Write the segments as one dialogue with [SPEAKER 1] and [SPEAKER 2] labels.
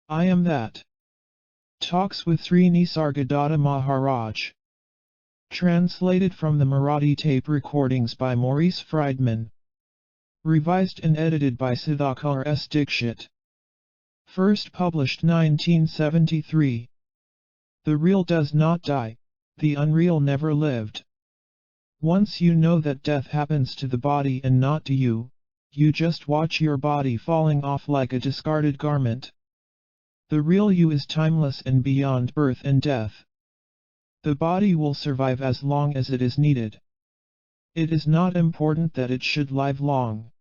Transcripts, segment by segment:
[SPEAKER 1] I am that. Talks with Sri Nisargadatta Maharaj. Translated from the Marathi tape recordings by Maurice Frydman. Revised and edited by Siddhakar S. Dikshit. First published 1973. The real does not die, the unreal never lived. Once you know that death happens to the body and not to you, you just watch your body falling off like a discarded garment. The real you is timeless and beyond birth and death. The body will survive as long as it is needed. It is not important that it should live long.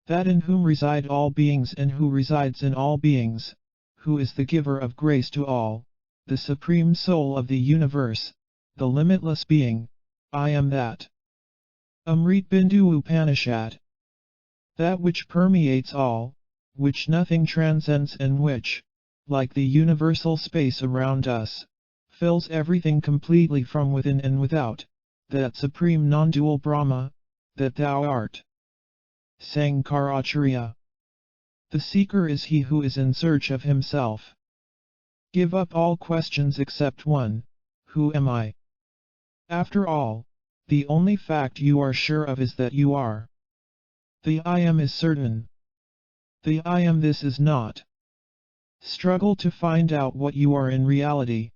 [SPEAKER 1] That in whom reside all beings and who resides in all beings, who is the giver of grace to all, the supreme soul of the universe, the limitless being, I am that. Amrit Bindu Upanishad. That which permeates all, which nothing transcends and which, like the universal space around us, fills everything completely from within and without, that supreme non-dual Brahma, that thou art. Sankaracharya. The seeker is he who is in search of himself. Give up all questions except one, who am I? After all, the only fact you are sure of is that you are. The I am is certain. The I am this is not. Struggle to find out what you are in reality.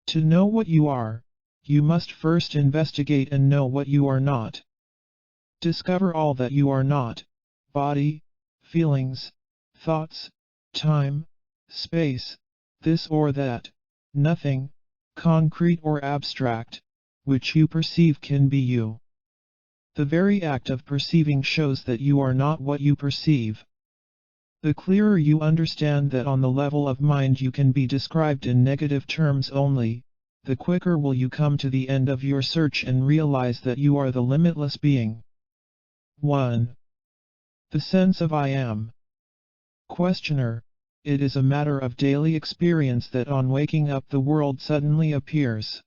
[SPEAKER 1] To know what you are, you must first investigate and know what you are not. Discover all that you are not: body, feelings, thoughts, time, space, this or that, nothing, concrete or abstract, which you perceive can be you. The very act of perceiving shows that you are not what you perceive. The clearer you understand that on the level of mind you can be described in negative terms only, the quicker will you come to the end of your search and realize that you are the limitless being. 1. The sense of I am. Questioner: it is a matter of daily experience that on waking up the world suddenly appears.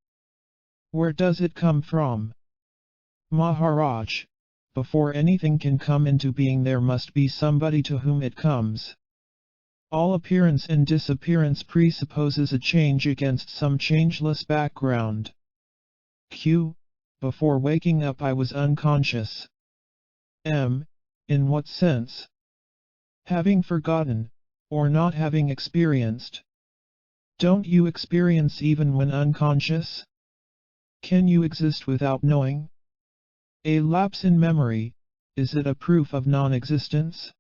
[SPEAKER 1] Where does it come from? Maharaj: before anything can come into being there must be somebody to whom it comes. All appearance and disappearance presupposes a change against some changeless background. Q. Before waking up I was unconscious. M. In what sense? Having forgotten, or not having experienced. Don't you experience even when unconscious? Can you exist without knowing? A lapse in memory, is it a proof of non-existence?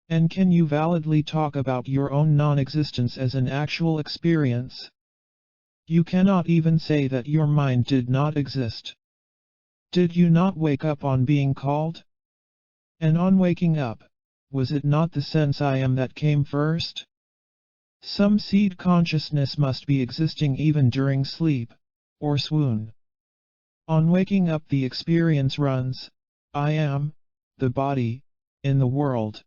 [SPEAKER 1] And can you validly talk about your own non-existence as an actual experience? You cannot even say that your mind did not exist. Did you not wake up on being called? And on waking up, was it not the sense I am that came first? Some seed consciousness must be existing even during sleep, or swoon. On waking up the experience runs, I am, the body, in the world.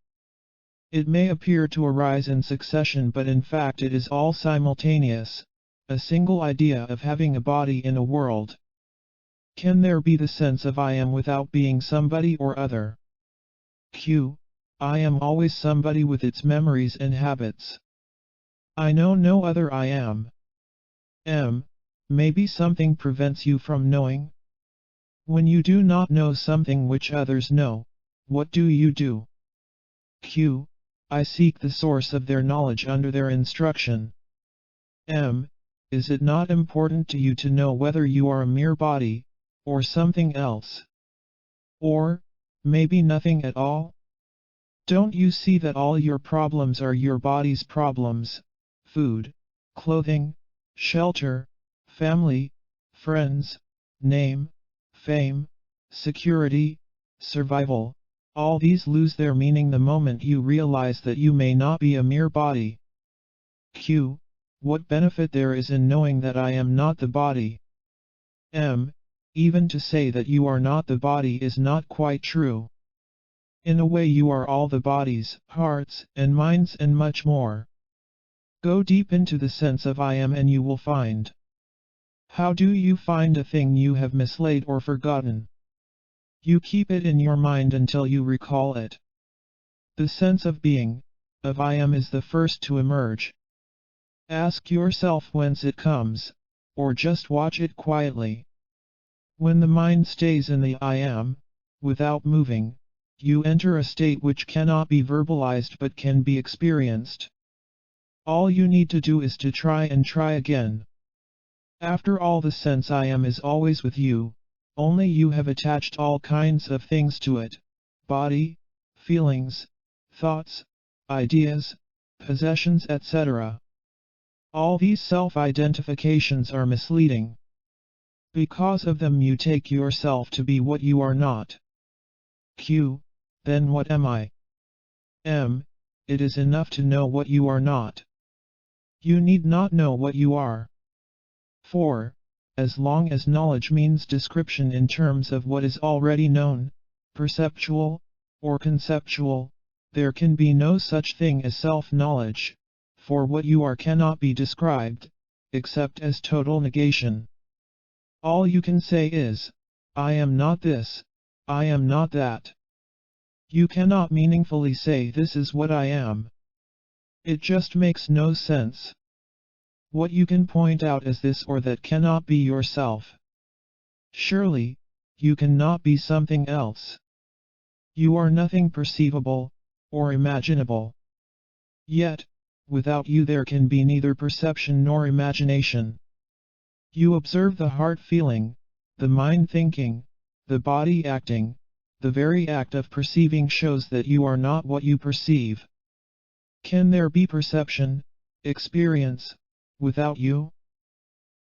[SPEAKER 1] It may appear to arise in succession but in fact it is all simultaneous, a single idea of having a body in a world. Can there be the sense of I am without being somebody or other? Q. I am always somebody with its memories and habits. I know no other I am. M. Maybe something prevents you from knowing? When you do not know something which others know, what do you do? Q. I seek the source of their knowledge under their instruction. M. Is it not important to you to know whether you are a mere body, or something else? Or, maybe nothing at all? Don't you see that all your problems are your body's problems: food, clothing, shelter, family, friends, name, fame, security, survival? All these lose their meaning the moment you realize that you may not be a mere body. Q. What benefit there is in knowing that I am not the body? M. Even to say that you are not the body is not quite true. In a way you are all the bodies, hearts, and minds and much more. Go deep into the sense of I am and you will find. How do you find a thing you have mislaid or forgotten? You keep it in your mind until you recall it. The sense of being, of I am is the first to emerge. Ask yourself whence it comes, or just watch it quietly. When the mind stays in the I am, without moving, you enter a state which cannot be verbalized but can be experienced. All you need to do is to try and try again. After all, the sense I am is always with you, only you have attached all kinds of things to it: body, feelings, thoughts, ideas, possessions, etc. All these self-identifications are misleading. Because of them you take yourself to be what you are not. Then what am I? It is enough to know what you are not. You need not know what you are. For, as long as knowledge means description in terms of what is already known, perceptual, or conceptual, there can be no such thing as self-knowledge, for what you are cannot be described, except as total negation. All you can say is, I am not this, I am not that. You cannot meaningfully say this is what I am. It just makes no sense. What you can point out as this or that cannot be yourself. Surely, you cannot be something else. You are nothing perceivable, or imaginable. Yet, without you there can be neither perception nor imagination. You observe the heart feeling, the mind thinking, the body acting. The very act of perceiving shows that you are not what you perceive. Can there be perception, experience, without you?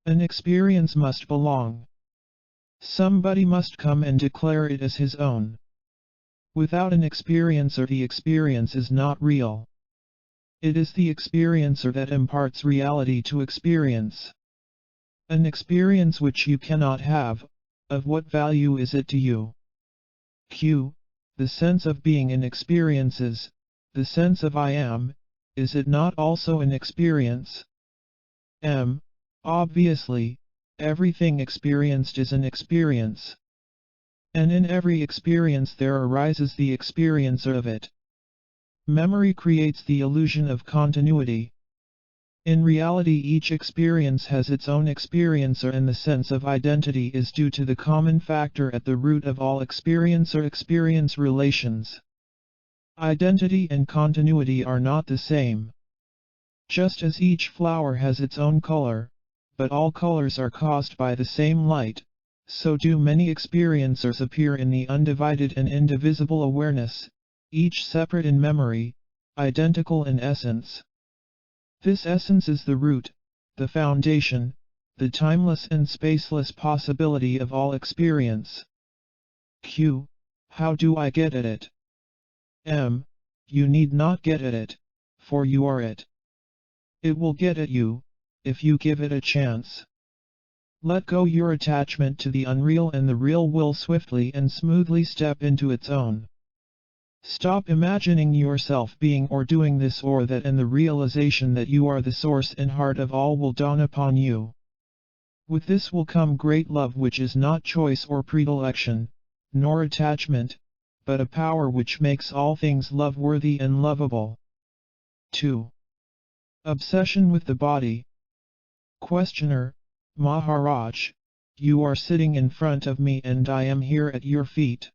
[SPEAKER 1] An experience must belong. Somebody must come and declare it as his own. Without an experiencer, the experience is not real. It is the experiencer that imparts reality to experience. An experience which you cannot have, of what value is it to you? The sense of being in experiences, the sense of I am, is it not also an experience? Obviously, everything experienced is an experience. And in every experience there arises the experiencer of it. Memory creates the illusion of continuity. In reality, each experience has its own experiencer, and the sense of identity is due to the common factor at the root of all experiencer-experience relations. Identity and continuity are not the same. Just as each flower has its own color, but all colors are caused by the same light, so do many experiencers appear in the undivided and indivisible awareness, each separate in memory, identical in essence. This essence is the root, the foundation, the timeless and spaceless possibility of all experience. How do I get at it? You need not get at it, for you are it. It will get at you, if you give it a chance. Let go your attachment to the unreal, and the real will swiftly and smoothly step into its own. Stop imagining yourself being or doing this or that, and the realization that you are the source and heart of all will dawn upon you. With this will come great love, which is not choice or predilection, nor attachment, but a power which makes all things love-worthy and lovable. 2. Obsession with the body. Questioner: Maharaj, you are sitting in front of me and I am here at your feet.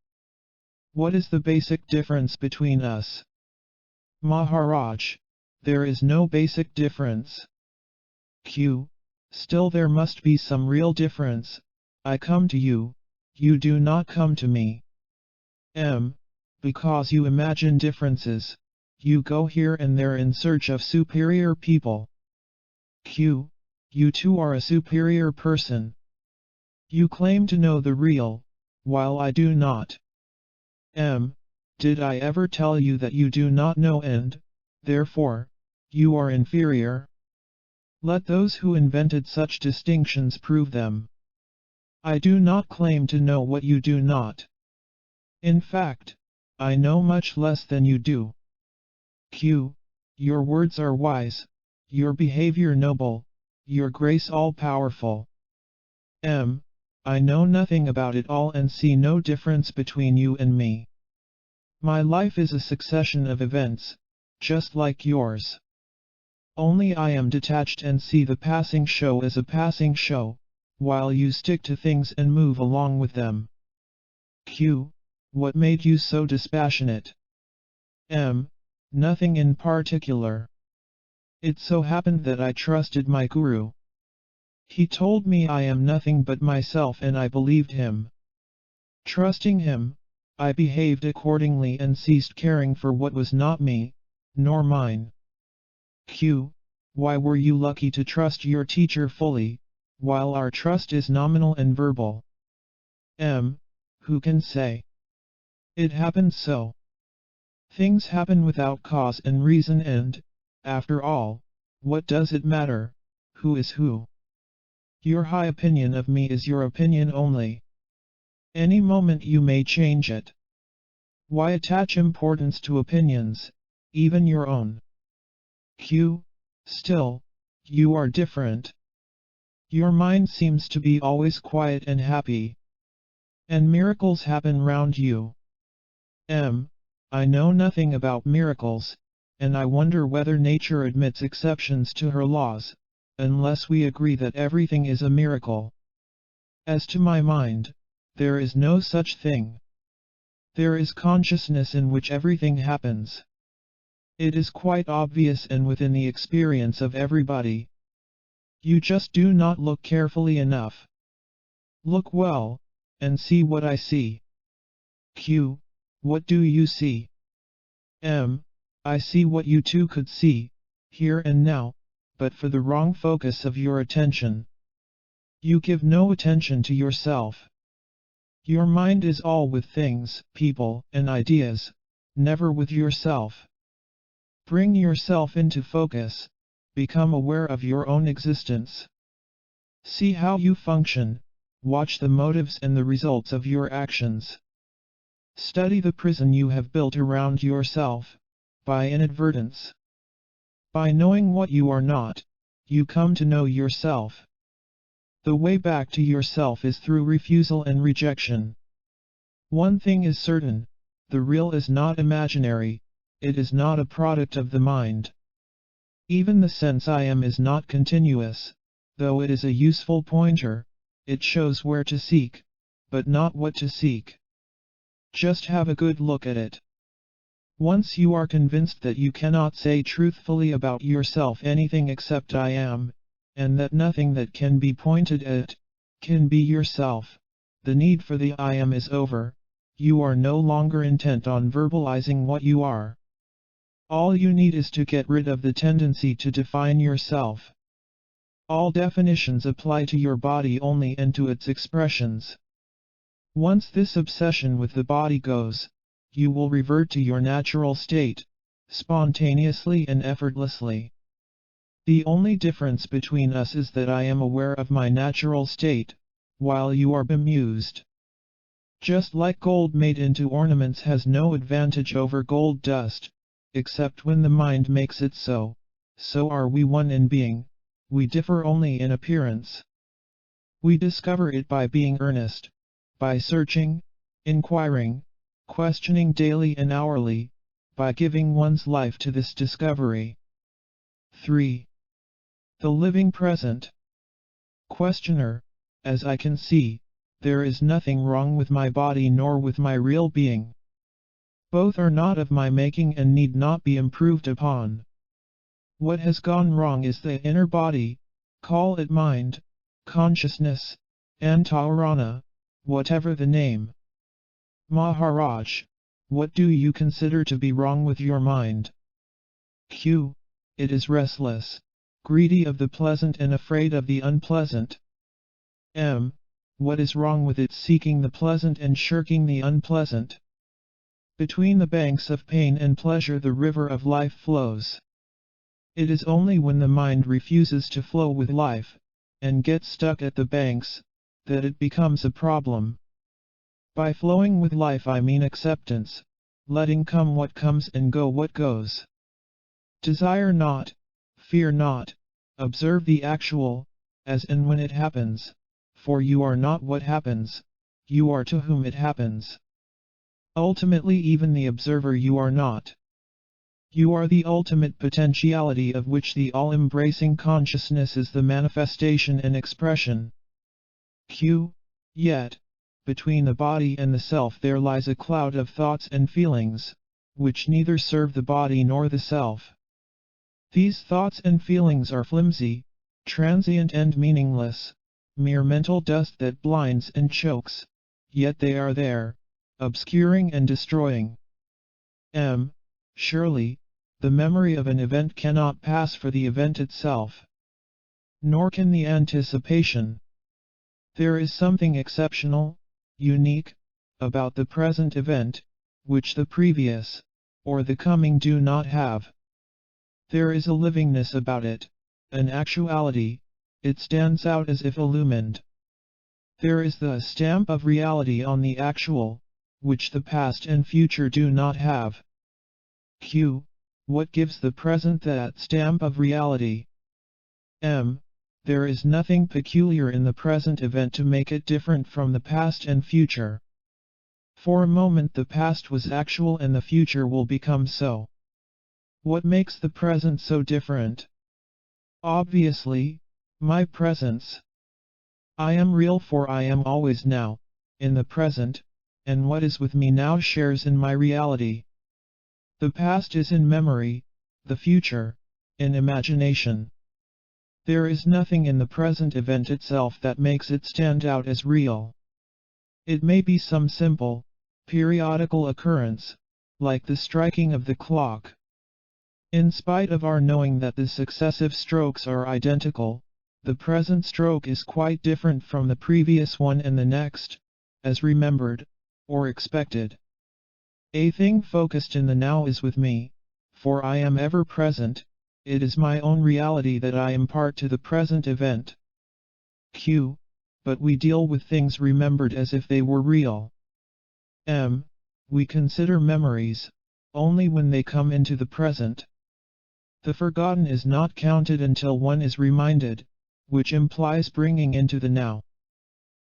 [SPEAKER 1] What is the basic difference between us? Maharaj: there is no basic difference. Still there must be some real difference. I come to you, you do not come to me. Because you imagine differences, you go here and there in search of superior people. You too are a superior person. You claim to know the real, while I do not. Did I ever tell you that you do not know and, therefore, you are inferior? Let those who invented such distinctions prove them. I do not claim to know what you do not. In fact, I know much less than you do. Your words are wise, your behavior noble, your grace all-powerful. I know nothing about it all and see no difference between you and me. My life is a succession of events, just like yours. Only I am detached and see the passing show as a passing show, while you stick to things and move along with them. Q. What made you so dispassionate? M. Nothing in particular. It so happened that I trusted my guru. He told me I am nothing but myself and I believed him. Trusting him, I behaved accordingly and ceased caring for what was not me, nor mine. Q. Why were you lucky to trust your teacher fully, while our trust is nominal and verbal? M. Who can say? It happened so. Things happen without cause and reason and, after all, what does it matter, who is who? Your high opinion of me is your opinion only. Any moment you may change it. Why attach importance to opinions, even your own? Q. Still, you are different. Your mind seems to be always quiet and happy. And miracles happen round you. M. I know nothing about miracles, and I wonder whether nature admits exceptions to her laws, unless we agree that everything is a miracle. As to my mind, there is no such thing. There is consciousness in which everything happens. It is quite obvious and within the experience of everybody. You just do not look carefully enough. Look well, and see what I see. Q. What do you see? M. I see what you too could see, here and now, but for the wrong focus of your attention. You give no attention to yourself. Your mind is all with things, people, and ideas, never with yourself. Bring yourself into focus, become aware of your own existence. See how you function, watch the motives and the results of your actions. Study the prison you have built around yourself, by inadvertence. By knowing what you are not, you come to know yourself. The way back to yourself is through refusal and rejection. One thing is certain, the real is not imaginary, it is not a product of the mind. Even the sense I am is not continuous, though it is a useful pointer, it shows where to seek, but not what to seek. Just have a good look at it. Once you are convinced that you cannot say truthfully about yourself anything except I am, and that nothing that can be pointed at, can be yourself, the need for the I am is over, you are no longer intent on verbalizing what you are. All you need is to get rid of the tendency to define yourself. All definitions apply to your body only and to its expressions. Once this obsession with the body goes, you will revert to your natural state, spontaneously and effortlessly. The only difference between us is that I am aware of my natural state, while you are bemused. Just like gold made into ornaments has no advantage over gold dust, except when the mind makes it so, so are we one in being, we differ only in appearance. We discover it by being earnest, by searching, inquiring, questioning daily and hourly, by giving one's life to this discovery. 3. The living present. Questioner, as I can see, there is nothing wrong with my body nor with my real being. Both are not of my making and need not be improved upon. What has gone wrong is the inner body, call it mind, consciousness, antarana, whatever the name. Maharaj, what do you consider to be wrong with your mind? Q. It is restless, greedy of the pleasant and afraid of the unpleasant. M. What is wrong with it seeking the pleasant and shirking the unpleasant? Between the banks of pain and pleasure the river of life flows. It is only when the mind refuses to flow with life, and gets stuck at the banks, that it becomes a problem. By flowing with life I mean acceptance, letting come what comes and go what goes. Desire not, fear not, observe the actual, as and when it happens, for you are not what happens, you are to whom it happens. Ultimately even the observer you are not. You are the ultimate potentiality of which the all-embracing consciousness is the manifestation and expression. Q. Yet, between the body and the self there lies a cloud of thoughts and feelings, which neither serve the body nor the self. These thoughts and feelings are flimsy, transient and meaningless, mere mental dust that blinds and chokes, yet they are there, obscuring and destroying. M. Surely, the memory of an event cannot pass for the event itself. Nor can the anticipation. There is something exceptional, unique, about the present event, which the previous, or the coming do not have. There is a livingness about it, an actuality, it stands out as if illumined. There is the stamp of reality on the actual, which the past and future do not have. Q. What gives the present that stamp of reality? M. There is nothing peculiar in the present event to make it different from the past and future. For a moment the past was actual and the future will become so. What makes the present so different? Obviously, my presence. I am real for I am always now, in the present, and what is with me now shares in my reality. The past is in memory, the future, in imagination. There is nothing in the present event itself that makes it stand out as real. It may be some simple, periodical occurrence, like the striking of the clock. In spite of our knowing that the successive strokes are identical, the present stroke is quite different from the previous one and the next, as remembered, or expected. A thing focused in the now is with me, for I am ever present, it is my own reality that I impart to the present event. Q. But we deal with things remembered as if they were real. M. We consider memories, only when they come into the present. The forgotten is not counted until one is reminded, which implies bringing into the now.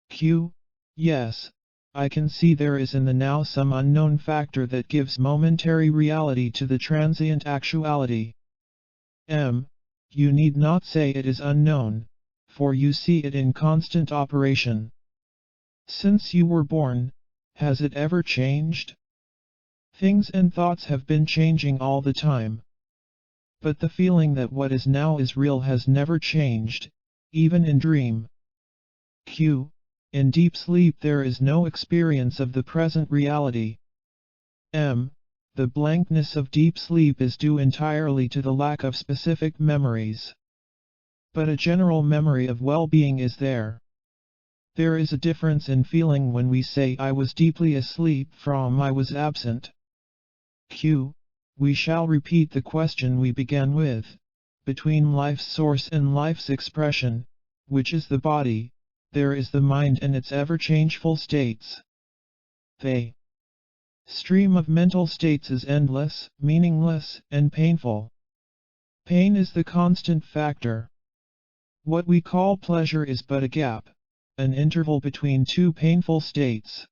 [SPEAKER 1] Q. Yes, I can see there is in the now some unknown factor that gives momentary reality to the transient actuality. M. You need not say it is unknown, for you see it in constant operation. Since you were born, has it ever changed? Things and thoughts have been changing all the time. But the feeling that what is now is real has never changed, even in dream. Q. In deep sleep there is no experience of the present reality. M. The blankness of deep sleep is due entirely to the lack of specific memories. But a general memory of well-being is there. There is a difference in feeling when we say I was deeply asleep from I was absent. Q. We shall repeat the question we began with. Between life's source and life's expression, which is the body, there is the mind and its ever-changeful states. The stream of mental states is endless, meaningless, and painful. Pain is the constant factor. What we call pleasure is but a gap, an interval between two painful states.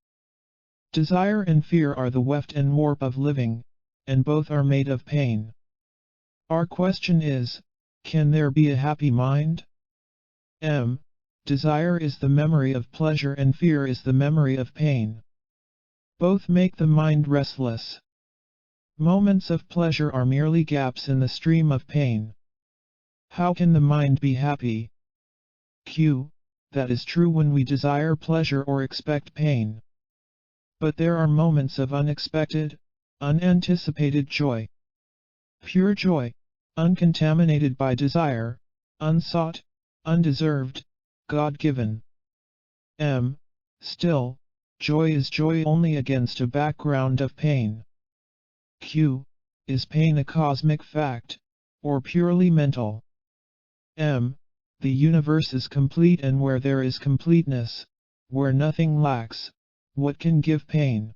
[SPEAKER 1] Desire and fear are the weft and warp of living, and both are made of pain. Our question is, can there be a happy mind? M. Desire is the memory of pleasure and fear is the memory of pain. Both make the mind restless. Moments of pleasure are merely gaps in the stream of pain. How can the mind be happy? Q. That is true when we desire pleasure or expect pain. But there are moments of unexpected, unanticipated joy. Pure joy, uncontaminated by desire, unsought, undeserved, God-given. M. Still, joy is joy only against a background of pain. Q. Is pain a cosmic fact, or purely mental? M. The universe is complete and where there is completeness, where nothing lacks, what can give pain?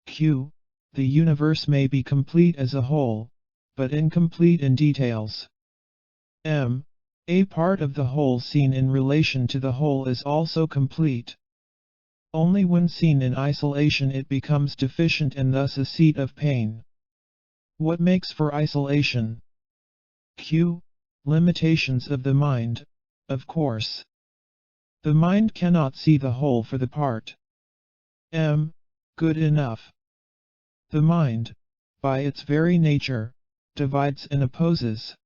[SPEAKER 1] Q. The universe may be complete as a whole, but incomplete in details. M. A part of the whole seen in relation to the whole is also complete. Only when seen in isolation it becomes deficient and thus a seat of pain. What makes for isolation? Q. Limitations of the mind, of course. The mind cannot see the whole for the part. M. Good enough. The mind, by its very nature, divides and opposes.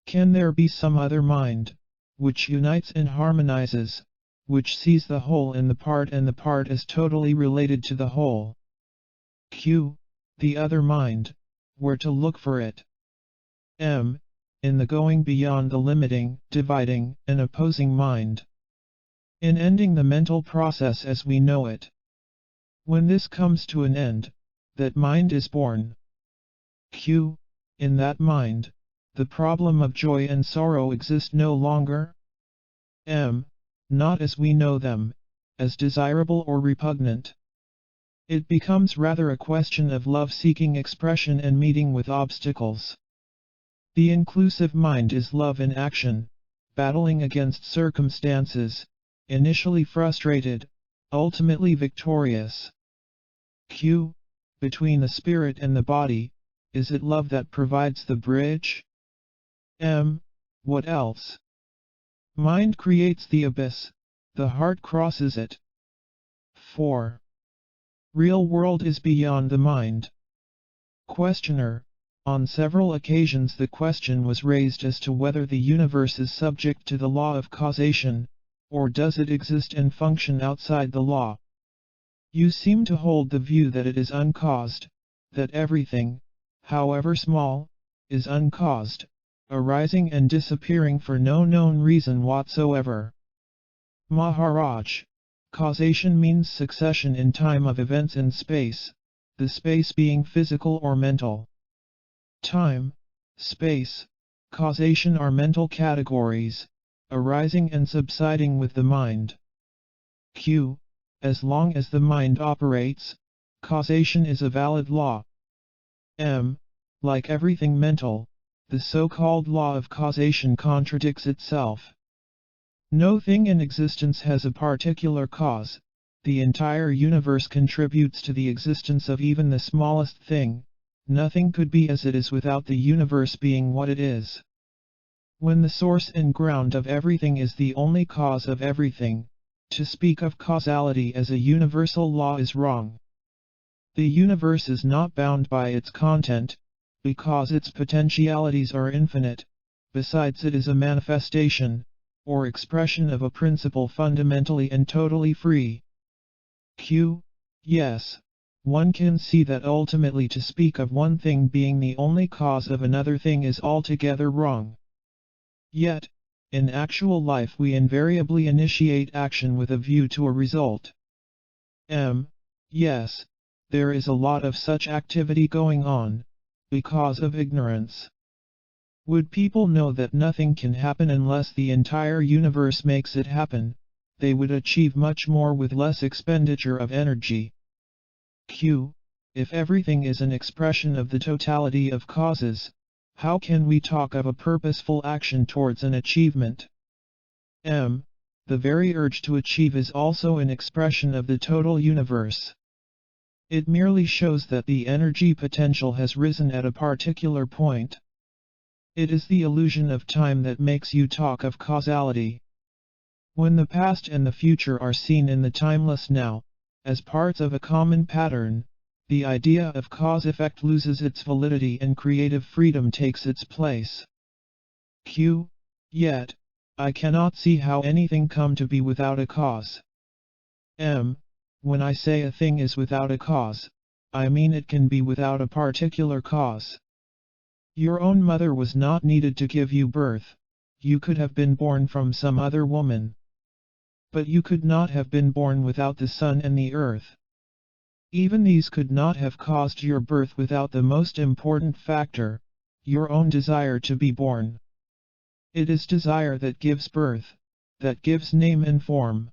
[SPEAKER 1] Can there be some other mind, which unites and harmonizes, which sees the whole in the part and the part is totally related to the whole? Q. The other mind, where to look for it? M. In the going beyond the limiting, dividing, and opposing mind. In ending the mental process as we know it. When this comes to an end, that mind is born. Q. In that mind, the problem of joy and sorrow exist no longer? M. Not as we know them, as desirable or repugnant. It becomes rather a question of love seeking expression and meeting with obstacles. The inclusive mind is love in action, battling against circumstances, initially frustrated, ultimately victorious. Q. Between the spirit and the body, is it love that provides the bridge? M. What else? Mind creates the abyss, the heart crosses it. 4. Real world is beyond the mind. Questioner. On several occasions the question was raised as to whether the universe is subject to the law of causation, or does it exist and function outside the law? You seem to hold the view that it is uncaused, that everything, however small, is uncaused, arising and disappearing for no known reason whatsoever. Maharaj, causation means succession in time of events in space, the space being physical or mental. Time, space, causation are mental categories, arising and subsiding with the mind. Q. As long as the mind operates, causation is a valid law. M. Like everything mental, the so-called law of causation contradicts itself. No thing in existence has a particular cause, the entire universe contributes to the existence of even the smallest thing, nothing could be as it is without the universe being what it is. When the source and ground of everything is the only cause of everything, to speak of causality as a universal law is wrong. The universe is not bound by its content, because its potentialities are infinite, besides it is a manifestation, or expression of a principle fundamentally and totally free. Q. Yes, one can see that ultimately to speak of one thing being the only cause of another thing is altogether wrong. Yet, in actual life we invariably initiate action with a view to a result. M. Yes, there is a lot of such activity going on, because of ignorance. Would people know that nothing can happen unless the entire universe makes it happen, they would achieve much more with less expenditure of energy. Q. If everything is an expression of the totality of causes, how can we talk of a purposeful action towards an achievement? M. The very urge to achieve is also an expression of the total universe. It merely shows that the energy potential has risen at a particular point. It is the illusion of time that makes you talk of causality. When the past and the future are seen in the timeless now, as parts of a common pattern, the idea of cause-effect loses its validity and creative freedom takes its place. Q. Yet, I cannot see how anything come to be without a cause. M. When I say a thing is without a cause, I mean it can be without a particular cause. Your own mother was not needed to give you birth, you could have been born from some other woman. But you could not have been born without the sun and the earth. Even these could not have caused your birth without the most important factor, your own desire to be born. It is desire that gives birth, that gives name and form.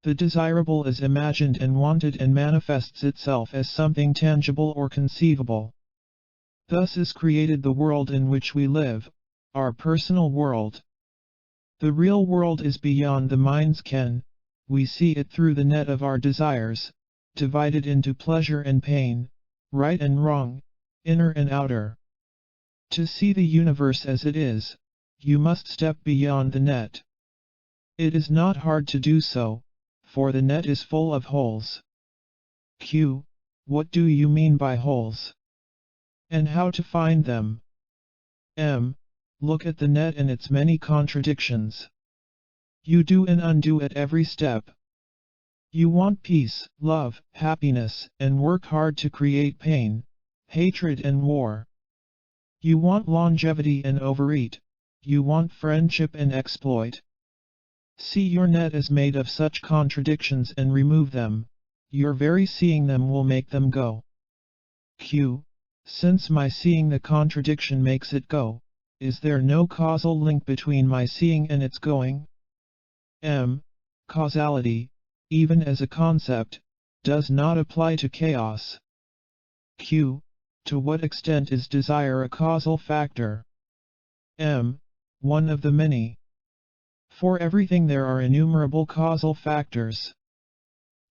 [SPEAKER 1] The desirable is imagined and wanted and manifests itself as something tangible or conceivable. Thus is created the world in which we live, our personal world. The real world is beyond the mind's ken, we see it through the net of our desires, divided into pleasure and pain, right and wrong, inner and outer. To see the universe as it is, you must step beyond the net. It is not hard to do so, for the net is full of holes. Q. What do you mean by holes? And how to find them? M. Look at the net and its many contradictions. You do and undo at every step. You want peace, love, happiness, and work hard to create pain, hatred and war. You want longevity and overeat. You want friendship and exploit. See your net is made of such contradictions and remove them. Your very seeing them will make them go. Q. Since my seeing the contradiction makes it go, is there no causal link between my seeing and its going? M. Causality, even as a concept, does not apply to chaos. Q. To what extent is desire a causal factor? M. One of the many. For everything there are innumerable causal factors.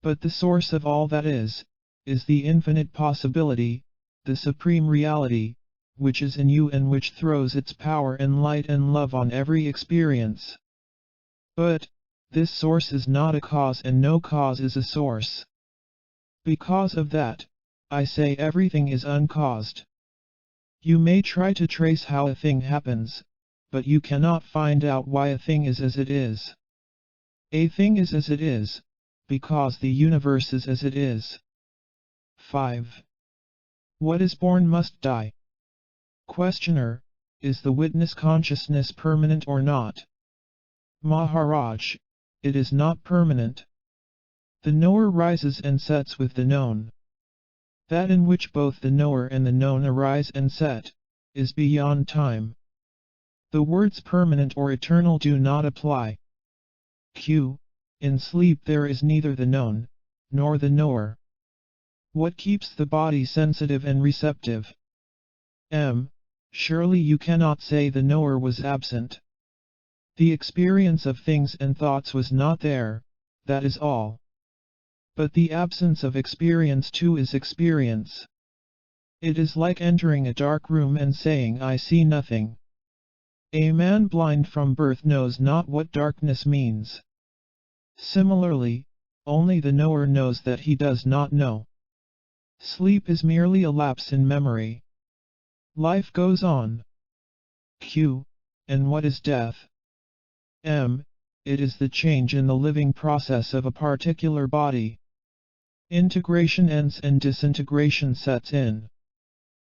[SPEAKER 1] But the source of all that is the infinite possibility, the supreme reality, which is in you and which throws its power and light and love on every experience. But, this source is not a cause and no cause is a source. Because of that, I say everything is uncaused. You may try to trace how a thing happens, but you cannot find out why a thing is as it is. A thing is as it is, because the universe is as it is. 5. What is born must die. Questioner, is the witness consciousness permanent or not? Maharaj, it is not permanent. The knower rises and sets with the known. That in which both the knower and the known arise and set, is beyond time. The words permanent or eternal do not apply. Q. In sleep there is neither the known, nor the knower. What keeps the body sensitive and receptive? M. Surely you cannot say the knower was absent. The experience of things and thoughts was not there, that is all. But the absence of experience too is experience. It is like entering a dark room and saying I see nothing. A man blind from birth knows not what darkness means. Similarly, only the knower knows that he does not know. Sleep is merely a lapse in memory. Life goes on. Q. And what is death? M. It is the change in the living process of a particular body. Integration ends and disintegration sets in.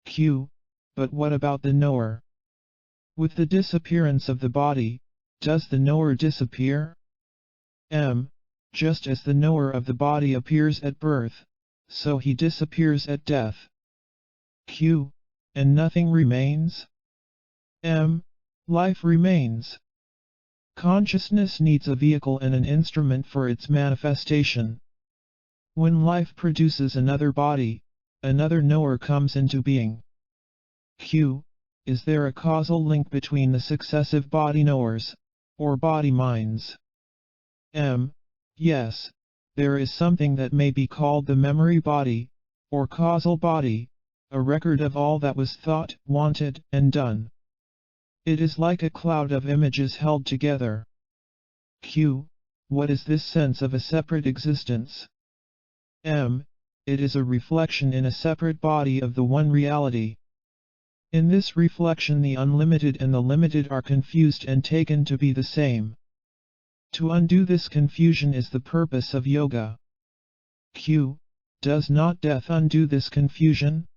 [SPEAKER 1] Q. But what about the knower? With the disappearance of the body, does the knower disappear? M. Just as the knower of the body appears at birth, so he disappears at death. Q. And nothing remains? M. Life remains. Consciousness needs a vehicle and an instrument for its manifestation. When life produces another body, another knower comes into being. Q. Is there a causal link between the successive body knowers, or body minds? M. Yes, there is something that may be called the memory body, or causal body, a record of all that was thought, wanted, and done. It is like a cloud of images held together. Q. What is this sense of a separate existence? M. It is a reflection in a separate body of the one reality. In this reflection the unlimited and the limited are confused and taken to be the same. To undo this confusion is the purpose of yoga. Q. Does not death undo this confusion?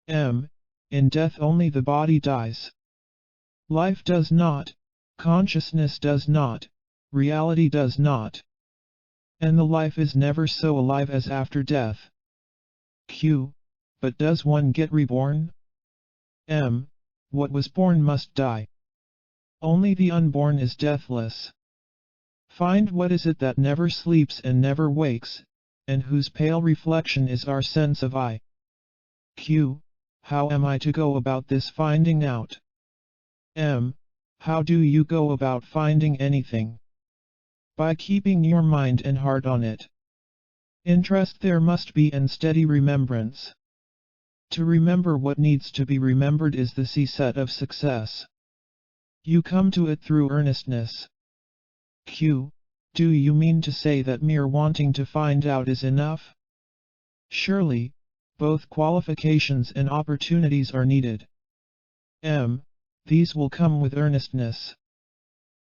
[SPEAKER 1] M. In death only the body dies. Life does not, consciousness does not, reality does not. And the life is never so alive as after death. Q. But does one get reborn? M. What was born must die. Only the unborn is deathless. Find what is it that never sleeps and never wakes, and whose pale reflection is our sense of I. Q. How am I to go about this finding out? M. How do you go about finding anything? By keeping your mind and heart on it. Interest there must be and steady remembrance. To remember what needs to be remembered is the C-set of success. You come to it through earnestness. Q. Do you mean to say that mere wanting to find out is enough? Surely, both qualifications and opportunities are needed. M. These will come with earnestness.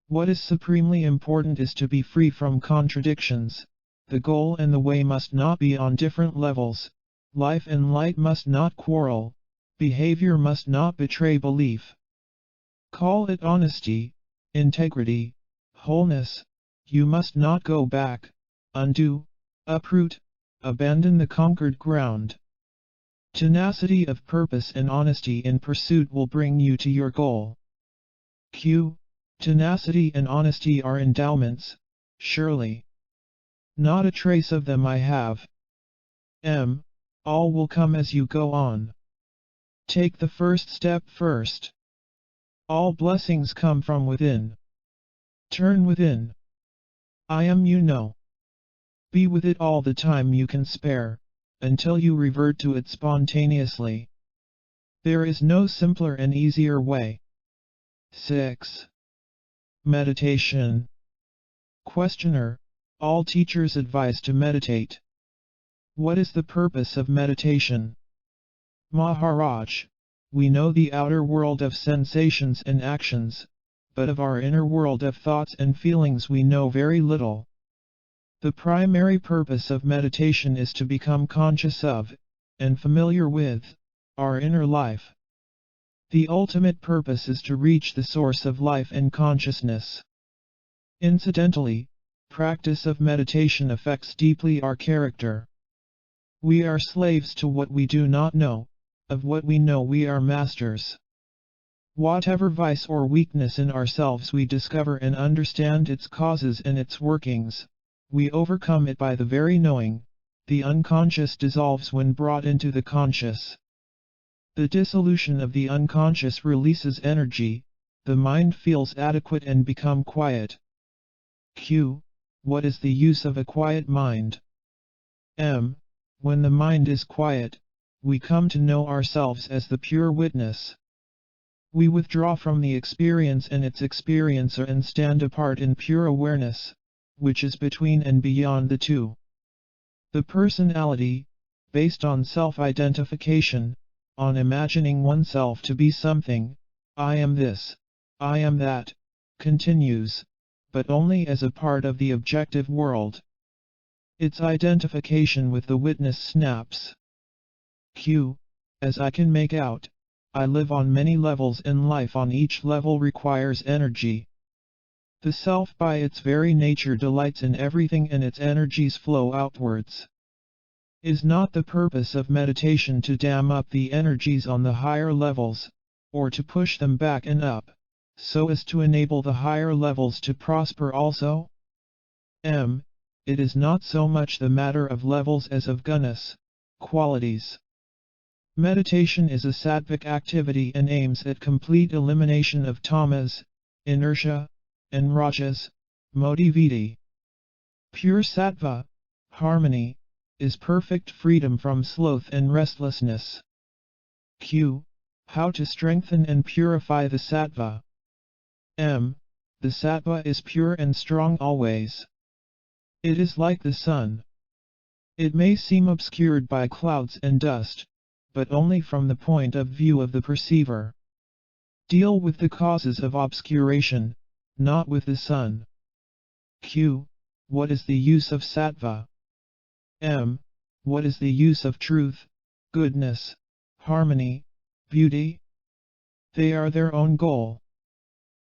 [SPEAKER 1] What is supremely important is to be free from contradictions. The goal and the way must not be on different levels. Life and light must not quarrel. Behavior must not betray belief. Call it honesty, integrity, wholeness. You must not go back, undo, uproot, abandon the conquered ground. Tenacity of purpose and honesty in pursuit will bring you to your goal. Q. Tenacity and honesty are endowments, surely. Not a trace of them I have. M. All will come as you go on. Take the first step first. All blessings come from within. Turn within. I am, you know. Be with it all the time you can spare, until you revert to it spontaneously. There is no simpler and easier way. 6. Meditation. Questioner. All teachers advise to meditate. What is the purpose of meditation? Maharaj. We know the outer world of sensations and actions, but of our inner world of thoughts and feelings we know very little. The primary purpose of meditation is to become conscious of, and familiar with, our inner life. The ultimate purpose is to reach the source of life and consciousness. Incidentally, practice of meditation affects deeply our character. We are slaves to what we do not know, of what we know we are masters. Whatever vice or weakness in ourselves we discover and understand its causes and its workings, we overcome it by the very knowing. The unconscious dissolves when brought into the conscious. The dissolution of the unconscious releases energy, the mind feels adequate and become quiet. Q. What is the use of a quiet mind? M. When the mind is quiet, we come to know ourselves as the pure witness. We withdraw from the experience and its experiencer and stand apart in pure awareness, which is between and beyond the two. The personality, based on self-identification, on imagining oneself to be something, I am this, I am that, continues, but only as a part of the objective world. Its identification with the witness snaps. Q. As I can make out, I live on many levels and life on each level requires energy. The self by its very nature delights in everything and its energies flow outwards. Is not the purpose of meditation to dam up the energies on the higher levels, or to push them back and up, so as to enable the higher levels to prosper also? M. It is not so much the matter of levels as of gunas, qualities. Meditation is a sattvic activity and aims at complete elimination of tamas, inertia, and rajas, motivity. Pure sattva, harmony, is perfect freedom from sloth and restlessness. Q. How to strengthen and purify the sattva? M. The sattva is pure and strong always. It is like the sun. It may seem obscured by clouds and dust, but only from the point of view of the perceiver. Deal with the causes of obscuration, not with the sun. Q. What is the use of sattva? M. What is the use of truth, goodness, harmony, beauty? They are their own goal.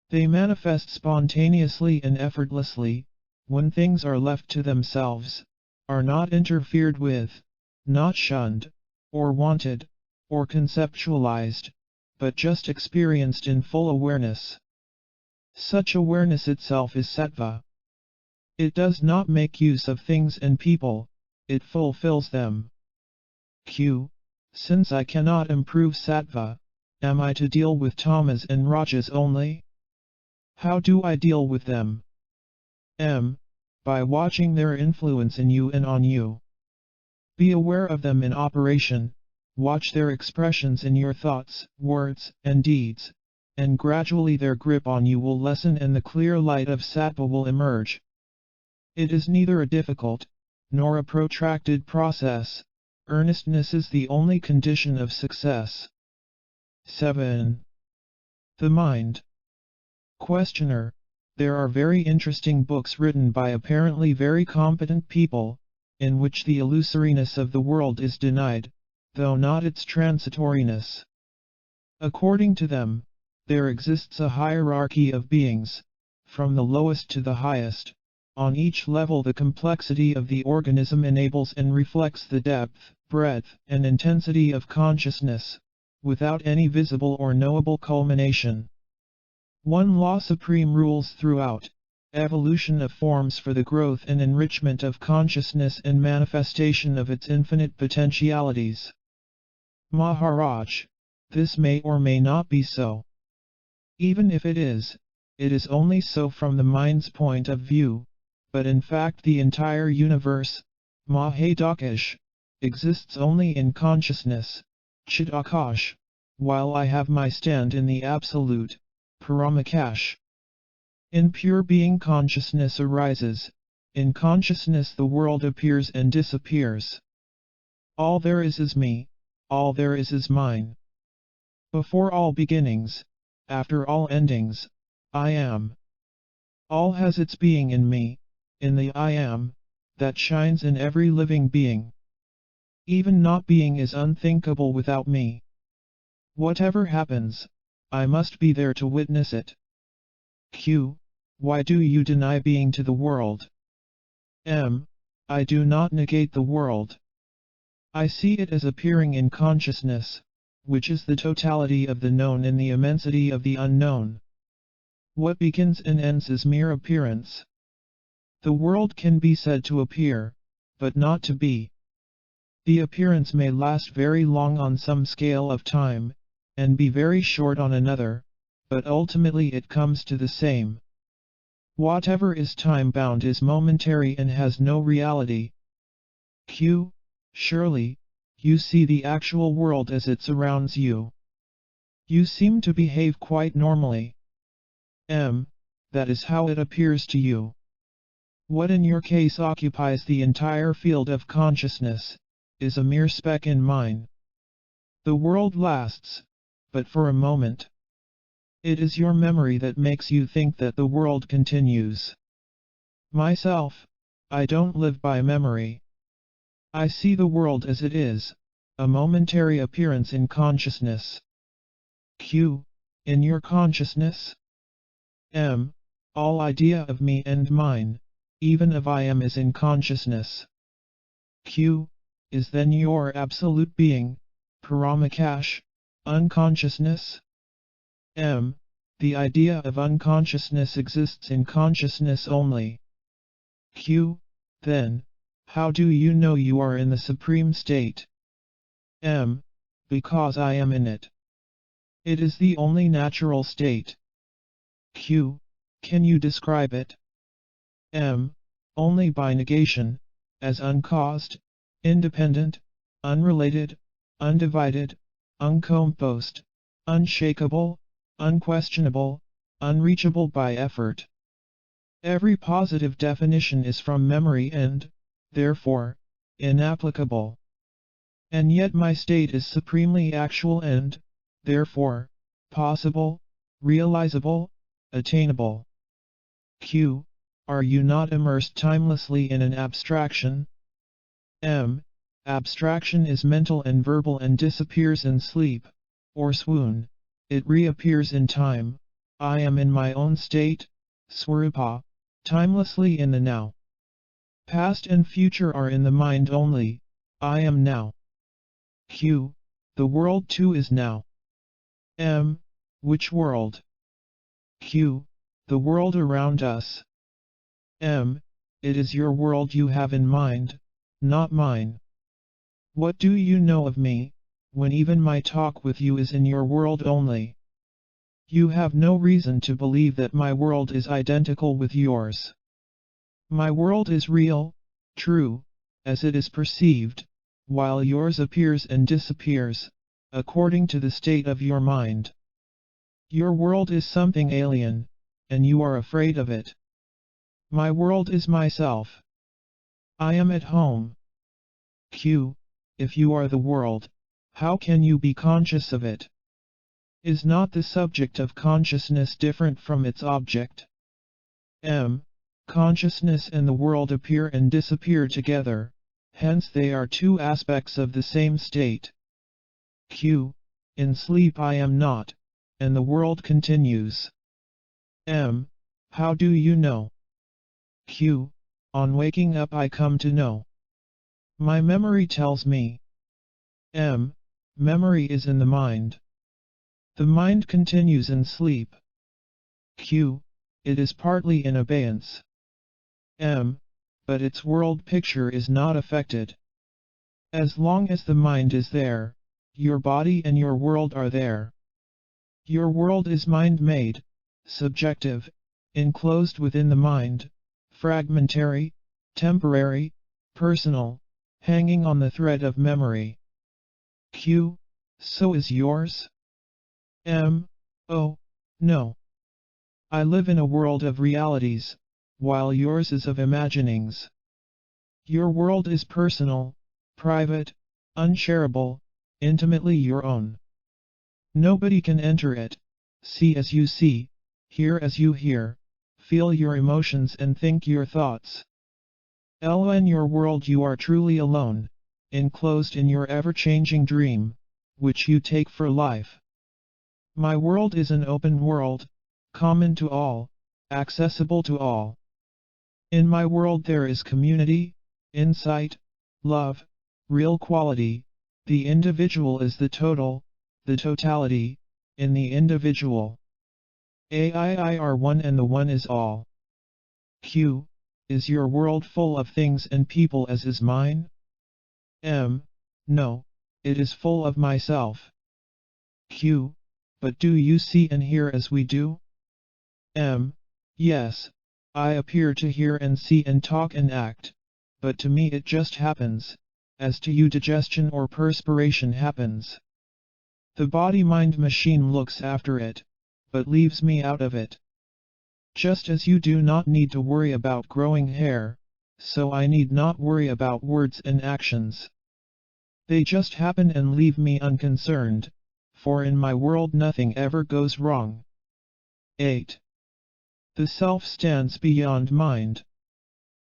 [SPEAKER 1] They manifest spontaneously and effortlessly, when things are left to themselves, are not interfered with, not shunned, or wanted, or conceptualized, but just experienced in full awareness. Such awareness itself is sattva. It does not make use of things and people, it fulfills them. Q. Since I cannot improve sattva, am I to deal with tamas and rajas only? How do I deal with them? M. By watching their influence in you and on you. Be aware of them in operation, watch their expressions in your thoughts, words, and deeds, and gradually their grip on you will lessen and the clear light of sattva will emerge. It is neither a difficult, nor a protracted process. Earnestness is the only condition of success. 7. The mind. Questioner: there are very interesting books written by apparently very competent people, in which the illusoriness of the world is denied, though not its transitoriness. According to them, there exists a hierarchy of beings, from the lowest to the highest. On each level the complexity of the organism enables and reflects the depth, breadth, and intensity of consciousness, without any visible or knowable culmination. One law supreme rules throughout: evolution of forms for the growth and enrichment of consciousness and manifestation of its infinite potentialities. Maharaj: this may or may not be so. Even if it is only so from the mind's point of view, but in fact the entire universe, Mahadakash, exists only in consciousness, Chidakash, while I have my stand in the Absolute, Paramakash. In pure being consciousness arises, in consciousness the world appears and disappears. All there is me, all there is mine. Before all beginnings, after all endings, I am. All has its being in me, in the I am, that shines in every living being. Even not being is unthinkable without me. Whatever happens, I must be there to witness it. Q. Why do you deny being to the world? M. I do not negate the world. I see it as appearing in consciousness, which is the totality of the known in the immensity of the unknown. What begins and ends is mere appearance. The world can be said to appear, but not to be. The appearance may last very long on some scale of time, and be very short on another, but ultimately it comes to the same. Whatever is time-bound is momentary and has no reality. Q. Surely, you see the actual world as it surrounds you. You seem to behave quite normally. M. That is how it appears to you. What in your case occupies the entire field of consciousness, is a mere speck in mine. The world lasts, but for a moment. It is your memory that makes you think that the world continues. Myself, I don't live by memory. I see the world as it is, a momentary appearance in consciousness. Q. In your consciousness? M. All idea of me and mine, even of I am, is in consciousness. Q. Is then your absolute being, Paramakash, unconsciousness? M. The idea of unconsciousness exists in consciousness only. Q. Then, how do you know you are in the supreme state? M. Because I am in it. It is the only natural state. Q. Can you describe it? M. Only by negation, as uncaused, independent, unrelated, undivided, uncomposed, unshakable, unquestionable, unreachable by effort. Every positive definition is from memory and, therefore, inapplicable. And yet my state is supremely actual and, therefore, possible, realizable, attainable. Q. Are you not immersed timelessly in an abstraction? M. Abstraction is mental and verbal and disappears in sleep, or swoon. It reappears in time. I am in my own state, Swarupa, timelessly in the now. Past and future are in the mind only. I am now. Q. The world too is now. M. Which world? Q. The world around us. M. It is your world you have in mind, not mine. What do you know of me, when even my talk with you is in your world only? You have no reason to believe that my world is identical with yours. My world is real, true, as it is perceived, while yours appears and disappears, according to the state of your mind. Your world is something alien, and you are afraid of it. My world is myself. I am at home. Q. If you are the world, how can you be conscious of it? Is not the subject of consciousness different from its object? M. Consciousness and the world appear and disappear together, hence they are two aspects of the same state. Q. In sleep I am not, and the world continues. M. How do you know? Q. On waking up I come to know. My memory tells me. M. Memory is in the mind. The mind continues in sleep. Q. It is partly in abeyance. M. But its world picture is not affected. As long as the mind is there, your body and your world are there. Your world is mind-made, subjective, enclosed within the mind, fragmentary, temporary, personal, hanging on the thread of memory. Q. So is yours? M. Oh, no. I live in a world of realities, while yours is of imaginings. Your world is personal, private, unshareable, intimately your own. Nobody can enter it, see as you see, hear as you hear, feel your emotions and think your thoughts. In your world you are truly alone, enclosed in your ever-changing dream, which you take for life. My world is an open world, common to all, accessible to all. In my world there is community, insight, love, real quality. The individual is the total, the totality, in the individual. I are one and the one is all. Q. Is your world full of things and people as is mine? M. No, it is full of myself. Q. But do you see and hear as we do? M. Yes, I appear to hear and see and talk and act, but to me it just happens, as to you digestion or perspiration happens. The body-mind machine looks after it, but leaves me out of it. Just as you do not need to worry about growing hair, so I need not worry about words and actions. They just happen and leave me unconcerned, for in my world nothing ever goes wrong. 8. The self stands beyond mind.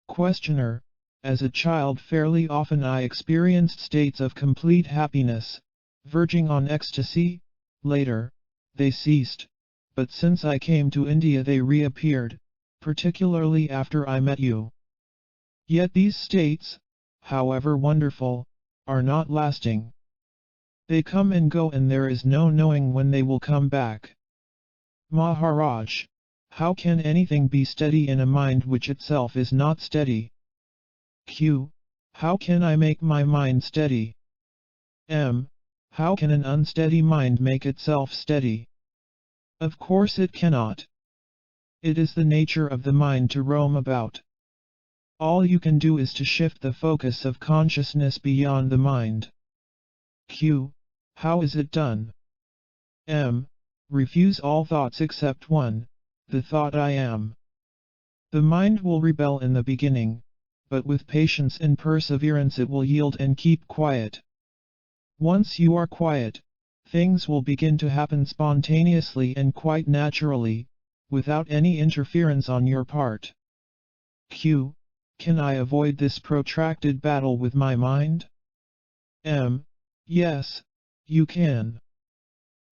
[SPEAKER 1] Questioner. As a child fairly often I experienced states of complete happiness, verging on ecstasy. Later, they ceased, but since I came to India they reappeared, particularly after I met you. Yet these states, however wonderful, are not lasting. They come and go and there is no knowing when they will come back. Maharaj, how can anything be steady in a mind which itself is not steady? Q. How can I make my mind steady? M. How can an unsteady mind make itself steady? Of course it cannot. It is the nature of the mind to roam about. All you can do is to shift the focus of consciousness beyond the mind. Q. How is it done? M. Refuse all thoughts except one, the thought I am. The mind will rebel in the beginning, but with patience and perseverance it will yield and keep quiet. Once you are quiet, things will begin to happen spontaneously and quite naturally, without any interference on your part. Q. Can I avoid this protracted battle with my mind? M. Yes, you can.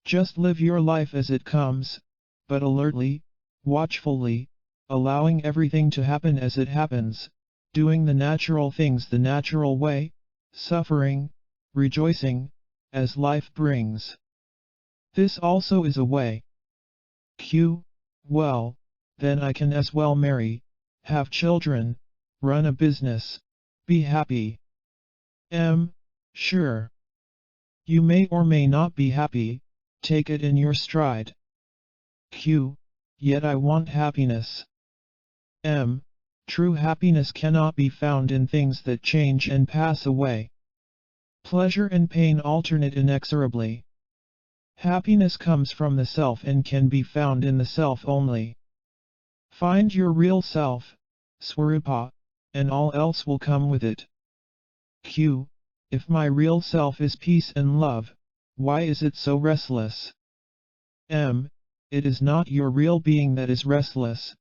[SPEAKER 1] Just live your life as it comes, but alertly, watchfully, allowing everything to happen as it happens, doing the natural things the natural way, suffering, rejoicing, as life brings. This also is a way. Q. Well, then I can as well marry, have children, run a business, be happy. M. Sure. You may or may not be happy, take it in your stride. Q. Yet I want happiness. M. True happiness cannot be found in things that change and pass away. Pleasure and pain alternate inexorably. Happiness comes from the self and can be found in the self only. Find your real self, Swarupa, and all else will come with it. Q. If my real self is peace and love, why is it so restless? M. It is not your real being that is restless,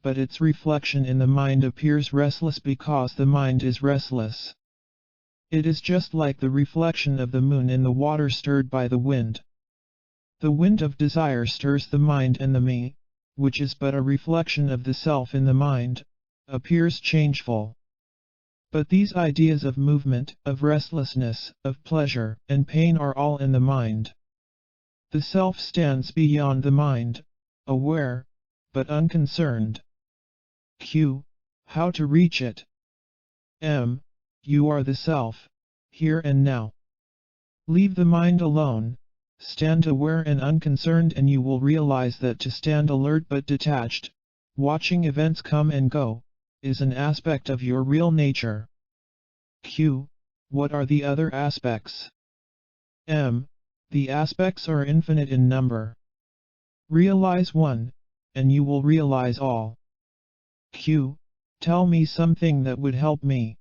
[SPEAKER 1] but its reflection in the mind appears restless because the mind is restless. It is just like the reflection of the moon in the water stirred by the wind. The wind of desire stirs the mind, and the me, which is but a reflection of the self in the mind, appears changeful. But these ideas of movement, of restlessness, of pleasure, and pain are all in the mind. The self stands beyond the mind, aware, but unconcerned. Q. How to reach it? M. You are the self, here and now. Leave the mind alone, stand aware and unconcerned, and you will realize that to stand alert but detached, watching events come and go, is an aspect of your real nature. Q. What are the other aspects? M. The aspects are infinite in number. Realize one, and you will realize all. Q. Tell me something that would help me.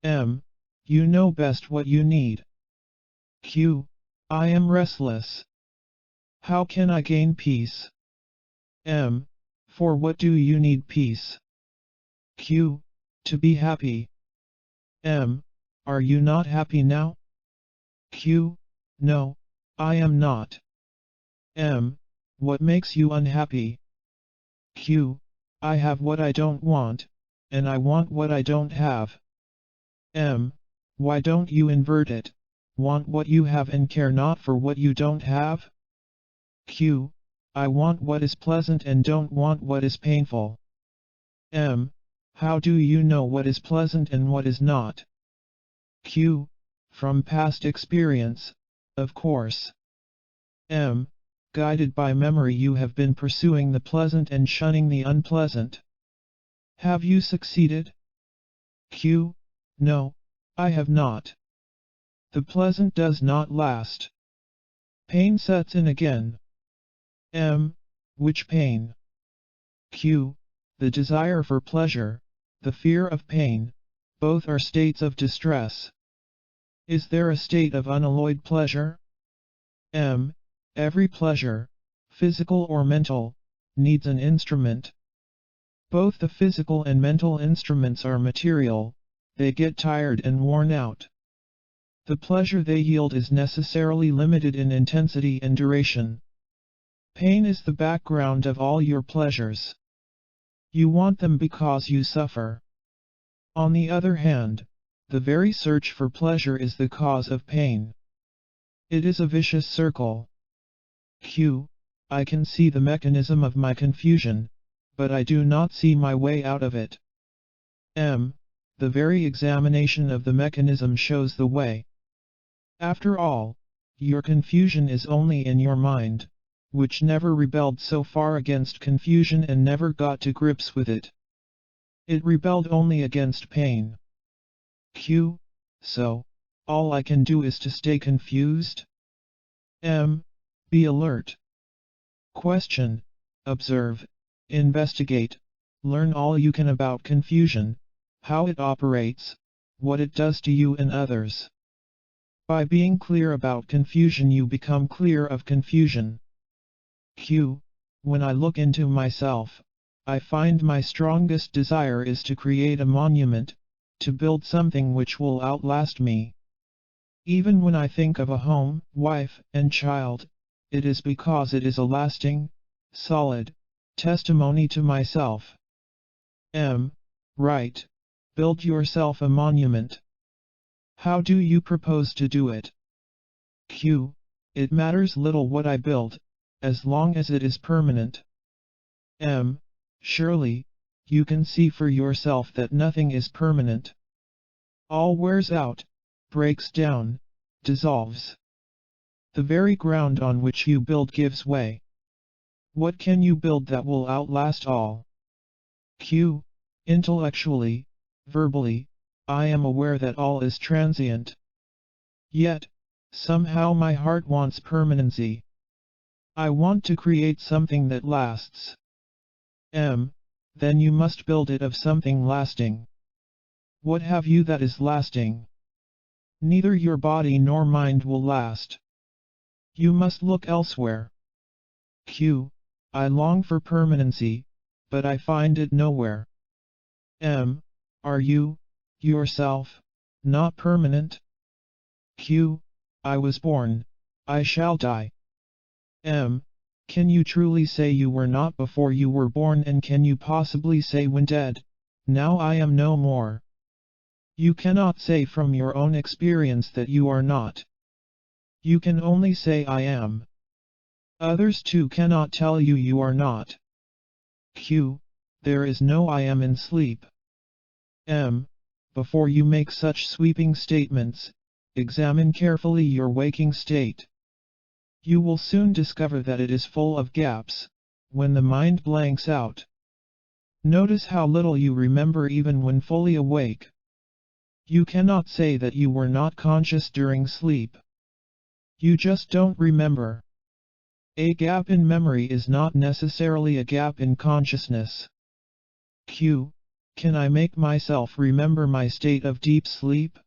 [SPEAKER 1] M. You know best what you need. Q. I am restless. How can I gain peace? M. For what do you need peace? Q. To be happy. M. Are you not happy now? Q. No, I am not. M. What makes you unhappy? Q. I have what I don't want, and I want what I don't have. M. Why don't you invert it, want what you have and care not for what you don't have? Q. I want what is pleasant and don't want what is painful. M. How do you know what is pleasant and what is not? Q. From past experience, of course. M. Guided by memory you have been pursuing the pleasant and shunning the unpleasant. Have you succeeded? Q. No, I have not. The pleasant does not last. Pain sets in again. M. Which pain? Q. The desire for pleasure, the fear of pain, both are states of distress. Is there a state of unalloyed pleasure? M. Every pleasure, physical or mental, needs an instrument. Both the physical and mental instruments are material, they get tired and worn out. The pleasure they yield is necessarily limited in intensity and duration. Pain is the background of all your pleasures. You want them because you suffer. On the other hand, the very search for pleasure is the cause of pain. It is a vicious circle. Q. I can see the mechanism of my confusion, but I do not see my way out of it. M. The very examination of the mechanism shows the way. After all, your confusion is only in your mind, which never rebelled so far against confusion and never got to grips with it. It rebelled only against pain. Q. So, all I can do is to stay confused? M. Be alert. Question. Observe, investigate, learn all you can about confusion, how it operates, what it does to you and others. By being clear about confusion you become clear of confusion. Q. When I look into myself, I find my strongest desire is to create a monument, to build something which will outlast me. Even when I think of a home, wife, and child, it is because it is a lasting, solid, testimony to myself. M. Right. Build yourself a monument. How do you propose to do it? Q. It matters little what I build, as long as it is permanent. M. Surely, you can see for yourself that nothing is permanent. All wears out, breaks down, dissolves. The very ground on which you build gives way. What can you build that will outlast all? Q. Intellectually, verbally, I am aware that all is transient. Yet, somehow my heart wants permanency. I want to create something that lasts. Then you must build it of something lasting. What have you that is lasting? Neither your body nor mind will last. You must look elsewhere. I long for permanency, but I find it nowhere. Are you, yourself, not permanent? I was born, I shall die. Can you truly say you were not before you were born, and can you possibly say when dead, now I am no more? You cannot say from your own experience that you are not. You can only say I am. Others too cannot tell you you are not. There is no I am in sleep. Before you make such sweeping statements, examine carefully your waking state. You will soon discover that it is full of gaps, when the mind blanks out. Notice how little you remember even when fully awake. You cannot say that you were not conscious during sleep. You just don't remember. A gap in memory is not necessarily a gap in consciousness. Can I make myself remember my state of deep sleep?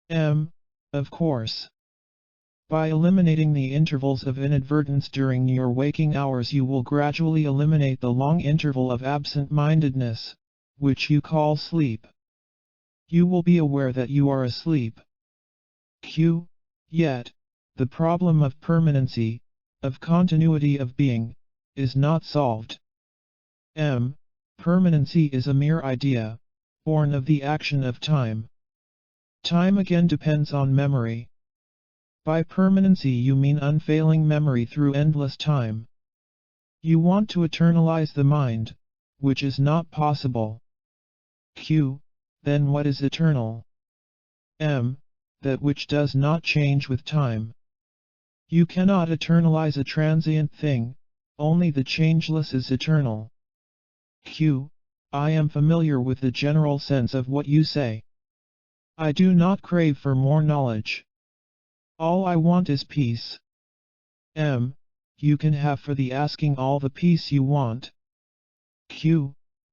[SPEAKER 1] Of course. By eliminating the intervals of inadvertence during your waking hours, you will gradually eliminate the long interval of absent-mindedness, which you call sleep. You will be aware that you are asleep. Yet, the problem of permanency, of continuity of being, is not solved. Permanency is a mere idea, born of the action of time. Time again depends on memory. By permanency you mean unfailing memory through endless time. You want to eternalize the mind, which is not possible. Then what is eternal? That which does not change with time. You cannot eternalize a transient thing, only the changeless is eternal. I am familiar with the general sense of what you say. I do not crave for more knowledge. All I want is peace. You can have for the asking all the peace you want.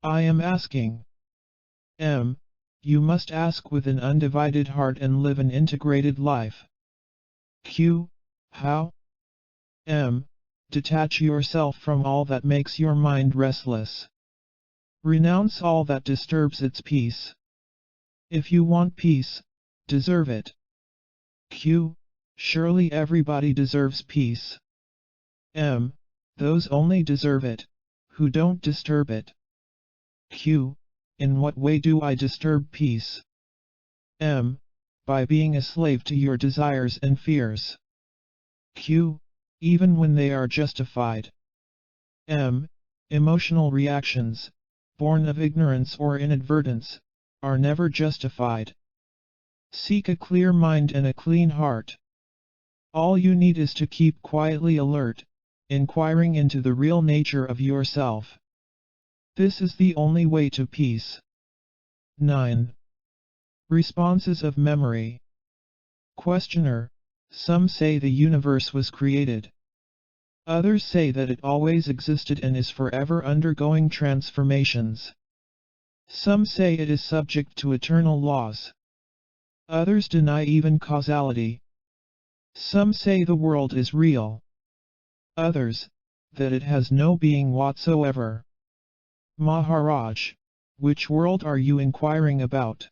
[SPEAKER 1] I am asking. You must ask with an undivided heart and live an integrated life. How? Detach yourself from all that makes your mind restless. Renounce all that disturbs its peace. If you want peace, deserve it. Surely everybody deserves peace. Those only deserve it, who don't disturb it. In what way do I disturb peace? By being a slave to your desires and fears. Even when they are justified. Emotional reactions, born of ignorance or inadvertence, are never justified. Seek a clear mind and a clean heart. All you need is to keep quietly alert, inquiring into the real nature of yourself. This is the only way to peace. 9. Responses of memory. Questioner: some say the universe was created. Others say that it always existed and is forever undergoing transformations. Some say it is subject to eternal laws. Others deny even causality. Some say the world is real. Others, that it has no being whatsoever. Maharaj, which world are you inquiring about?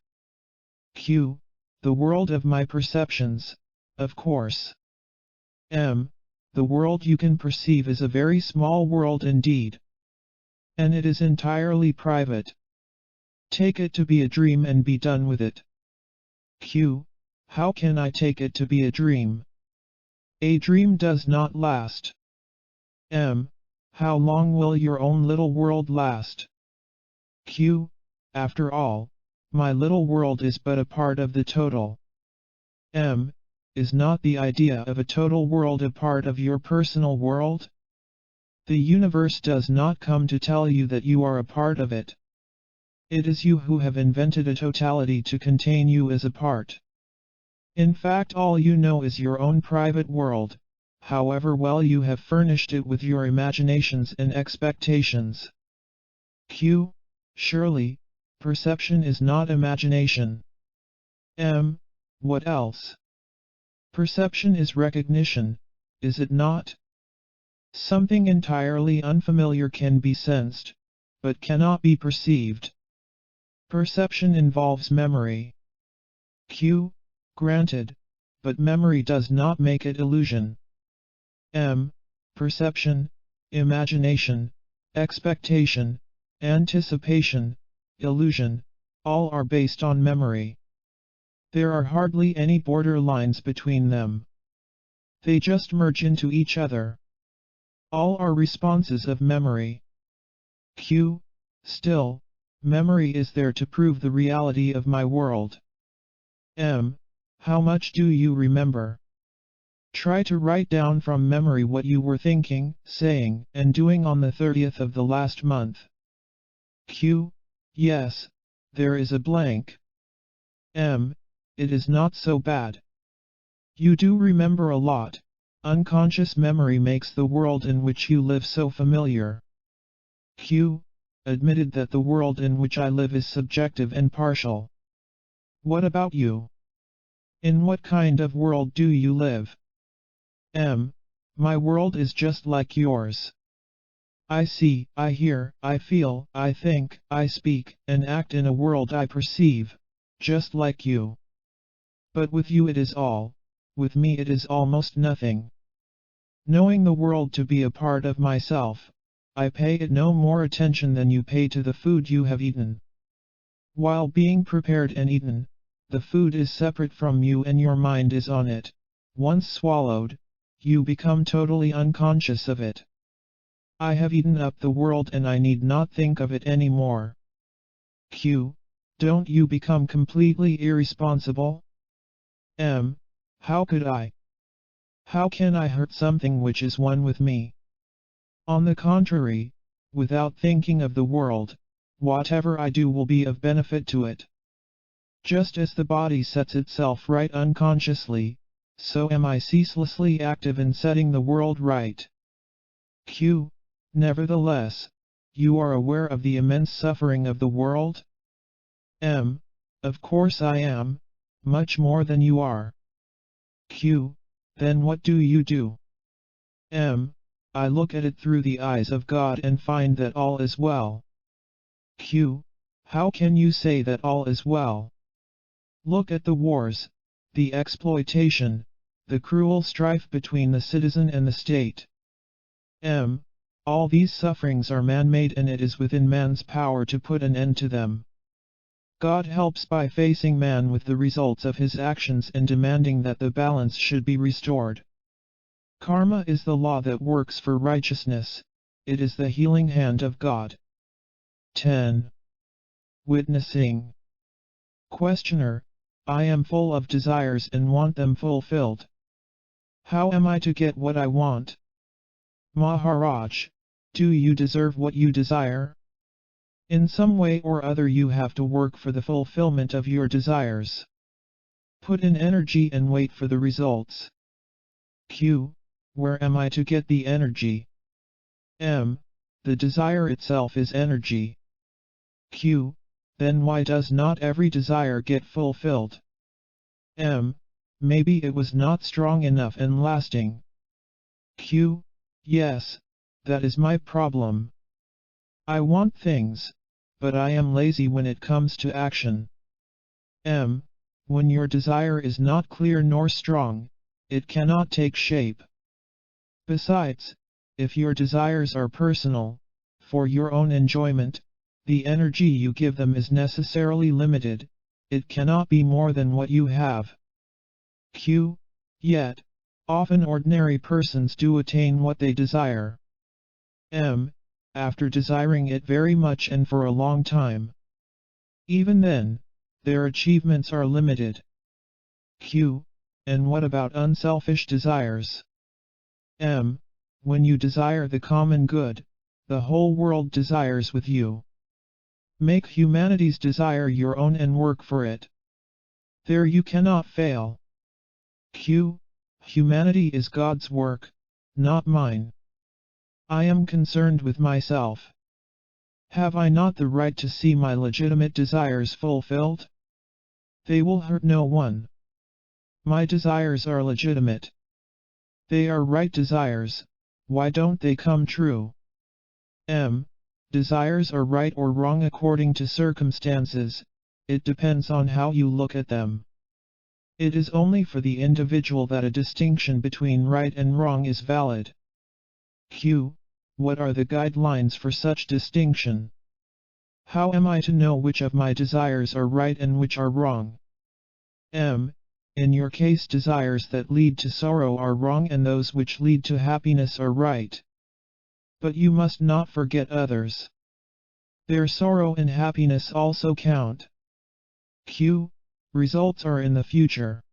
[SPEAKER 1] The world of my perceptions, of course. The world you can perceive is a very small world indeed. And it is entirely private. Take it to be a dream and be done with it. How can I take it to be a dream? A dream does not last. How long will your own little world last? After all, my little world is but a part of the total. Is not the idea of a total world a part of your personal world? The universe does not come to tell you that you are a part of it. It is you who have invented a totality to contain you as a part. In fact, all you know is your own private world, however well you have furnished it with your imaginations and expectations. Q. Surely, perception is not imagination. M. What else? Perception is recognition, is it not? Something entirely unfamiliar can be sensed, but cannot be perceived. Perception involves memory. Q. Granted, but memory does not make it illusion. M. Perception, imagination, expectation, anticipation, illusion, all are based on memory. There are hardly any border lines between them. They just merge into each other. All are responses of memory. Q. Still, memory is there to prove the reality of my world. M. How much do you remember? Try to write down from memory what you were thinking, saying, and doing on the 30th of the last month. Q. Yes, there is a blank. M. It is not so bad. You do remember a lot. Unconscious memory makes the world in which you live so familiar. Q. Admitted that the world in which I live is subjective and partial. What about you? In what kind of world do you live? M. My world is just like yours. I see, I hear, I feel, I think, I speak, and act in a world I perceive, just like you. But with you it is all, with me it is almost nothing. Knowing the world to be a part of myself, I pay it no more attention than you pay to the food you have eaten. While being prepared and eaten, the food is separate from you and your mind is on it. Once swallowed, you become totally unconscious of it. I have eaten up the world and I need not think of it anymore. Q. Don't you become completely irresponsible? M. How could I? How can I hurt something which is one with me? On the contrary, without thinking of the world, whatever I do will be of benefit to it. Just as the body sets itself right unconsciously, so am I ceaselessly active in setting the world right. Q. Nevertheless, you are aware of the immense suffering of the world? M. Of course I am, much more than you are. Q. Then what do you do? M. I look at it through the eyes of God and find that all is well. Q. How can you say that all is well? Look at the wars, the exploitation, the cruel strife between the citizen and the state. M. All these sufferings are man-made and it is within man's power to put an end to them. God helps by facing man with the results of his actions and demanding that the balance should be restored. Karma is the law that works for righteousness, it is the healing hand of God. 10. Witnessing. Questioner. I am full of desires and want them fulfilled. How am I to get what I want? Maharaj. Do you deserve what you desire? In some way or other you have to work for the fulfillment of your desires. Put in energy and wait for the results. Q. Where am I to get the energy? M. The desire itself is energy. Q. Then why does not every desire get fulfilled? M. Maybe it was not strong enough and lasting. Q. Yes, that is my problem. I want things, but I am lazy when it comes to action. M. When your desire is not clear nor strong, it cannot take shape. Besides, if your desires are personal, for your own enjoyment, the energy you give them is necessarily limited, it cannot be more than what you have. Q. Yet, often ordinary persons do attain what they desire. M. After desiring it very much and for a long time. Even then, their achievements are limited. Q. And what about unselfish desires? M. When you desire the common good, the whole world desires with you. Make humanity's desire your own and work for it. There you cannot fail. Q. Humanity is God's work, not mine. I am concerned with myself. Have I not the right to see my legitimate desires fulfilled? They will hurt no one. My desires are legitimate. They are right desires, why don't they come true? Desires are right or wrong according to circumstances, it depends on how you look at them. It is only for the individual that a distinction between right and wrong is valid. Q. What are the guidelines for such distinction? How am I to know which of my desires are right and which are wrong? In your case, desires that lead to sorrow are wrong and those which lead to happiness are right. But you must not forget others. Their sorrow and happiness also count. Q. Results are in the future.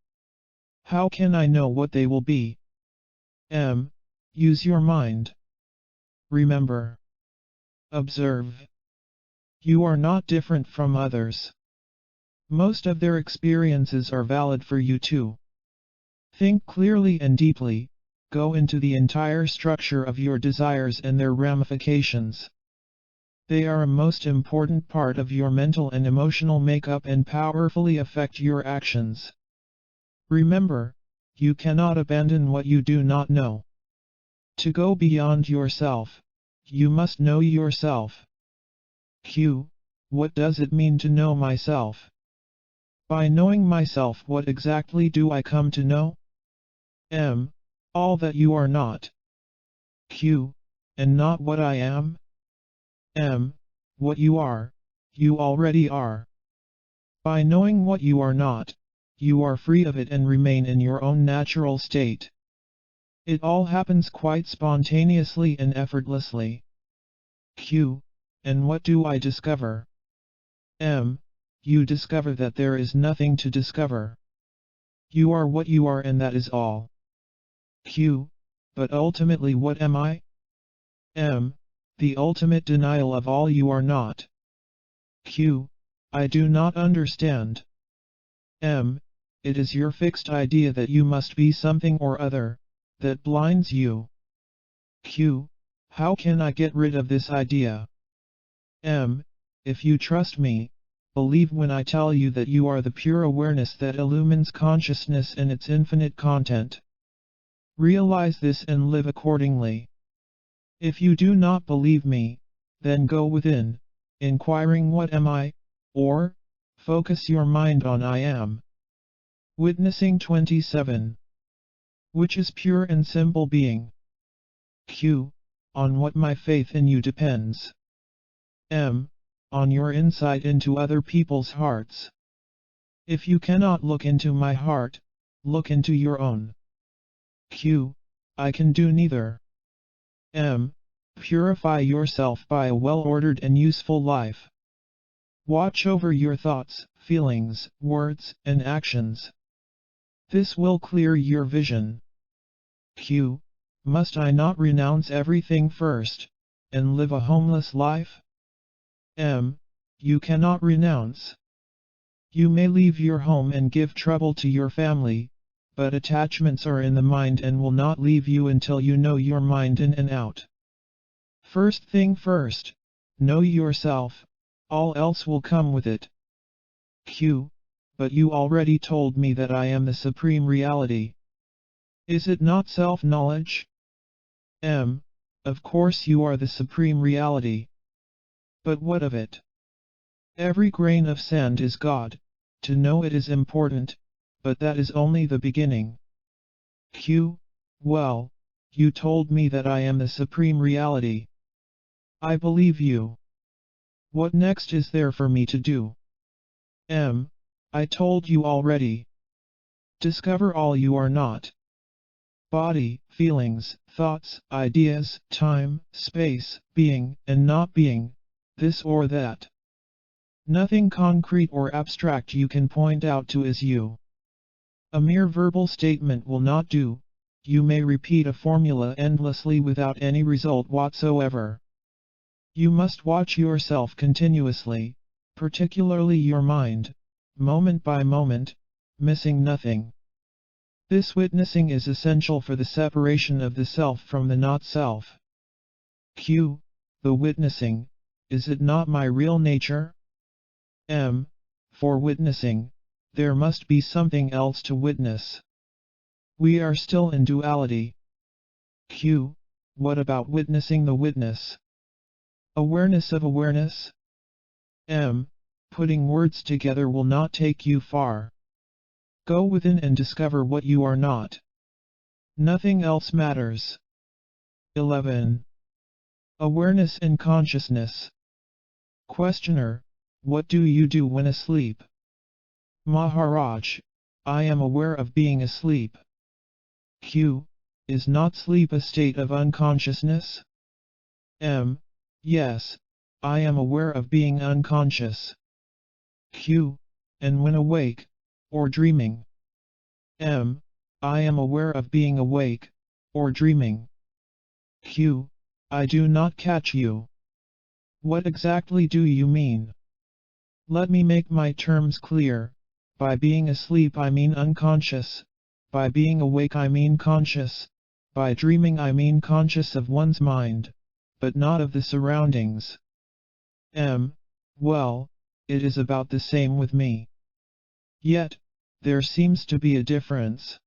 [SPEAKER 1] How can I know what they will be? Use your mind. Remember. Observe. You are not different from others. Most of their experiences are valid for you too. Think clearly and deeply, go into the entire structure of your desires and their ramifications. They are a most important part of your mental and emotional makeup and powerfully affect your actions. Remember, you cannot abandon what you do not know. To go beyond yourself, you must know yourself. Q. What does it mean to know myself? By knowing myself, what exactly do I come to know? All that you are not. Q. And not what I am? What you are, you already are. By knowing what you are not, you are free of it and remain in your own natural state. It all happens quite spontaneously and effortlessly. Q. And what do I discover? You discover that there is nothing to discover. You are what you are and that is all. Q. But ultimately what am I? The ultimate denial of all you are not. Q. I do not understand. It is your fixed idea that you must be something or other, that blinds you. Q. How can I get rid of this idea? If you trust me, believe when I tell you that you are the pure awareness that illumines consciousness and its infinite content. Realize this and live accordingly. If you do not believe me, then go within, inquiring what am I, or, focus your mind on I am. Witnessing 27. Which is pure and simple being. Q. On what my faith in you depends. On your insight into other people's hearts. If you cannot look into my heart, look into your own. Q. I can do neither. Purify yourself by a well-ordered and useful life. Watch over your thoughts, feelings, words, and actions. This will clear your vision. Q. Must I not renounce everything first, and live a homeless life? You cannot renounce. You may leave your home and give trouble to your family, but attachments are in the mind and will not leave you until you know your mind in and out. First thing first, know yourself, all else will come with it. Q. But you already told me that I am the supreme reality. Is it not self-knowledge? Of course you are the supreme reality. But what of it? Every grain of sand is God, to know it is important, but that is only the beginning. Q. Well, you told me that I am the supreme reality. I believe you. What next is there for me to do? I told you already. Discover all you are not. Body, feelings, thoughts, ideas, time, space, being, and not being, this or that. Nothing concrete or abstract you can point out to is you. A mere verbal statement will not do. You may repeat a formula endlessly without any result whatsoever. You must watch yourself continuously, particularly your mind, moment by moment, missing nothing. This witnessing is essential for the separation of the self from the not-self. Q. The witnessing, is it not my real nature? M. For witnessing, there must be something else to witness. We are still in duality. Q. What about witnessing the witness? Awareness of awareness? M. Putting words together will not take you far. Go within and discover what you are not. Nothing else matters. 11. Awareness and consciousness. Questioner. What do you do when asleep? Maharaj. I am aware of being asleep. Q. Is not sleep a state of unconsciousness? M. Yes, I am aware of being unconscious. Q. And when awake, or dreaming? M. I am aware of being awake, or dreaming. Q. I do not catch you. What exactly do you mean? Let me make my terms clear. By being asleep I mean unconscious. By being awake I mean conscious. By dreaming I mean conscious of one's mind, but not of the surroundings. M. Well, it is about the same with me. Yet, there seems to be a difference.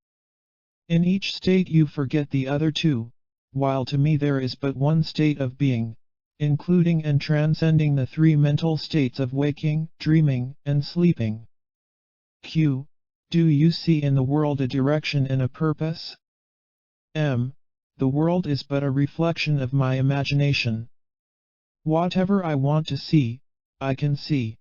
[SPEAKER 1] In each state you forget the other two, while to me there is but one state of being, including and transcending the three mental states of waking, dreaming, and sleeping. Q. Do you see in the world a direction and a purpose? M. The world is but a reflection of my imagination. Whatever I want to see, I can see.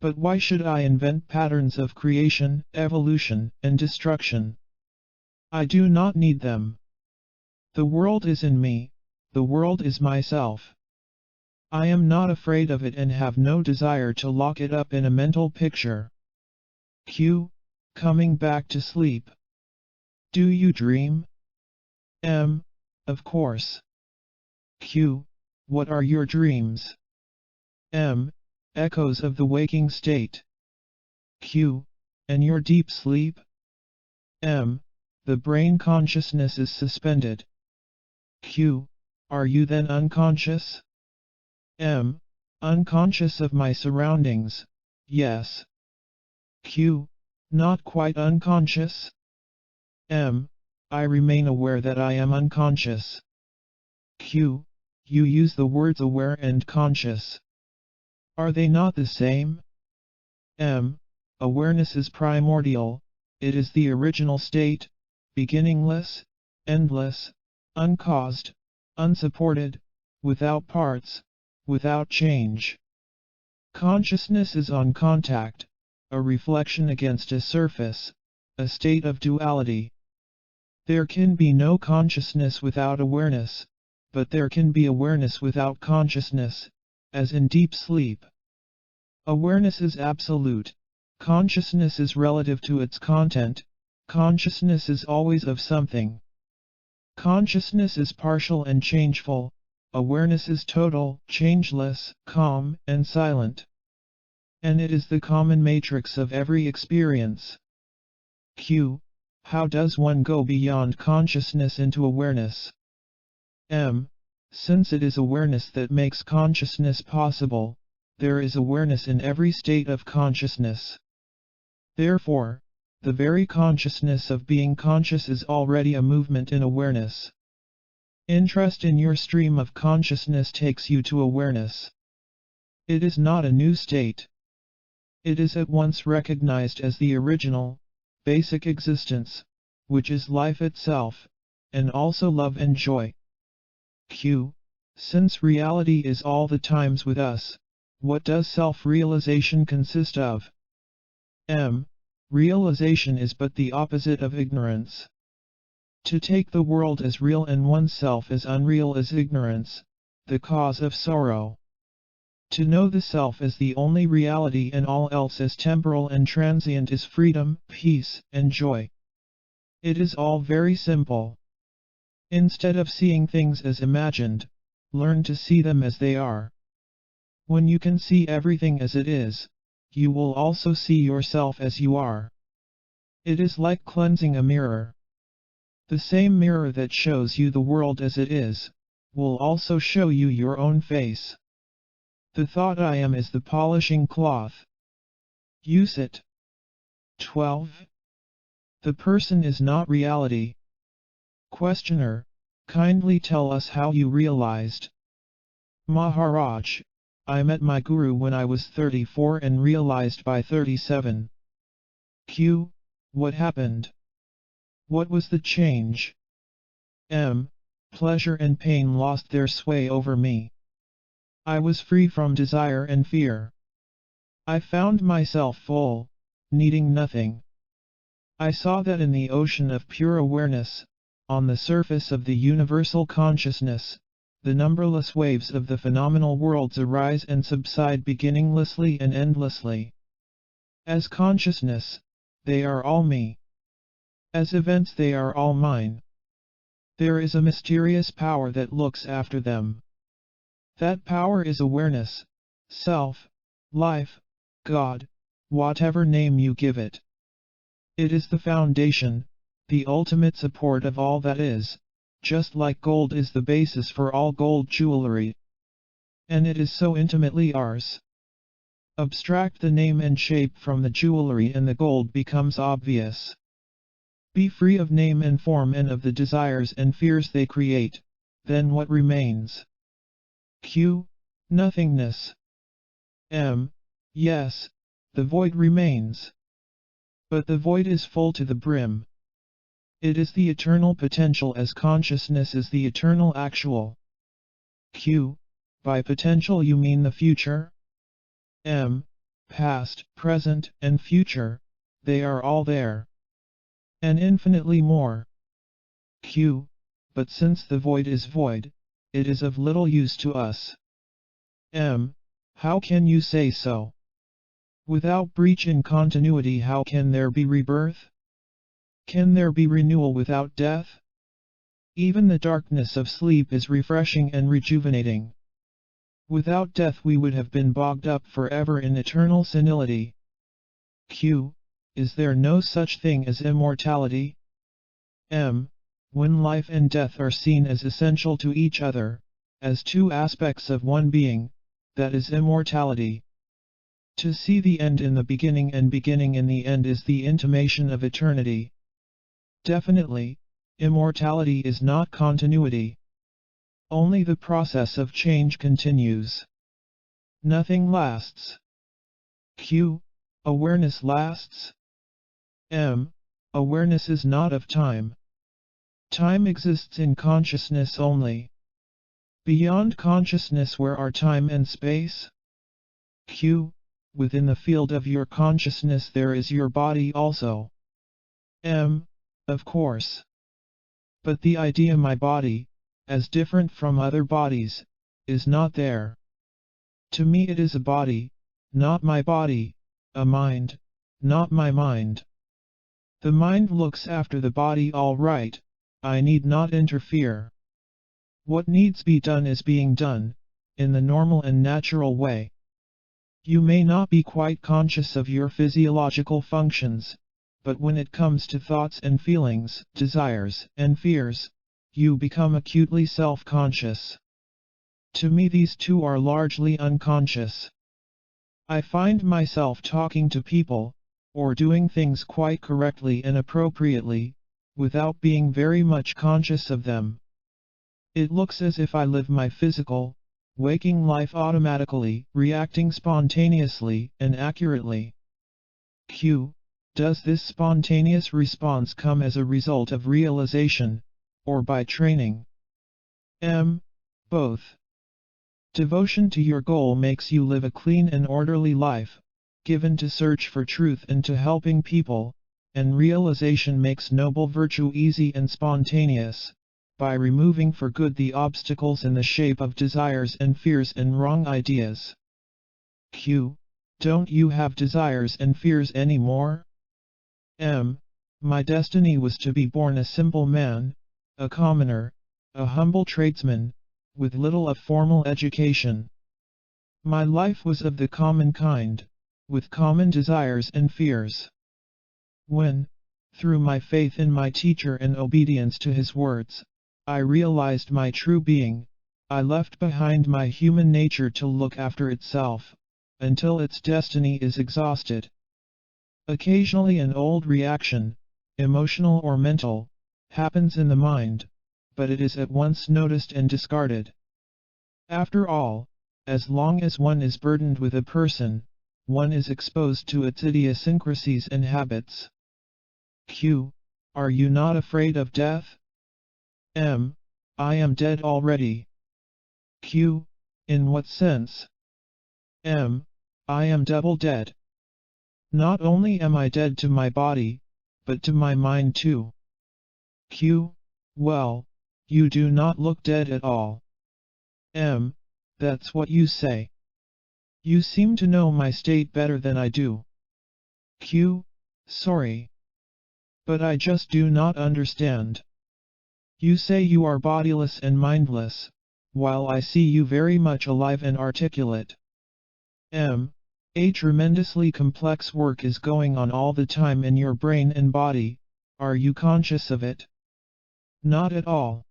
[SPEAKER 1] But why should I invent patterns of creation, evolution, and destruction? I do not need them. The world is in me, the world is myself. I am not afraid of it and have no desire to lock it up in a mental picture. Q. Coming back to sleep. Do you dream? M. Of course. Q. What are your dreams? M. Echoes of the waking state. Q. And your deep sleep? M. The brain consciousness is suspended. Q. Are you then unconscious? M. Unconscious of my surroundings, yes. Q. Not quite unconscious? M. I remain aware that I am unconscious. Q. You use the words aware and conscious. Are they not the same? M. Awareness is primordial, it is the original state, beginningless, endless, uncaused, unsupported, without parts, without change. Consciousness is on contact, a reflection against a surface, a state of duality. There can be no consciousness without awareness, but there can be awareness without consciousness, as in deep sleep. Awareness is absolute, consciousness is relative to its content, consciousness is always of something. Consciousness is partial and changeful, awareness is total, changeless, calm, and silent. And it is the common matrix of every experience. Q. How does one go beyond consciousness into awareness? M. Since it is awareness that makes consciousness possible, there is awareness in every state of consciousness. Therefore, the very consciousness of being conscious is already a movement in awareness. Interest in your stream of consciousness takes you to awareness. It is not a new state. It is at once recognized as the original, basic existence, which is life itself, and also love and joy. Q. Since reality is all the times with us, what does self-realization consist of? M. Realization is but the opposite of ignorance. To take the world as real and oneself as unreal is ignorance, the cause of sorrow. To know the self as the only reality and all else as temporal and transient is freedom, peace, and joy. It is all very simple. Instead of seeing things as imagined, learn to see them as they are. When you can see everything as it is, you will also see yourself as you are. It is like cleansing a mirror. The same mirror that shows you the world as it is, will also show you your own face. The thought I am is the polishing cloth. Use it. 12. The person is not reality. Questioner, kindly tell us how you realized. Maharaj, I met my guru when I was 34 and realized by 37. Q. What happened? What was the change? M. Pleasure and pain lost their sway over me. I was free from desire and fear. I found myself full, needing nothing. I saw that in the ocean of pure awareness, on the surface of the universal consciousness, the numberless waves of the phenomenal worlds arise and subside beginninglessly and endlessly. As consciousness, they are all me. As events they are all mine. There is a mysterious power that looks after them. That power is awareness, self, life, God, whatever name you give it. It is the foundation, the ultimate support of all that is, just like gold is the basis for all gold jewelry. And it is so intimately ours. Abstract the name and shape from the jewelry and the gold becomes obvious. Be free of name and form and of the desires and fears they create, then what remains? Q. Nothingness. M. Yes, the void remains. But the void is full to the brim. It is the eternal potential as consciousness is the eternal actual. Q. By potential you mean the future? M. Past, present, and future, they are all there. And infinitely more. Q. But since the void is void, it is of little use to us. M. How can you say so? Without breach in continuity, how can there be rebirth? Can there be renewal without death? Even the darkness of sleep is refreshing and rejuvenating. Without death we would have been bogged up forever in eternal senility. Q. Is there no such thing as immortality? M. When life and death are seen as essential to each other, as two aspects of one being, that is immortality. To see the end in the beginning and beginning in the end is the intimation of eternity. Definitely, immortality is not continuity. Only the process of change continues. Nothing lasts. Q. Awareness lasts? M. Awareness is not of time. Time exists in consciousness only. Beyond consciousness where are time and space? Q. Within the field of your consciousness there is your body also. M. Of course. But the idea my body, as different from other bodies, is not there. To me it is a body, not my body, a mind, not my mind. The mind looks after the body all right, I need not interfere. What needs be done is being done, in the normal and natural way. You may not be quite conscious of your physiological functions, but when it comes to thoughts and feelings, desires and fears, you become acutely self-conscious. To me these two are largely unconscious. I find myself talking to people, or doing things quite correctly and appropriately, without being very much conscious of them. It looks as if I live my physical, waking life automatically, reacting spontaneously and accurately. Q. Does this spontaneous response come as a result of realization, or by training? M. Both. Devotion to your goal makes you live a clean and orderly life, given to search for truth and to helping people, and realization makes noble virtue easy and spontaneous, by removing for good the obstacles in the shape of desires and fears and wrong ideas. Q. Don't you have desires and fears anymore? M. My destiny was to be born a simple man, a commoner, a humble tradesman, with little of formal education. My life was of the common kind, with common desires and fears. When, Through my faith in my teacher and obedience to his words, I realized my true being. I left behind my human nature to look after itself, until its destiny is exhausted. Occasionally an old reaction, emotional or mental, happens in the mind, but it is at once noticed and discarded. After all, as long as one is burdened with a person, one is exposed to its idiosyncrasies and habits. Q. Are you not afraid of death? M. I am dead already. Q. In what sense? M. I am double dead. Not only am I dead to my body, but to my mind too. Q. Well, you do not look dead at all. M. That's what you say. You seem to know my state better than I do. Q. Sorry. But I just do not understand. You say you are bodiless and mindless, while I see you very much alive and articulate. M. A tremendously complex work is going on all the time in your brain and body. Are you conscious of it? Not at all.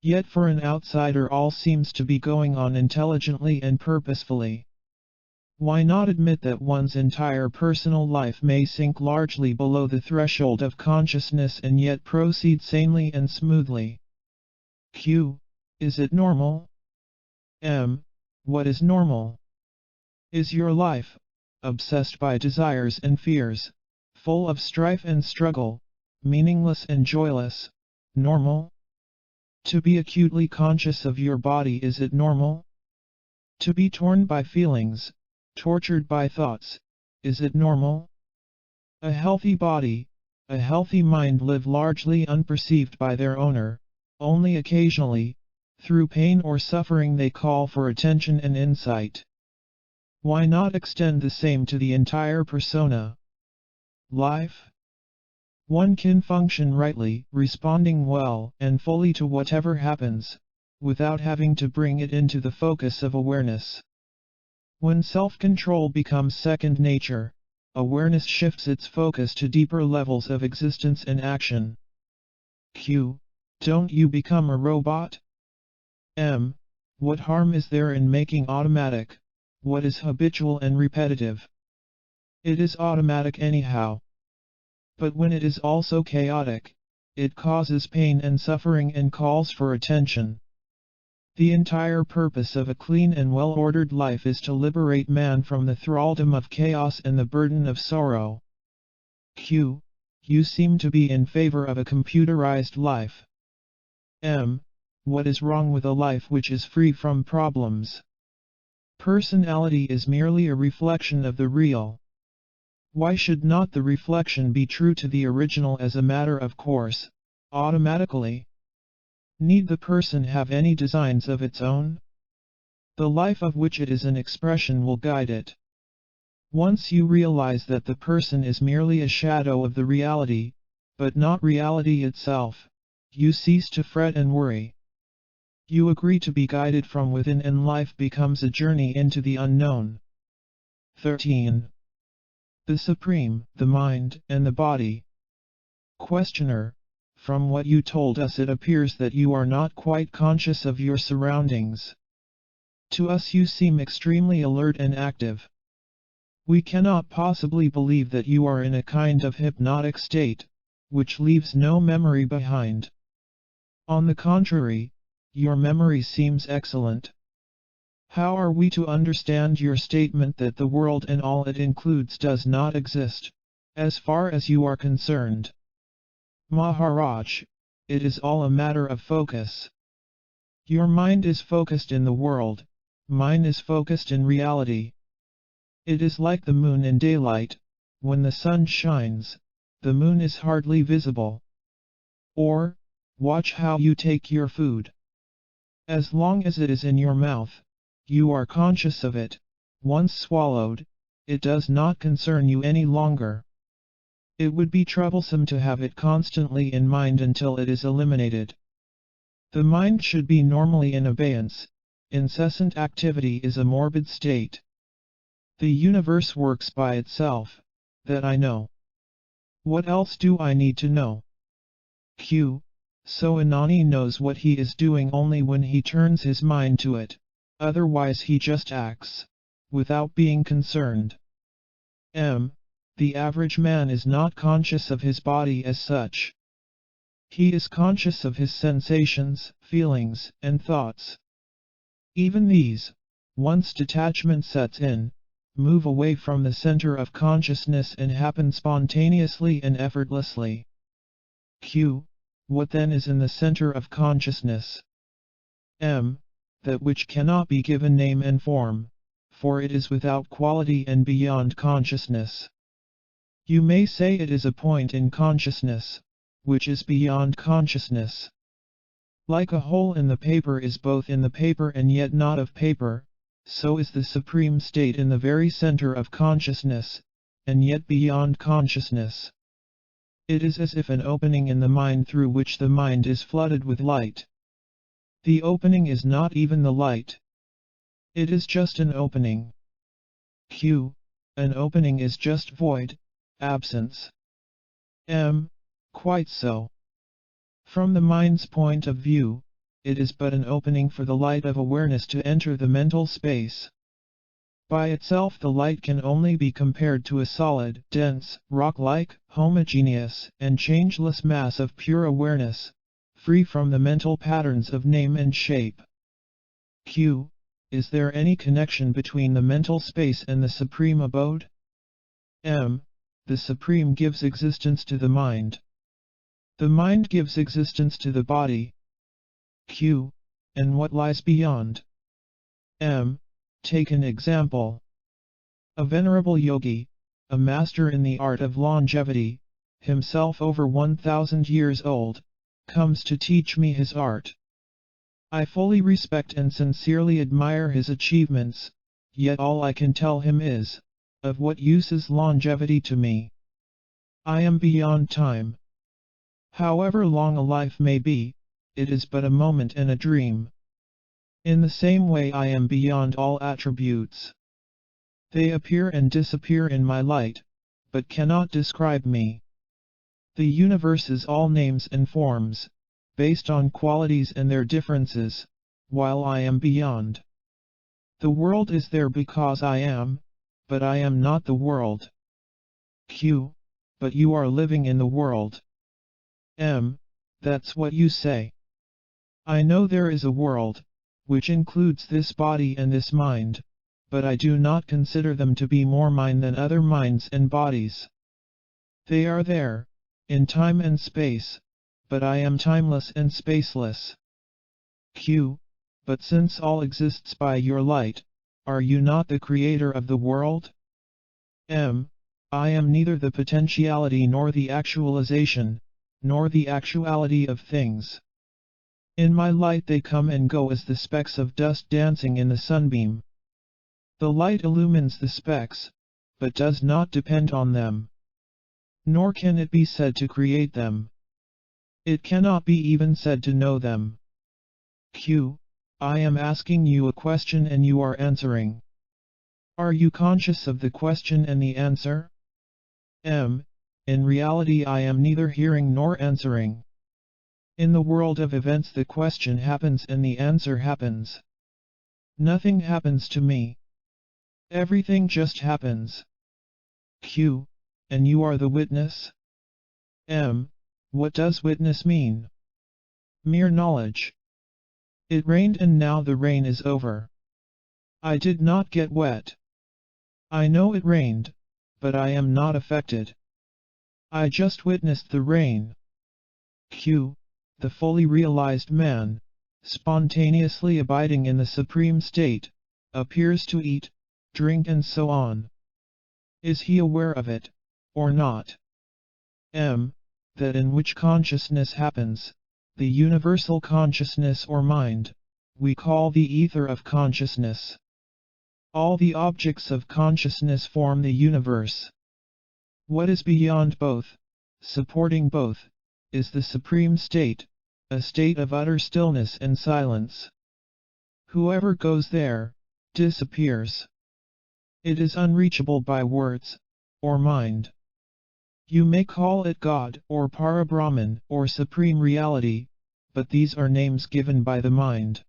[SPEAKER 1] Yet for an outsider all seems to be going on intelligently and purposefully. Why not admit that one's entire personal life may sink largely below the threshold of consciousness and yet proceed sanely and smoothly? Q. Is it normal? M. What is normal? Is your life, obsessed by desires and fears, full of strife and struggle, meaningless and joyless, normal? To be acutely conscious of your body, is it normal? To be torn by feelings, tortured by thoughts, is it normal? A healthy body, a healthy mind live largely unperceived by their owner, only occasionally, through pain or suffering they call for attention and insight. Why not extend the same to the entire persona? Life? One can function rightly, responding well and fully to whatever happens, without having to bring it into the focus of awareness. When self-control becomes second nature, awareness shifts its focus to deeper levels of existence and action. Q. Don't you become a robot? M. What harm is there in making automatic what is habitual and repetitive? It is automatic anyhow. But when it is also chaotic, it causes pain and suffering and calls for attention. The entire purpose of a clean and well-ordered life is to liberate man from the thraldom of chaos and the burden of sorrow. Q. You seem to be in favor of a computerized life. M. What is wrong with a life which is free from problems? Personality is merely a reflection of the real. Why should not the reflection be true to the original as a matter of course, automatically? Need the person have any designs of its own? The life of which it is an expression will guide it. Once you realize that the person is merely a shadow of the reality, but not reality itself, you cease to fret and worry. You agree to be guided from within and life becomes a journey into the unknown. 13. The Supreme, the Mind, and the Body. Questioner. From what you told us it appears that you are not quite conscious of your surroundings. To us you seem extremely alert and active. We cannot possibly believe that you are in a kind of hypnotic state, which leaves no memory behind. On the contrary, your memory seems excellent. How are we to understand your statement that the world and all it includes does not exist, as far as you are concerned? Maharaj, it is all a matter of focus. Your mind is focused in the world, mine is focused in reality. It is like the moon in daylight, when the sun shines, the moon is hardly visible. Or, watch how you take your food. As long as it is in your mouth, you are conscious of it. Once swallowed, it does not concern you any longer. It would be troublesome to have it constantly in mind until it is eliminated. The mind should be normally in abeyance. Incessant activity is a morbid state. The universe works by itself, that I know. What else do I need to know? Q. So Anani knows what he is doing only when he turns his mind to it, otherwise he just acts, without being concerned. M. The average man is not conscious of his body as such. He is conscious of his sensations, feelings, and thoughts. Even these, once detachment sets in, move away from the center of consciousness and happen spontaneously and effortlessly. Q. What then is in the center of consciousness? M. That which cannot be given name and form, for it is without quality and beyond consciousness. You may say it is a point in consciousness, which is beyond consciousness. Like a hole in the paper is both in the paper and yet not of paper, so is the supreme state in the very center of consciousness, and yet beyond consciousness. It is as if an opening in the mind through which the mind is flooded with light. The opening is not even the light. It is just an opening. Q. An opening is just void, absence. M. Quite so. From the mind's point of view, it is but an opening for the light of awareness to enter the mental space. By itself the light can only be compared to a solid, dense, rock-like, homogeneous, and changeless mass of pure awareness, free from the mental patterns of name and shape. Q. Is there any connection between the mental space and the supreme abode? M. The supreme gives existence to the mind. The mind gives existence to the body. Q. And what lies beyond? M. Take an example. A venerable yogi, a master in the art of longevity, himself over 1,000 years old, comes to teach me his art. I fully respect and sincerely admire his achievements, yet all I can tell him is, of what use is longevity to me? I am beyond time. However long a life may be, it is but a moment and a dream. In the same way I am beyond all attributes. They appear and disappear in my light, but cannot describe me. The universe is all names and forms, based on qualities and their differences, while I am beyond. The world is there because I am, but I am not the world. Q. But you are living in the world. M. That's what you say. I know there is a world, which includes this body and this mind, but I do not consider them to be more mine than other minds and bodies. They are there, in time and space, but I am timeless and spaceless. Q. But since all exists by your light, are you not the creator of the world? M. I am neither the potentiality nor the actualization, nor the actuality of things. In my light they come and go as the specks of dust dancing in the sunbeam. The light illumines the specks, but does not depend on them. Nor can it be said to create them. It cannot be even said to know them. Q. I am asking you a question and you are answering. Are you conscious of the question and the answer? M. In reality I am neither hearing nor answering. In the world of events the question happens and the answer happens. Nothing happens to me. Everything just happens. Q. And you are the witness? M. What does witness mean? Mere knowledge. It rained and now the rain is over. I did not get wet. I know it rained, but I am not affected. I just witnessed the rain. Q. The fully realized man, spontaneously abiding in the supreme state, appears to eat, drink and so on. Is he aware of it, or not? M. That in which consciousness happens, the universal consciousness or mind, we call the ether of consciousness. All the objects of consciousness form the universe. What is beyond both, supporting both, is the supreme state, a state of utter stillness and silence. Whoever goes there, disappears. It is unreachable by words, or mind. You may call it God, or Parabrahman, or Supreme Reality, but these are names given by the mind.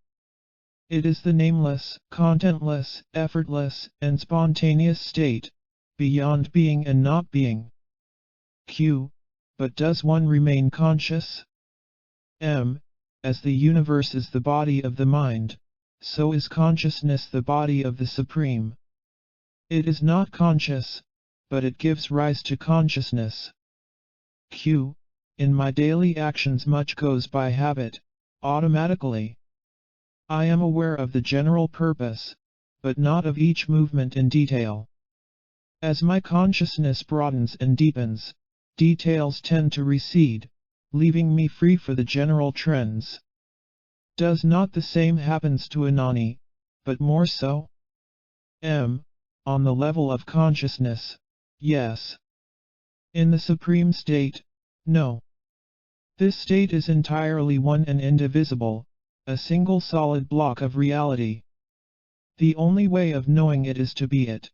[SPEAKER 1] It is the nameless, contentless, effortless, and spontaneous state, beyond being and not being. Q. But does one remain conscious? M. As the universe is the body of the mind, so is consciousness the body of the Supreme. It is not conscious, but it gives rise to consciousness. Q. In my daily actions much goes by habit, automatically. I am aware of the general purpose, but not of each movement in detail. As my consciousness broadens and deepens, details tend to recede, leaving me free for the general trends. Does not the same happens to Anani, but more so? M. On the level of consciousness, yes. In the supreme state, no. This state is entirely one and indivisible, a single solid block of reality. The only way of knowing it is to be it.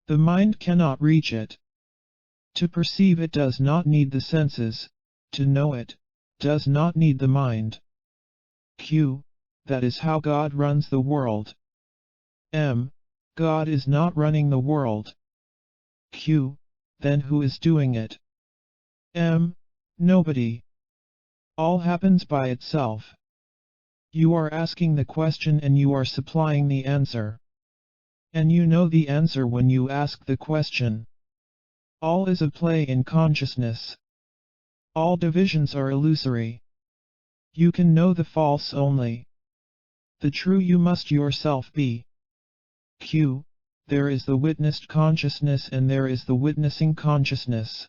[SPEAKER 1] The mind cannot reach it. To perceive it does not need the senses, to know it does not need the mind. Q. That is how God runs the world. M. God is not running the world. Q. Then who is doing it? M. Nobody. All happens by itself. You are asking the question and you are supplying the answer. And you know the answer when you ask the question. All is a play in consciousness. All divisions are illusory. You can know the false only. The true you must yourself be. Q. There is the witnessed consciousness and there is the witnessing consciousness.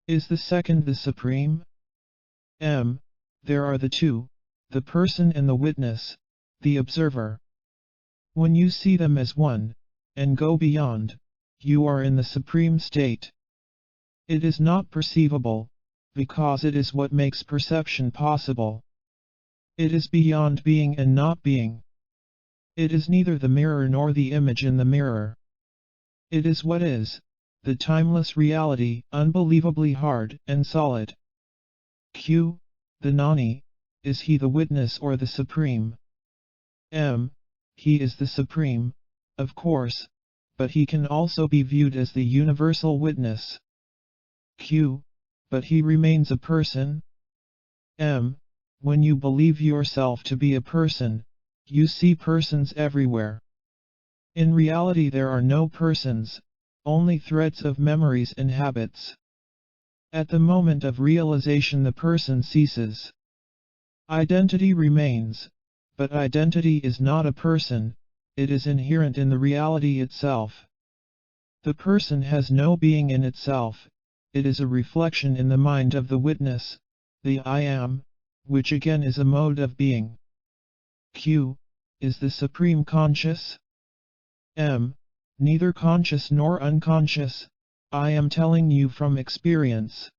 [SPEAKER 1] Is the second the supreme? M. There are the two, the person and the witness, the observer. When you see them as one, and go beyond, you are in the supreme state. It is not perceivable, because it is what makes perception possible. It is beyond being and not being. It is neither the mirror nor the image in the mirror. It is what is, the timeless reality, unbelievably hard and solid. Q. The Nani, is he the witness or the supreme? M. He is the supreme, of course, but he can also be viewed as the universal witness. Q. But he remains a person? M. When you believe yourself to be a person, you see persons everywhere. In reality there are no persons, only threads of memories and habits. At the moment of realization the person ceases. Identity remains, but identity is not a person, it is inherent in the reality itself. The person has no being in itself, it is a reflection in the mind of the witness, the I am, which again is a mode of being. Q. Is the Supreme conscious? M. Neither conscious nor unconscious, I am telling you from experience.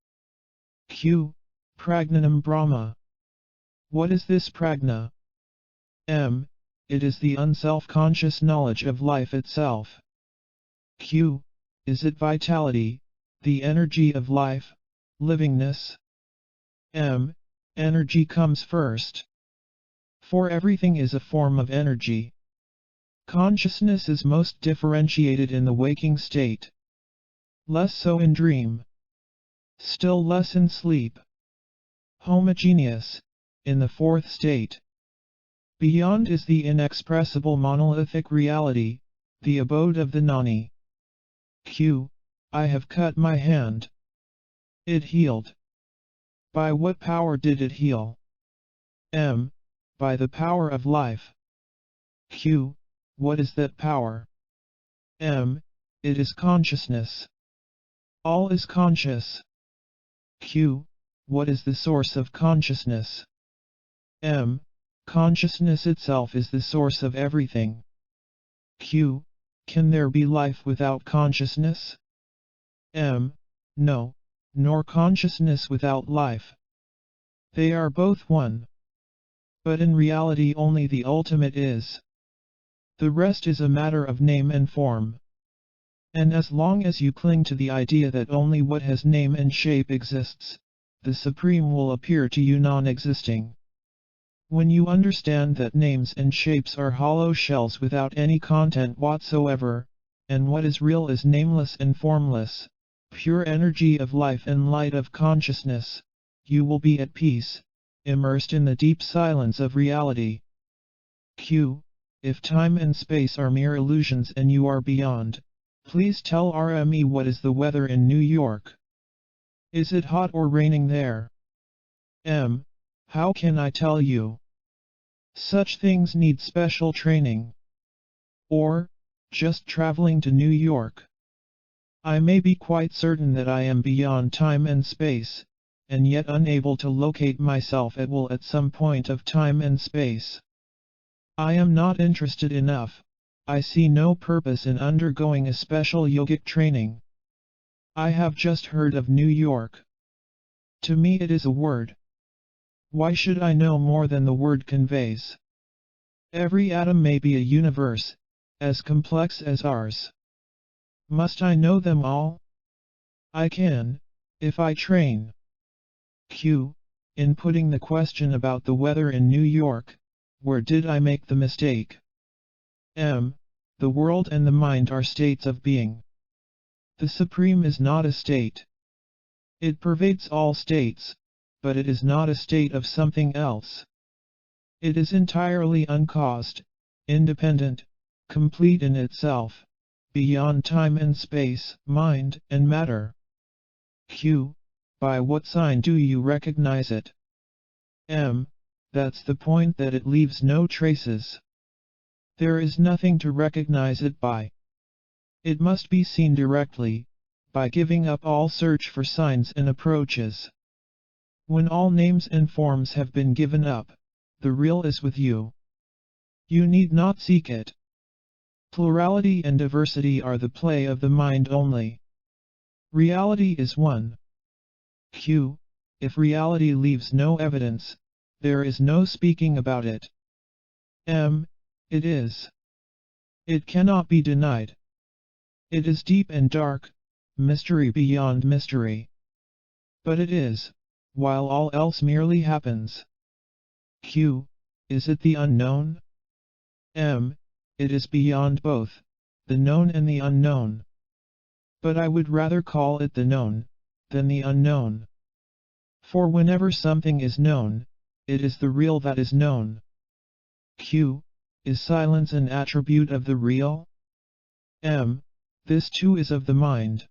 [SPEAKER 1] Q. Pragnanam Brahma. What is this prajna? M. It is the unself-conscious knowledge of life itself. Q. Is it vitality, the energy of life, livingness? M. Energy comes first. For everything is a form of energy. Consciousness is most differentiated in the waking state. Less so in dream. Still less in sleep. Homogeneous, in the fourth state. Beyond is the inexpressible monolithic reality, the abode of the Nani. Q. I have cut my hand. It healed. By what power did it heal? M. By the power of life. Q. What is that power? M. It is consciousness. All is conscious. Q. What is the source of consciousness? M. Consciousness itself is the source of everything. Q. Can there be life without consciousness? M. No, nor consciousness without life. They are both one. But in reality only the ultimate is. The rest is a matter of name and form. And as long as you cling to the idea that only what has name and shape exists, the Supreme will appear to you non-existing. When you understand that names and shapes are hollow shells without any content whatsoever, and what is real is nameless and formless, pure energy of life and light of consciousness, you will be at peace, immersed in the deep silence of reality. Q. If time and space are mere illusions and you are beyond, please tell RME what is the weather in New York. Is it hot or raining there? M. How can I tell you? Such things need special training. Or, just traveling to New York. I may be quite certain that I am beyond time and space, and yet unable to locate myself at will at some point of time and space. I am not interested enough. I see no purpose in undergoing a special yogic training. I have just heard of New York. To me it is a word. Why should I know more than the word conveys? Every atom may be a universe, as complex as ours. Must I know them all? I can, if I train. Q. In putting the question about the weather in New York, where did I make the mistake? M. The world and the mind are states of being. The Supreme is not a state. It pervades all states, but it is not a state of something else. It is entirely uncaused, independent, complete in itself, beyond time and space, mind and matter. Q. By what sign do you recognize it? M. That's the point, that it leaves no traces. There is nothing to recognize it by. It must be seen directly, by giving up all search for signs and approaches. When all names and forms have been given up, the real is with you. You need not seek it. Plurality and diversity are the play of the mind only. Reality is one. Q. If reality leaves no evidence, there is no speaking about it. M. It is. It cannot be denied. It is deep and dark, mystery beyond mystery. But it is, while all else merely happens. Q. Is it the unknown? M. It is beyond both, the known and the unknown. But I would rather call it the known, than the unknown. For whenever something is known, it is the real that is known. Q. Is silence an attribute of the real? M. This too is of the mind.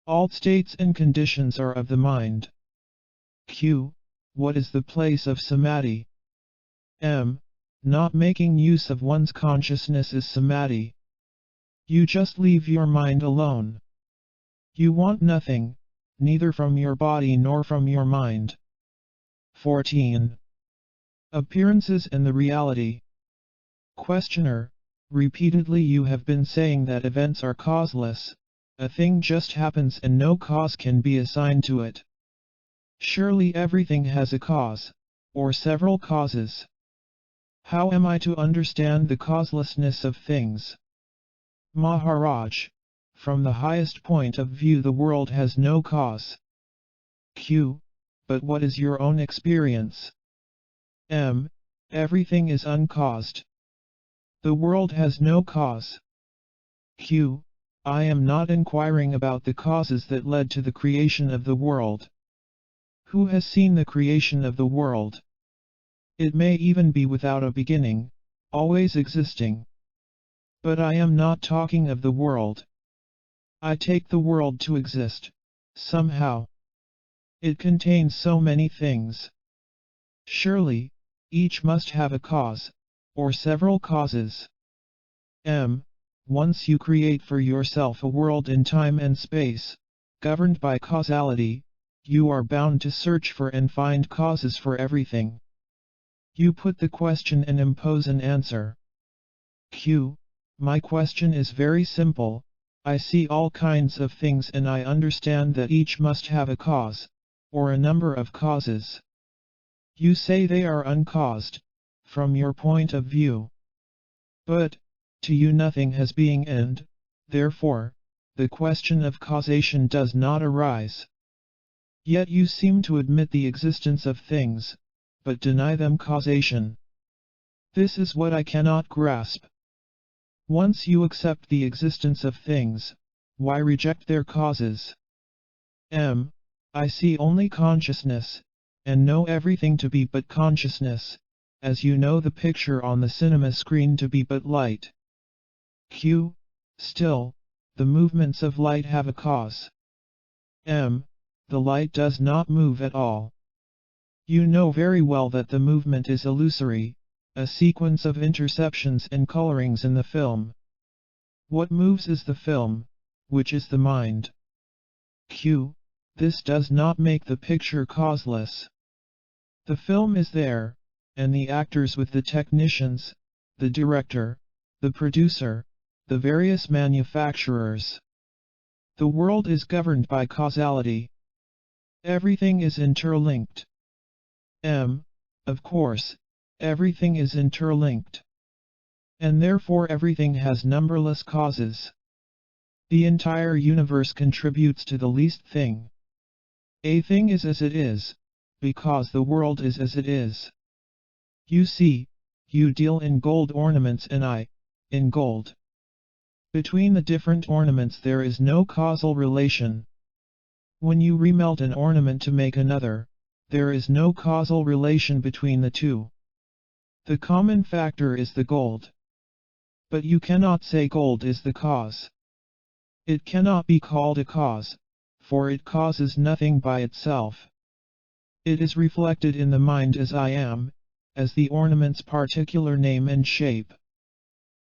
[SPEAKER 1] All states and conditions are of the mind. Q. What is the place of samadhi? M. Not making use of one's consciousness is samadhi. You just leave your mind alone. You want nothing, neither from your body nor from your mind. 14. Appearances and the reality. Questioner. Repeatedly you have been saying that events are causeless, a thing just happens and no cause can be assigned to it. Surely everything has a cause, or several causes. How am I to understand the causelessness of things? Maharaj. From the highest point of view the world has no cause. Q. But what is your own experience? M. Everything is uncaused. The world has no cause. Q. I am not inquiring about the causes that led to the creation of the world. Who has seen the creation of the world? It may even be without a beginning, always existing. But I am not talking of the world. I take the world to exist, somehow. It contains so many things. Surely, each must have a cause, or several causes. M. Once you create for yourself a world in time and space, governed by causality, you are bound to search for and find causes for everything. You put the question and impose an answer. Q. My question is very simple. I see all kinds of things and I understand that each must have a cause, or a number of causes. You say they are uncaused, from your point of view. But, to you nothing has being and, therefore, the question of causation does not arise. Yet you seem to admit the existence of things, but deny them causation. This is what I cannot grasp. Once you accept the existence of things, why reject their causes? I see only consciousness, and know everything to be but consciousness, as you know the picture on the cinema screen to be but light. Q. Still, the movements of light have a cause. The light does not move at all. You know very well that the movement is illusory, a sequence of interceptions and colorings in the film. What moves is the film, which is the mind. Q. This does not make the picture causeless. The film is there, and the actors with the technicians, the director, the producer, the various manufacturers. The world is governed by causality. Everything is interlinked. Of course, everything is interlinked. And therefore everything has numberless causes. The entire universe contributes to the least thing. A thing is as it is, because the world is as it is. You see, you deal in gold ornaments and I, in gold. Between the different ornaments there is no causal relation. When you remelt an ornament to make another, there is no causal relation between the two. The common factor is the gold. But you cannot say gold is the cause. It cannot be called a cause, for it causes nothing by itself. It is reflected in the mind as I am, as the ornament's particular name and shape.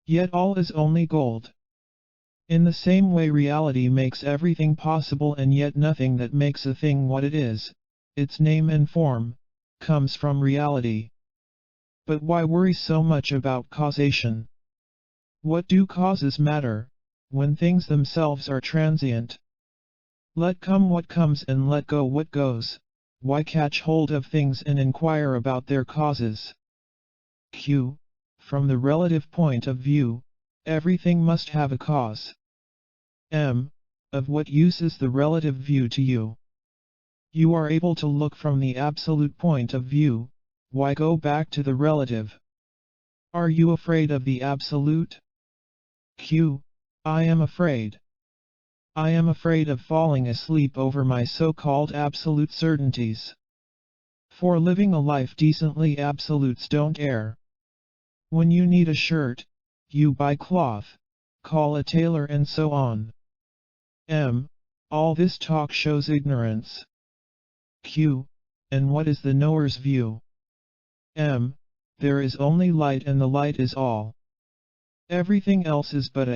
[SPEAKER 1] Yet all is only gold. In the same way reality makes everything possible, and yet nothing that makes a thing what it is, its name and form, comes from reality. But why worry so much about causation? What do causes matter, when things themselves are transient? Let come what comes and let go what goes. Why catch hold of things and inquire about their causes? Q. From the relative point of view, everything must have a cause. Of what use is the relative view to you? You are able to look from the absolute point of view, why go back to the relative? Are you afraid of the absolute? Q. I am afraid. I am afraid of falling asleep over my so-called absolute certainties. For living a life decently, absolutes don't err. When you need a shirt, you buy cloth, call a tailor and so on. All this talk shows ignorance. Q. And what is the knower's view? There is only light, and the light is all. Everything else is but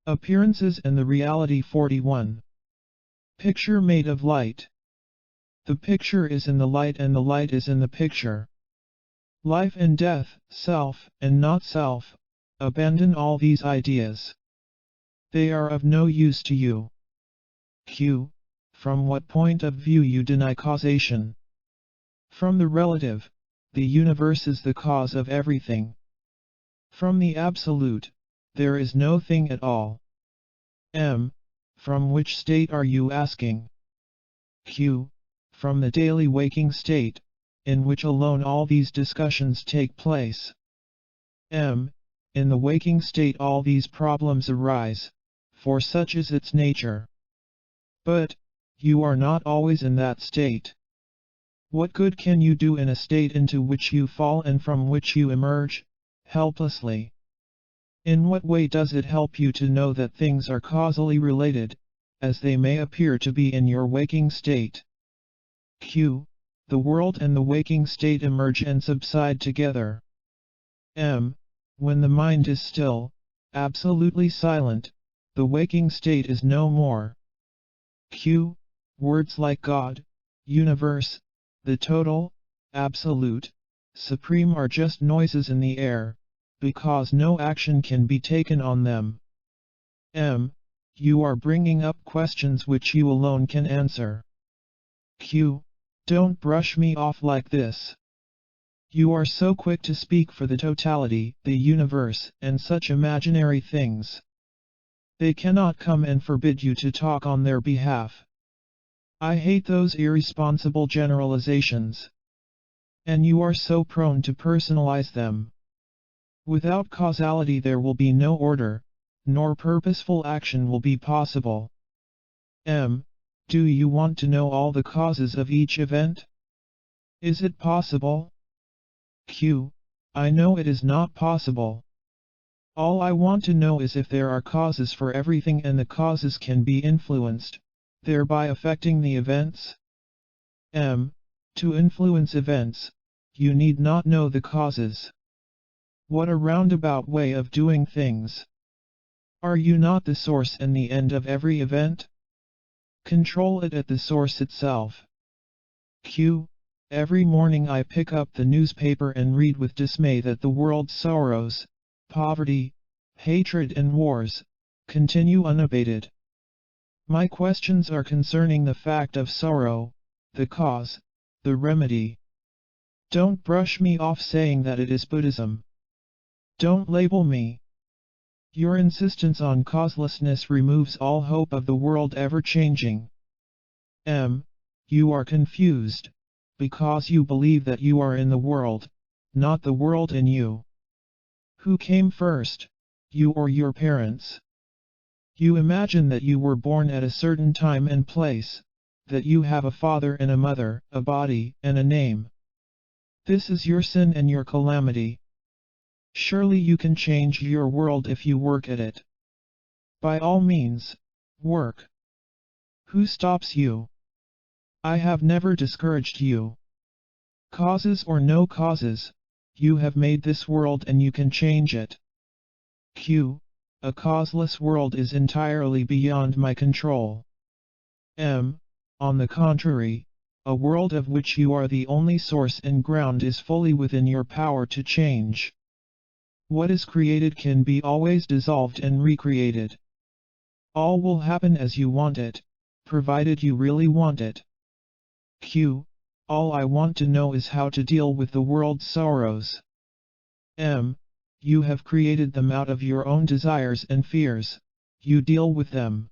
[SPEAKER 1] appearances and the reality. 41. Picture made of light. The picture is in the light and the light is in the picture. Life and death, self and not self, abandon all these ideas. They are of no use to you. Q. From what point of view you deny causation? From the relative, the universe is the cause of everything. From the absolute, there is no thing at all. From which state are you asking? Q. From the daily waking state, in which alone all these discussions take place. In the waking state all these problems arise, for such is its nature. But, you are not always in that state. What good can you do in a state into which you fall and from which you emerge, helplessly? In what way does it help you to know that things are causally related, as they may appear to be in your waking state? Q. The world and the waking state emerge and subside together. When the mind is still, absolutely silent, the waking state is no more. Q. Words like God, universe, the total, absolute, supreme are just noises in the air, because no action can be taken on them. You are bringing up questions which you alone can answer. Q. Don't brush me off like this. You are so quick to speak for the totality, the universe, and such imaginary things. They cannot come and forbid you to talk on their behalf. I hate those irresponsible generalizations. And you are so prone to personalize them. Without causality there will be no order, nor purposeful action will be possible. Do you want to know all the causes of each event? Is it possible? Q. I know it is not possible. All I want to know is if there are causes for everything and the causes can be influenced, thereby affecting the events. To influence events, you need not know the causes. What a roundabout way of doing things. Are you not the source and the end of every event? Control it at the source itself. Q. Every morning I pick up the newspaper and read with dismay that the world's sorrows, poverty, hatred and wars, continue unabated. My questions are concerning the fact of sorrow, the cause, the remedy. Don't brush me off saying that it is Buddhism. Don't label me. Your insistence on causelessness removes all hope of the world ever changing. You are confused, because you believe that you are in the world, not the world in you. Who came first, you or your parents? You imagine that you were born at a certain time and place, that you have a father and a mother, a body and a name. This is your sin and your calamity. Surely you can change your world if you work at it. By all means, work. Who stops you? I have never discouraged you. Causes or no causes, you have made this world and you can change it. Q. A causeless world is entirely beyond my control. On the contrary, a world of which you are the only source and ground is fully within your power to change. What is created can be always dissolved and recreated. All will happen as you want it, provided you really want it. Q. All I want to know is how to deal with the world's sorrows. You have created them out of your own desires and fears. You deal with them.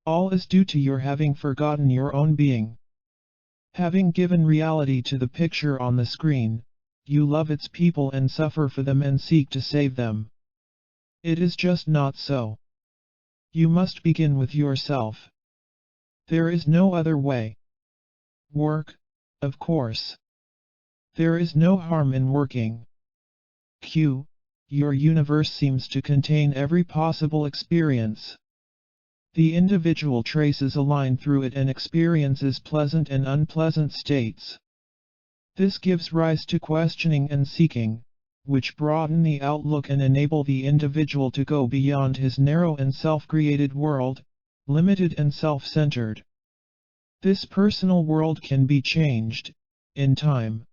[SPEAKER 1] All is due to your having forgotten your own being. Having given reality to the picture on the screen, you love its people and suffer for them and seek to save them. It is just not so. You must begin with yourself. There is no other way. Work, of course. There is no harm in working. Q. Your universe seems to contain every possible experience. The individual traces a line through it and experiences pleasant and unpleasant states. This gives rise to questioning and seeking, which broaden the outlook and enable the individual to go beyond his narrow and self-created world, limited and self-centered. This personal world can be changed, in time.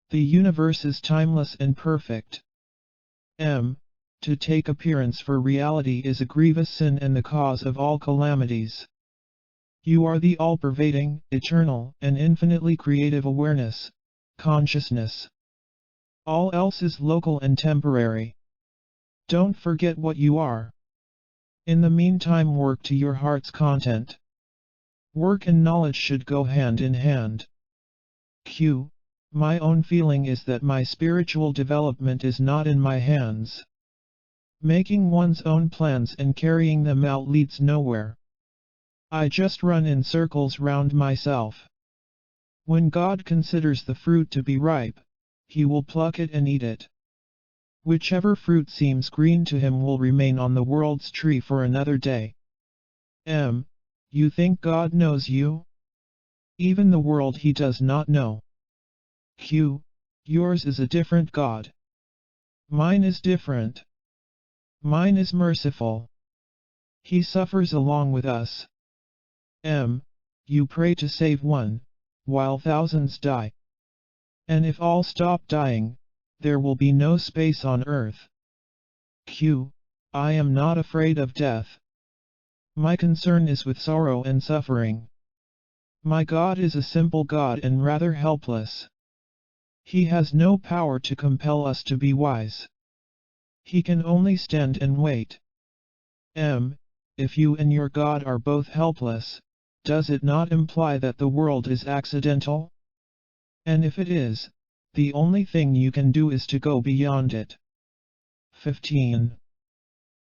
[SPEAKER 1] The universe is timeless and perfect. To take appearance for reality is a grievous sin and the cause of all calamities. You are the all-pervading, eternal, and infinitely creative awareness, consciousness. All else is local and temporary. Don't forget what you are. In the meantime, work to your heart's content. Work and knowledge should go hand in hand. Q. My own feeling is that my spiritual development is not in my hands. Making one's own plans and carrying them out leads nowhere. I just run in circles round myself. When God considers the fruit to be ripe, He will pluck it and eat it. Whichever fruit seems green to Him will remain on the world's tree for another day. You think God knows you? Even the world He does not know. Q. Yours is a different God. Mine is different. Mine is merciful. He suffers along with us. You pray to save one, while thousands die. And if all stop dying, there will be no space on earth. Q. I am not afraid of death. My concern is with sorrow and suffering. My God is a simple God and rather helpless. He has no power to compel us to be wise. He can only stand and wait. M. If you and your God are both helpless, does it not imply that the world is accidental? And if it is, the only thing you can do is to go beyond it. 15.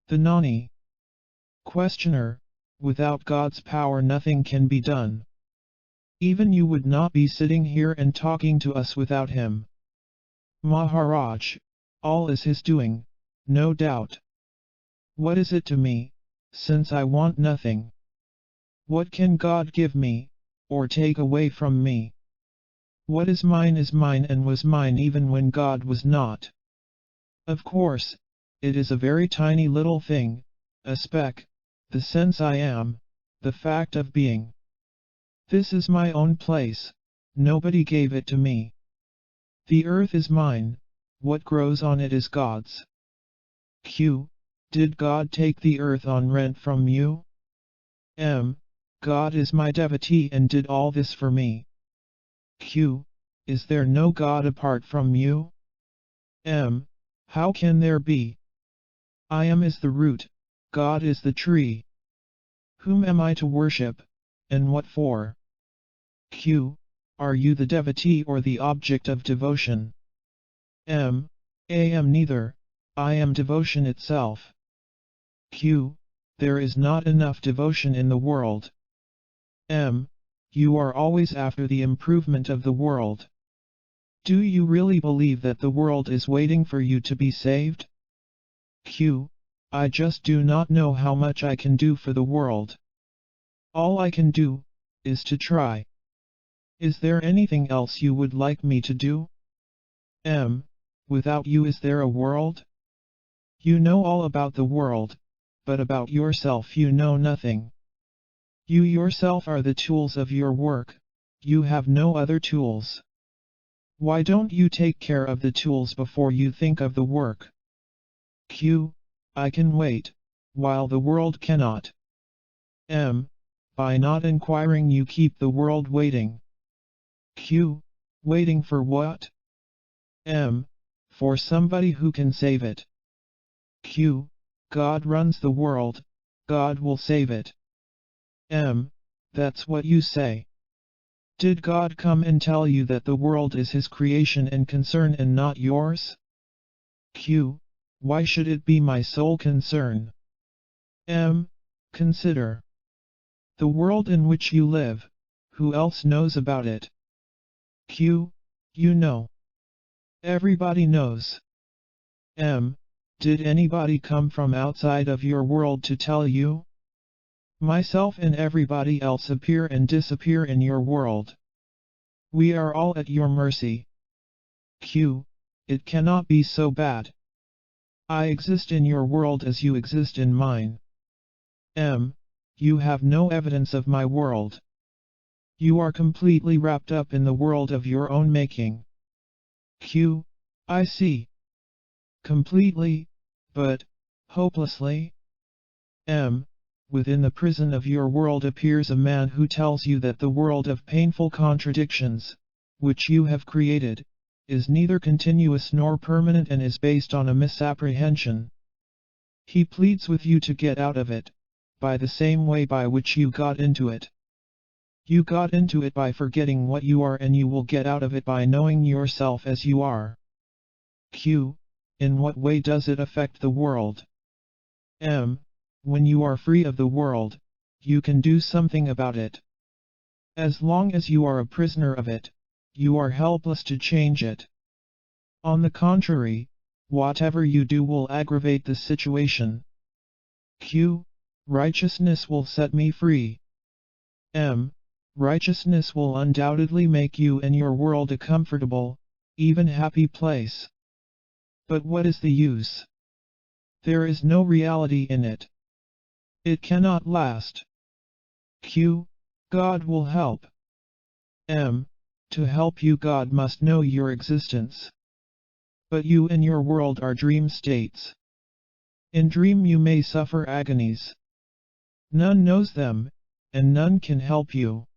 [SPEAKER 1] The Nani. Questioner. Without God's power nothing can be done. Even you would not be sitting here and talking to us without him. Maharaj. All is his doing, no doubt. What is it to me, since I want nothing? What can God give me, or take away from me? What is mine and was mine even when God was not. Of course, it is a very tiny little thing, a speck, the sense I am, the fact of being. This is my own place, nobody gave it to me. The earth is mine, what grows on it is God's. Q. Did God take the earth on rent from you? M. God is my devotee and did all this for me. Q. Is there no God apart from you? M. How can there be? I am is the root, God is the tree. Whom am I to worship, and what for? Q. Are you the devotee or the object of devotion? M. I am neither, I am devotion itself. Q. There is not enough devotion in the world. M. You are always after the improvement of the world. Do you really believe that the world is waiting for you to be saved? Q. I just do not know how much I can do for the world. All I can do, is to try. Is there anything else you would like me to do? M. Without you is there a world? You know all about the world, but about yourself you know nothing. You yourself are the tools of your work, you have no other tools. Why don't you take care of the tools before you think of the work? Q. I can wait, while the world cannot. M. By not inquiring you keep the world waiting. Q. Waiting for what? M. For somebody who can save it. Q. God runs the world, God will save it. M. That's what you say. Did God come and tell you that the world is his creation and concern and not yours? Q. Why should it be my sole concern? M. Consider. The world in which you live, who else knows about it? Q. You know. Everybody knows. M. Did anybody come from outside of your world to tell you? Myself and everybody else appear and disappear in your world. We are all at your mercy. Q. It cannot be so bad. I exist in your world as you exist in mine. M. You have no evidence of my world. You are completely wrapped up in the world of your own making. Q. I see. Completely, but hopelessly? M. Within the prison of your world appears a man who tells you that the world of painful contradictions, which you have created, is neither continuous nor permanent and is based on a misapprehension. He pleads with you to get out of it, by the same way by which you got into it. You got into it by forgetting what you are and you will get out of it by knowing yourself as you are. Q. In what way does it affect the world? M. When you are free of the world, you can do something about it. As long as you are a prisoner of it, you are helpless to change it. On the contrary, whatever you do will aggravate the situation. Q. Righteousness will set me free. M. Righteousness will undoubtedly make you and your world a comfortable, even happy place. But what is the use? There is no reality in it. It cannot last. Q. God will help. M. To help you God must know your existence. But you and your world are dream states. In dream you may suffer agonies. None knows them, and none can help you.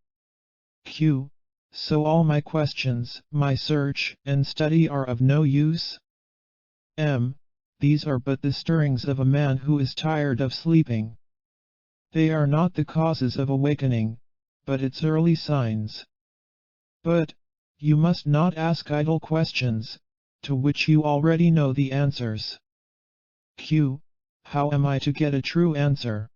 [SPEAKER 1] Q. So all my questions, my search and study are of no use? M. these are but the stirrings of a man who is tired of sleeping. They are not the causes of awakening, but its early signs. But, you must not ask idle questions, to which you already know the answers. Q. How am I to get a true answer?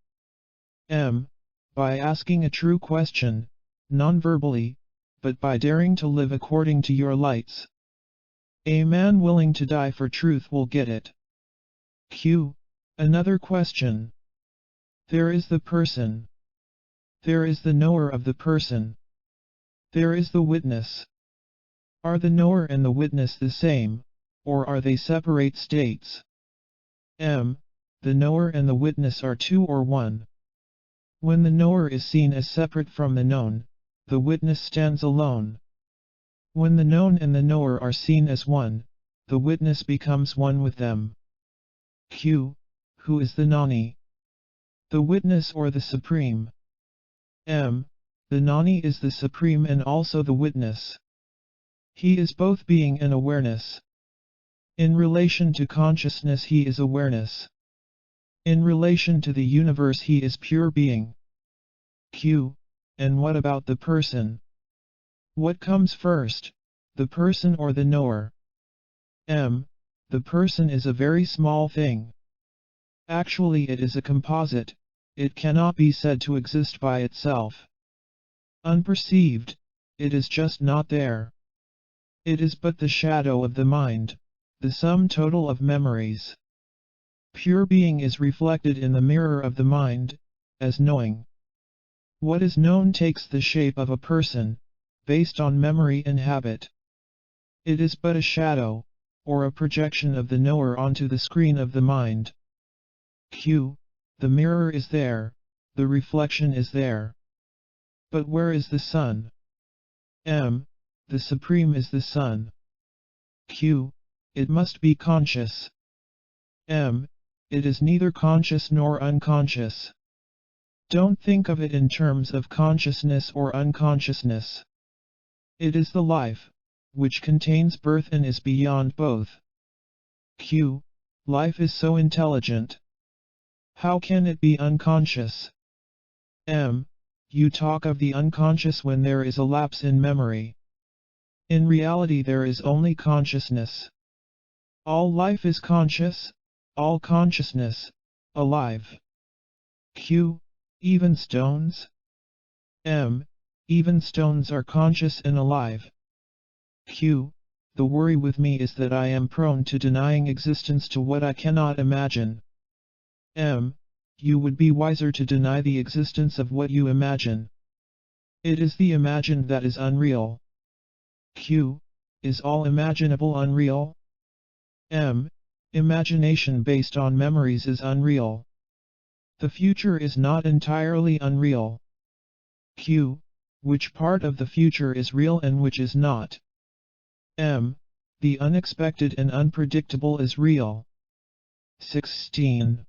[SPEAKER 1] M. By asking a true question, non-verbally, but by daring to live according to your lights. A man willing to die for truth will get it. Q. Another question. There is the person. There is the knower of the person. There is the witness. Are the knower and the witness the same, or are they separate states? M. The knower and the witness are two or one. When the knower is seen as separate from the known, the witness stands alone. When the known and the knower are seen as one, the witness becomes one with them. Q. Who is the Nani? The witness or the Supreme? M. The Nani is the Supreme and also the witness. He is both being and awareness. In relation to consciousness he is awareness. In relation to the universe he is pure being. Q. And what about the person? What comes first, the person or the knower? M. The person is a very small thing. Actually it is a composite, it cannot be said to exist by itself. Unperceived, it is just not there. It is but the shadow of the mind, the sum total of memories. Pure being is reflected in the mirror of the mind, as knowing. What is known takes the shape of a person, based on memory and habit. It is but a shadow, or a projection of the knower onto the screen of the mind. Q. The mirror is there, the reflection is there. But where is the sun? M. The Supreme is the sun. Q. It must be conscious. M. It is neither conscious nor unconscious. Don't think of it in terms of consciousness or unconsciousness. It is the life, which contains birth and is beyond both. Q. Life is so intelligent. How can it be unconscious? M. You talk of the unconscious when there is a lapse in memory. In reality there is only consciousness. All life is conscious, all consciousness, alive. Q. Even stones? M. Even stones are conscious and alive. Q. The worry with me is that I am prone to denying existence to what I cannot imagine. M. You would be wiser to deny the existence of what you imagine. It is the imagined that is unreal. Q. Is all imaginable unreal? M. Imagination based on memories is unreal. The future is not entirely unreal. Q. Which part of the future is real and which is not? M. The unexpected and unpredictable is real. 16.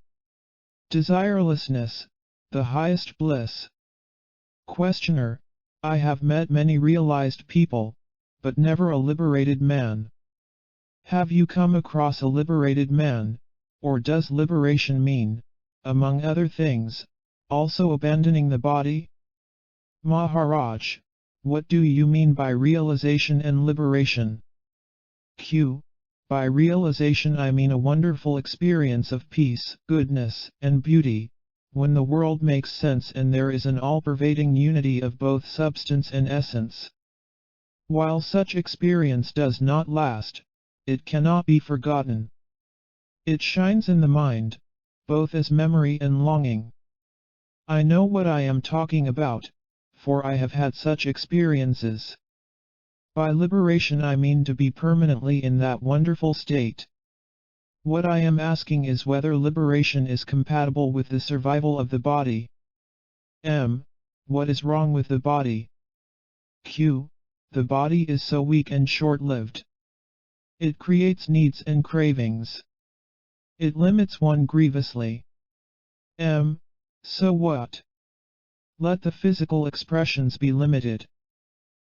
[SPEAKER 1] Desirelessness, the highest bliss. Questioner. I have met many realized people, but never a liberated man. Have you come across a liberated man, or does liberation mean, among other things, also abandoning the body? Maharaj, what do you mean by realization and liberation? Q. By realization I mean a wonderful experience of peace, goodness, and beauty, when the world makes sense and there is an all-pervading unity of both substance and essence. While such experience does not last, it cannot be forgotten. It shines in the mind, both as memory and longing. I know what I am talking about, for I have had such experiences. By liberation I mean to be permanently in that wonderful state. What I am asking is whether liberation is compatible with the survival of the body. M. What is wrong with the body? Q. The body is so weak and short-lived. It creates needs and cravings. It limits one grievously. M. So what? Let the physical expressions be limited.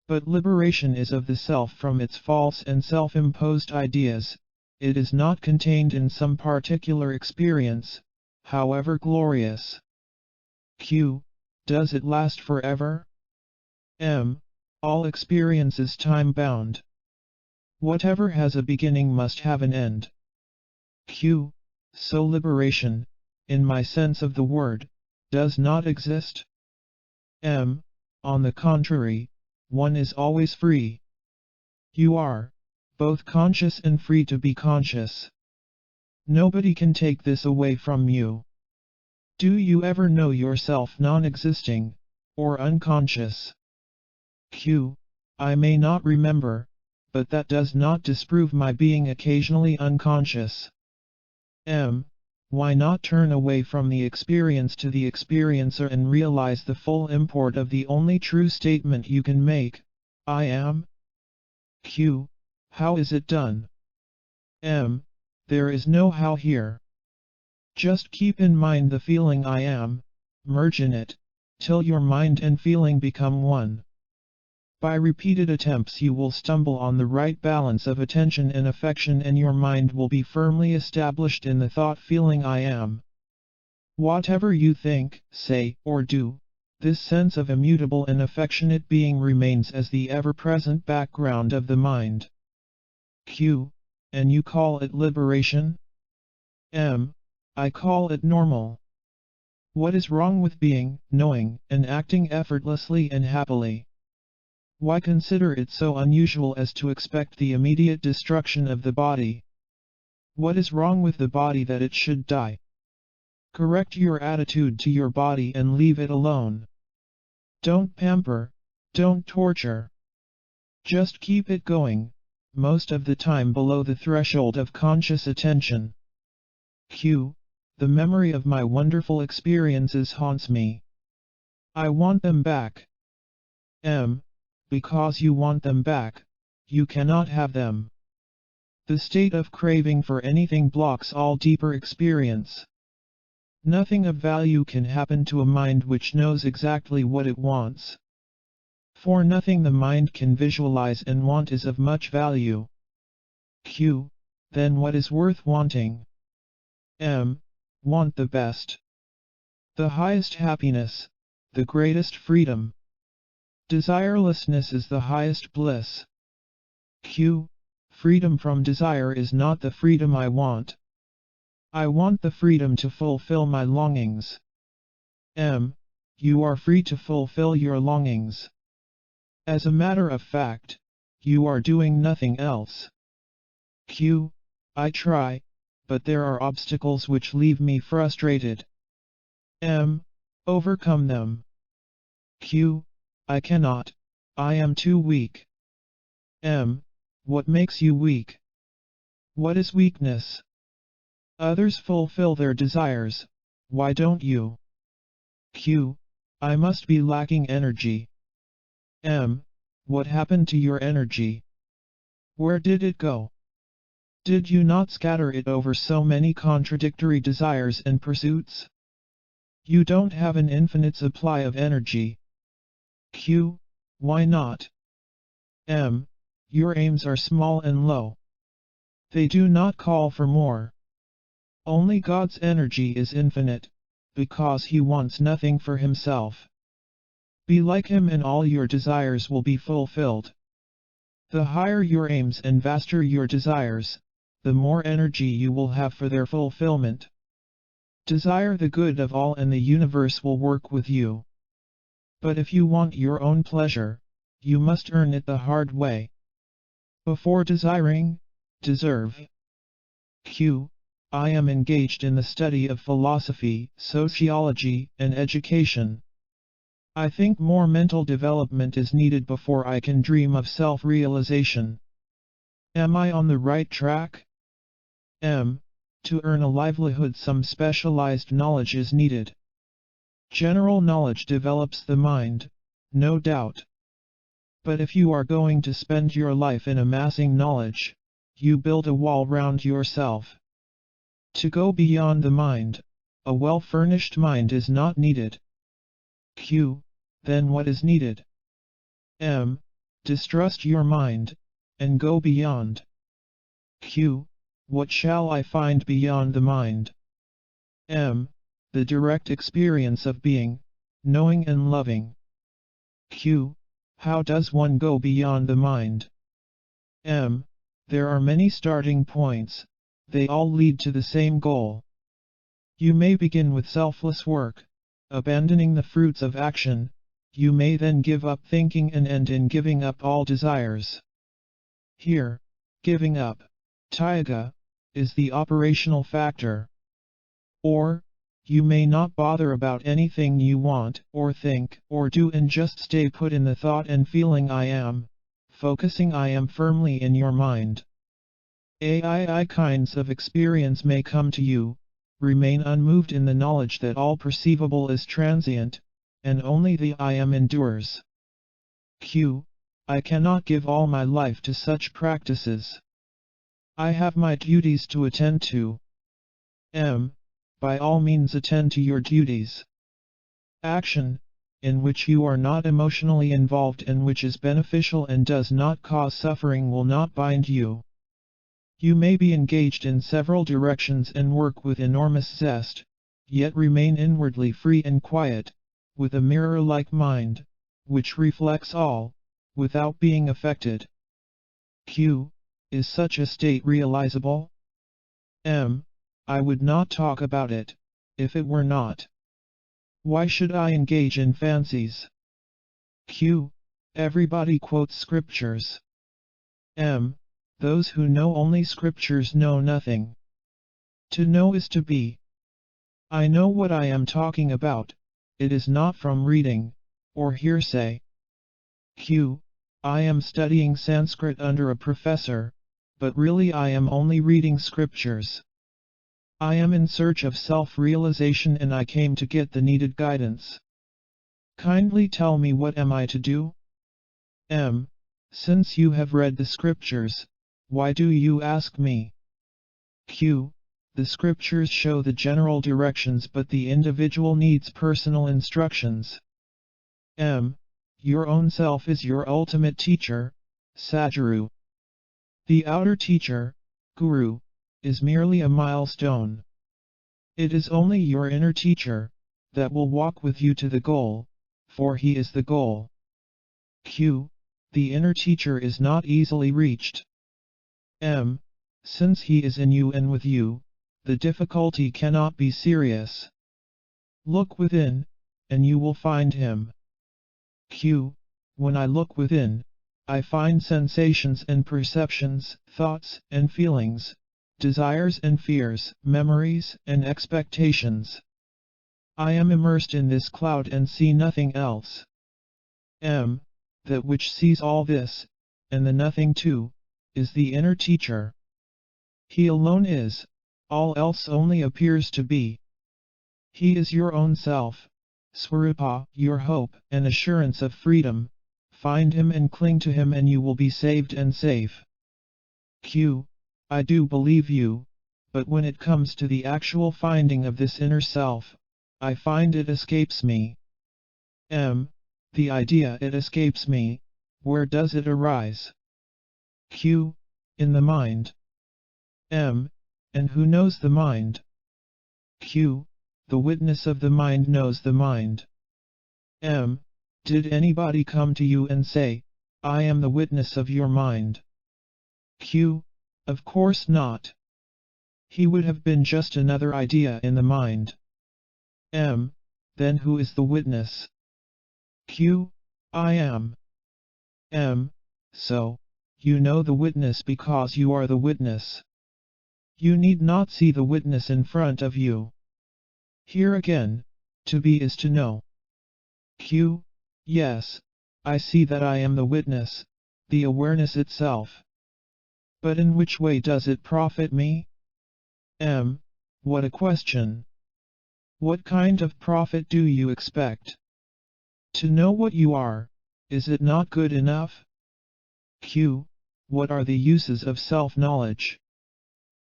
[SPEAKER 1] But liberation is of the self from its false and self-imposed ideas, it is not contained in some particular experience, however glorious. Q. Does it last forever? M. All experience is time-bound. Whatever has a beginning must have an end. Q. So liberation, in my sense of the word, does not exist? M. On the contrary, one is always free. You are both conscious and free to be conscious. Nobody can take this away from you. Do you ever know yourself non-existing, or unconscious? Q. I may not remember, but that does not disprove my being occasionally unconscious. M. Why not turn away from the experience to the experiencer and realize the full import of the only true statement you can make, I am? Q. How is it done? M. There is no how here. Just keep in mind the feeling I am, merge in it, till your mind and feeling become one. By repeated attempts you will stumble on the right balance of attention and affection, and your mind will be firmly established in the thought-feeling I am. Whatever you think, say, or do, this sense of immutable and affectionate being remains as the ever-present background of the mind. Q. And you call it liberation? M. I call it normal. What is wrong with being, knowing, and acting effortlessly and happily? Why consider it so unusual as to expect the immediate destruction of the body? What is wrong with the body that it should die? Correct your attitude to your body and leave it alone. Don't pamper, don't torture. Just keep it going, most of the time below the threshold of conscious attention. Q. The memory of my wonderful experiences haunts me. I want them back. M. Because you want them back, you cannot have them. The state of craving for anything blocks all deeper experience. Nothing of value can happen to a mind which knows exactly what it wants. For nothing the mind can visualize and want is of much value. Q. Then what is worth wanting? M. Want the best. The highest happiness, the greatest freedom. Desirelessness is the highest bliss. Q. Freedom from desire is not the freedom I want. I want the freedom to fulfill my longings. M. You are free to fulfill your longings. As a matter of fact, you are doing nothing else. Q. I try, but there are obstacles which leave me frustrated. M. Overcome them. Q. I cannot. I am too weak. M. What makes you weak? What is weakness? Others fulfill their desires, why don't you? Q. I must be lacking energy. M. What happened to your energy? Where did it go? Did you not scatter it over so many contradictory desires and pursuits? You don't have an infinite supply of energy. Q. Why not? M. Your aims are small and low. They do not call for more. Only God's energy is infinite, because He wants nothing for Himself. Be like Him and all your desires will be fulfilled. The higher your aims and vaster your desires, the more energy you will have for their fulfillment. Desire the good of all and the universe will work with you. But if you want your own pleasure, you must earn it the hard way. Before desiring, deserve. Q. I am engaged in the study of philosophy, sociology, and education. I think more mental development is needed before I can dream of self-realization. Am I on the right track? M. To earn a livelihood some specialized knowledge is needed. General knowledge develops the mind, no doubt. But if you are going to spend your life in amassing knowledge, you build a wall round yourself. To go beyond the mind, a well-furnished mind is not needed. Q. Then what is needed? M. Distrust your mind, and go beyond. Q. What shall I find beyond the mind? M. The direct experience of being, knowing and loving. Q. How does one go beyond the mind? M. There are many starting points, they all lead to the same goal. You may begin with selfless work, abandoning the fruits of action. You may then give up thinking and end in giving up all desires. Here, giving up, tyaga, is the operational factor. Or, you may not bother about anything you want, or think, or do and just stay put in the thought and feeling I am, focusing I am firmly in your mind. AI kinds of experience may come to you, remain unmoved in the knowledge that all perceivable is transient, and only the I am endures. Q. I cannot give all my life to such practices. I have my duties to attend to. M. By all means attend to your duties. Action, in which you are not emotionally involved and which is beneficial and does not cause suffering, will not bind you. You may be engaged in several directions and work with enormous zest, yet remain inwardly free and quiet, with a mirror-like mind, which reflects all, without being affected. Q. Is such a state realizable? M. I would not talk about it, if it were not. Why should I engage in fancies? Q. Everybody quotes scriptures. M. Those who know only scriptures know nothing. To know is to be. I know what I am talking about, it is not from reading, or hearsay. Q. I am studying Sanskrit under a professor, but really I am only reading scriptures. I am in search of self-realization and I came to get the needed guidance. Kindly tell me, what am I to do? M. Since you have read the scriptures, why do you ask me? Q. The scriptures show the general directions but the individual needs personal instructions. M. Your own self is your ultimate teacher, Sadhguru. The outer teacher, Guru, is merely a milestone. It is only your inner teacher that will walk with you to the goal, for he is the goal. Q. The inner teacher is not easily reached. M. Since he is in you and with you, the difficulty cannot be serious. Look within, and you will find him. Q. When I look within, I find sensations and perceptions, thoughts and feelings, desires and fears, memories and expectations. I am immersed in this cloud and see nothing else. M. That which sees all this, and the nothing too, is the inner teacher. He alone is, all else only appears to be. He is your own self, Swarupa, your hope and assurance of freedom. Find him and cling to him and you will be saved and safe. Q. I do believe you, but when it comes to the actual finding of this inner self, I find it escapes me. M. The idea it escapes me, where does it arise? Q. In the mind. M. And who knows the mind? Q. The witness of the mind knows the mind. M. Did anybody come to you and say, I am the witness of your mind? Q. Of course not. He would have been just another idea in the mind. M. Then who is the witness? Q. I am. M. So, you know the witness because you are the witness. You need not see the witness in front of you. Here again, to be is to know. Q. Yes, I see that I am the witness, the awareness itself. But in which way does it profit me? M. What a question. What kind of profit do you expect? To know what you are, is it not good enough? Q. What are the uses of self-knowledge?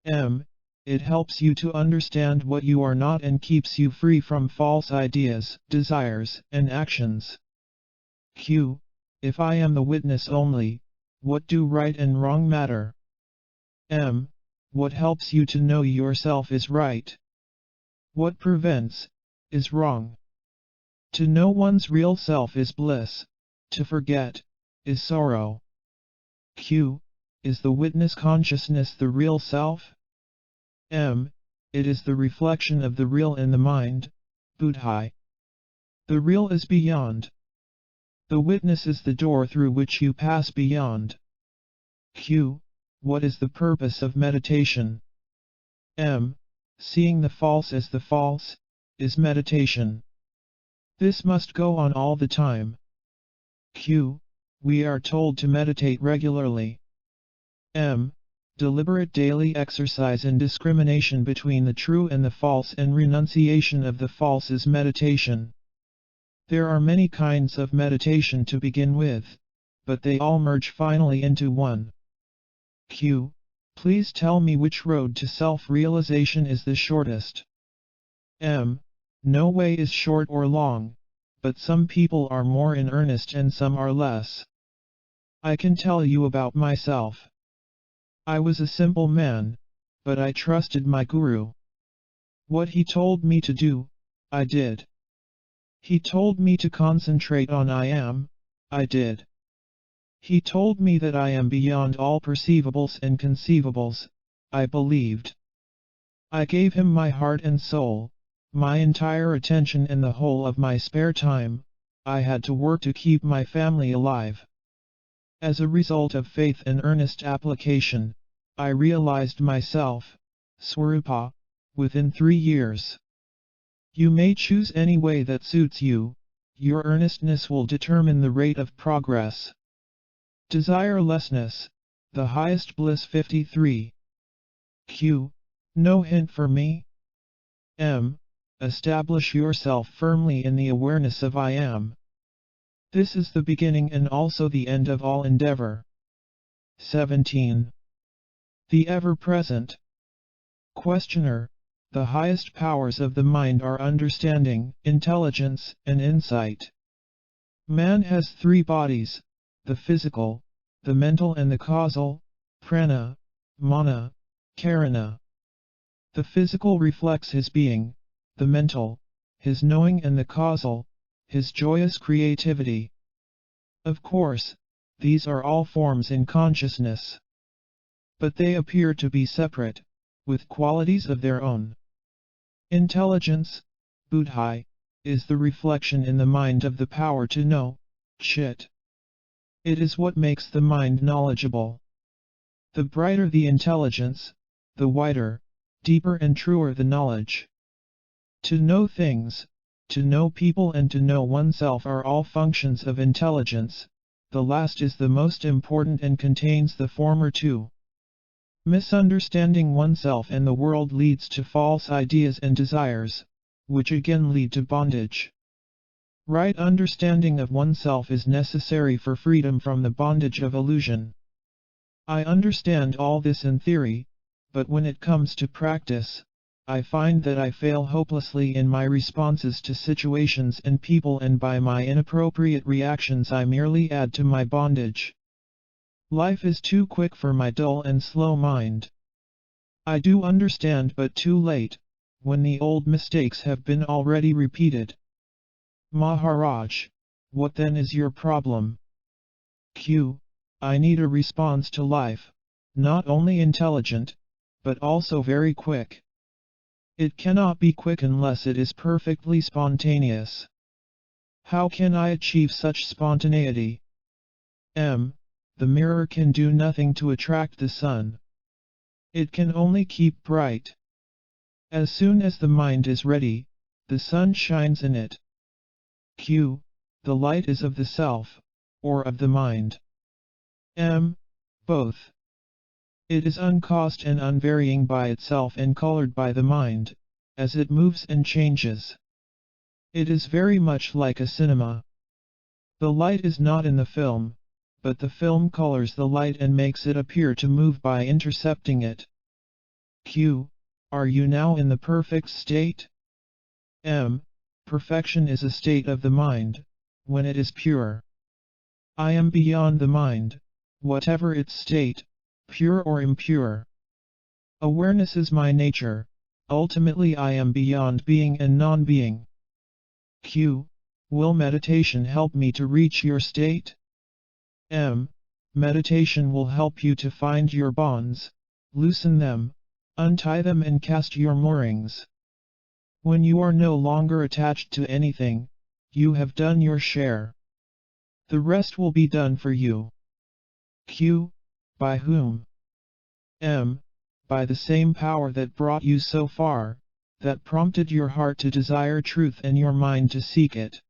[SPEAKER 1] M. It helps you to understand what you are not and keeps you free from false ideas, desires, and actions. Q. If I am the witness only, what do right and wrong matter? M. What helps you to know yourself is right. What prevents, is wrong. To know one's real self is bliss. To forget, is sorrow. Q. Is the witness consciousness the real self? M. It is the reflection of the real in the mind, Buddhi. The real is beyond. The witness is the door through which you pass beyond. Q. What is the purpose of meditation? M. Seeing the false as the false, is meditation. This must go on all the time. Q. We are told to meditate regularly. M. Deliberate daily exercise in discrimination between the true and the false and renunciation of the false is meditation. There are many kinds of meditation to begin with, but they all merge finally into one. Q. Please tell me which road to self-realization is the shortest. M. No way is short or long, but some people are more in earnest and some are less. I can tell you about myself. I was a simple man, but I trusted my guru. What he told me to do, I did. He told me to concentrate on I am, I did. He told me that I am beyond all perceivables and conceivables, I believed. I gave him my heart and soul, my entire attention and the whole of my spare time. I had to work to keep my family alive. As a result of faith and earnest application, I realized myself, Swarupa, within 3 years. You may choose any way that suits you, your earnestness will determine the rate of progress. Desirelessness, the highest bliss 53. Q. No hint for me? M. Establish yourself firmly in the awareness of I am. This is the beginning and also the end of all endeavor. 17. The ever-present. Questioner. The highest powers of the mind are understanding, intelligence, and insight. Man has 3 bodies, the physical, the mental and the causal, prana, mana, karana. The physical reflects his being, the mental, his knowing and the causal, his joyous creativity. Of course, these are all forms in consciousness. But they appear to be separate, with qualities of their own. Intelligence, buddhi, is the reflection in the mind of the power to know, chit. It is what makes the mind knowledgeable. The brighter the intelligence, the wider, deeper and truer the knowledge. To know things, to know people and to know oneself are all functions of intelligence, the last is the most important and contains the former too. Misunderstanding oneself and the world leads to false ideas and desires, which again lead to bondage. Right understanding of oneself is necessary for freedom from the bondage of illusion. I understand all this in theory, but when it comes to practice, I find that I fail hopelessly in my responses to situations and people, and by my inappropriate reactions I merely add to my bondage. Life is too quick for my dull and slow mind. I do understand, but too late, when the old mistakes have been already repeated. Maharaj, what then is your problem? Q. I need a response to life, not only intelligent, but also very quick. It cannot be quick unless it is perfectly spontaneous. How can I achieve such spontaneity? M. The mirror can do nothing to attract the sun. It can only keep bright. As soon as the mind is ready, the sun shines in it. Q. The light is of the self, or of the mind. M. Both. It is uncaused and unvarying by itself and colored by the mind, as it moves and changes. It is very much like a cinema. The light is not in the film, but the film colors the light and makes it appear to move by intercepting it. Q. Are you now in the perfect state? M. Perfection is a state of the mind, when it is pure. I am beyond the mind, whatever its state, pure or impure. Awareness is my nature. Ultimately I am beyond being and non-being. Q. Will meditation help me to reach your state? M. Meditation will help you to find your bonds, loosen them, untie them and cast your moorings. When you are no longer attached to anything, you have done your share. The rest will be done for you. Q. By whom? M. By the same power that brought you so far, that prompted your heart to desire truth and your mind to seek it.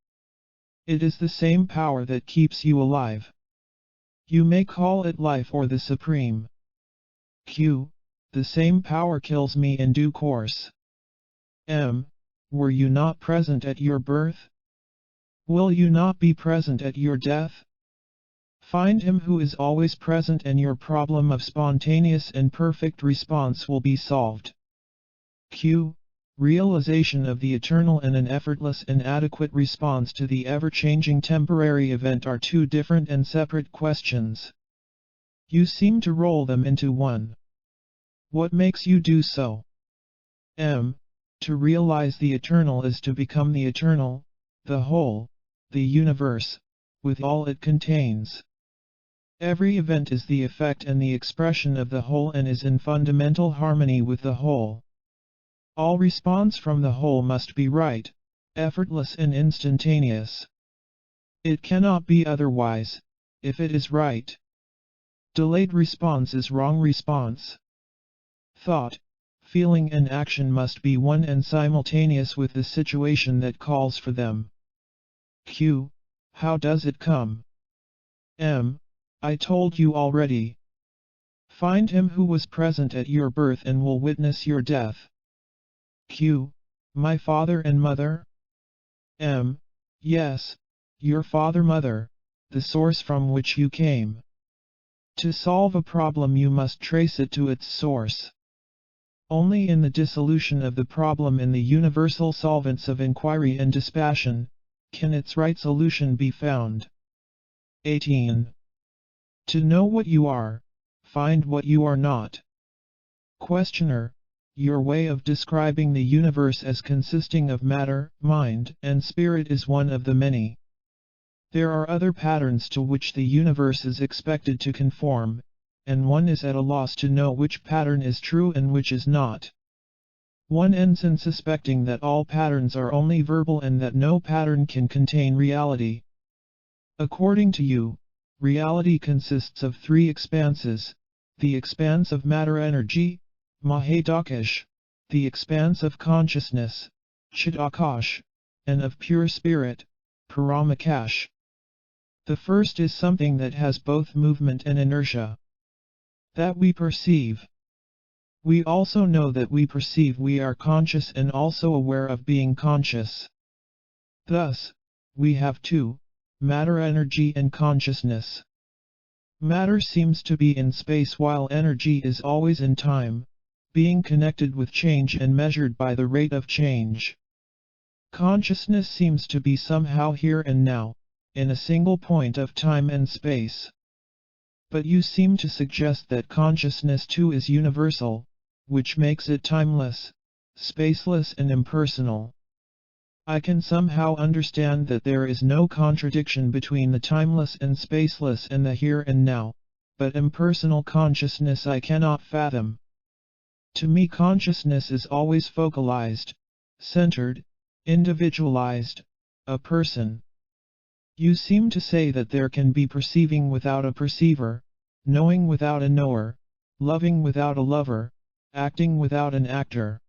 [SPEAKER 1] It is the same power that keeps you alive. You may call it life or the supreme. Q. The same power kills me in due course. M. Were you not present at your birth? Will you not be present at your death? Find him who is always present and your problem of spontaneous and perfect response will be solved. Q. Realization of the eternal and an effortless and adequate response to the ever-changing temporary event are two different and separate questions. You seem to roll them into one. What makes you do so? M. To realize the eternal is to become the eternal, the whole, the universe, with all it contains. Every event is the effect and the expression of the whole and is in fundamental harmony with the whole. All response from the whole must be right, effortless and instantaneous. It cannot be otherwise, if it is right. Delayed response is wrong response. Thought, feeling and action must be one and simultaneous with the situation that calls for them. Q. How does it come? M. I told you already. Find him who was present at your birth and will witness your death. Q. My father and mother? M. Yes, your father-mother, the source from which you came. To solve a problem you must trace it to its source. Only in the dissolution of the problem in the universal solvents of inquiry and dispassion, can its right solution be found. 18. To know what you are, find what you are not. Questioner, your way of describing the universe as consisting of matter, mind, and spirit is one of the many. There are other patterns to which the universe is expected to conform, and one is at a loss to know which pattern is true and which is not. One ends in suspecting that all patterns are only verbal and that no pattern can contain reality. According to you, reality consists of three expanses: the expanse of matter-energy, Mahadakash, the expanse of consciousness, Chidakash, and of pure spirit, Paramakash. The first is something that has both movement and inertia. That we perceive. We also know that we perceive we are conscious and also aware of being conscious. Thus, we have two: matter-energy and consciousness. Matter seems to be in space while energy is always in time, being connected with change and measured by the rate of change. Consciousness seems to be somehow here and now, in a single point of time and space. But you seem to suggest that consciousness too is universal, which makes it timeless, spaceless and impersonal. I can somehow understand that there is no contradiction between the timeless and spaceless and the here and now, but impersonal consciousness I cannot fathom. To me consciousness is always focalized, centered, individualized, a person. You seem to say that there can be perceiving without a perceiver, knowing without a knower, loving without a lover, acting without an actor.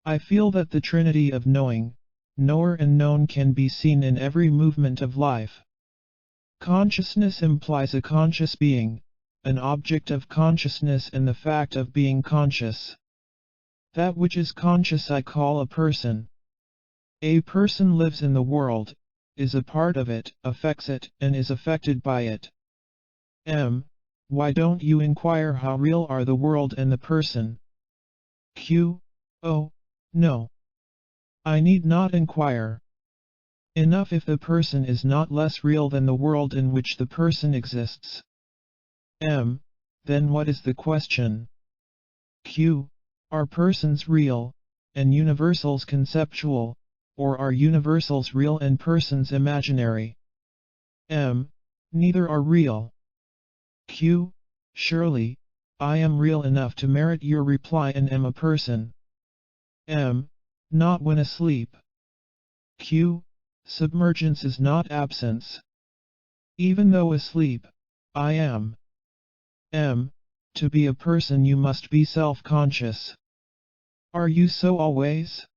[SPEAKER 1] I feel that the trinity of knowing, knower and known can be seen in every movement of life. Consciousness implies a conscious being, an object of consciousness and the fact of being conscious. That which is conscious I call a person. A person lives in the world, is a part of it, affects it, and is affected by it. M. Why don't you inquire how real are the world and the person? Q. Oh, no. I need not inquire. Enough if the person is not less real than the world in which the person exists. M. Then what is the question? Q. Are persons real, and universals conceptual, or are universals real and persons imaginary? M. Neither are real. Q. Surely, I am real enough to merit your reply and am a person. M. Not when asleep. Q. Submergence is not absence. Even though asleep, I am. M. To be a person you must be self-conscious. Are you so always?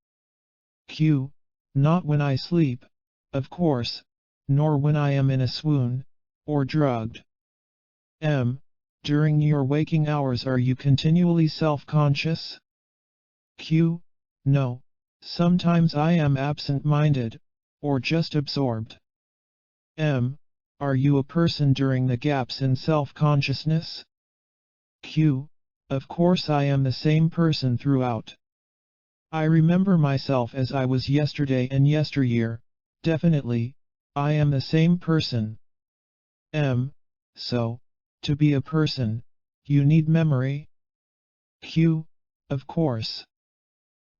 [SPEAKER 1] Q. Not when I sleep, of course, nor when I am in a swoon, or drugged. M. During your waking hours are you continually self-conscious? Q. No. Sometimes I am absent-minded, or just absorbed. M. Are you a person during the gaps in self-consciousness? Q. Of course I am the same person throughout. I remember myself as I was yesterday and yesteryear, definitely, I am the same person. M. So, to be a person, you need memory? Q. Of course.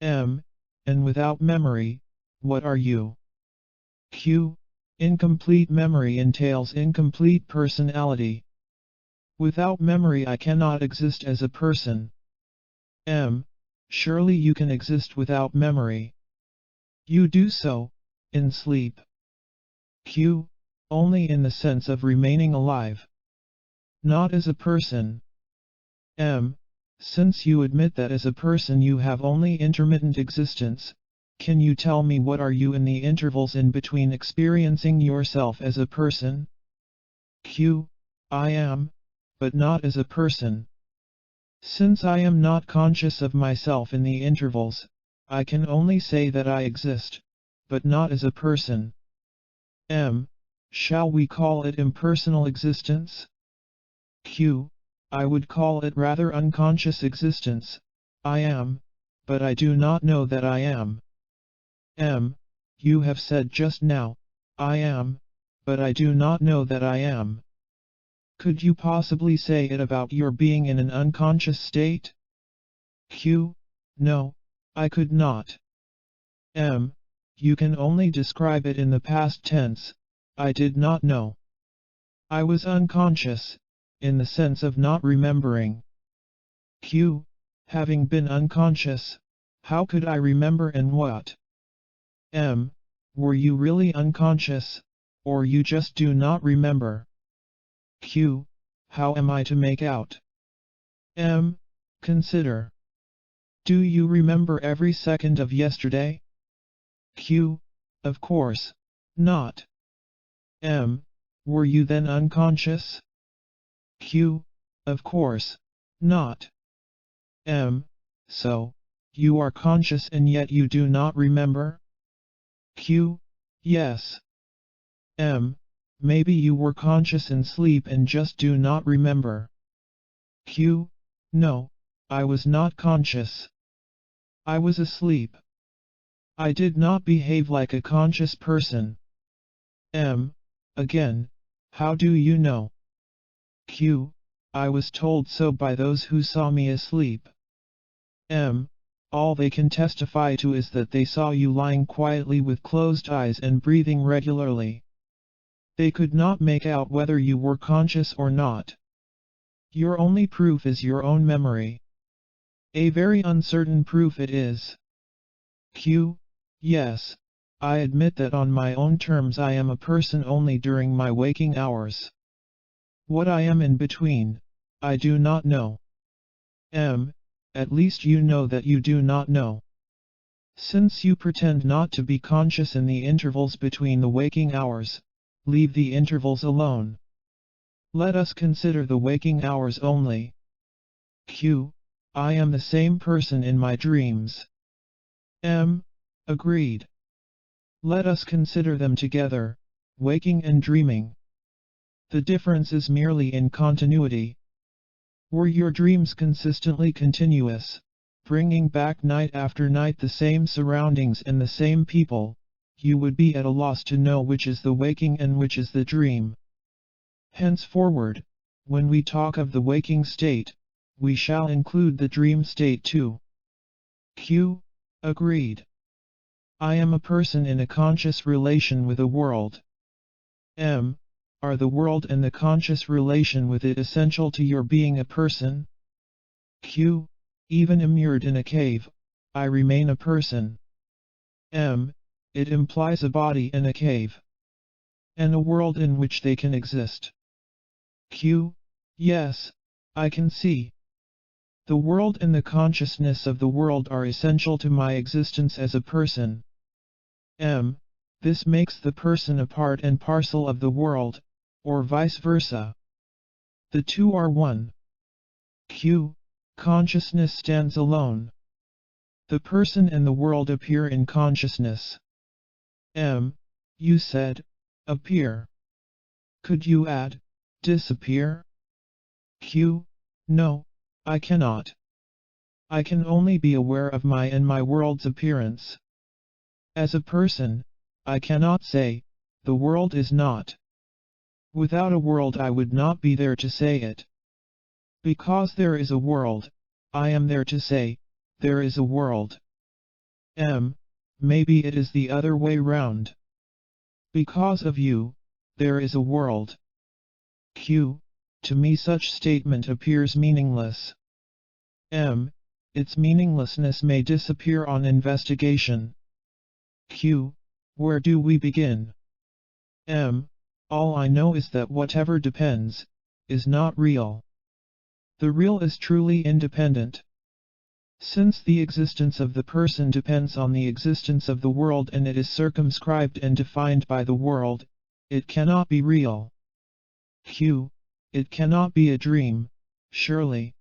[SPEAKER 1] M. And without memory, what are you? Q. Incomplete memory entails incomplete personality. Without memory I cannot exist as a person. M. Surely you can exist without memory. You do so, in sleep. Q. Only in the sense of remaining alive. Not as a person. M. Since you admit that as a person you have only intermittent existence, can you tell me what are you in the intervals in between experiencing yourself as a person? Q. I am, but not as a person. Since I am not conscious of myself in the intervals, I can only say that I exist, but not as a person. M. Shall we call it impersonal existence? Q. I would call it rather unconscious existence. I am, but I do not know that I am. M. You have said just now, I am, but I do not know that I am. Could you possibly say it about your being in an unconscious state? Q. No, I could not. M. You can only describe it in the past tense, I did not know. I was unconscious, in the sense of not remembering. Q. Having been unconscious, how could I remember and what? M. Were you really unconscious, or you just do not remember? Q. How am I to make out? M. Consider. Do you remember every second of yesterday? Q. Of course, not. M. Were you then unconscious? Q. Of course, not. M. So, you are conscious and yet you do not remember? Q. Yes. M. Maybe you were conscious in sleep and just do not remember. Q. No, I was not conscious. I was asleep. I did not behave like a conscious person. M. Again, how do you know? Q. I was told so by those who saw me asleep. M. All they can testify to is that they saw you lying quietly with closed eyes and breathing regularly. They could not make out whether you were conscious or not. Your only proof is your own memory. A very uncertain proof it is. Q. Yes, I admit that on my own terms I am a person only during my waking hours. What I am in between, I do not know. M. At least you know that you do not know. Since you pretend not to be conscious in the intervals between the waking hours, leave the intervals alone. Let us consider the waking hours only. Q. I am the same person in my dreams. M. Agreed. Let us consider them together, waking and dreaming. The difference is merely in continuity. Were your dreams consistently continuous, bringing back night after night the same surroundings and the same people, you would be at a loss to know which is the waking and which is the dream. Henceforward, when we talk of the waking state, we shall include the dream state too. Q. Agreed. I am a person in a conscious relation with a world. M. Are the world and the conscious relation with it essential to your being a person? Q. Even immured in a cave, I remain a person. M. It implies a body and a cave, and a world in which they can exist. Q. Yes, I can see. The world and the consciousness of the world are essential to my existence as a person. M. This makes the person a part and parcel of the world, or vice versa. The two are one. Q. Consciousness stands alone. The person and the world appear in consciousness. M. You said, appear. Could you add, disappear? Q. No, I cannot. I can only be aware of my and my world's appearance. As a person, I cannot say, the world is not. Without a world I would not be there to say it. Because there is a world, I am there to say, there is a world. M. Maybe it is the other way round. Because of you, there is a world. Q. To me such statement appears meaningless. M. Its meaninglessness may disappear on investigation. Q. Where do we begin? M. All I know is that whatever depends, is not real. The real is truly independent. Since the existence of the person depends on the existence of the world and it is circumscribed and defined by the world, it cannot be real. Q. It cannot be a dream, surely.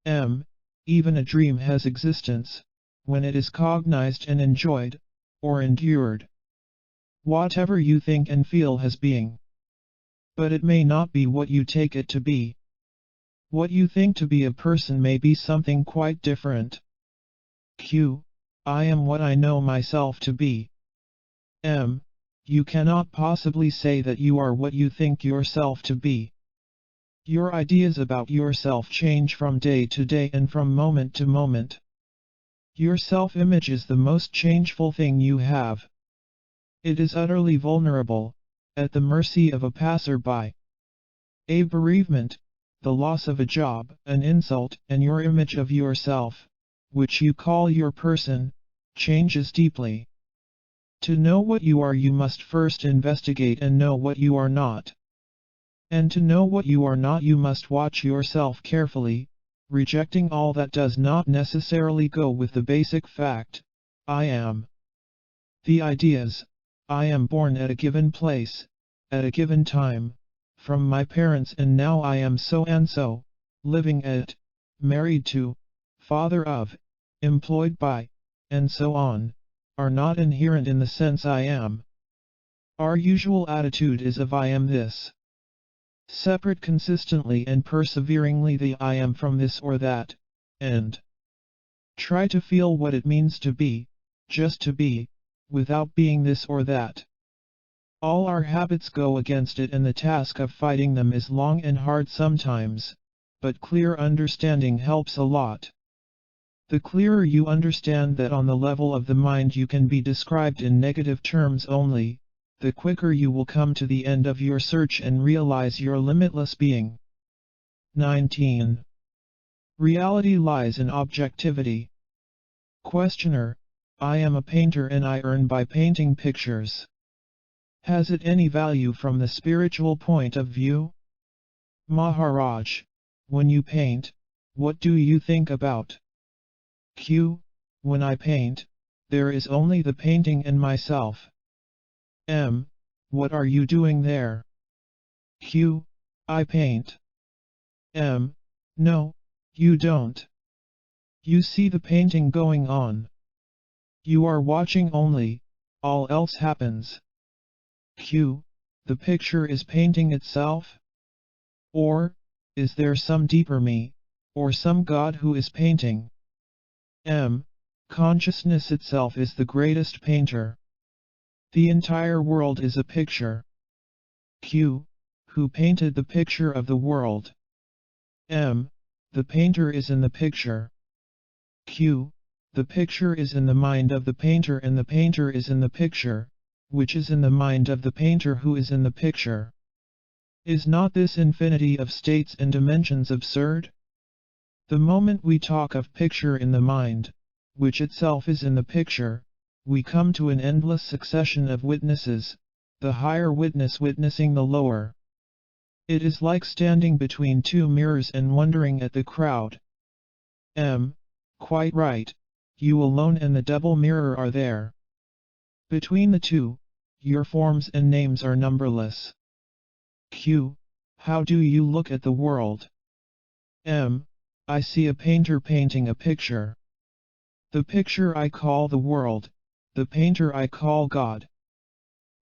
[SPEAKER 1] M. Even a dream has existence, when it is cognized and enjoyed, or endured. Whatever you think and feel has being. But it may not be what you take it to be. What you think to be a person may be something quite different. Q. I am what I know myself to be. M. You cannot possibly say that you are what you think yourself to be. Your ideas about yourself change from day to day and from moment to moment. Your self-image is the most changeful thing you have. It is utterly vulnerable, at the mercy of a passerby. A bereavement, the loss of a job, an insult, and your image of yourself, which you call your person, changes deeply. To know what you are you must first investigate and know what you are not. And to know what you are not you must watch yourself carefully, rejecting all that does not necessarily go with the basic fact, I am. The ideas, I am born at a given place, at a given time, from my parents and now I am so and so, living at, married to, father of, employed by, and so on, are not inherent in the sense I am. Our usual attitude is of I am this. Separate consistently and perseveringly the I am from this or that, and try to feel what it means to be, just to be, without being this or that. All our habits go against it and the task of fighting them is long and hard sometimes, but clear understanding helps a lot. The clearer you understand that on the level of the mind you can be described in negative terms only, the quicker you will come to the end of your search and realize your limitless being. 19. Reality lies in objectivity. Questioner: I am a painter and I earn by painting pictures. Has it any value from the spiritual point of view? Maharaj: when you paint, what do you think about? Q. When I paint, there is only the painting and myself. M. What are you doing there? Q. I paint. M. No, you don't. You see the painting going on. You are watching only, all else happens. Q. The picture is painting itself? Or, is there some deeper me, or some God who is painting? M. Consciousness itself is the greatest painter. The entire world is a picture. Q. Who painted the picture of the world? M. the painter is in the picture. Q. The picture is in the mind of the painter and the painter is in the picture, which is in the mind of the painter who is in the picture. Is not this infinity of states and dimensions absurd? The moment we talk of picture in the mind, which itself is in the picture, we come to an endless succession of witnesses, the higher witness witnessing the lower. It is like standing between two mirrors and wondering at the crowd. Quite right, you alone and the double mirror are there. Between the two, your forms and names are numberless. Q. How do you look at the world? I see a painter painting a picture. The picture I call the world, the painter I call God.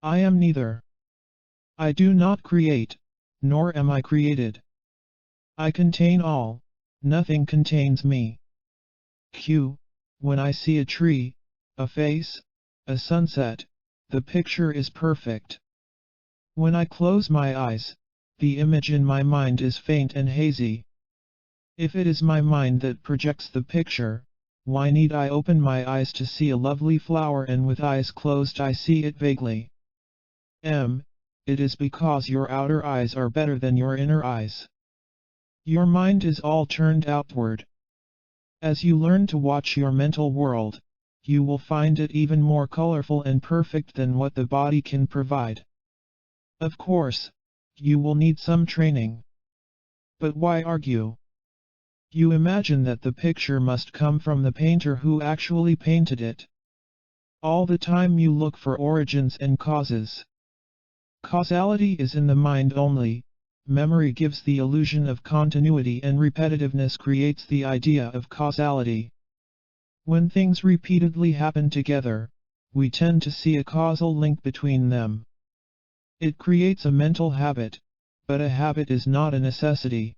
[SPEAKER 1] I am neither. I do not create, nor am I created. I contain all, nothing contains me. Q. When I see a tree, a face, a sunset, the picture is perfect. When I close my eyes, the image in my mind is faint and hazy. If it is my mind that projects the picture, why need I open my eyes to see a lovely flower and with eyes closed I see it vaguely? It is because your outer eyes are better than your inner eyes. Your mind is all turned outward. As you learn to watch your mental world, you will find it even more colorful and perfect than what the body can provide. Of course, you will need some training. But why argue? You imagine that the picture must come from the painter who actually painted it. All the time you look for origins and causes. Causality is in the mind only. Memory gives the illusion of continuity and repetitiveness creates the idea of causality. When things repeatedly happen together, we tend to see a causal link between them. It creates a mental habit, but a habit is not a necessity.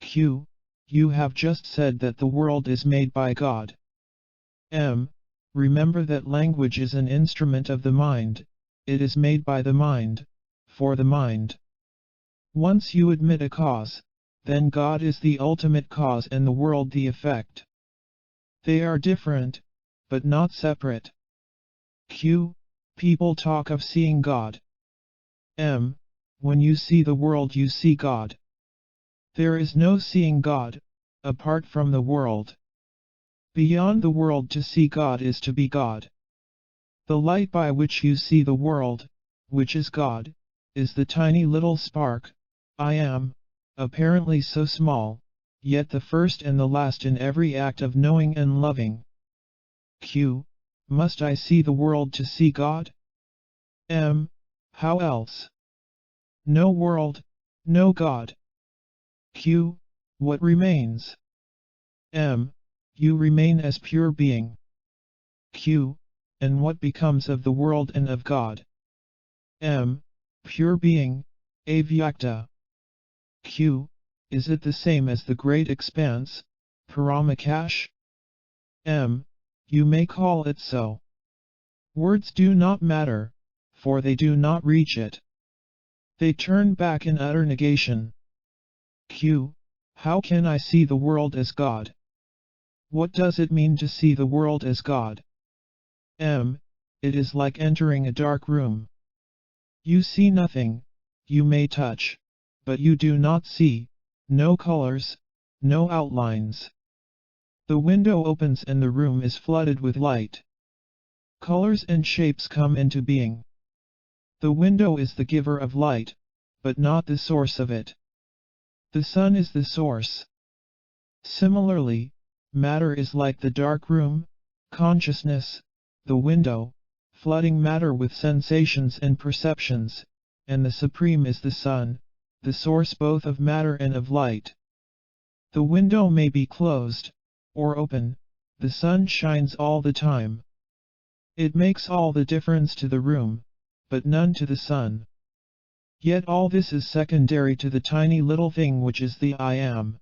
[SPEAKER 1] Q. You have just said that the world is made by God. Remember that language is an instrument of the mind, it is made by the mind, for the mind. Once you admit a cause, then God is the ultimate cause and the world the effect. They are different, but not separate. Q. People talk of seeing God. When you see the world you see God. There is no seeing God, apart from the world. Beyond the world to see God is to be God. The light by which you see the world, which is God, is the tiny little spark, I am, apparently so small, yet the first and the last in every act of knowing and loving. Q. Must I see the world to see God? How else? No world, no God. Q. What remains? You remain as pure being. Q. And what becomes of the world and of God? Pure being, avyakta. Q. Is it the same as the great expanse, Paramakash? You may call it so. Words do not matter, for they do not reach it. They turn back in utter negation. Q. How can I see the world as God? What does it mean to see the world as God? It is like entering a dark room. You see nothing, you may touch, but you do not see, no colors, no outlines. The window opens and the room is flooded with light. Colors and shapes come into being. The window is the giver of light, but not the source of it. The sun is the source. Similarly, matter is like the dark room, consciousness, the window, flooding matter with sensations and perceptions, and the supreme is the sun, the source both of matter and of light. The window may be closed, or open, the sun shines all the time. It makes all the difference to the room, but none to the sun. Yet all this is secondary to the tiny little thing which is the I am.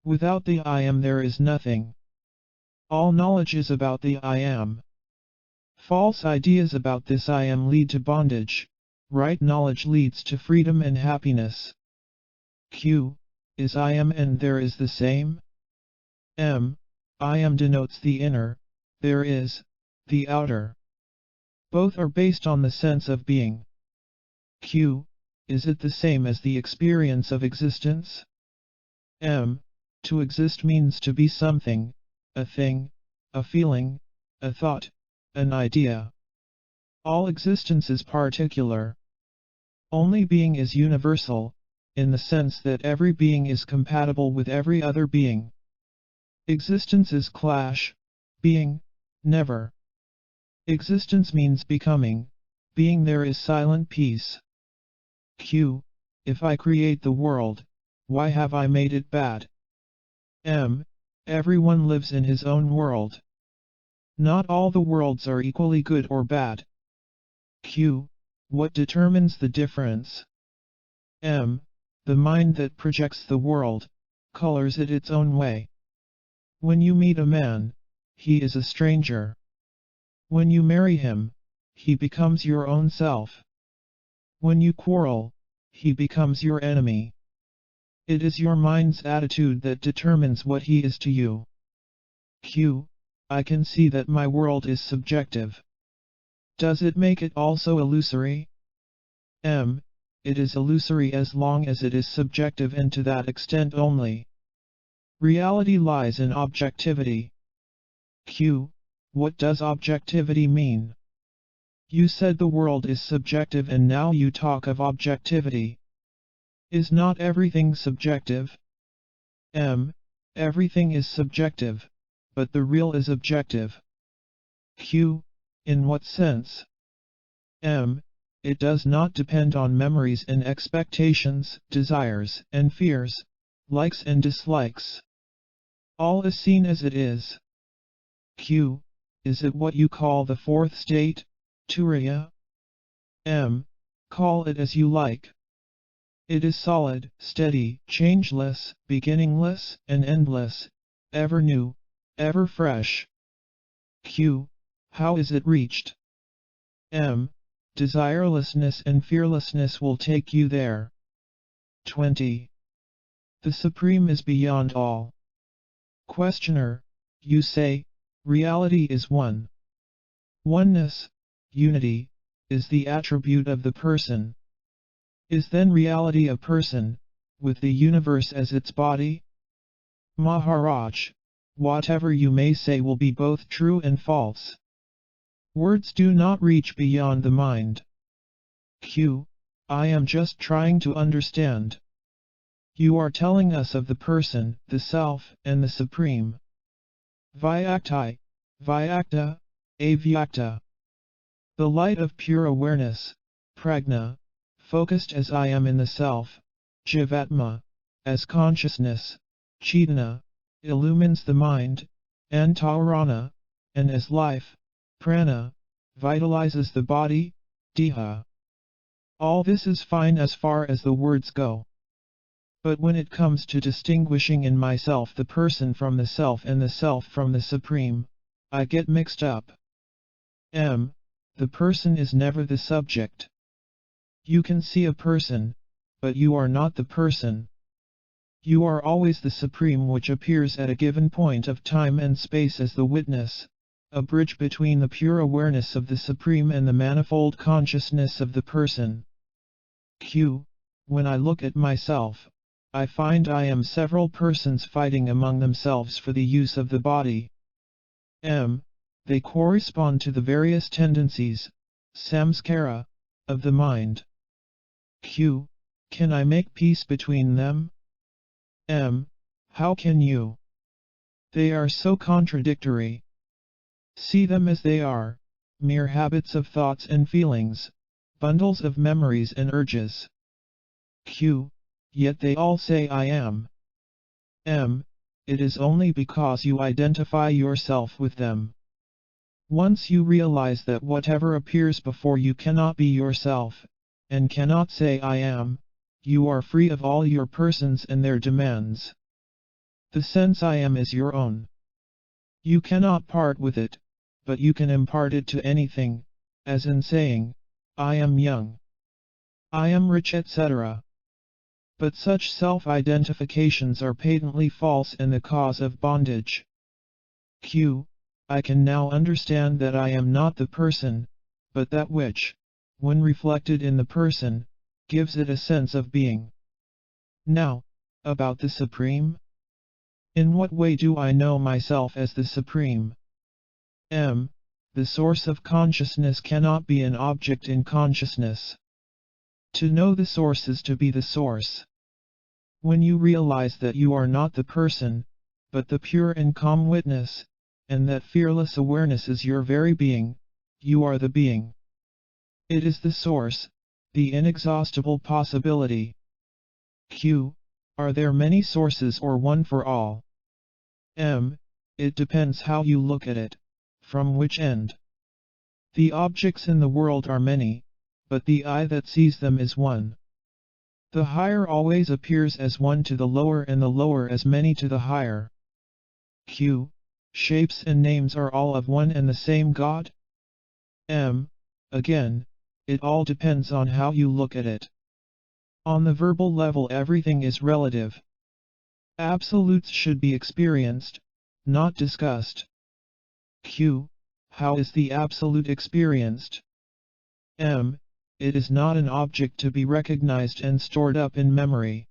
[SPEAKER 1] Without the I am there is nothing. All knowledge is about the I am. False ideas about this I am lead to bondage, right knowledge leads to freedom and happiness. Q. is I am and there is the same? M. I am denotes the inner, there is, the outer. Both are based on the sense of being. Q. Is it the same as the experience of existence? M. To exist means to be something, a thing, a feeling, a thought, an idea. All existence is particular. Only being is universal, in the sense that every being is compatible with every other being. Existence is clash, being, never. Existence means becoming, being there is silent peace. Q. If I create the world, why have I made it bad? M. Everyone lives in his own world. Not all the worlds are equally good or bad. Q. What determines the difference? M. The mind that projects the world, colors it its own way. When you meet a man, he is a stranger. When you marry him, he becomes your own self. When you quarrel, he becomes your enemy. It is your mind's attitude that determines what he is to you. Q. I can see that my world is subjective. Does it make it also illusory? M. It is illusory as long as it is subjective and to that extent only. Reality lies in objectivity. Q. What does objectivity mean? You said the world is subjective and now you talk of objectivity. Is not everything subjective? M. Everything is subjective, but the real is objective. Q. In what sense? M. It does not depend on memories and expectations, desires and fears, likes and dislikes. All is seen as it is. Q. Is it what you call the fourth state, Turiya? M. Call it as you like. It is solid, steady, changeless, beginningless, and endless, ever new, ever fresh. Q. How is it reached? M. Desirelessness and fearlessness will take you there. 20. The Supreme is beyond all. Questioner. You say, reality is one. Oneness, unity, is the attribute of the person. Is then reality a person, with the universe as its body? Maharaj, whatever you may say will be both true and false. Words do not reach beyond the mind. Q. I am just trying to understand. You are telling us of the person, the self, and the supreme. Vyakti, Vyakta, Avyakta. The light of pure awareness, prajna, focused as I am in the self, Jivatma, as consciousness, Chetana, illumines the mind, Antarana, and as life, Prana, vitalizes the body, Deha. All this is fine as far as the words go. But when it comes to distinguishing in myself the person from the self and the self from the supreme, I get mixed up. M. The person is never the subject. You can see a person, but you are not the person. You are always the supreme which appears at a given point of time and space as the witness, a bridge between the pure awareness of the supreme and the manifold consciousness of the person. Q. When I look at myself, I find I am several persons fighting among themselves for the use of the body. M. They correspond to the various tendencies, samskara, of the mind. Q. Can I make peace between them? M. How can you? They are so contradictory. See them as they are, mere habits of thoughts and feelings, bundles of memories and urges. Q. Yet they all say I am. M. It is only because you identify yourself with them. Once you realize that whatever appears before you cannot be yourself, and cannot say I am, you are free of all your persons and their demands. The sense I am is your own. You cannot part with it, but you can impart it to anything, as in saying, I am young, I am rich, etc. But such self-identifications are patently false and the cause of bondage. Q. I can now understand that I am not the person, but that which, when reflected in the person, gives it a sense of being. Now, about the Supreme. In what way do I know myself as the Supreme? M. The source of consciousness cannot be an object in consciousness. To know the source is to be the source. When you realize that you are not the person, but the pure and calm witness, and that fearless awareness is your very being, you are the being. It is the source, the inexhaustible possibility. Q. Are there many sources or one for all? M. It depends how you look at it, from which end. The objects in the world are many, but the eye that sees them is one. The higher always appears as one to the lower and the lower as many to the higher. Q. Shapes and names are all of one and the same God? M. Again, it all depends on how you look at it. On the verbal level everything is relative. Absolutes should be experienced, not discussed. Q. How is the absolute experienced? M. It is not an object to be recognized and stored up in memory.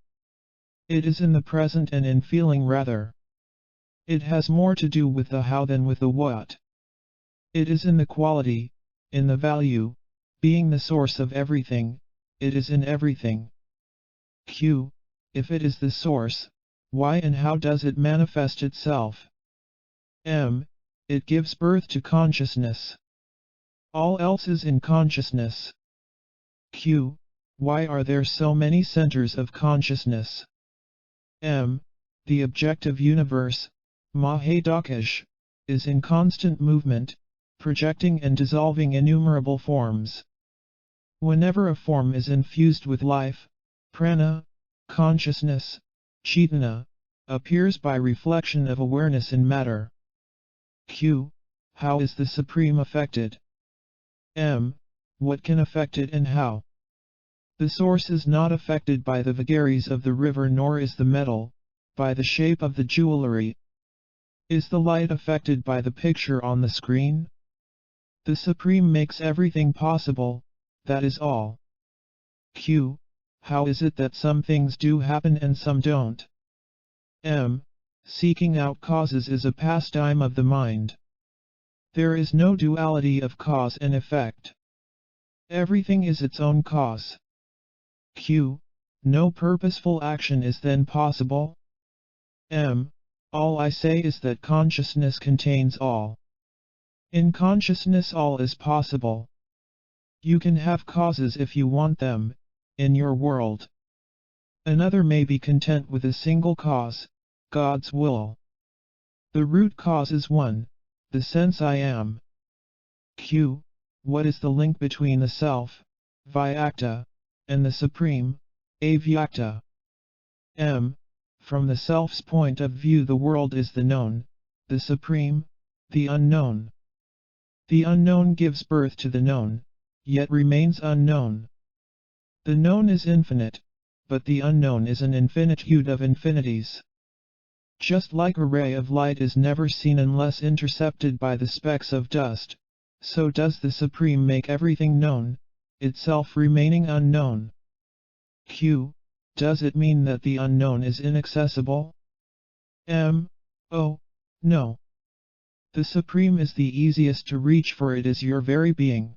[SPEAKER 1] It is in the present and in feeling rather. It has more to do with the how than with the what. It is in the quality, in the value, being the source of everything, it is in everything. Q. If it is the source, why and how does it manifest itself? M. It gives birth to consciousness. All else is in consciousness. Q. Why are there so many centers of consciousness? M. The objective universe, Mahadakash, is in constant movement, projecting and dissolving innumerable forms. Whenever a form is infused with life, prana, consciousness, chaitanya, appears by reflection of awareness in matter. Q. How is the Supreme affected? M. What can affect it and how? The source is not affected by the vagaries of the river nor is the metal, by the shape of the jewelry. Is the light affected by the picture on the screen? The Supreme makes everything possible, that is all. Q. How is it that some things do happen and some don't? M. Seeking out causes is a pastime of the mind. There is no duality of cause and effect. Everything is its own cause. Q. No purposeful action is then possible? M. All I say is that consciousness contains all. In consciousness all is possible. You can have causes if you want them, in your world. Another may be content with a single cause, God's will. The root cause is one, the sense I am. Q. What is the link between the self, Vyakta, and the Supreme, Avyakta? M. From the self's point of view the world is the known, the Supreme, the unknown. The unknown gives birth to the known, yet remains unknown. The known is infinite, but the unknown is an infinitude of infinities. Just like a ray of light is never seen unless intercepted by the specks of dust, so does the Supreme make everything known, itself remaining unknown. Q. Does it mean that the unknown is inaccessible? M. Oh, no. The Supreme is the easiest to reach for it is your very being.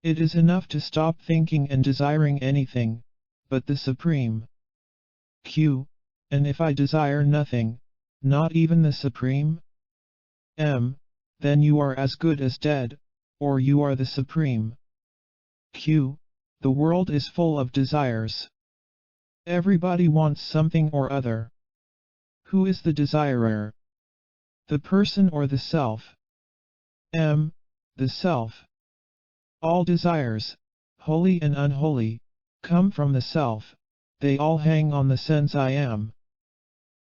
[SPEAKER 1] It is enough to stop thinking and desiring anything, but the Supreme. Q. And if I desire nothing, not even the Supreme? M. Then you are as good as dead, or you are the Supreme. Q. The world is full of desires. Everybody wants something or other. Who is the desirer? The person or the self? M. The self. All desires, holy and unholy, come from the self, they all hang on the sense I am.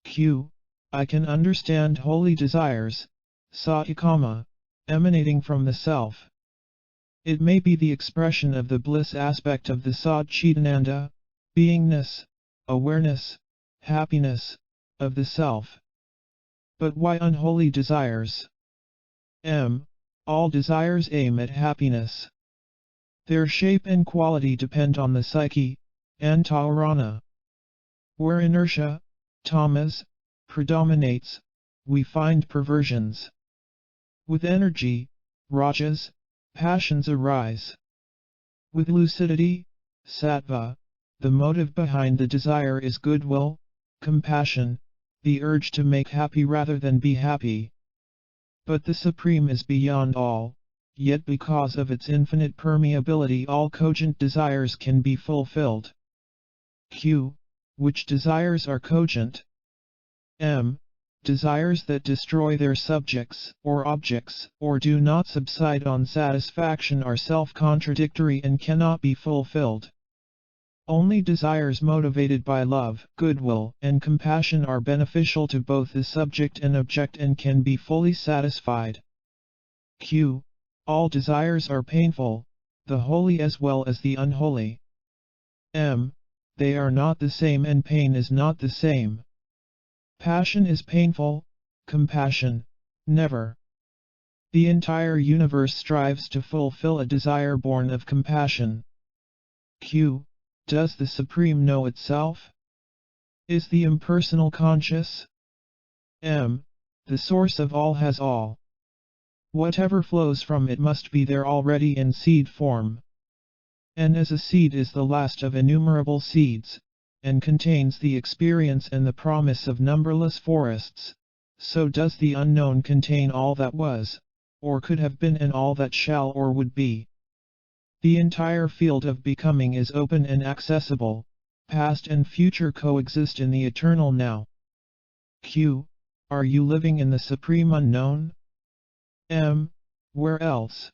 [SPEAKER 1] Q. I can understand holy desires, satyakama, emanating from the self. It may be the expression of the bliss aspect of the Satchitananda, beingness, awareness, happiness, of the self. But why unholy desires? M. All desires aim at happiness. Their shape and quality depend on the psyche, antavarana. Where inertia, tamas, predominates, we find perversions. With energy, rajas, passions arise. With lucidity, sattva, the motive behind the desire is goodwill, compassion, the urge to make happy rather than be happy. But the Supreme is beyond all, yet because of its infinite permeability all cogent desires can be fulfilled. Q. Which desires are cogent? M. Desires that destroy their subjects, or objects, or do not subside on satisfaction are self-contradictory and cannot be fulfilled. Only desires motivated by love, goodwill, and compassion are beneficial to both the subject and object and can be fully satisfied. Q. All desires are painful, the holy as well as the unholy. M. They are not the same and pain is not the same. Passion is painful, compassion, never. The entire universe strives to fulfill a desire born of compassion. Q. Does the Supreme know itself? Is the impersonal conscious? M. The source of all has all. Whatever flows from it must be there already in seed form. And as a seed is the last of innumerable seeds, and contains the experience and the promise of numberless forests, so does the unknown contain all that was, or could have been and all that shall or would be. The entire field of becoming is open and accessible, past and future coexist in the eternal now. Q. Are you living in the supreme unknown? M. Where else?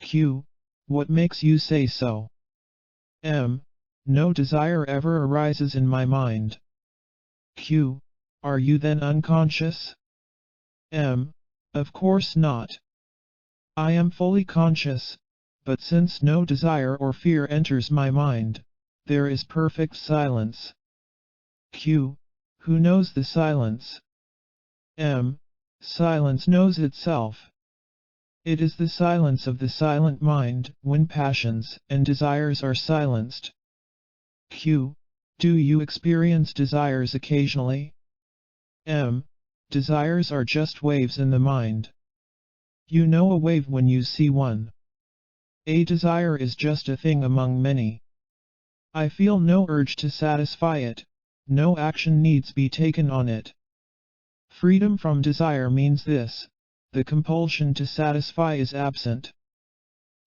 [SPEAKER 1] Q. What makes you say so? M. No desire ever arises in my mind. Q. Are you then unconscious? M. Of course not. I am fully conscious, but since no desire or fear enters my mind, there is perfect silence. Q. Who knows the silence? M. Silence knows itself. It is the silence of the silent mind, when passions and desires are silenced. Q. Do you experience desires occasionally? M. Desires are just waves in the mind. You know a wave when you see one. A desire is just a thing among many. I feel no urge to satisfy it, no action needs be taken on it. Freedom from desire means this: the compulsion to satisfy is absent.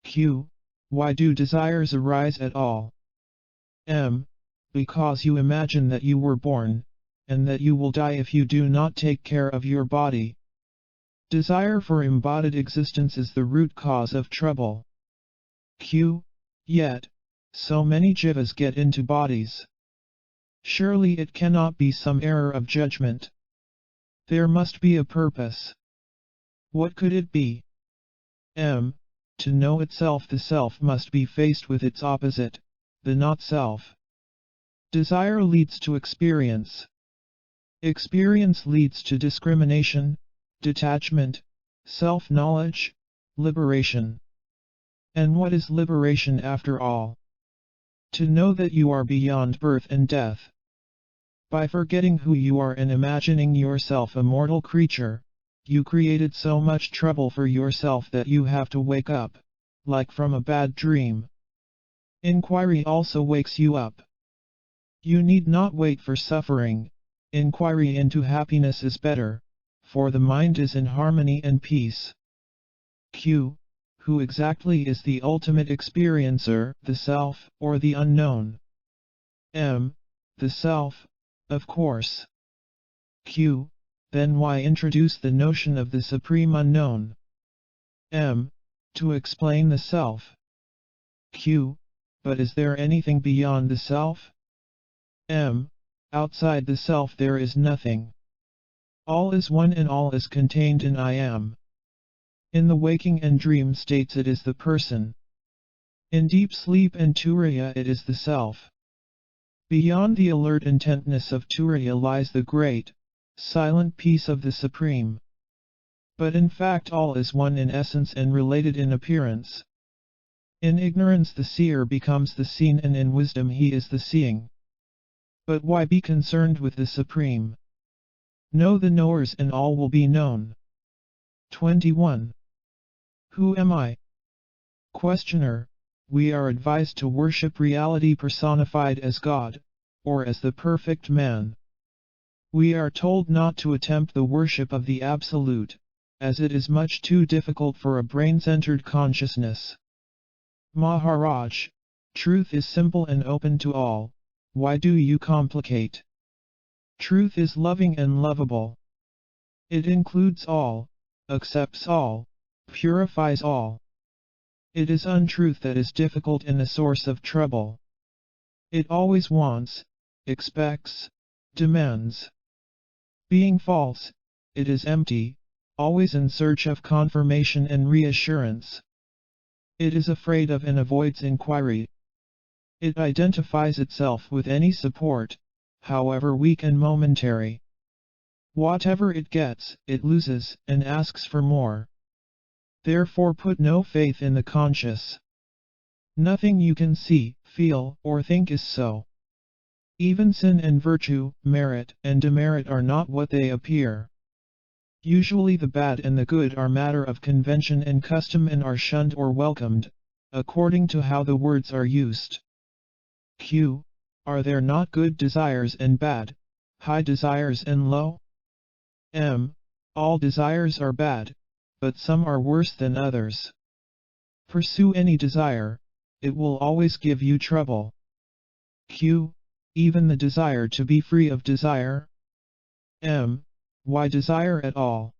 [SPEAKER 1] Q. Why do desires arise at all? M. Because you imagine that you were born, and that you will die if you do not take care of your body. Desire for embodied existence is the root cause of trouble. Q. Yet, so many jivas get into bodies. Surely it cannot be some error of judgment. There must be a purpose. What could it be? M. To know itself, the self must be faced with its opposite, the not-self. Desire leads to experience. Experience leads to discrimination, detachment, self-knowledge, liberation. And what is liberation after all? To know that you are beyond birth and death. By forgetting who you are and imagining yourself a mortal creature, you created so much trouble for yourself that you have to wake up, like from a bad dream. Inquiry also wakes you up. You need not wait for suffering. Inquiry into happiness is better, for the mind is in harmony and peace. Q. Who exactly is the ultimate experiencer, the self, or the unknown? M. The self, of course. Q. Then why introduce the notion of the supreme unknown? M. To explain the self. Q. But is there anything beyond the self? M. Outside the self there is nothing. All is one and all is contained in I am. In the waking and dream states it is the person. In deep sleep and turiya it is the self. Beyond the alert intentness of Turiya lies the great, silent peace of the Supreme. But in fact all is one in essence and related in appearance. In ignorance the seer becomes the seen, and in wisdom he is the seeing. But why be concerned with the Supreme? Know the knowers and all will be known. 21. Who am I? Questioner, we are advised to worship reality personified as God, or as the perfect man. We are told not to attempt the worship of the Absolute, as it is much too difficult for a brain-centered consciousness. Maharaj, truth is simple and open to all, why do you complicate? Truth is loving and lovable. It includes all, accepts all, purifies all. It is untruth that is difficult and a source of trouble. It always wants, expects, demands. Being false, it is empty, always in search of confirmation and reassurance. It is afraid of and avoids inquiry. It identifies itself with any support, however weak and momentary. Whatever it gets, it loses, and asks for more. Therefore put no faith in the conscious. Nothing you can see, feel, or think is so. Even sin and virtue, merit and demerit are not what they appear. Usually the bad and the good are matter of convention and custom and are shunned or welcomed, according to how the words are used. Q. Are there not good desires and bad, high desires and low? M. All desires are bad, but some are worse than others. Pursue any desire, it will always give you trouble. Q. Even the desire to be free of desire? M. Why desire at all?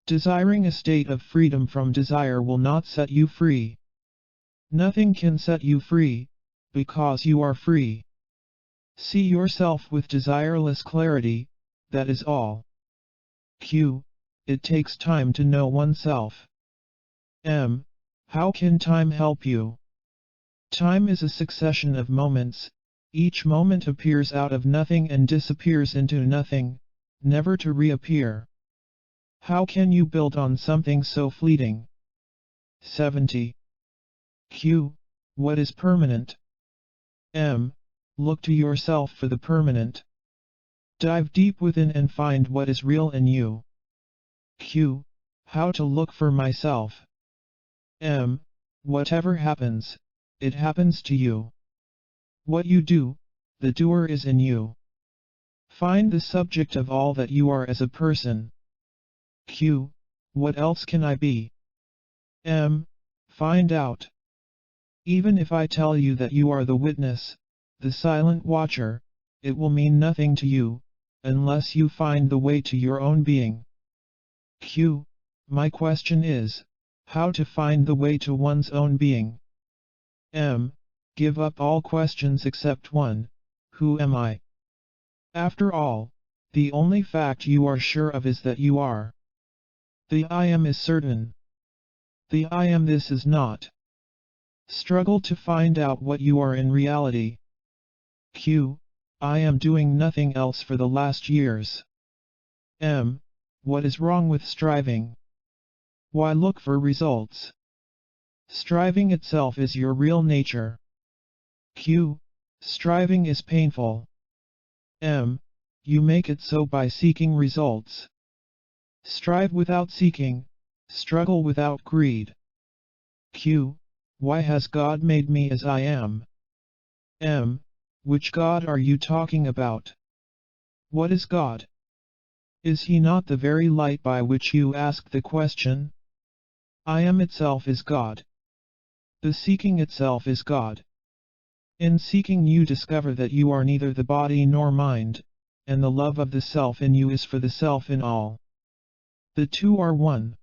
[SPEAKER 1] Desiring a state of freedom from desire will not set you free. Nothing can set you free, because you are free. See yourself with desireless clarity, that is all. Q. It takes time to know oneself. M. How can time help you? Time is a succession of moments, each moment appears out of nothing and disappears into nothing, never to reappear. How can you build on something so fleeting? 70. Q. What is permanent? M. Look to yourself for the permanent. Dive deep within and find what is real in you. Q. How to look for myself? M. Whatever happens, it happens to you. What you do, the doer is in you. Find the subject of all that you are as a person. Q. What else can I be? M. Find out. Even if I tell you that you are the witness, the silent watcher, it will mean nothing to you, unless you find the way to your own being. Q. My question is, how to find the way to one's own being? M. Give up all questions except one, who am I? After all, the only fact you are sure of is that you are. The I am is certain. The I am this is not. Struggle to find out what you are in reality. Q. I am doing nothing else for the last years. M. What is wrong with striving? Why look for results? Striving itself is your real nature. Q. Striving is painful. M. You make it so by seeking results. Strive without seeking, struggle without greed. Q. Why has God made me as I am? M. Which God are you talking about? What is God? Is he not the very light by which you ask the question? I am itself is God. The seeking itself is God. In seeking you discover that you are neither the body nor mind, and the love of the self in you is for the self in all. The two are one.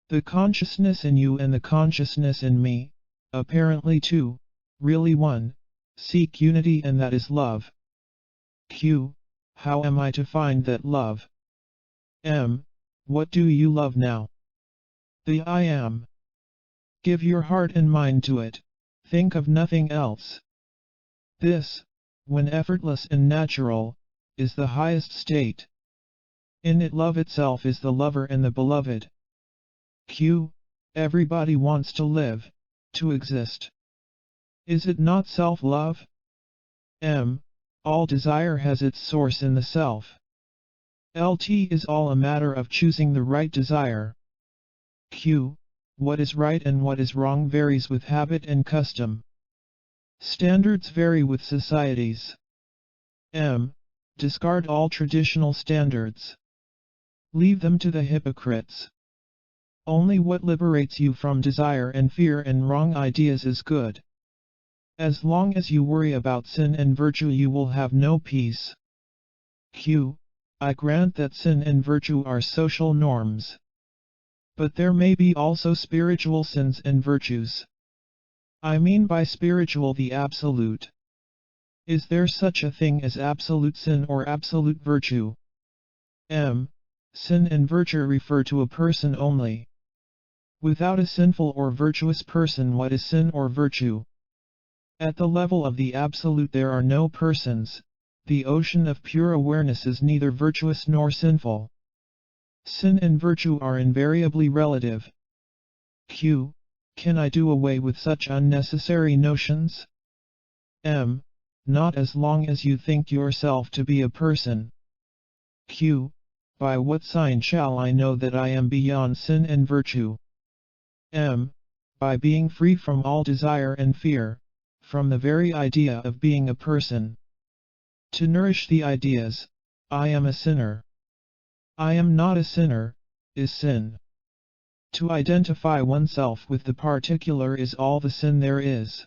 [SPEAKER 1] The consciousness in you and the consciousness in me, apparently two, really one, seek unity and that is love. Q. How am I to find that love? M. What do you love now? The I am. Give your heart and mind to it, think of nothing else. This, when effortless and natural, is the highest state. In it love itself is the lover and the beloved. Q. Everybody wants to live, to exist. Is it not self-love? M. All desire has its source in the self. LT is all a matter of choosing the right desire. Q. What is right and what is wrong varies with habit and custom. Standards vary with societies. M. Discard all traditional standards. Leave them to the hypocrites. Only what liberates you from desire and fear and wrong ideas is good. As long as you worry about sin and virtue, you will have no peace. Q. I grant that sin and virtue are social norms. But there may be also spiritual sins and virtues. I mean by spiritual the absolute. Is there such a thing as absolute sin or absolute virtue? M. Sin and virtue refer to a person only. Without a sinful or virtuous person, what is sin or virtue? At the level of the absolute there are no persons. The ocean of pure awareness is neither virtuous nor sinful. Sin and virtue are invariably relative. Q. Can I do away with such unnecessary notions? M. Not as long as you think yourself to be a person. Q. By what sign shall I know that I am beyond sin and virtue? M. By being free from all desire and fear, from the very idea of being a person. To nourish the ideas, I am a sinner. I am not a sinner, is sin. To identify oneself with the particular is all the sin there is.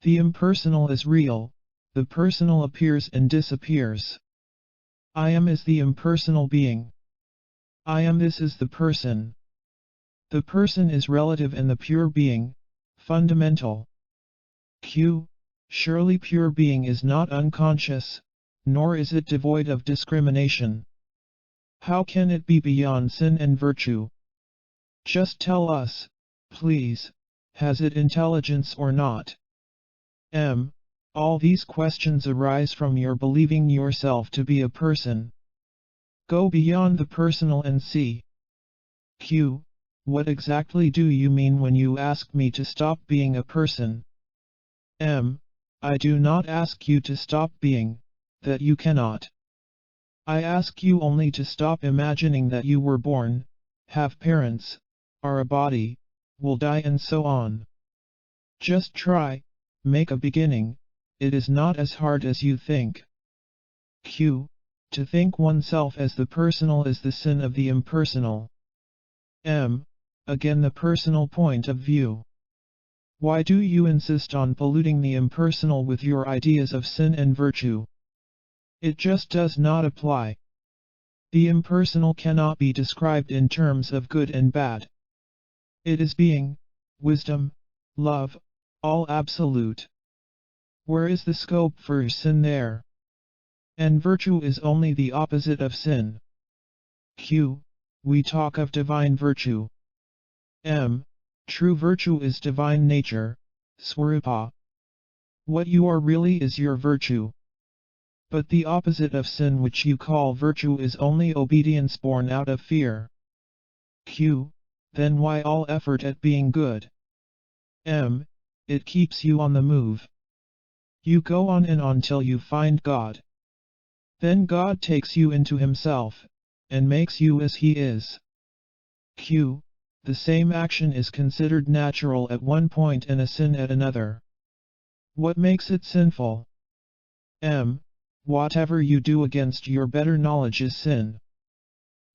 [SPEAKER 1] The impersonal is real, the personal appears and disappears. I am is the impersonal being. I am this is the person. The person is relative and the pure being, fundamental. Q. Surely pure being is not unconscious, nor is it devoid of discrimination. How can it be beyond sin and virtue? Just tell us, please, has it intelligence or not? M. All these questions arise from your believing yourself to be a person. Go beyond the personal and see. Q. What exactly do you mean when you ask me to stop being a person? M. I do not ask you to stop being, that you cannot. I ask you only to stop imagining that you were born, have parents, are a body, will die and so on. Just try, make a beginning, it is not as hard as you think. Q. To think oneself as the personal is the sin of the impersonal. M. Again the personal point of view. Why do you insist on polluting the impersonal with your ideas of sin and virtue? It just does not apply. The impersonal cannot be described in terms of good and bad. It is being, wisdom, love, all absolute. Where is the scope for sin there? And virtue is only the opposite of sin. Q. We talk of divine virtue. M. True virtue is divine nature, Swarupa. What you are really is your virtue. But the opposite of sin which you call virtue is only obedience born out of fear. Q. Then why all effort at being good? M. It keeps you on the move. You go on and on till you find God. Then God takes you into himself, and makes you as he is. Q. The same action is considered natural at one point and a sin at another. What makes it sinful? M. Whatever you do against your better knowledge is sin.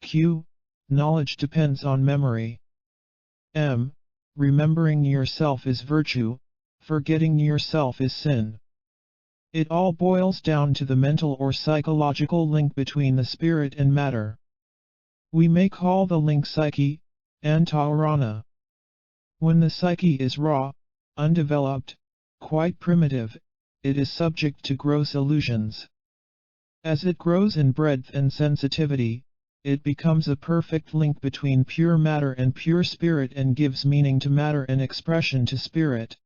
[SPEAKER 1] Q. Knowledge depends on memory. M. Remembering yourself is virtue, forgetting yourself is sin. It all boils down to the mental or psychological link between the spirit and matter. We may call the link psyche, antavarana. When the psyche is raw, undeveloped, quite primitive, it is subject to gross illusions. As it grows in breadth and sensitivity, it becomes a perfect link between pure matter and pure spirit and gives meaning to matter and expression to spirit.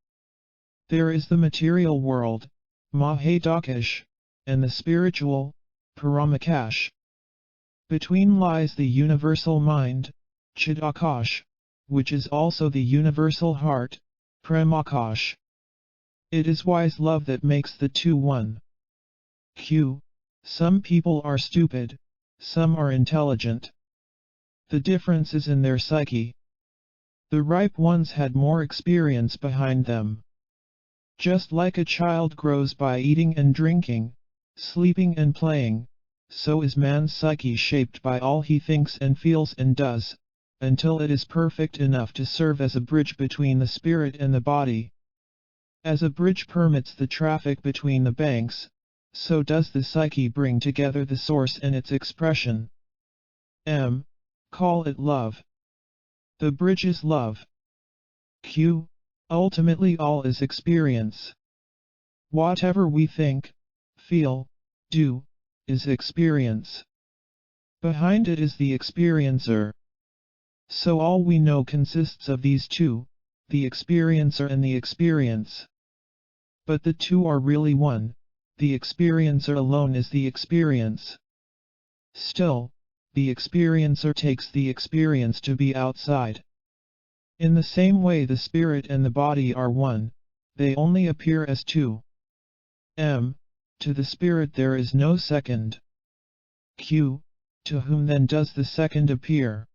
[SPEAKER 1] There is the material world, Mahadakash, and the spiritual, Paramakash. Between lies the universal mind, Chidakash, which is also the universal heart, Premakash. It is wise love that makes the two one. Q. Some people are stupid, some are intelligent. The difference is in their psyche. The ripe ones had more experience behind them. Just like a child grows by eating and drinking, sleeping and playing, so is man's psyche shaped by all he thinks and feels and does, until it is perfect enough to serve as a bridge between the spirit and the body. As a bridge permits the traffic between the banks, so does the psyche bring together the source and its expression. Call it love. The bridge is love. Q. Ultimately all is experience. Whatever we think, feel, do, is experience. Behind it is the experiencer. So all we know consists of these two, the experiencer and the experience. But the two are really one, the experiencer alone is the experience. Still, the experiencer takes the experience to be outside. In the same way the spirit and the body are one, they only appear as two. To the spirit there is no second. Q. To whom then does the second appear?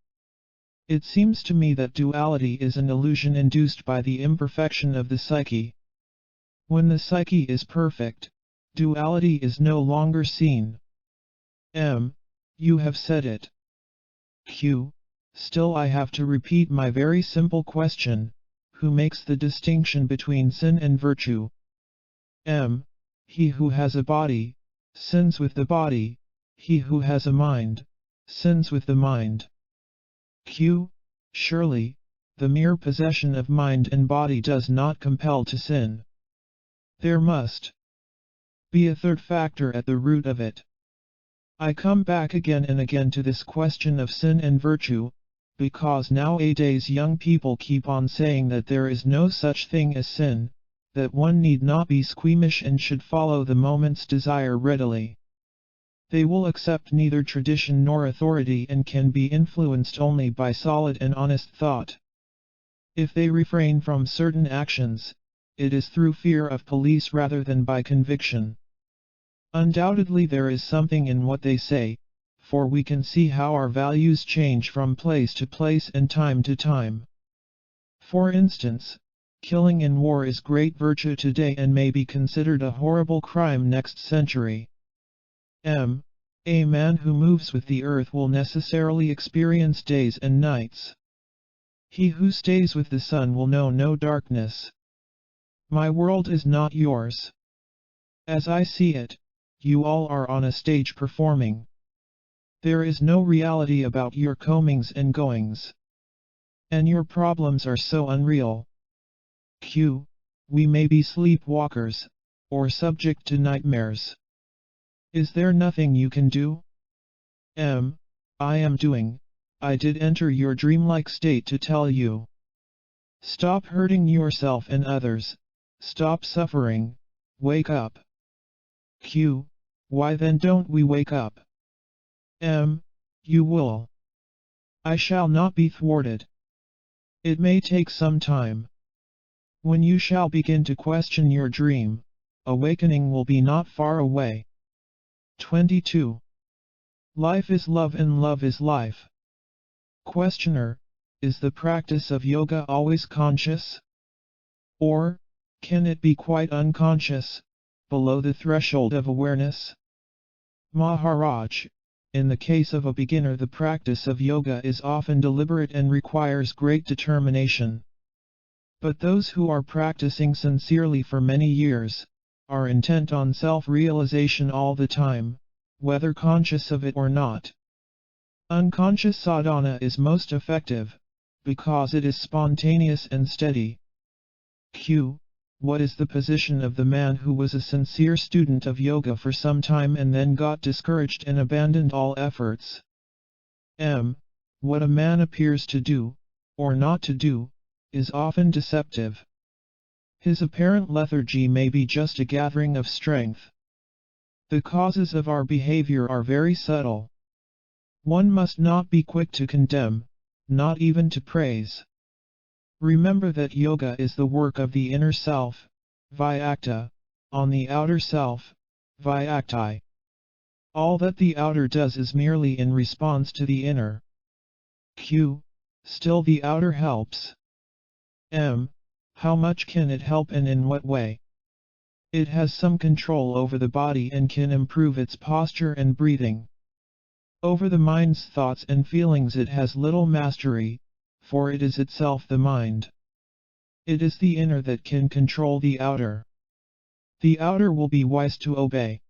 [SPEAKER 1] It seems to me that duality is an illusion induced by the imperfection of the psyche. When the psyche is perfect, duality is no longer seen. You have said it. Q. Still I have to repeat my very simple question, who makes the distinction between sin and virtue? He who has a body, sins with the body, he who has a mind, sins with the mind. Q. Surely, the mere possession of mind and body does not compel to sin. There must be a third factor at the root of it. I come back again and again to this question of sin and virtue, because nowadays young people keep on saying that there is no such thing as sin, that one need not be squeamish and should follow the moment's desire readily. They will accept neither tradition nor authority and can be influenced only by solid and honest thought. If they refrain from certain actions, it is through fear of police rather than by conviction. Undoubtedly there is something in what they say, for we can see how our values change from place to place and time to time. For instance, killing in war is great virtue today and may be considered a horrible crime next century. A man who moves with the earth will necessarily experience days and nights. He who stays with the sun will know no darkness. My world is not yours. As I see it, you all are on a stage performing. There is no reality about your comings and goings. And your problems are so unreal. Q. We may be sleepwalkers, or subject to nightmares. Is there nothing you can do? I am doing. I did enter your dreamlike state to tell you. Stop hurting yourself and others. Stop suffering. Wake up. Q. Why then don't we wake up? You will. I shall not be thwarted. It may take some time. When you shall begin to question your dream, awakening will be not far away. 22. Life is love and love is life. Questioner, is the practice of yoga always conscious? Or, can it be quite unconscious, below the threshold of awareness? Maharaj, in the case of a beginner the practice of yoga is often deliberate and requires great determination. But those who are practicing sincerely for many years, are intent on self-realization all the time, whether conscious of it or not. Unconscious sadhana is most effective, because it is spontaneous and steady. Q. What is the position of the man who was a sincere student of yoga for some time and then got discouraged and abandoned all efforts? What a man appears to do, or not to do, is often deceptive. His apparent lethargy may be just a gathering of strength. The causes of our behavior are very subtle. One must not be quick to condemn, not even to praise. Remember that yoga is the work of the inner self, vyakta, on the outer self, vyakti. All that the outer does is merely in response to the inner. Still the outer helps. How much can it help and in what way? It has some control over the body and can improve its posture and breathing. Over the mind's thoughts and feelings it has little mastery, for it is itself the mind. It is the inner that can control the outer. The outer will be wise to obey.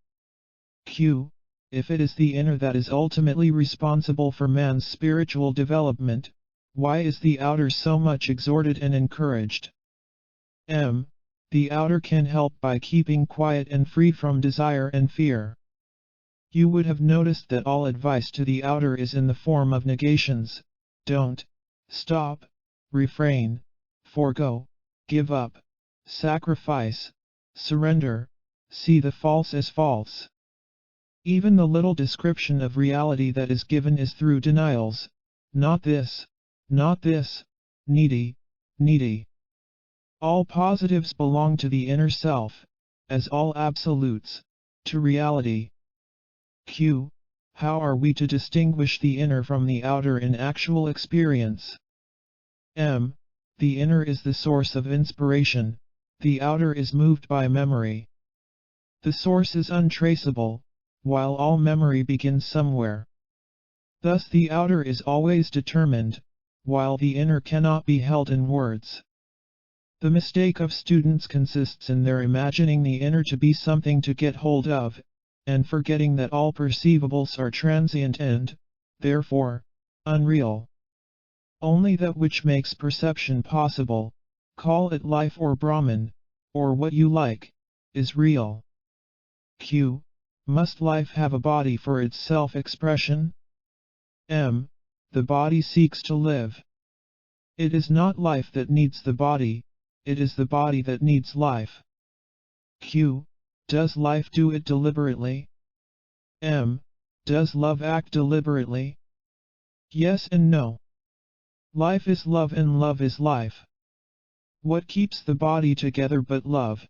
[SPEAKER 1] If it is the inner that is ultimately responsible for man's spiritual development, why is the outer so much exhorted and encouraged? The outer can help by keeping quiet and free from desire and fear. You would have noticed that all advice to the outer is in the form of negations: don't, stop, refrain, forego, give up, sacrifice, surrender, see the false as false. Even the little description of reality that is given is through denials: not this, needy, needy. All positives belong to the inner self, as all absolutes, to reality. How are we to distinguish the inner from the outer in actual experience? The inner is the source of inspiration, the outer is moved by memory. The source is untraceable, while all memory begins somewhere. Thus the outer is always determined, while the inner cannot be held in words. The mistake of students consists in their imagining the inner to be something to get hold of, and forgetting that all perceivables are transient and, therefore, unreal. Only that which makes perception possible, call it life or Brahman, or what you like, is real. Must life have a body for its self-expression? The body seeks to live. It is not life that needs the body, it is the body that needs life. Does life do it deliberately? Does love act deliberately? Yes and no. Life is love and love is life. What keeps the body together but love?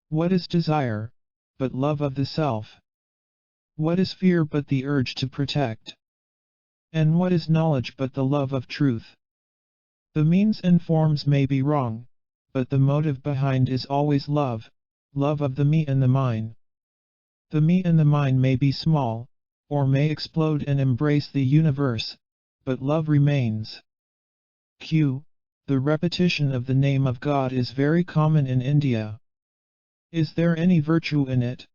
[SPEAKER 1] What is desire, but love of the self? What is fear but the urge to protect? And what is knowledge but the love of truth? The means and forms may be wrong, but the motive behind is always love, love of the me and the mine. The me and the mine may be small, or may explode and embrace the universe, but love remains. The repetition of the name of God is very common in India. Is there any virtue in it?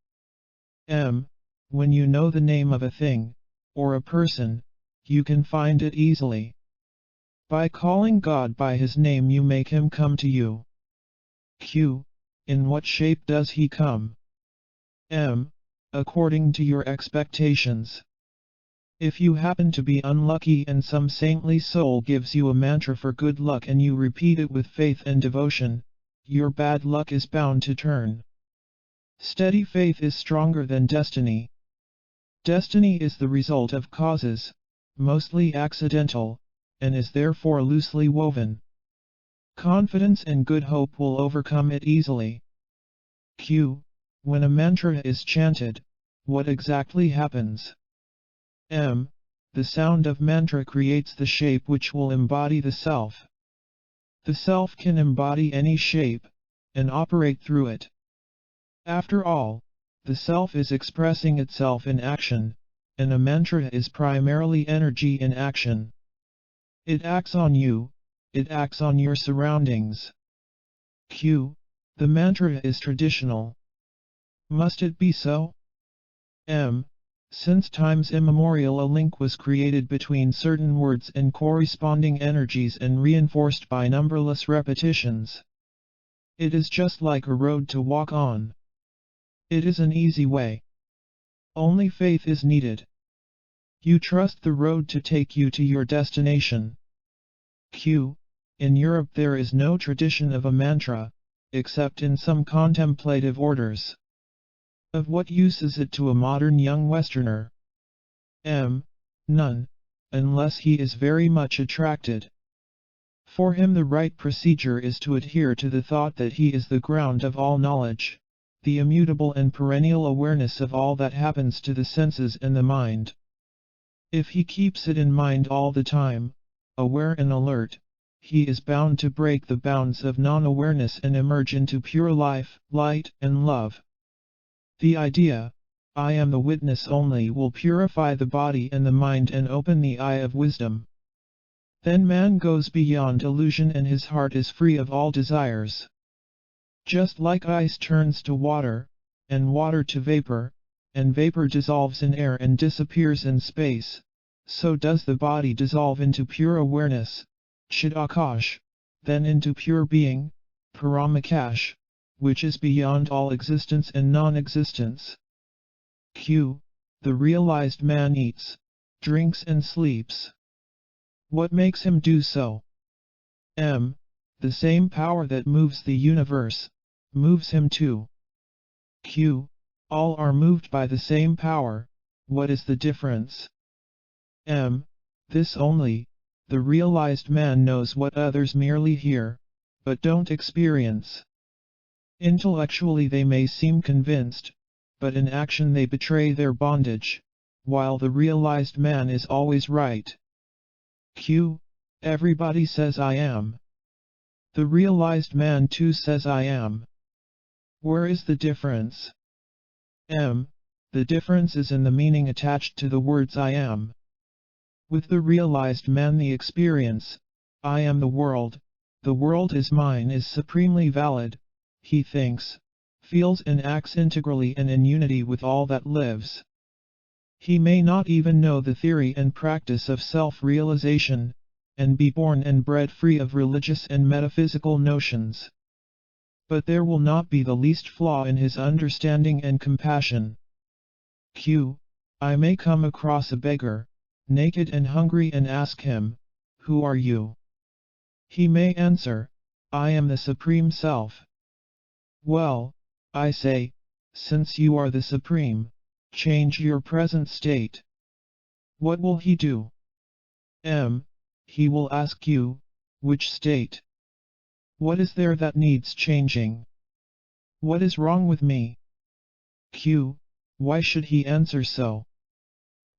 [SPEAKER 1] When you know the name of a thing, or a person, you can find it easily. By calling God by his name you make him come to you. In what shape does he come? According to your expectations. If you happen to be unlucky and some saintly soul gives you a mantra for good luck and you repeat it with faith and devotion, your bad luck is bound to turn. Steady faith is stronger than destiny. Destiny is the result of causes, mostly accidental, and is therefore loosely woven. Confidence and good hope will overcome it easily. When a mantra is chanted, what exactly happens? The sound of mantra creates the shape which will embody the self. The self can embody any shape, and operate through it. After all, the self is expressing itself in action, and a mantra is primarily energy in action. It acts on you, it acts on your surroundings. The mantra is traditional. Must it be so? Since times immemorial a link was created between certain words and corresponding energies and reinforced by numberless repetitions. It is just like a road to walk on. It is an easy way. Only faith is needed. You trust the road to take you to your destination. In Europe there is no tradition of a mantra, except in some contemplative orders. Of what use is it to a modern young Westerner? None, unless he is very much attracted. For him the right procedure is to adhere to the thought that he is the ground of all knowledge, the immutable and perennial awareness of all that happens to the senses and the mind. If he keeps it in mind all the time, aware and alert, he is bound to break the bounds of non-awareness and emerge into pure life, light, and love. The idea, I am the witness only, will purify the body and the mind and open the eye of wisdom. Then man goes beyond illusion and his heart is free of all desires. Just like ice turns to water, and water to vapor, and vapor dissolves in air and disappears in space, so does the body dissolve into pure awareness, Chidakash, then into pure being, Paramakash, which is beyond all existence and non-existence. Q. The realized man eats, drinks and sleeps. What makes him do so? M. The same power that moves the universe, moves him too. Q. All are moved by the same power, what is the difference? M. This only, the realized man knows what others merely hear, but don't experience. Intellectually they may seem convinced, but in action they betray their bondage, while the realized man is always right. Q. Everybody says I am. The realized man too says I am. Where is the difference? M. The difference is in the meaning attached to the words I am. With the realized man the experience, I am the world is mine, is supremely valid. He thinks, feels and acts integrally and in unity with all that lives. He may not even know the theory and practice of self-realization, and be born and bred free of religious and metaphysical notions. But there will not be the least flaw in his understanding and compassion. Q. I may come across a beggar, naked and hungry, and ask him, who are you? He may answer, I am the Supreme Self. Well, I say, since you are the Supreme, change your present state. What will he do? M. He will ask you, which state? What is there that needs changing? What is wrong with me? Q. Why should he answer so?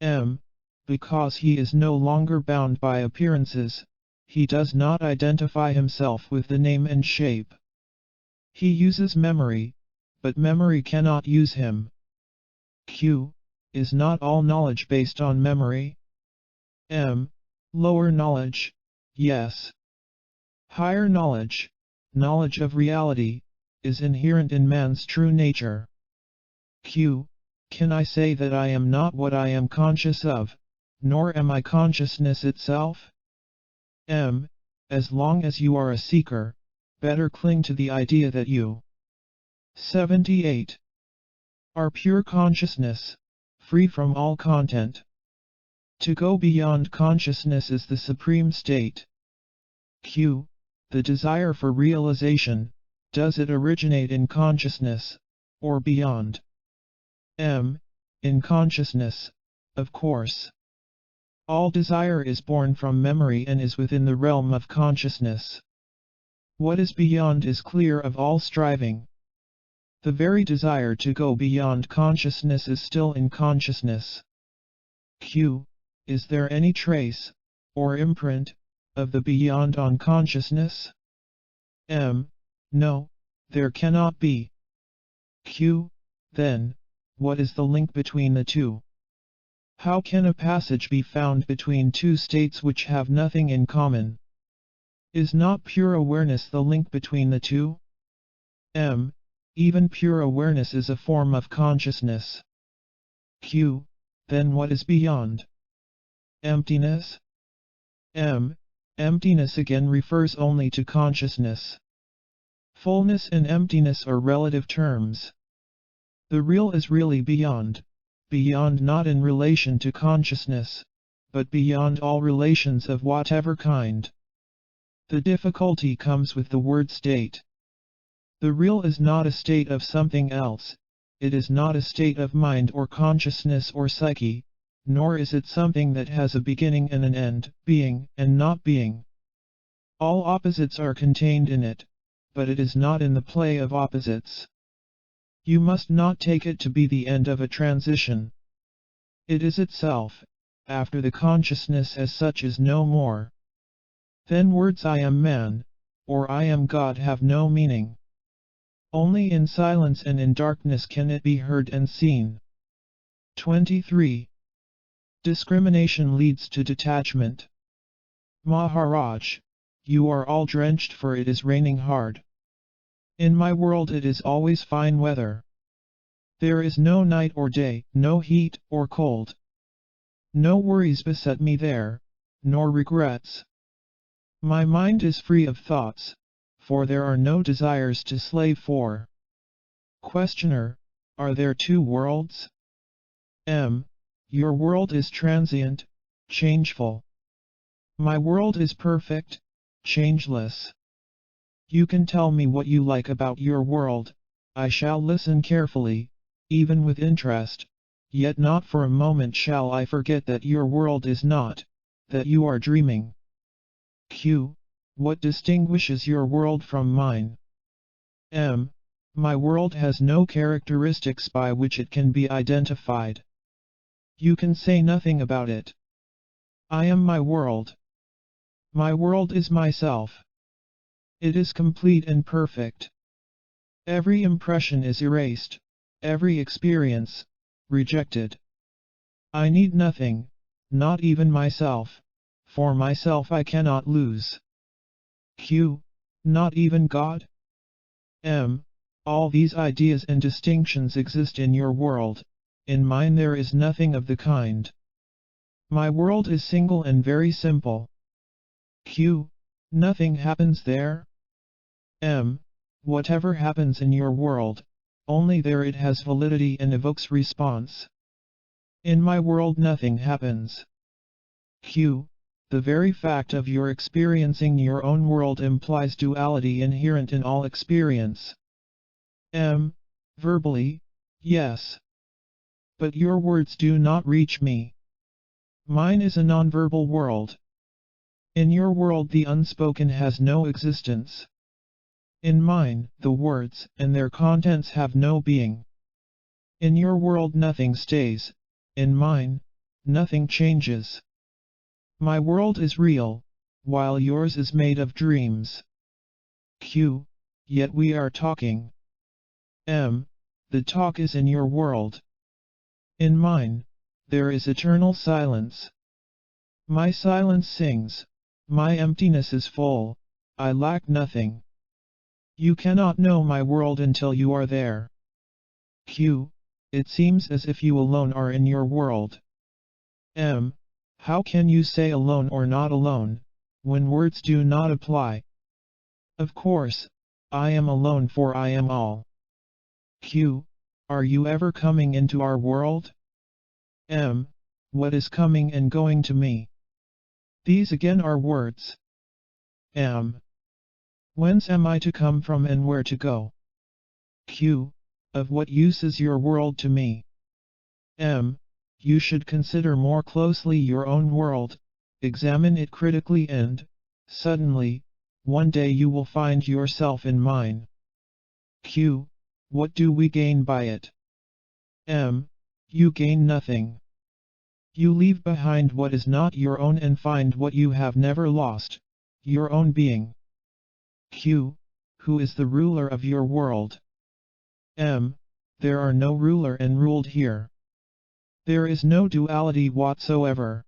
[SPEAKER 1] M. Because he is no longer bound by appearances, he does not identify himself with the name and shape. He uses memory, but memory cannot use him. Q. Is not all knowledge based on memory? M. Lower knowledge, yes. Higher knowledge, knowledge of reality, is inherent in man's true nature. Q. Can I say that I am not what I am conscious of, nor am I consciousness itself? M. As long as you are a seeker, better cling to the idea that you 78. Are pure consciousness, free from all content. To go beyond consciousness is the supreme state. Q. The desire for realization, does it originate in consciousness, or beyond? M. In consciousness, of course. All desire is born from memory and is within the realm of consciousness. What is beyond is clear of all striving. The very desire to go beyond consciousness is still in consciousness. Q. Is there any trace, or imprint, of the beyond on consciousness? M. No, there cannot be. Q. Then, what is the link between the two? How can a passage be found between two states which have nothing in common? Is not pure awareness the link between the two? M. Even pure awareness is a form of consciousness. Q. Then what is beyond? Emptiness? M. Emptiness again refers only to consciousness. Fullness and emptiness are relative terms. The real is really beyond not in relation to consciousness, but beyond all relations of whatever kind. The difficulty comes with the word state. The real is not a state of something else, it is not a state of mind or consciousness or psyche, nor is it something that has a beginning and an end, being and not being. All opposites are contained in it, but it is not in the play of opposites. You must not take it to be the end of a transition. It is itself, after the consciousness as such is no more. Then words I am man, or I am God have no meaning. Only in silence and in darkness can it be heard and seen. 23. Discrimination leads to detachment. Maharaj, you are all drenched for it is raining hard. In my world it is always fine weather. There is no night or day, no heat or cold. No worries beset me there, nor regrets. My mind is free of thoughts, for there are no desires to slave for. Questioner, are there two worlds? Your world is transient, changeful. My world is perfect, changeless. You can tell me what you like about your world, I shall listen carefully, even with interest, yet not for a moment shall I forget that your world is not, that you are dreaming. Q. What distinguishes your world from mine? My world has no characteristics by which it can be identified. You can say nothing about it. I am my world. My world is myself. It is complete and perfect. Every impression is erased, every experience, rejected. I need nothing, not even myself, for myself I cannot lose. Q. Not even God? All these ideas and distinctions exist in your world, in mine there is nothing of the kind. My world is single and very simple. Q. Nothing happens there? Whatever happens in your world, only there it has validity and evokes response. In my world nothing happens. Q. The very fact of your experiencing your own world implies duality inherent in all experience. Verbally, yes. But your words do not reach me. Mine is a nonverbal world. In your world the unspoken has no existence. In mine, the words and their contents have no being. In your world nothing stays, in mine, nothing changes. My world is real, while yours is made of dreams. Q. Yet we are talking. The talk is in your world. In mine, there is eternal silence. My silence sings, my emptiness is full, I lack nothing. You cannot know my world until you are there. Q. It seems as if you alone are in your world. How can you say alone or not alone, when words do not apply? Of course, I am alone for I am all. Q. Are you ever coming into our world? What is coming and going to me? These again are words. Whence am I to come from and where to go? Q. Of what use is your world to me? You should consider more closely your own world, examine it critically and, suddenly, one day you will find yourself in mine. Q. What do we gain by it? You gain nothing. You leave behind what is not your own and find what you have never lost, your own being. Q. Who is the ruler of your world? There are no ruler and ruled here. There is no duality whatsoever.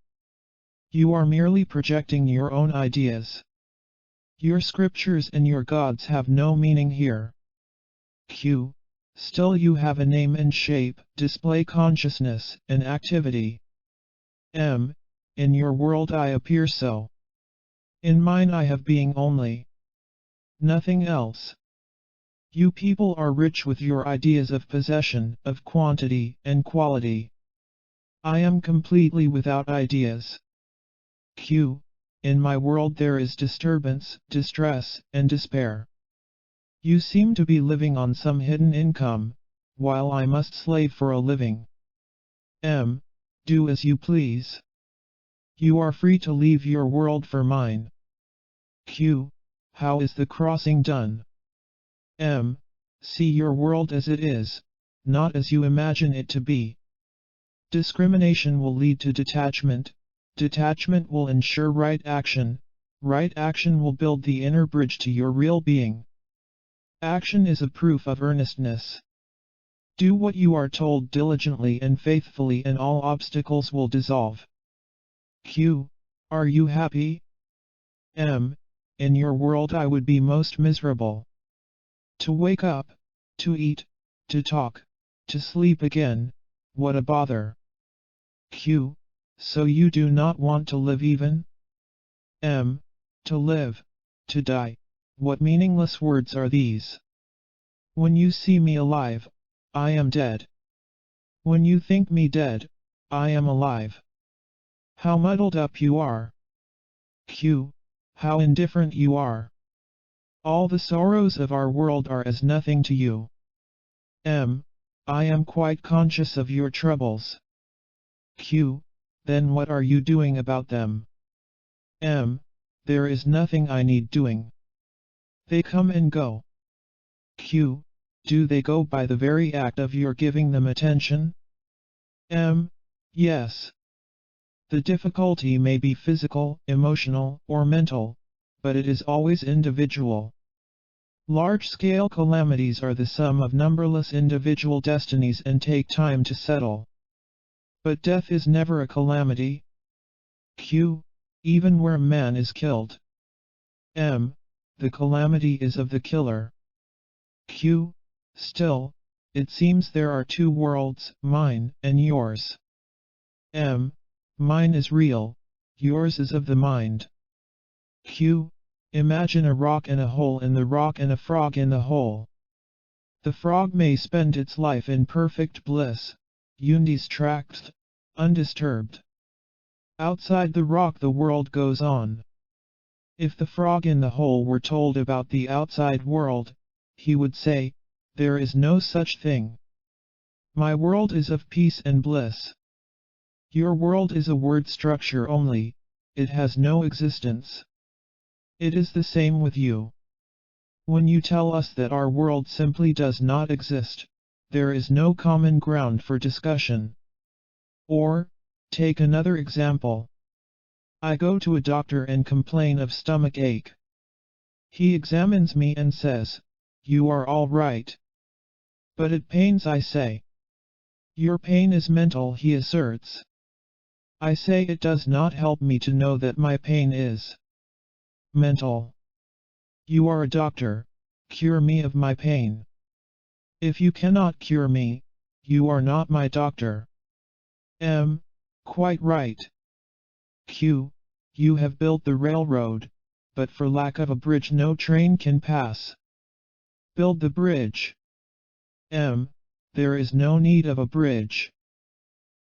[SPEAKER 1] You are merely projecting your own ideas. Your scriptures and your gods have no meaning here. Q. Still you have a name and shape, display consciousness and activity. In your world I appear so. In mine I have being only. Nothing else. You people are rich with your ideas of possession, of quantity and quality. I am completely without ideas. Q. In my world there is disturbance, distress, and despair. You seem to be living on some hidden income, while I must slave for a living. M. Do as you please. You are free to leave your world for mine. Q. How is the crossing done? M. See your world as it is, not as you imagine it to be. Discrimination will lead to detachment. Detachment will ensure right action. Right action will build the inner bridge to your real being. Action is a proof of earnestness. Do what you are told diligently and faithfully, and all obstacles will dissolve. Q. Are you happy? M. In your world I would be most miserable. To wake up, to eat, to talk, to sleep again, what a bother. Q. So you do not want to live even? M. To live, to die, what meaningless words are these? When you see me alive, I am dead. When you think me dead, I am alive. How muddled up you are. Q. How indifferent you are. All the sorrows of our world are as nothing to you. M. I am quite conscious of your troubles. Q. Then what are you doing about them? M. There is nothing I need doing. They come and go. Q. Do they go by the very act of your giving them attention? M. Yes. The difficulty may be physical, emotional, or mental, but it is always individual. Large-scale calamities are the sum of numberless individual destinies and take time to settle. But death is never a calamity. Q. Even where man is killed. M. The calamity is of the killer. Q. Still, it seems there are two worlds, mine and yours. M. Mine is real, yours is of the mind. Q. Imagine a rock and a hole in the rock and a frog in the hole. The frog may spend its life in perfect bliss, undistracted, undisturbed. Outside the rock the world goes on. If the frog in the hole were told about the outside world, he would say, there is no such thing. My world is of peace and bliss. Your world is a word structure only, it has no existence. It is the same with you. When you tell us that our world simply does not exist, there is no common ground for discussion. Or, take another example. I go to a doctor and complain of stomach ache. He examines me and says, you are all right. But it pains, I say. Your pain is mental, he asserts. I say it does not help me to know that my pain is mental. You are a doctor, cure me of my pain. If you cannot cure me, you are not my doctor. M. Quite right. Q. You have built the railroad, but for lack of a bridge no train can pass. Build the bridge. M. There is no need of a bridge.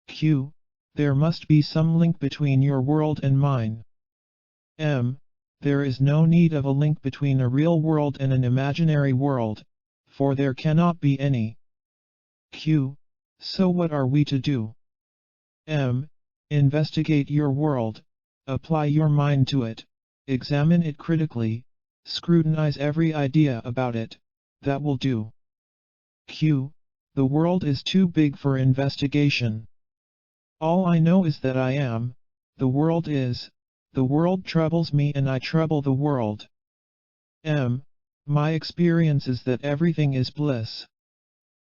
[SPEAKER 1] Q. There must be some link between your world and mine. M. There is no need of a link between a real world and an imaginary world, for there cannot be any. Q. So what are we to do? M. Investigate your world, apply your mind to it, examine it critically, scrutinize every idea about it, that will do. Q. The world is too big for investigation. All I know is that I am, the world is, the world troubles me and I trouble the world. M. My experience is that everything is bliss.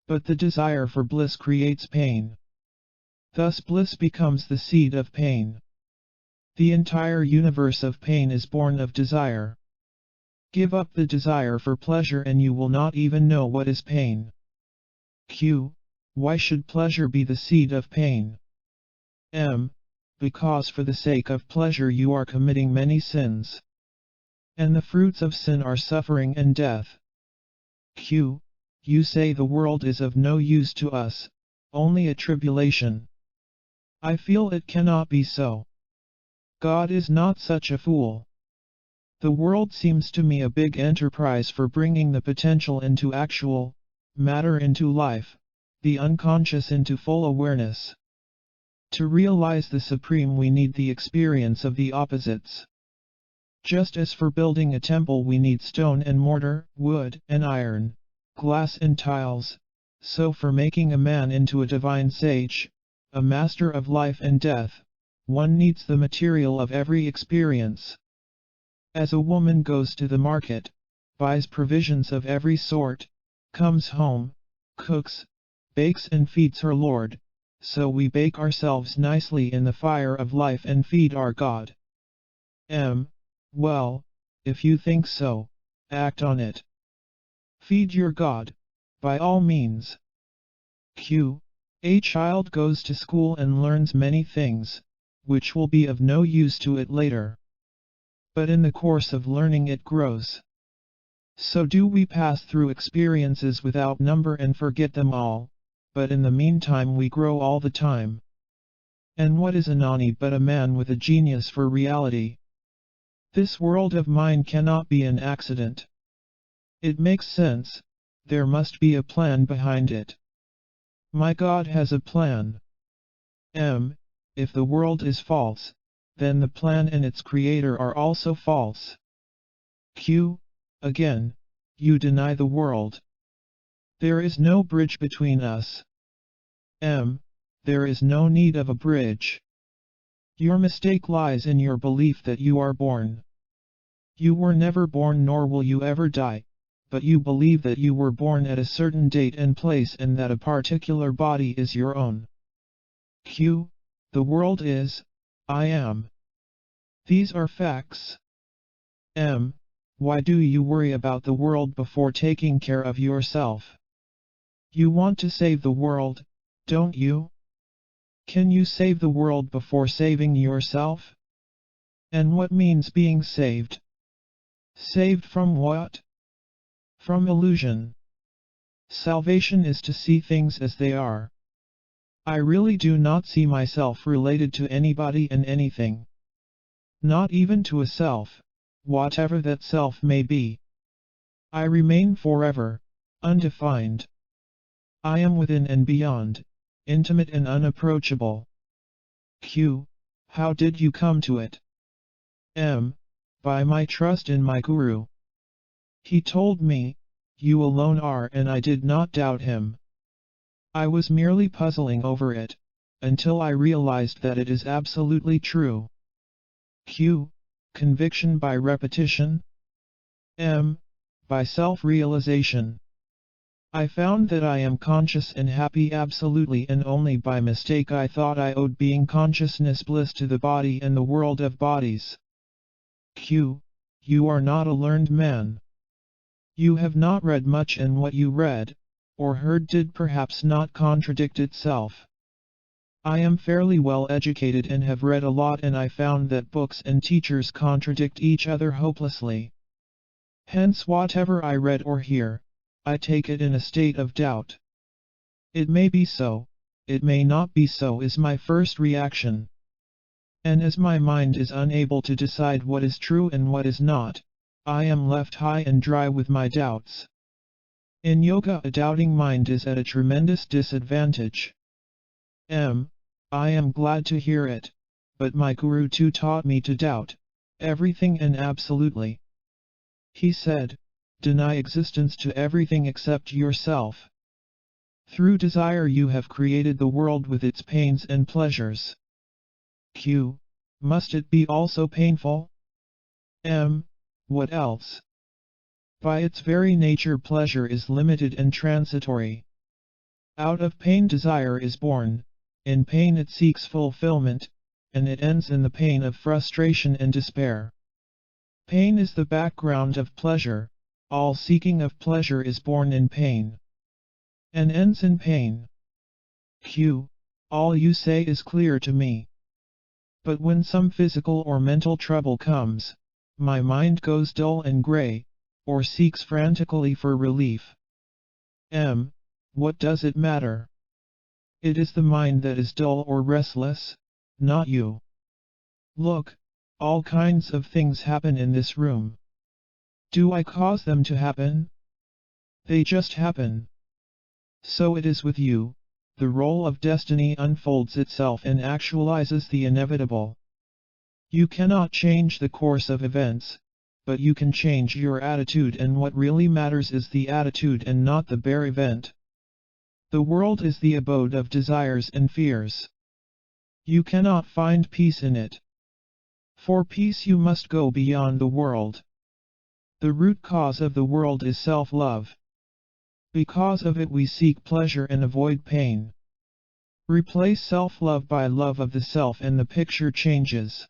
[SPEAKER 1] But the desire for bliss creates pain. Thus bliss becomes the seed of pain. The entire universe of pain is born of desire. Give up the desire for pleasure and you will not even know what is pain. Q. Why should pleasure be the seed of pain? M. Because for the sake of pleasure you are committing many sins. And the fruits of sin are suffering and death. Q. You say the world is of no use to us, only a tribulation. I feel it cannot be so. God is not such a fool. The world seems to me a big enterprise for bringing the potential into actual, matter into life, the unconscious into full awareness. To realize the supreme we need the experience of the opposites. Just as for building a temple we need stone and mortar, wood and iron, glass and tiles, so for making a man into a divine sage, a master of life and death, one needs the material of every experience. As a woman goes to the market, buys provisions of every sort, comes home, cooks, bakes and feeds her Lord, so we bake ourselves nicely in the fire of life and feed our God. Well, if you think so, act on it. Feed your God, by all means. A child goes to school and learns many things, which will be of no use to it later. But in the course of learning it grows. So do we pass through experiences without number and forget them all, but in the meantime we grow all the time. And what is Anani but a man with a genius for reality? This world of mine cannot be an accident. It makes sense, there must be a plan behind it. My God has a plan. If the world is false, then the plan and its creator are also false. Again, you deny the world. There is no bridge between us. There is no need of a bridge. Your mistake lies in your belief that you are born. You were never born nor will you ever die, but you believe that you were born at a certain date and place and that a particular body is your own. The world is, I am. These are facts. Why do you worry about the world before taking care of yourself? You want to save the world, don't you? Can you save the world before saving yourself? And what means being saved? Saved from what? From illusion. Salvation is to see things as they are. I really do not see myself related to anybody and anything. Not even to a self, whatever that self may be. I remain forever, undefined. I am within and beyond, intimate and unapproachable. How did you come to it? By my trust in my Guru. He told me, you alone are, and I did not doubt him. I was merely puzzling over it, until I realized that it is absolutely true. Conviction by repetition? By self-realization. I found that I am conscious and happy absolutely, and only by mistake I thought I owed being consciousness bliss to the body and the world of bodies. You are not a learned man. You have not read much, and what you read, or heard did perhaps not contradict itself. I am fairly well educated and have read a lot, and I found that books and teachers contradict each other hopelessly. Hence whatever I read or hear, I take it in a state of doubt. It may be so, it may not be so is my first reaction. And as my mind is unable to decide what is true and what is not, I am left high and dry with my doubts. In yoga, a doubting mind is at a tremendous disadvantage. I am glad to hear it, but my Guru too taught me to doubt everything and absolutely. He said, deny existence to everything except yourself. Through desire you have created the world with its pains and pleasures. Must it be also painful? What else? By its very nature pleasure is limited and transitory. Out of pain desire is born, in pain it seeks fulfillment, and it ends in the pain of frustration and despair. Pain is the background of pleasure, all seeking of pleasure is born in pain, and ends in pain. All you say is clear to me. But when some physical or mental trouble comes, my mind goes dull and gray, or seeks frantically for relief. What does it matter? It is the mind that is dull or restless, not you. Look, All kinds of things happen in this room. Do I cause them to happen? They just happen. So it is with you. The role of destiny unfolds itself and actualizes the inevitable. You cannot change the course of events, but you can change your attitude, and what really matters is the attitude and not the bare event. The world is the abode of desires and fears. You cannot find peace in it. For peace you must go beyond the world. The root cause of the world is self-love. Because of it we seek pleasure and avoid pain. Replace self-love by love of the self and the picture changes.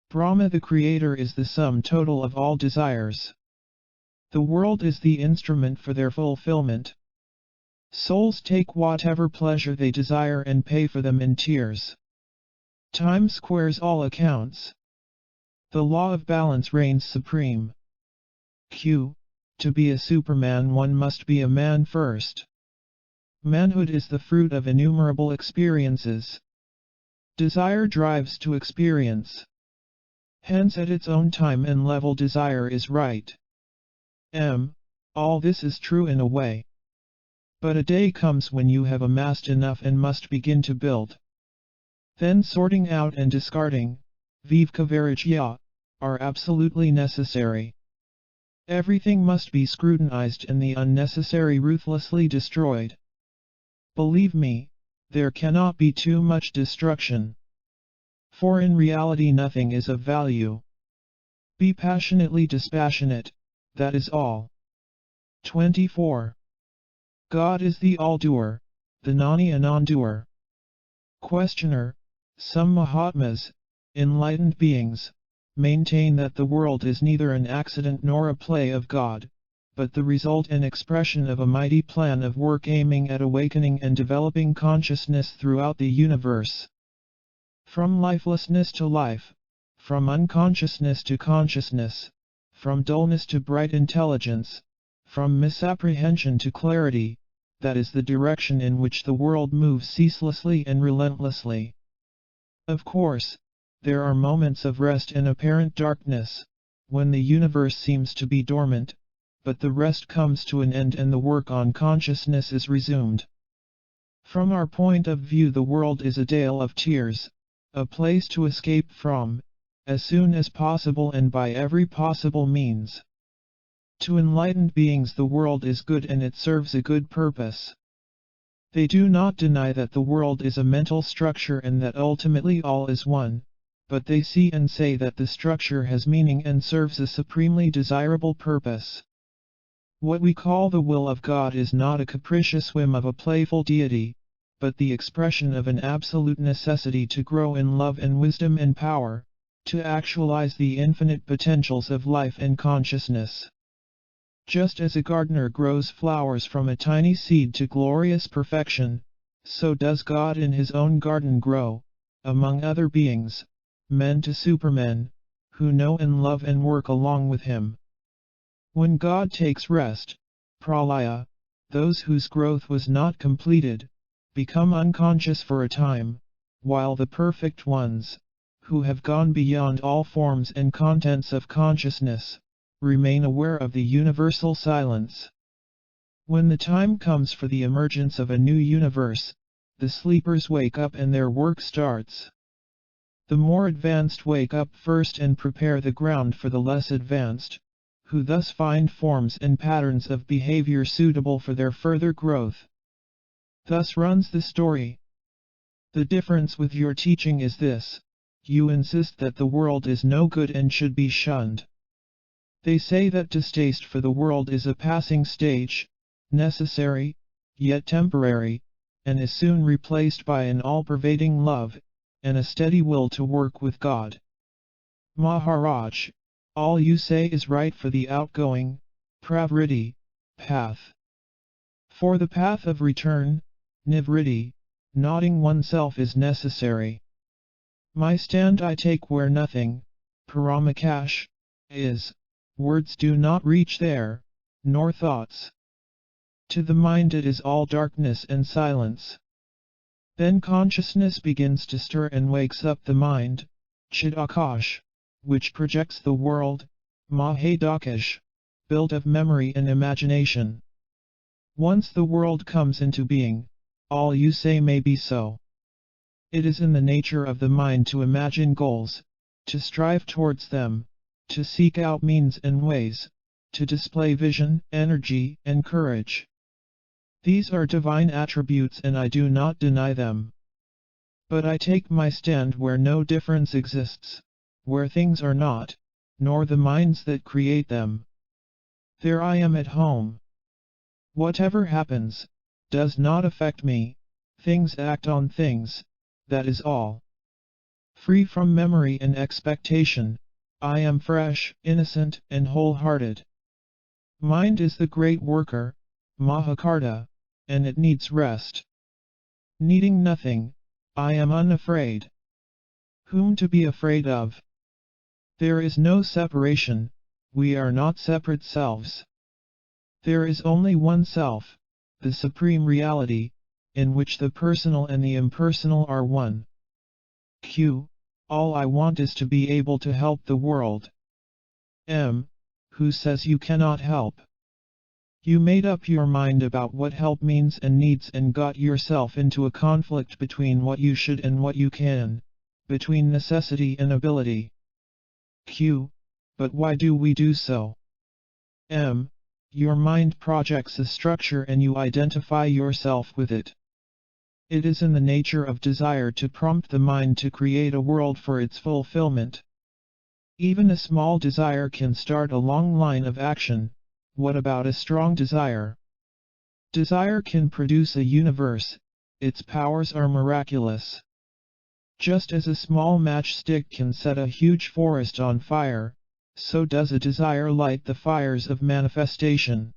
[SPEAKER 1] Brahma the Creator is the sum total of all desires. The world is the instrument for their fulfillment. Souls take whatever pleasure they desire and pay for them in tears. Time squares all accounts. The law of balance reigns supreme. To be a Superman one must be a man first. Manhood is the fruit of innumerable experiences. Desire drives to experience. Hence at its own time and level desire is right. All this is true in a way. But a day comes when you have amassed enough and must begin to build. Then sorting out and discarding, vivka are absolutely necessary. Everything must be scrutinized and the unnecessary ruthlessly destroyed. Believe me, there cannot be too much destruction. For in reality nothing is of value. Be passionately dispassionate, that is all. 24. God is the all-doer, the Nani a non-doer. Questioner: some Mahatmas, enlightened beings, maintain that the world is neither an accident nor a play of God, but the result and expression of a mighty plan of work aiming at awakening and developing consciousness throughout the universe. From lifelessness to life, from unconsciousness to consciousness, from dullness to bright intelligence, from misapprehension to clarity, that is the direction in which the world moves ceaselessly and relentlessly. Of course, there are moments of rest and apparent darkness, when the universe seems to be dormant, but the rest comes to an end and the work on consciousness is resumed. From our point of view the world is a dale of tears, a place to escape from, as soon as possible and by every possible means. To enlightened beings the world is good and it serves a good purpose. They do not deny that the world is a mental structure and that ultimately all is one, but they see and say that the structure has meaning and serves a supremely desirable purpose. What we call the will of God is not a capricious whim of a playful deity, but the expression of an absolute necessity to grow in love and wisdom and power, to actualize the infinite potentials of life and consciousness. Just as a gardener grows flowers from a tiny seed to glorious perfection, so does God in his own garden grow, among other beings, men to supermen, who know and love and work along with him. When God takes rest, pralaya, those whose growth was not completed, become unconscious for a time, while the perfect ones, who have gone beyond all forms and contents of consciousness, remain aware of the universal silence. When the time comes for the emergence of a new universe, the sleepers wake up and their work starts. The more advanced wake up first and prepare the ground for the less advanced, who thus find forms and patterns of behavior suitable for their further growth. Thus runs the story. The difference with your teaching is this: you insist that the world is no good and should be shunned. They say that distaste for the world is a passing stage, necessary, yet temporary, and is soon replaced by an all-pervading love, and a steady will to work with God. Maharaj, all you say is right for the outgoing, pravritti, path. For the path of return, nivritti, nodding oneself is necessary. My stand I take where nothing, paramakash, is. Words do not reach there, nor thoughts. To the mind it is all darkness and silence. Then consciousness begins to stir and wakes up the mind, chidakash, which projects the world, Mahadakash, built of memory and imagination. Once the world comes into being, all you say may be so. It is in the nature of the mind to imagine goals, to strive towards them, to seek out means and ways, to display vision, energy, and courage. These are divine attributes and I do not deny them. But I take my stand where no difference exists, where things are not, nor the minds that create them. There I am at home. Whatever happens, does not affect me, things act on things, that is all. Free from memory and expectation, I am fresh, innocent, and wholehearted. Mind is the great worker, Mahakarta, and it needs rest. Needing nothing, I am unafraid. Whom to be afraid of? There is no separation, we are not separate selves. There is only one self, the supreme reality, in which the personal and the impersonal are one. All I want is to be able to help the world. Who says you cannot help? You made up your mind about what help means and needs and got yourself into a conflict between what you should and what you can, between necessity and ability. But why do we do so? Your mind projects a structure and you identify yourself with it. It is in the nature of desire to prompt the mind to create a world for its fulfillment. Even a small desire can start a long line of action. What about a strong desire? Desire can produce a universe, its powers are miraculous. Just as a small matchstick can set a huge forest on fire, so does a desire light the fires of manifestation.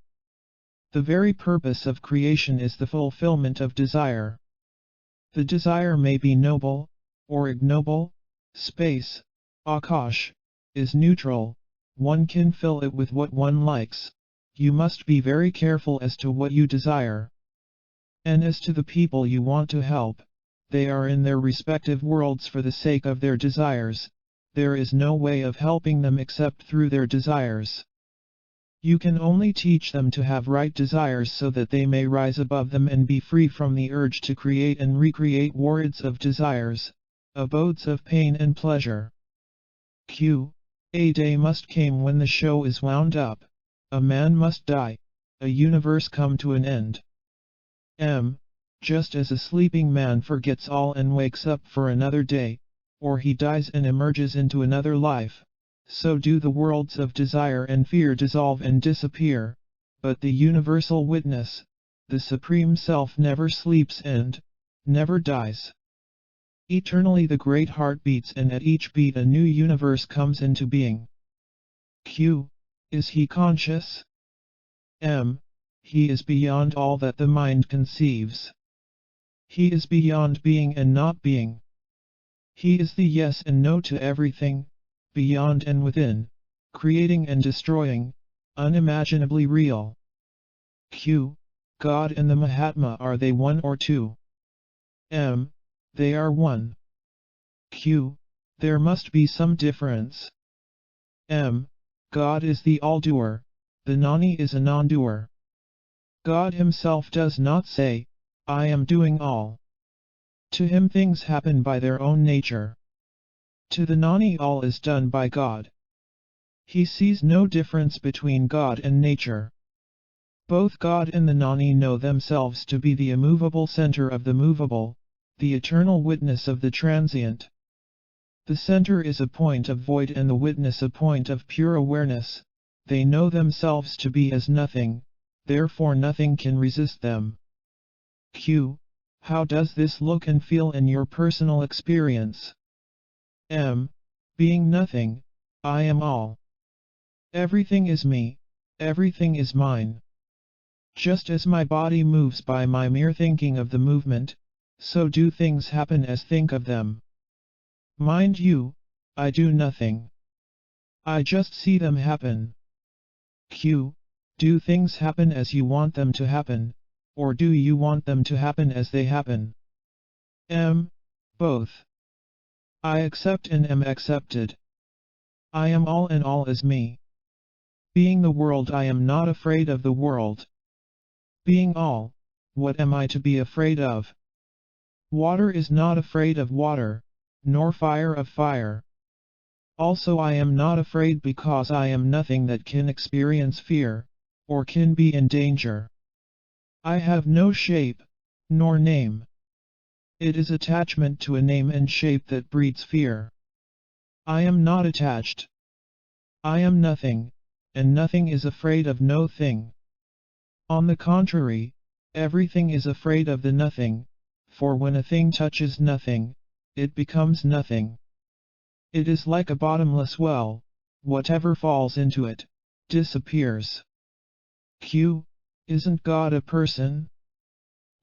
[SPEAKER 1] The very purpose of creation is the fulfillment of desire. The desire may be noble, or ignoble, space, akash, is neutral, one can fill it with what one likes. You must be very careful as to what you desire. And as to the people you want to help, they are in their respective worlds for the sake of their desires, there is no way of helping them except through their desires. You can only teach them to have right desires so that they may rise above them and be free from the urge to create and recreate worlds of desires, abodes of pain and pleasure. A day must come when the show is wound up. A man must die, a universe come to an end. Just as a sleeping man forgets all and wakes up for another day, or he dies and emerges into another life, so do the worlds of desire and fear dissolve and disappear, but the universal witness, the Supreme Self never sleeps and never dies. Eternally the great heart beats and at each beat a new universe comes into being. Is he conscious? He is beyond all that the mind conceives. He is beyond being and not being. He is the yes and no to everything, beyond and within, creating and destroying, unimaginably real. God and the Mahatma, are they one or two? They are one. There must be some difference. God is the all-doer, the Nani is a non-doer. God himself does not say, I am doing all. To him things happen by their own nature. To the Nani all is done by God. He sees no difference between God and nature. Both God and the Nani know themselves to be the immovable center of the movable, the eternal witness of the transient. The center is a point of void and the witness a point of pure awareness. They know themselves to be as nothing, therefore nothing can resist them. How does this look and feel in your personal experience? Being nothing, I am all. Everything is me, everything is mine. Just as my body moves by my mere thinking of the movement, so do things happen as think of them. Mind you, I do nothing. I just see them happen. Do things happen as you want them to happen, or do you want them to happen as they happen? Both. I accept and am accepted. I am all and all is me. Being the world, I am not afraid of the world. Being all, what am I to be afraid of? Water is not afraid of water, nor fire of fire. Also I am not afraid because I am nothing that can experience fear, or can be in danger. I have no shape, nor name. It is attachment to a name and shape that breeds fear. I am not attached. I am nothing, and nothing is afraid of no thing. On the contrary, everything is afraid of the nothing, for when a thing touches nothing, it becomes nothing. It is like a bottomless well, whatever falls into it, disappears. Q. Isn't God a person?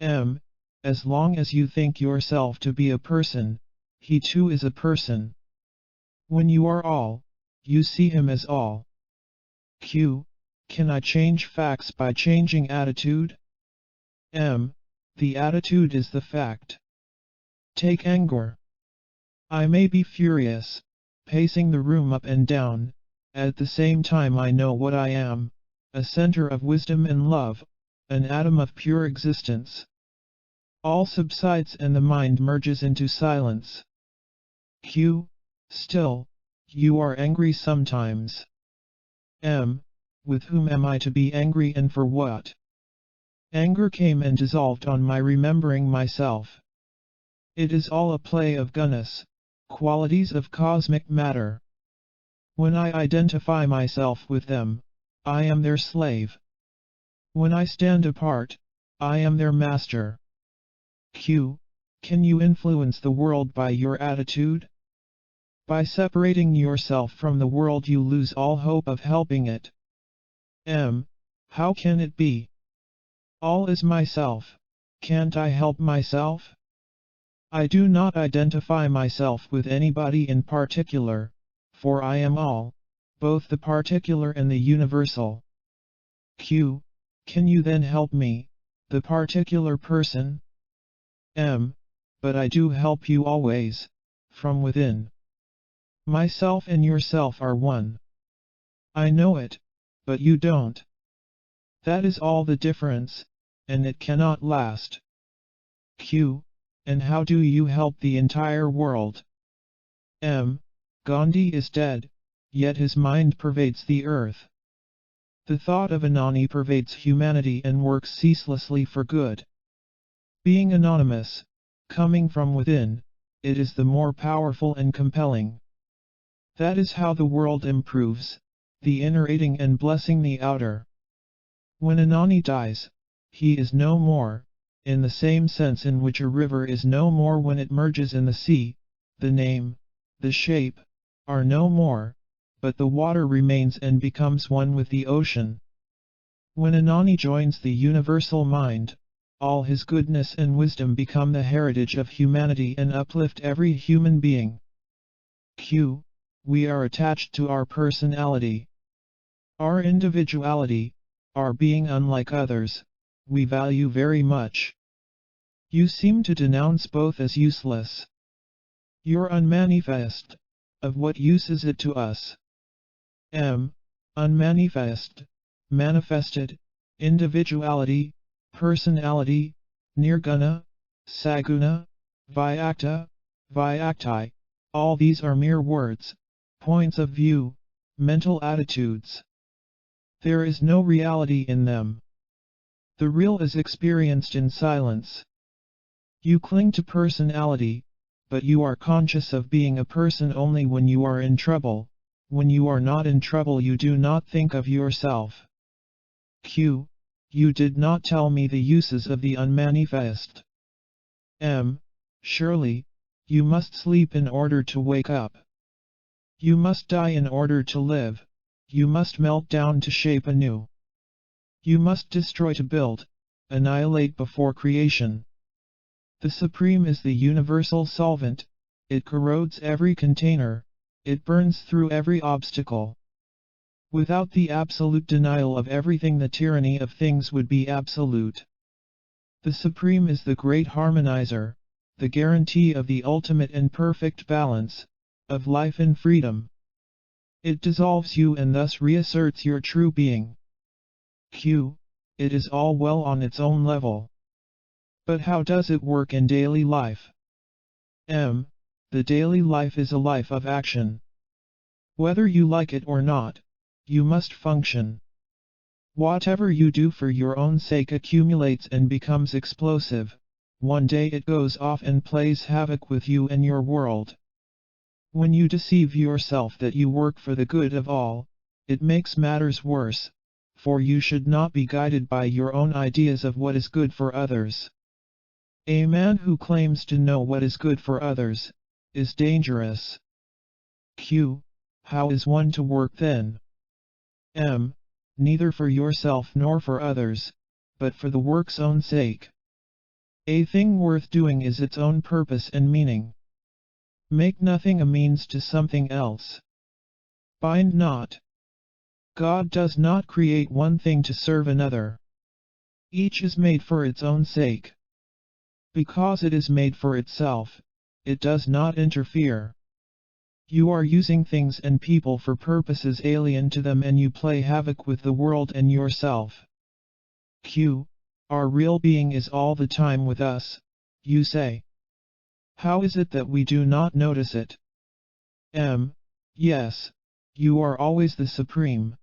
[SPEAKER 1] M. As long as you think yourself to be a person, he too is a person. When you are all, you see him as all. Q. Can I change facts by changing attitude? M. The attitude is the fact. Take anger. I may be furious, pacing the room up and down, at the same time I know what I am, a center of wisdom and love, an atom of pure existence. All subsides and the mind merges into silence. Q. Still, you are angry sometimes. M. With whom am I to be angry and for what? Anger came and dissolved on my remembering myself. It is all a play of gunas, qualities of cosmic matter. When I identify myself with them, I am their slave. When I stand apart, I am their master. Q. Can you influence the world by your attitude? By separating yourself from the world you lose all hope of helping it. M. How can it be? All is myself. Can't I help myself? I do not identify myself with anybody in particular, for I am all, both the particular and the universal. Q. Can you then help me, the particular person? M. But I do help you always, from within. Myself and yourself are one. I know it, but you don't. That is all the difference, and it cannot last. Q. And how do you help the entire world? M. Gandhi is dead, yet his mind pervades the earth. The thought of Anani pervades humanity and works ceaselessly for good. Being anonymous, coming from within, it is the more powerful and compelling. That is how the world improves, the inner aiding and blessing the outer. When Anani dies, he is no more, in the same sense in which a river is no more when it merges in the sea, the name, the shape, are no more, but the water remains and becomes one with the ocean. When Anani joins the universal mind, all his goodness and wisdom become the heritage of humanity and uplift every human being. Q. We are attached to our personality. Our individuality, our being unlike others, we value very much. You seem to denounce both as useless. You're unmanifest. Of what use is it to us? M. Unmanifest, manifested, individuality, personality, nirguna, saguna, vyakta, vyakti, all these are mere words, points of view, mental attitudes. There is no reality in them. The real is experienced in silence. You cling to personality, but you are conscious of being a person only when you are in trouble. When you are not in trouble you do not think of yourself. Q. You did not tell me the uses of the unmanifest. M. Surely, you must sleep in order to wake up. You must die in order to live. You must melt down to shape anew. You must destroy to build, annihilate before creation. The Supreme is the universal solvent, it corrodes every container, it burns through every obstacle. Without the absolute denial of everything the tyranny of things would be absolute. The Supreme is the great harmonizer, the guarantee of the ultimate and perfect balance, of life and freedom. It dissolves you and thus reasserts your true being. Q. It is all well on its own level. But how does it work in daily life? M. The daily life is a life of action. Whether you like it or not, you must function. Whatever you do for your own sake accumulates and becomes explosive. One day it goes off and plays havoc with you and your world. When you deceive yourself that you work for the good of all, it makes matters worse, for you should not be guided by your own ideas of what is good for others. A man who claims to know what is good for others is dangerous. Q. How is one to work then? M. Neither for yourself nor for others, but for the work's own sake. A thing worth doing is its own purpose and meaning. Make nothing a means to something else. Bind not. God does not create one thing to serve another. Each is made for its own sake. Because it is made for itself, it does not interfere. You are using things and people for purposes alien to them and you play havoc with the world and yourself. Q. Our real being is all the time with us, you say. How is it that we do not notice it? M. Yes, you are always the supreme.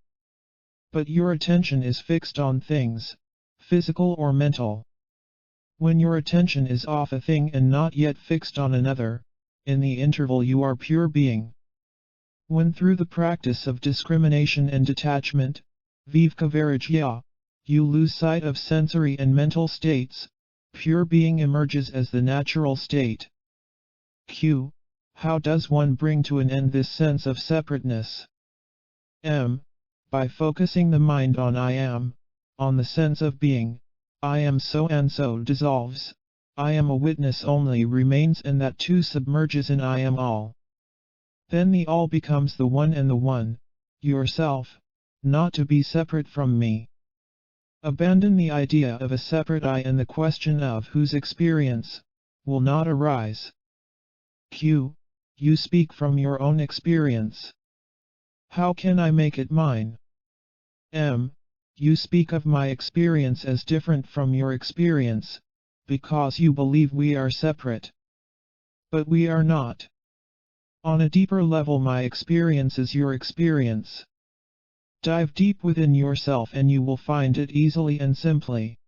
[SPEAKER 1] But your attention is fixed on things, physical or mental. When your attention is off a thing and not yet fixed on another, in the interval you are pure being. When through the practice of discrimination and detachment, vivka vairagya, you lose sight of sensory and mental states, pure being emerges as the natural state. Q. How does one bring to an end this sense of separateness? M. By focusing the mind on I am, on the sense of being, I am so and so dissolves, I am a witness only remains and that too submerges in I am all. Then the all becomes the one and the one, yourself, not to be separate from me. Abandon the idea of a separate I and the question of whose experience will not arise. Q. You speak from your own experience. How can I make it mine? M. You speak of my experience as different from your experience, because you believe we are separate. But we are not. On a deeper level my experience is your experience. Dive deep within yourself and you will find it easily and simply.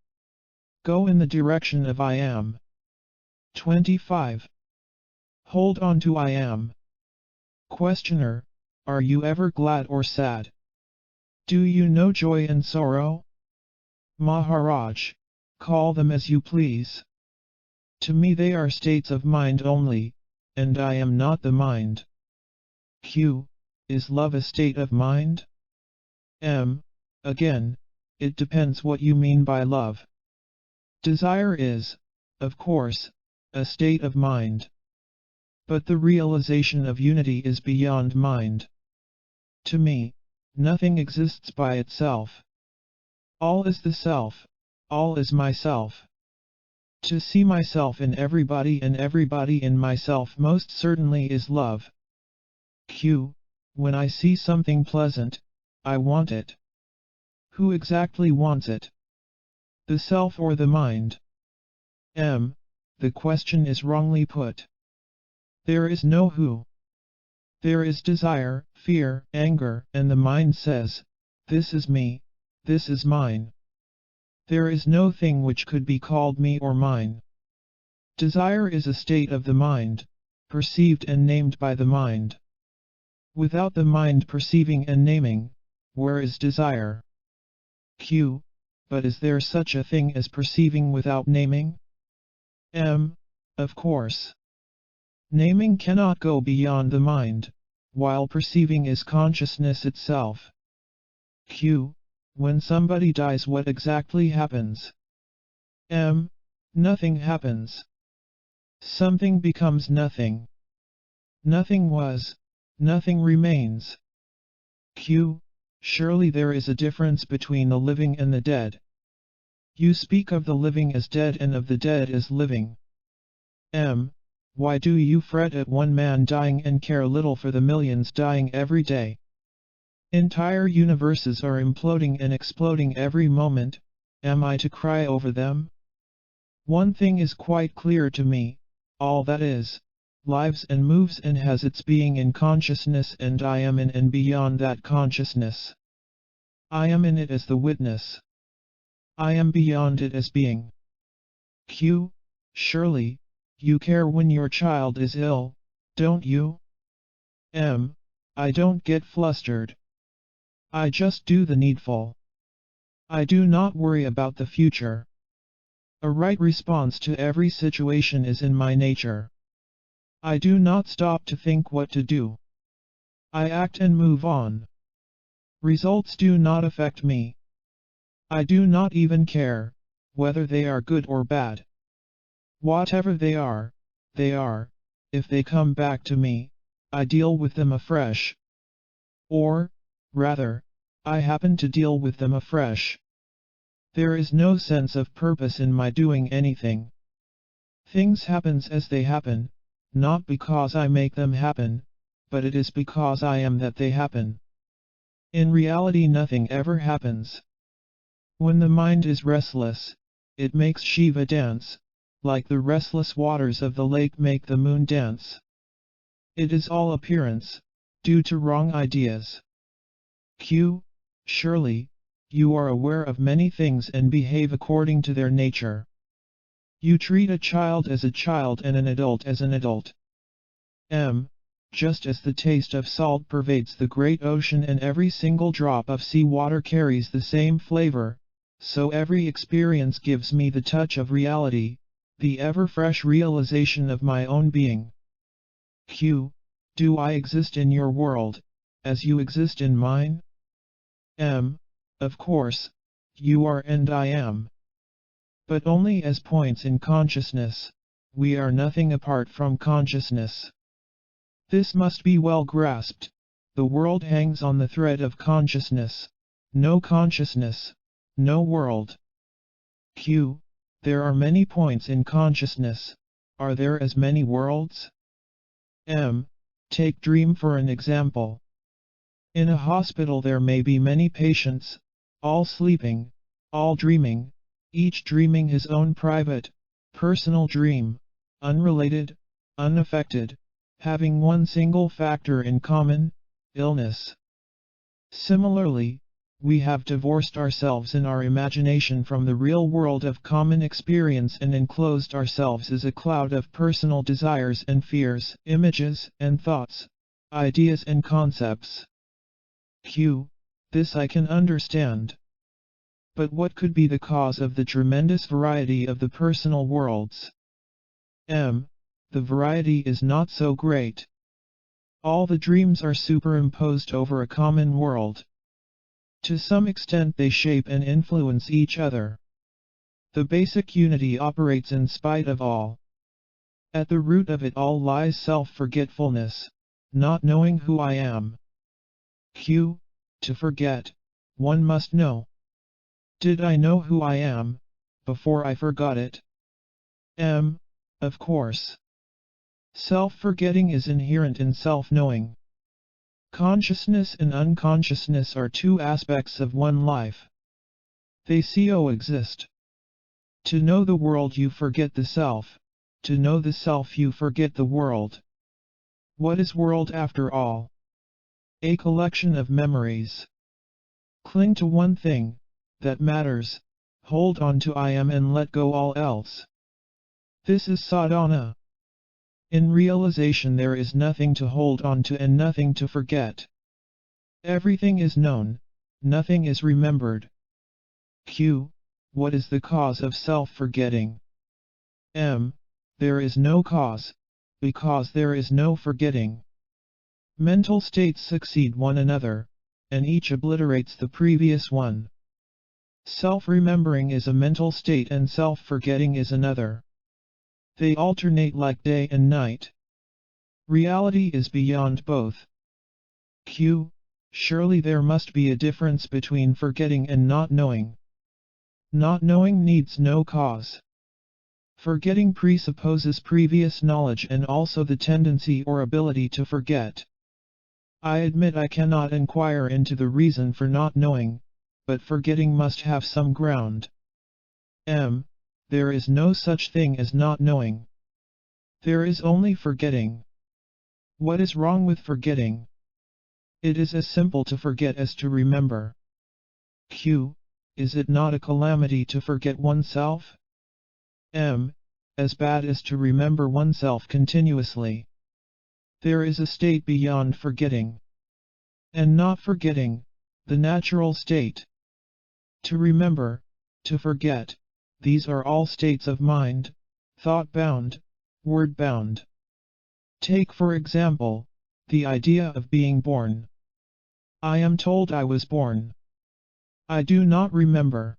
[SPEAKER 1] Go in the direction of I am. 25. Hold on to I am. Questioner, are you ever glad or sad? Do you know joy and sorrow? Maharaj, call them as you please. To me they are states of mind only, and I am not the mind. Q. Is love a state of mind? M. Again, it depends what you mean by love. Desire is, of course, a state of mind. But the realization of unity is beyond mind. To me, nothing exists by itself. All is the self, all is myself. To see myself in everybody and everybody in myself most certainly is love. Q. When I see something pleasant, I want it. Who exactly wants it? The self or the mind? M. The question is wrongly put. There is no who. There is desire, fear, anger, and the mind says, this is me, this is mine. There is no thing which could be called me or mine. Desire is a state of the mind, perceived and named by the mind. Without the mind perceiving and naming, where is desire? Q. But is there such a thing as perceiving without naming? M. Of course. Naming cannot go beyond the mind, while perceiving is consciousness itself. Q. When somebody dies what exactly happens? M. Nothing happens. Something becomes nothing. Nothing was, nothing remains. Q. Surely there is a difference between the living and the dead. You speak of the living as dead and of the dead as living. M. Why do you fret at one man dying and care little for the millions dying every day? Entire universes are imploding and exploding every moment. Am I to cry over them? One thing is quite clear to me, all that is, lives and moves and has its being in consciousness, and I am in and beyond that consciousness. I am in it as the witness. I am beyond it as being. Q. Surely, you care when your child is ill, don't you? M. I don't get flustered. I just do the needful. I do not worry about the future. A right response to every situation is in my nature. I do not stop to think what to do. I act and move on. Results do not affect me. I do not even care whether they are good or bad. Whatever they are. If they come back to me, I deal with them afresh. Or, rather, I happen to deal with them afresh. There is no sense of purpose in my doing anything. Things happen as they happen, not because I make them happen, but it is because I am that they happen. In reality, nothing ever happens. When the mind is restless, it makes Shiva dance, like the restless waters of the lake make the moon dance. It is all appearance, due to wrong ideas. Q. Surely, you are aware of many things and behave according to their nature. You treat a child as a child and an adult as an adult. M. Just as the taste of salt pervades the great ocean and every single drop of sea water carries the same flavor, so every experience gives me the touch of reality, the ever-fresh realization of my own being. Q. Do I exist in your world, as you exist in mine? M. Of course, you are and I am. But only as points in consciousness. We are nothing apart from consciousness. This must be well grasped. The world hangs on the thread of consciousness. No consciousness, no world. Q. There are many points in consciousness. Are there as many worlds? M. Take dream for an example. In a hospital there may be many patients, all sleeping, all dreaming, each dreaming his own private, personal dream, unrelated, unaffected, having one single factor in common, illness. Similarly, we have divorced ourselves in our imagination from the real world of common experience and enclosed ourselves as a cloud of personal desires and fears, images and thoughts, ideas and concepts. Q. This I can understand. But what could be the cause of the tremendous variety of the personal worlds? M. The variety is not so great. All the dreams are superimposed over a common world. To some extent they shape and influence each other. The basic unity operates in spite of all. At the root of it all lies self-forgetfulness, not knowing who I am. Q. To forget, one must know. Did I know who I am, before I forgot it? M. Of course. Self-forgetting is inherent in self-knowing. Consciousness and unconsciousness are two aspects of one life. They coexist. To know the world you forget the self, to know the self you forget the world. What is world after all? A collection of memories. Cling to one thing that matters, hold on to I am and let go all else. This is sadhana. In realization there is nothing to hold on to and nothing to forget. Everything is known, nothing is remembered. Q. What is the cause of self-forgetting? M. There is no cause, because there is no forgetting. Mental states succeed one another, and each obliterates the previous one. Self-remembering is a mental state and self-forgetting is another. They alternate like day and night. Reality is beyond both. Q. Surely there must be a difference between forgetting and not knowing. Not knowing needs no cause. Forgetting presupposes previous knowledge and also the tendency or ability to forget. I admit I cannot inquire into the reason for not knowing, but forgetting must have some ground. There is no such thing as not knowing. There is only forgetting. What is wrong with forgetting? It is as simple to forget as to remember. Is it not a calamity to forget oneself? As bad as to remember oneself continuously. There is a state beyond forgetting. And not forgetting, the natural state. To remember, to forget, these are all states of mind, thought-bound, word-bound. Take for example, the idea of being born. I am told I was born. I do not remember.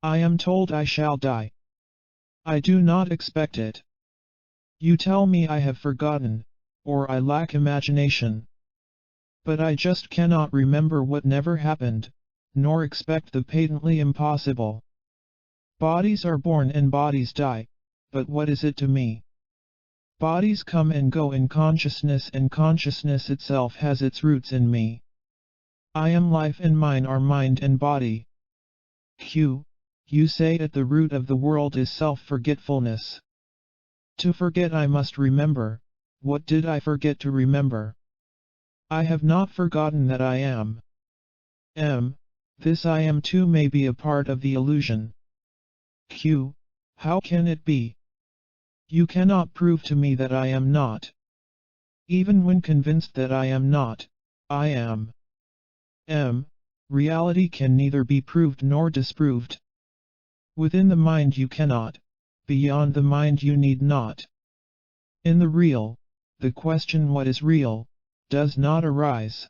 [SPEAKER 1] I am told I shall die. I do not expect it. You tell me I have forgotten, or I lack imagination. But I just cannot remember what never happened, nor expect the patently impossible. Bodies are born and bodies die, but what is it to me? Bodies come and go in consciousness, and consciousness itself has its roots in me. I am life and mine are mind and body. You say at the root of the world is self-forgetfulness. To forget I must remember. What did I forget to remember? I have not forgotten that I am. This I am too may be a part of the illusion. How can it be? You cannot prove to me that I am not. Even when convinced that I am not, I am. Reality can neither be proved nor disproved. Within the mind you cannot, beyond the mind you need not. In the real, the question what is real, does not arise.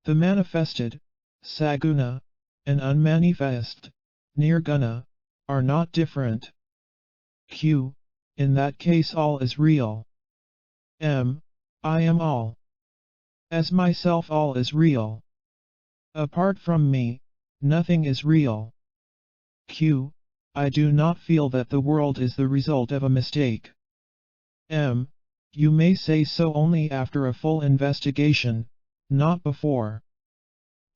[SPEAKER 1] The manifested, saguna, and unmanifest, nirguna, are not different. In that case all is real. I am all. As myself all is real. Apart from me, nothing is real. I do not feel that the world is the result of a mistake. You may say so only after a full investigation, not before.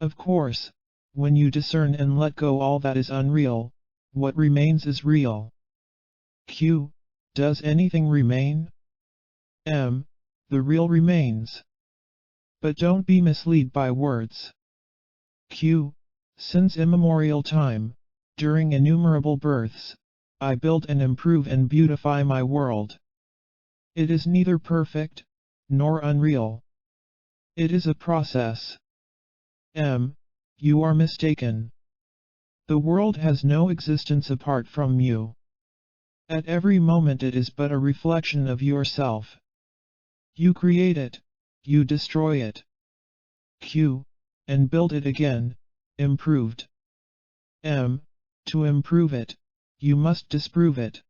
[SPEAKER 1] Of course, when you discern and let go all that is unreal, what remains is real. Does anything remain? The real remains. But don't be misled by words. Since immemorial time, during innumerable births, I build and improve and beautify my world. It is neither perfect, nor unreal. It is a process. You are mistaken. The world has no existence apart from you. At every moment it is but a reflection of yourself. You create it, you destroy it. And build it again, improved. To improve it, you must disprove it.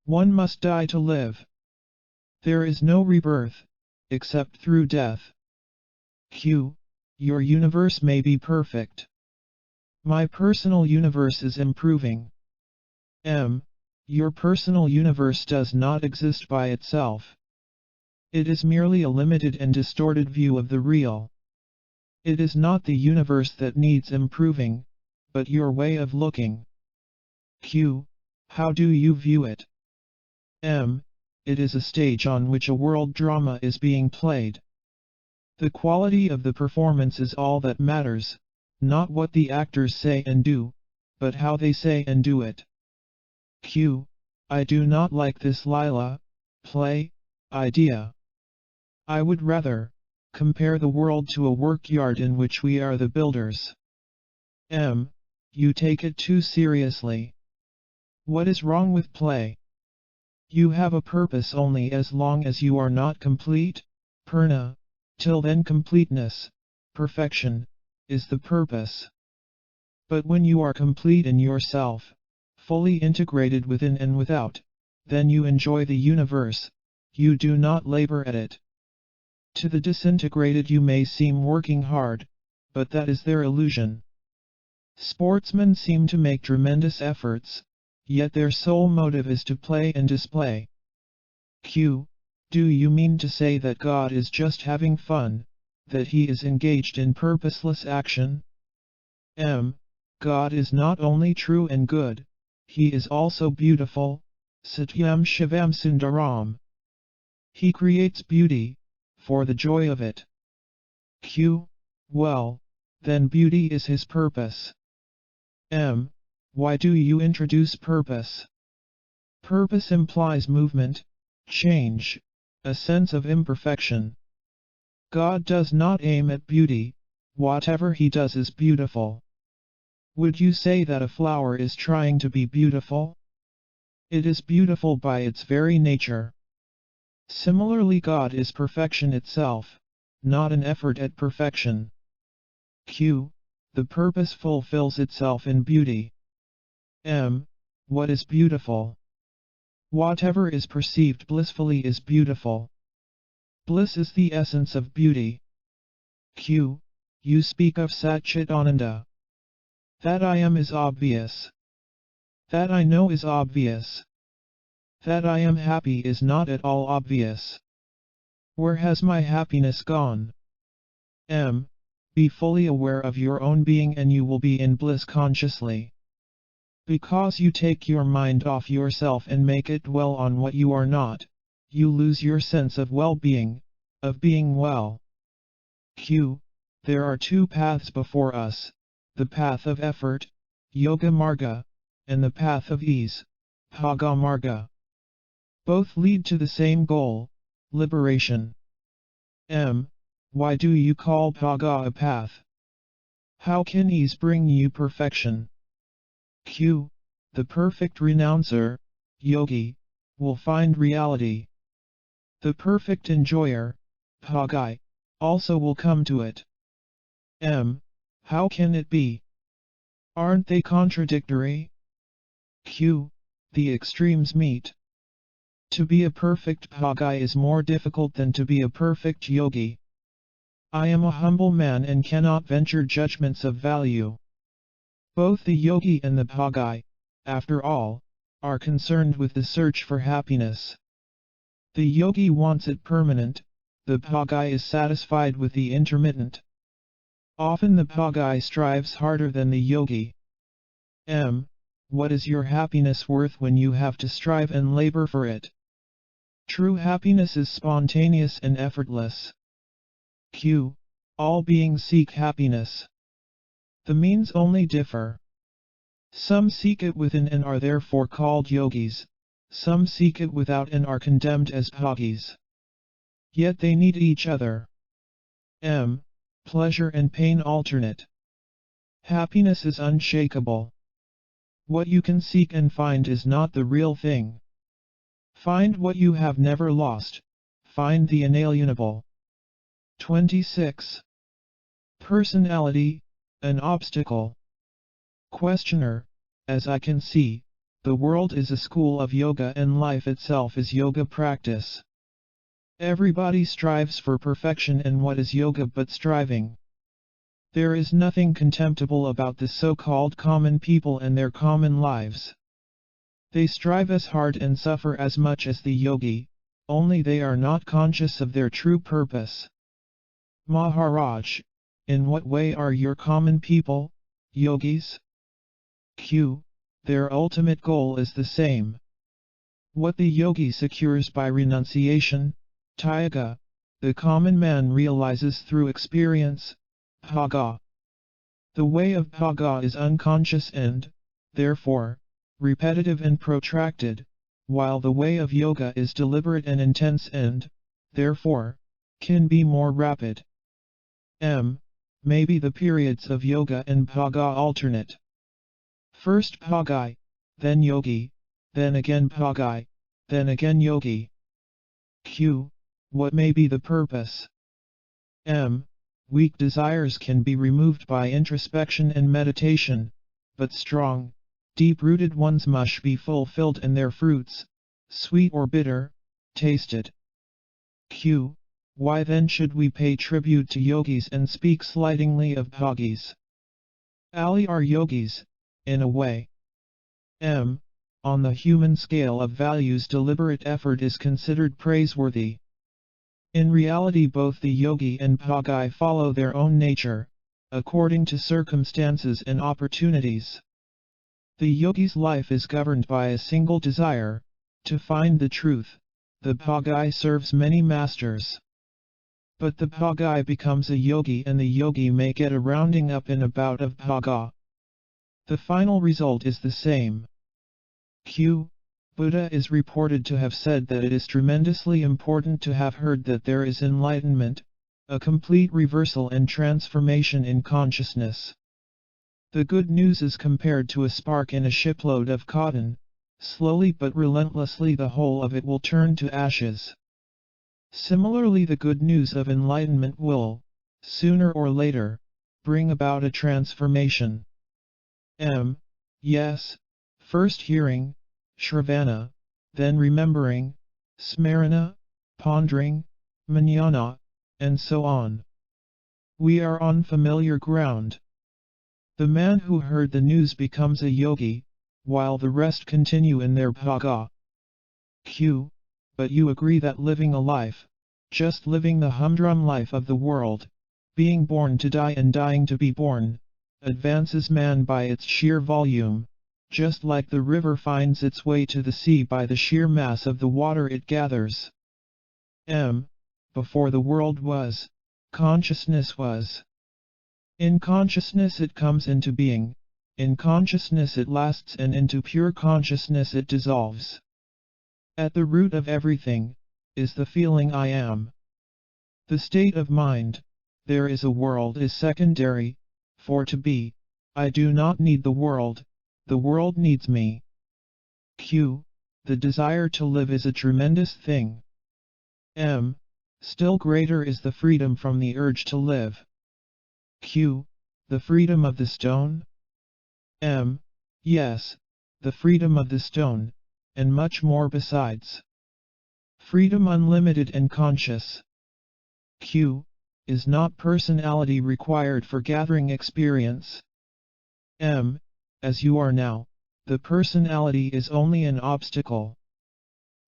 [SPEAKER 1] One must die to live. There is no rebirth, except through death. Your universe may be perfect. My personal universe is improving. Your personal universe does not exist by itself. It is merely a limited and distorted view of the real. It is not the universe that needs improving, but your way of looking. How do you view it? It is a stage on which a world drama is being played. The quality of the performance is all that matters, not what the actors say and do, but how they say and do it. I do not like this Lila, play, idea. I would rather compare the world to a workyard in which we are the builders. You take it too seriously. What is wrong with play? You have a purpose only as long as you are not complete, purna, till then completeness, perfection, is the purpose. But when you are complete in yourself, fully integrated within and without, then you enjoy the universe, you do not labor at it. To the disintegrated you may seem working hard, but that is their illusion. Sportsmen seem to make tremendous efforts, yet their sole motive is to play and display. Do you mean to say that God is just having fun, that he is engaged in purposeless action? M. God is not only true and good, he is also beautiful, Satyam Shivam Sundaram. He creates beauty, for the joy of it. Q. Well, then beauty is his purpose. M. Why do you introduce purpose? Purpose implies movement, change, a sense of imperfection. God does not aim at beauty, whatever he does is beautiful. Would you say that a flower is trying to be beautiful? It is beautiful by its very nature. Similarly, God is perfection itself, not an effort at perfection. Q. The purpose fulfills itself in beauty. M. What is beautiful? Whatever is perceived blissfully is beautiful. Bliss is the essence of beauty. Q. You speak of Satchitananda. That I am is obvious. That I know is obvious. That I am happy is not at all obvious. Where has my happiness gone? M. Be fully aware of your own being and you will be in bliss consciously. Because you take your mind off yourself and make it dwell on what you are not, you lose your sense of well-being, of being well. Q. There are two paths before us, the path of effort, Yoga Marga, and the path of ease, Bhaga Marga. Both lead to the same goal, liberation. M. Why do you call Bhaga a path? How can ease bring you perfection? Q. The perfect renouncer, yogi, will find reality. The perfect enjoyer, bhagi, also will come to it. M. How can it be? Aren't they contradictory? Q. The extremes meet. To be a perfect bhagi is more difficult than to be a perfect yogi. I am a humble man and cannot venture judgments of value. Both the yogi and the bhagi, after all, are concerned with the search for happiness. The yogi wants it permanent, the bhagi is satisfied with the intermittent. Often the bhagi strives harder than the yogi. M. What is your happiness worth when you have to strive and labor for it? True happiness is spontaneous and effortless. Q. All beings seek happiness. The means only differ. Some seek it within and are therefore called yogis, some seek it without and are condemned as bhagis. Yet they need each other. M. Pleasure and pain alternate. Happiness is unshakable. What you can seek and find is not the real thing. Find what you have never lost, find the inalienable. 26. Personality, an obstacle. Questioner, as I can see, the world is a school of yoga and life itself is yoga practice. Everybody strives for perfection, and what is yoga but striving? There is nothing contemptible about the so-called common people and their common lives. They strive as hard and suffer as much as the yogi, only they are not conscious of their true purpose. Maharaj, in what way are your common people, yogis? Q. Their ultimate goal is the same. What the yogi secures by renunciation, tyaga, the common man realizes through experience, bhaga. The way of bhaga is unconscious and, therefore, repetitive and protracted, while the way of yoga is deliberate and intense and, therefore, can be more rapid. M. Maybe the periods of yoga and bhaga alternate. First bhagi, then yogi, then again bhagi, then again yogi. Q. What may be the purpose? M. Weak desires can be removed by introspection and meditation, but strong, deep-rooted ones must be fulfilled and their fruits, sweet or bitter, tasted. Q. Why then should we pay tribute to yogis and speak slightingly of bhagis? Ali are yogis, in a way. M. On the human scale of values, deliberate effort is considered praiseworthy. In reality both the yogi and bhagi follow their own nature, according to circumstances and opportunities. The yogi's life is governed by a single desire, to find the truth. The bhagi serves many masters. But the bhagi becomes a yogi and the yogi may get a rounding up and about of bhaga. The final result is the same. Buddha is reported to have said that it is tremendously important to have heard that there is enlightenment, a complete reversal and transformation in consciousness. The good news is compared to a spark in a shipload of cotton. Slowly but relentlessly the whole of it will turn to ashes. Similarly, the good news of enlightenment will, sooner or later, bring about a transformation. Yes, first hearing, shravana, then remembering, smarana, pondering, manana, and so on. We are on familiar ground. The man who heard the news becomes a yogi, while the rest continue in their bhaga. But you agree that living a life, just living the humdrum life of the world, being born to die and dying to be born, advances man by its sheer volume, just like the river finds its way to the sea by the sheer mass of the water it gathers. Before the world was, consciousness was. In consciousness it comes into being, in consciousness it lasts and into pure consciousness it dissolves. At the root of everything, is the feeling I am. The state of mind, there is a world is secondary, for to be, I do not need the world needs me. The desire to live is a tremendous thing. Still greater is the freedom from the urge to live. The freedom of the stone? Yes, the freedom of the stone, and much more besides. Freedom unlimited and conscious. Is not personality required for gathering experience? As you are now, the personality is only an obstacle.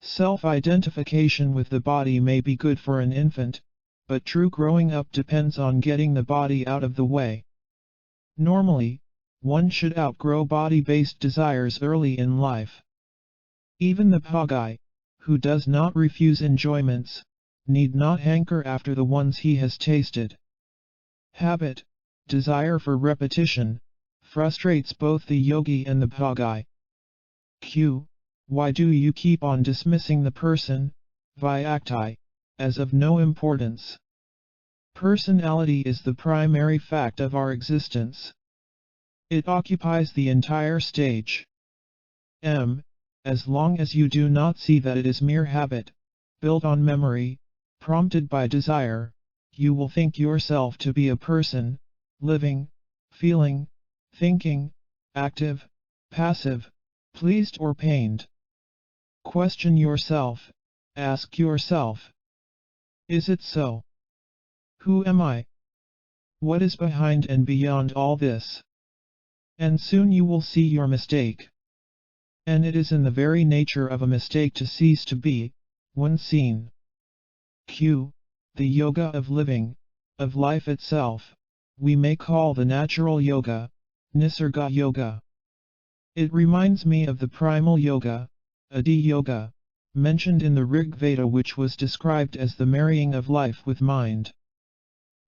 [SPEAKER 1] Self-identification with the body may be good for an infant, but true growing up depends on getting the body out of the way. Normally, one should outgrow body-based desires early in life. Even the bhagi, who does not refuse enjoyments, need not hanker after the ones he has tasted. Habit, desire for repetition, frustrates both the yogi and the bhagi. Why do you keep on dismissing the person, vyakti, as of no importance? Personality is the primary fact of our existence. It occupies the entire stage. As long as you do not see that it is mere habit, built on memory, prompted by desire, you will think yourself to be a person, living, feeling, thinking, active, passive, pleased or pained. Question yourself, ask yourself. Is it so? Who am I? What is behind and beyond all this? And soon you will see your mistake. And it is in the very nature of a mistake to cease to be, when seen. The yoga of living, of life itself, we may call the natural yoga, Nisarga yoga. It reminds me of the primal yoga, Adi yoga, mentioned in the Rig Veda, which was described as the marrying of life with mind.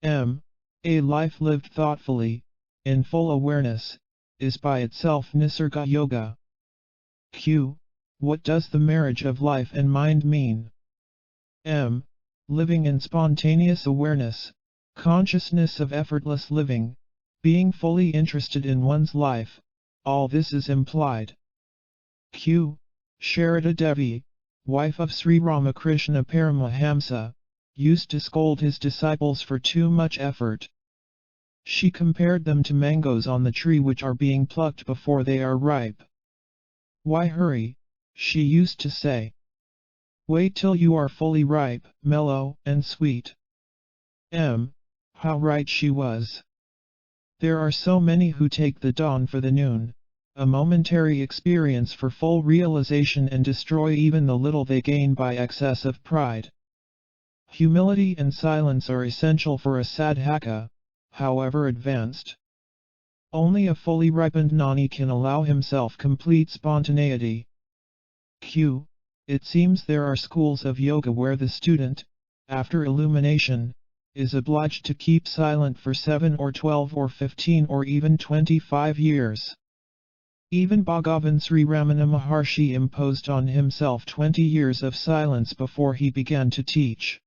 [SPEAKER 1] A life lived thoughtfully, in full awareness, is by itself Nisarga yoga. What does the marriage of life and mind mean? Living in spontaneous awareness, consciousness of effortless living, being fully interested in one's life, all this is implied. Sharada Devi, wife of Sri Ramakrishna Paramahamsa, used to scold his disciples for too much effort. She compared them to mangoes on the tree which are being plucked before they are ripe. Why hurry, she used to say. Wait till you are fully ripe, mellow, and sweet. How right she was. There are so many who take the dawn for the noon, a momentary experience for full realization, and destroy even the little they gain by excess of pride. Humility and silence are essential for a sadhaka, however advanced. Only a fully ripened gnani can allow himself complete spontaneity. Q. It seems there are schools of yoga where the student, after illumination, is obliged to keep silent for 7 or 12 or 15 or even 25 years. Even Bhagavan Sri Ramana Maharshi imposed on himself 20 years of silence before he began to teach.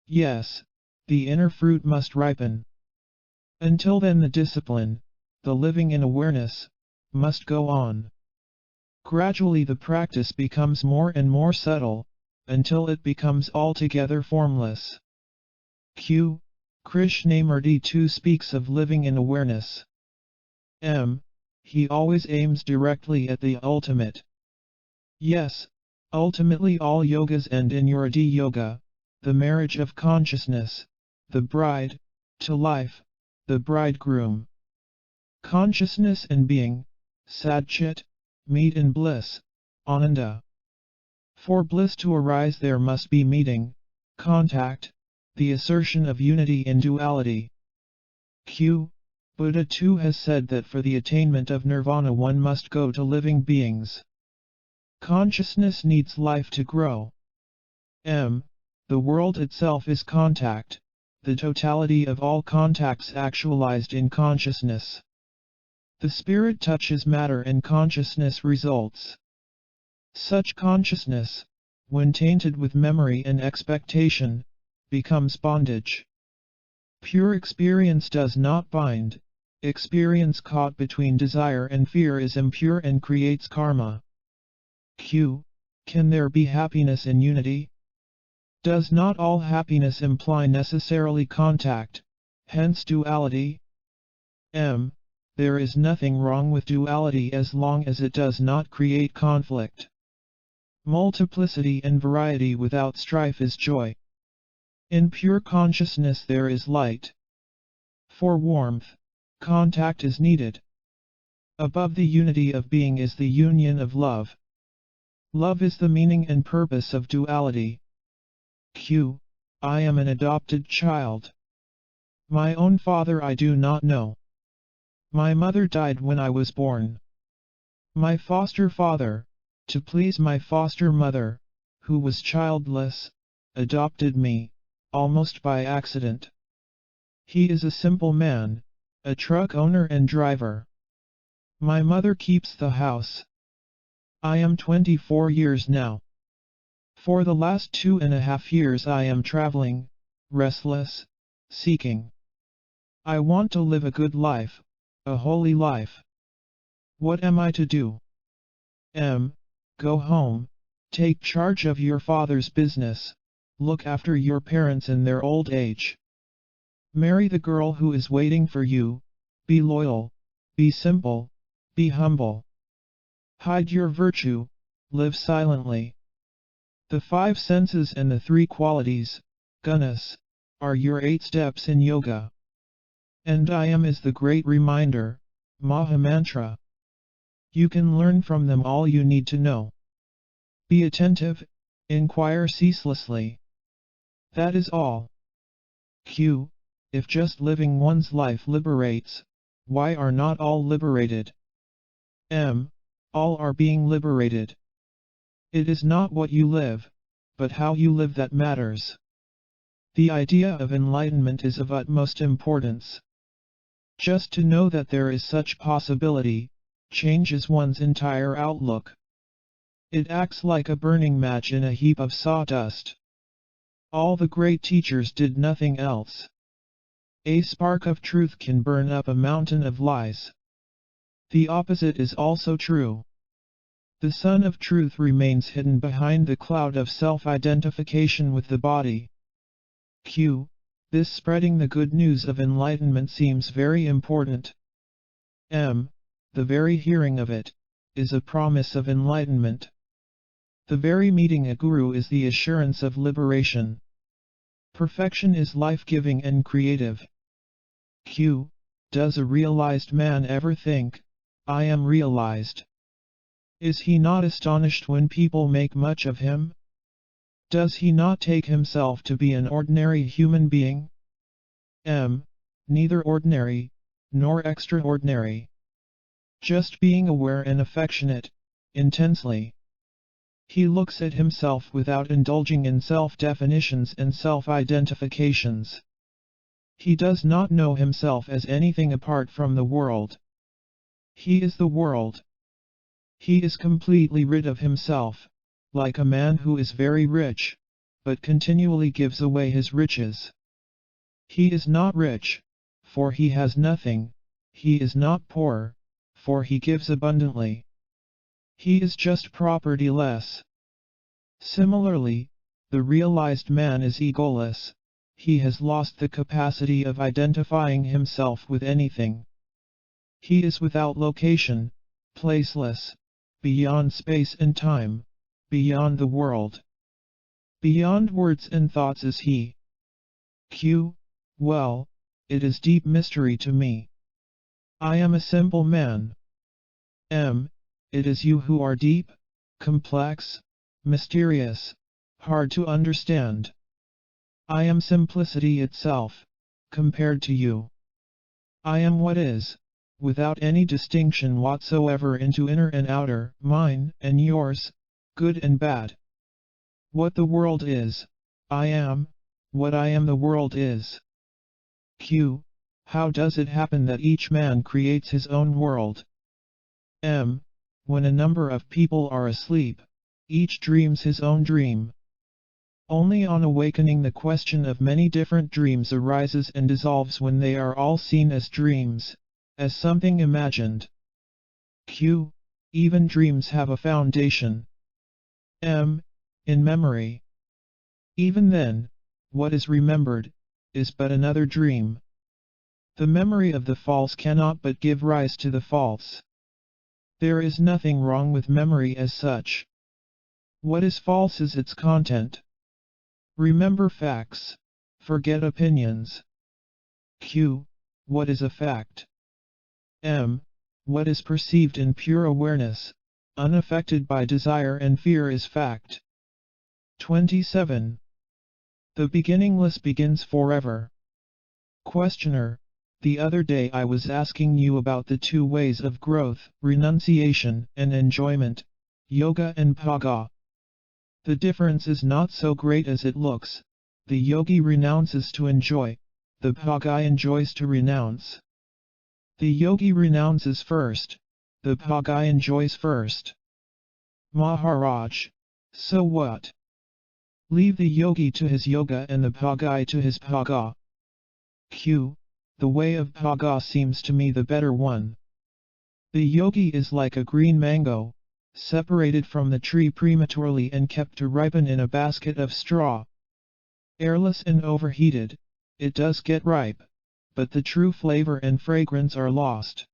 [SPEAKER 1] Yes, the inner fruit must ripen. Until then the discipline, the living in awareness, must go on. Gradually the practice becomes more and more subtle, until it becomes altogether formless. Q. Krishnamurti too speaks of living in awareness. He always aims directly at the ultimate. Yes, ultimately all yogas end in Yuradi Yoga, the marriage of consciousness, the bride, to life, the bridegroom. Consciousness and being, Satchit, meet in bliss, Ananda. For bliss to arise there must be meeting, contact, the assertion of unity in duality. Q. Buddha too has said that for the attainment of nirvana one must go to living beings. Consciousness needs life to grow. The world itself is contact, the totality of all contacts actualized in consciousness. The spirit touches matter and consciousness results. Such consciousness, when tainted with memory and expectation, becomes bondage. Pure experience does not bind. Experience caught between desire and fear is impure and creates karma. Q. Can there be happiness in unity? Does not all happiness imply necessarily contact, hence duality? There is nothing wrong with duality as long as it does not create conflict. Multiplicity and variety without strife is joy. In pure consciousness there is light. For warmth, contact is needed. Above the unity of being is the union of love. Love is the meaning and purpose of duality. Q. I am an adopted child. My own father I do not know. My mother died when I was born. My foster father, to please my foster mother, who was childless, adopted me, almost by accident. He is a simple man, a truck owner and driver. My mother keeps the house. I am 24 years now. For the last 2.5 years I am traveling, restless, seeking. I want to live a good life, a holy life. What am I to do? Go home, take charge of your father's business, look after your parents in their old age. Marry the girl who is waiting for you, be loyal, be simple, be humble. Hide your virtue, live silently. The 5 senses and the 3 qualities, gunas, are your 8 steps in yoga. And I am is the great reminder, Mahamantra. You can learn from them all you need to know. Be attentive, inquire ceaselessly. That is all. Q. If just living one's life liberates, why are not all liberated? All are being liberated. It is not what you live, but how you live that matters. The idea of enlightenment is of utmost importance. Just to know that there is such possibility, changes one's entire outlook. It acts like a burning match in a heap of sawdust. All the great teachers did nothing else. A spark of truth can burn up a mountain of lies. The opposite is also true. The sun of truth remains hidden behind the cloud of self-identification with the body. Q. This spreading the good news of enlightenment seems very important. The very hearing of it, is a promise of enlightenment. The very meeting a guru is the assurance of liberation. Perfection is life-giving and creative. Q. Does a realized man ever think, I am realized? Is he not astonished when people make much of him? Does he not take himself to be an ordinary human being? M. Neither ordinary, nor extraordinary. Just being aware and affectionate, intensely. He looks at himself without indulging in self-definitions and self-identifications. He does not know himself as anything apart from the world. He is the world. He is completely rid of himself, like a man who is very rich, but continually gives away his riches. He is not rich, for he has nothing. He is not poor, for he gives abundantly. He is just propertyless. Similarly, the realized man is egoless. He has lost the capacity of identifying himself with anything. He is without location, placeless, beyond space and time, beyond the world. Beyond words and thoughts is he. Q. Well, it is deep mystery to me. I am a simple man. M. It is you who are deep, complex, mysterious, hard to understand. I am simplicity itself, compared to you. I am what is, without any distinction whatsoever into inner and outer, mine and yours, good and bad. What the world is, I am. What I am the world is. Q. How does it happen that each man creates his own world? M. When a number of people are asleep, each dreams his own dream. Only on awakening the question of many different dreams arises and dissolves when they are all seen as dreams, as something imagined. Q. Even dreams have a foundation. M. In memory. Even then, what is remembered, is but another dream. The memory of the false cannot but give rise to the false. There is nothing wrong with memory as such. What is false is its content. Remember facts, forget opinions. Q. What is a fact? M. What is perceived in pure awareness, unaffected by desire and fear is fact. 27. The beginningless begins forever. Questioner. The other day I was asking you about the two ways of growth, renunciation and enjoyment, yoga and bhaga. The difference is not so great as it looks. The yogi renounces to enjoy, the bhaga enjoys to renounce. The yogi renounces first, the bhaga enjoys first. Maharaj. So what? Leave the yogi to his yoga and the bhagai to his bhaga. Q. The way of bhaga seems to me the better one. The yogi is like a green mango, separated from the tree prematurely and kept to ripen in a basket of straw. Airless and overheated, it does get ripe, but the true flavor and fragrance are lost.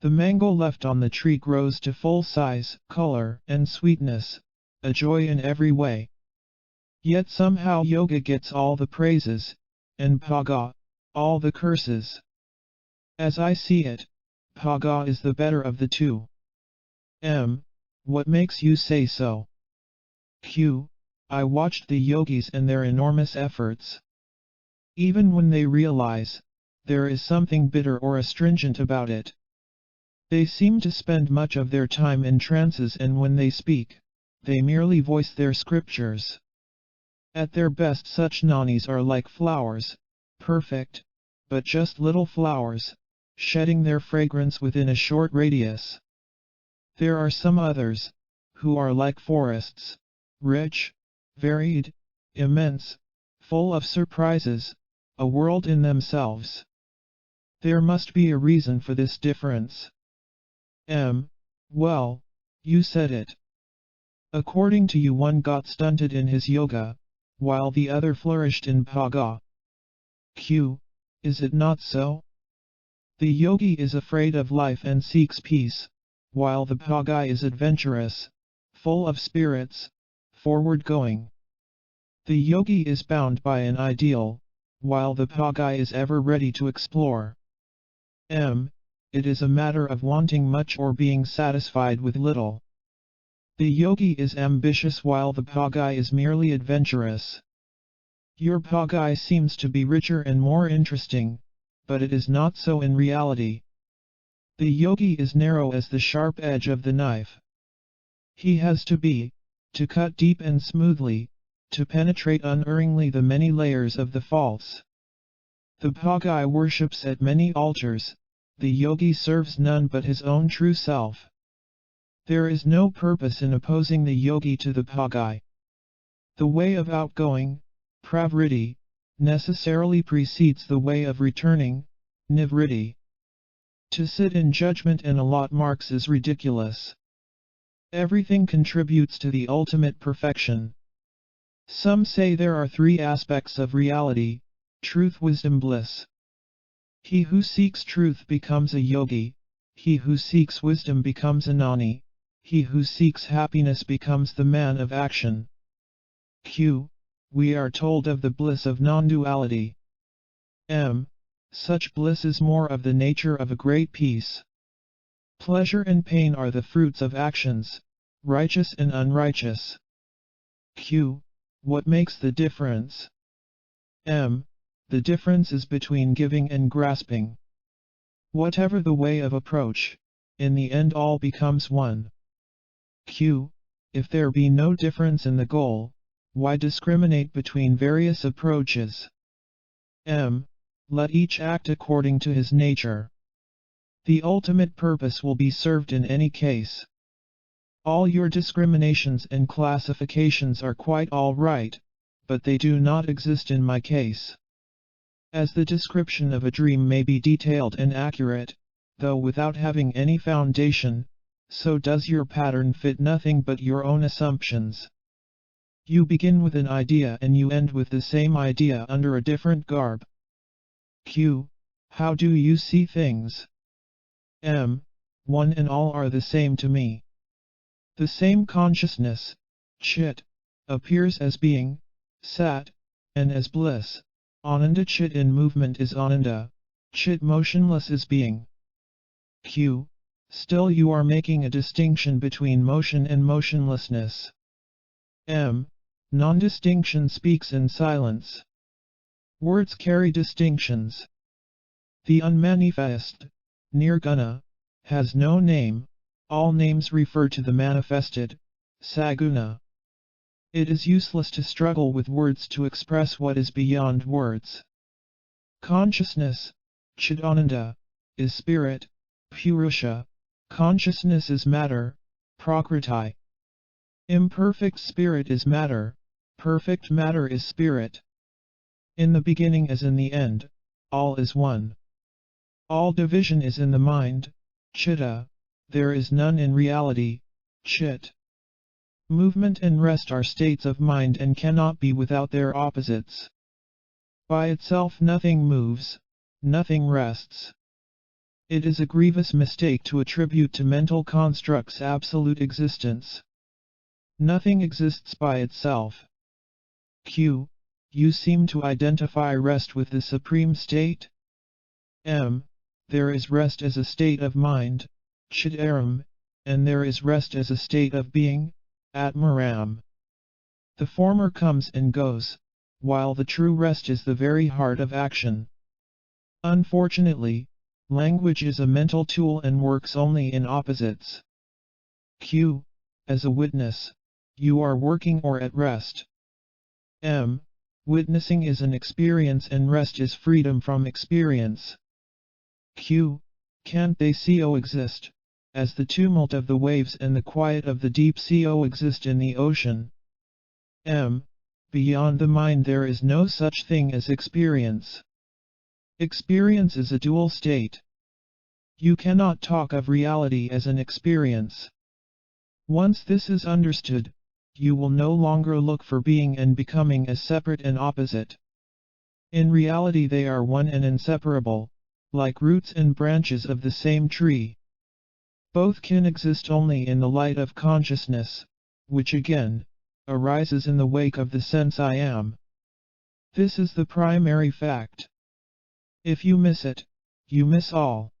[SPEAKER 1] The mango left on the tree grows to full size, color, and sweetness, a joy in every way. Yet somehow yoga gets all the praises, and bhaga, all the curses. As I see it, bhaga is the better of the two. M. What makes you say so? Q. I watched the yogis and their enormous efforts. Even when they realize, there is something bitter or astringent about it. They seem to spend much of their time in trances, and when they speak, they merely voice their scriptures. At their best such gnanis are like flowers, perfect, but just little flowers, shedding their fragrance within a short radius. There are some others, who are like forests, rich, varied, immense, full of surprises, a world in themselves. There must be a reason for this difference. M. Well, you said it. According to you, one got stunted in his yoga, while the other flourished in bhaga. Q. Is it not so? The yogi is afraid of life and seeks peace, while the bhaga is adventurous, full of spirits, forward-going. The yogi is bound by an ideal, while the bhaga is ever ready to explore. M. It is a matter of wanting much or being satisfied with little. The yogi is ambitious while the bhagi is merely adventurous. Your bhagi seems to be richer and more interesting, but it is not so in reality. The yogi is narrow as the sharp edge of the knife. He has to cut deep and smoothly, to penetrate unerringly the many layers of the false. The bhagi worships at many altars, the yogi serves none but his own true self. There is no purpose in opposing the yogi to the bhagi. The way of outgoing, pravritti, necessarily precedes the way of returning, nivritti. To sit in judgment and allot marks is ridiculous. Everything contributes to the ultimate perfection. Some say there are three aspects of reality: truth, wisdom, bliss. He who seeks truth becomes a yogi, he who seeks wisdom becomes a gnani, he who seeks happiness becomes the man of action. We are told of the bliss of non-duality. Such bliss is more of the nature of a great peace. Pleasure and pain are the fruits of actions, righteous and unrighteous. What makes the difference? The difference is between giving and grasping. Whatever the way of approach, in the end all becomes one. If there be no difference in the goal, why discriminate between various approaches? Let each act according to his nature. The ultimate purpose will be served in any case. All your discriminations and classifications are quite all right, but they do not exist in my case. As the description of a dream may be detailed and accurate, though without having any foundation, so does your pattern fit nothing but your own assumptions. You begin with an idea and you end with the same idea under a different garb. How do you see things? One and all are the same to me. The same consciousness, chit, appears as being, sat, and as bliss. Ananda chit in movement is ananda, chit motionless is being. Still you are making a distinction between motion and motionlessness. Non-distinction speaks in silence. Words carry distinctions. The unmanifest, nirguna, has no name, all names refer to the manifested, saguna. It is useless to struggle with words to express what is beyond words. Consciousness, chidananda, is spirit, purusha. Consciousness is matter, prakriti. Imperfect spirit is matter, perfect matter is spirit. In the beginning as in the end, all is one. All division is in the mind, chitta, there is none in reality, chit. Movement and rest are states of mind and cannot be without their opposites. By itself nothing moves, nothing rests. It is a grievous mistake to attribute to mental constructs absolute existence. Nothing exists by itself. You seem to identify rest with the supreme state? There is rest as a state of mind, chidaram, and there is rest as a state of being, atmaram. The former comes and goes, while the true rest is the very heart of action. Unfortunately, language is a mental tool and works only in opposites. As a witness, you are working or at rest. Witnessing is an experience and rest is freedom from experience. Can't they coexist, as the tumult of the waves and the quiet of the deep coexist in the ocean? Beyond the mind there is no such thing as experience. Experience is a dual state. You cannot talk of reality as an experience. Once this is understood, you will no longer look for being and becoming as separate and opposite. In reality they are one and inseparable, like roots and branches of the same tree. Both can exist only in the light of consciousness, which again, arises in the wake of the sense I am. This is the primary fact. If you miss it, you miss all.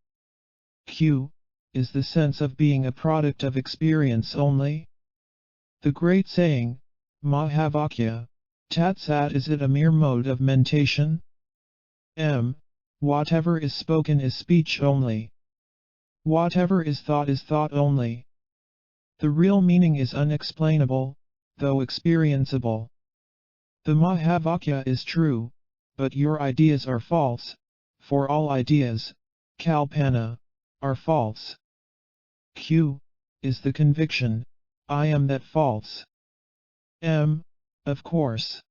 [SPEAKER 1] Is the sense of being a product of experience only? The great saying, Mahavakya, Tat Sat, is it a mere mode of mentation? Whatever is spoken is speech only. Whatever is thought only. The real meaning is unexplainable, though experienceable. The Mahavakya is true, but your ideas are false, for all ideas, Kalpana, are false. Q is the conviction, I am that false. Of course.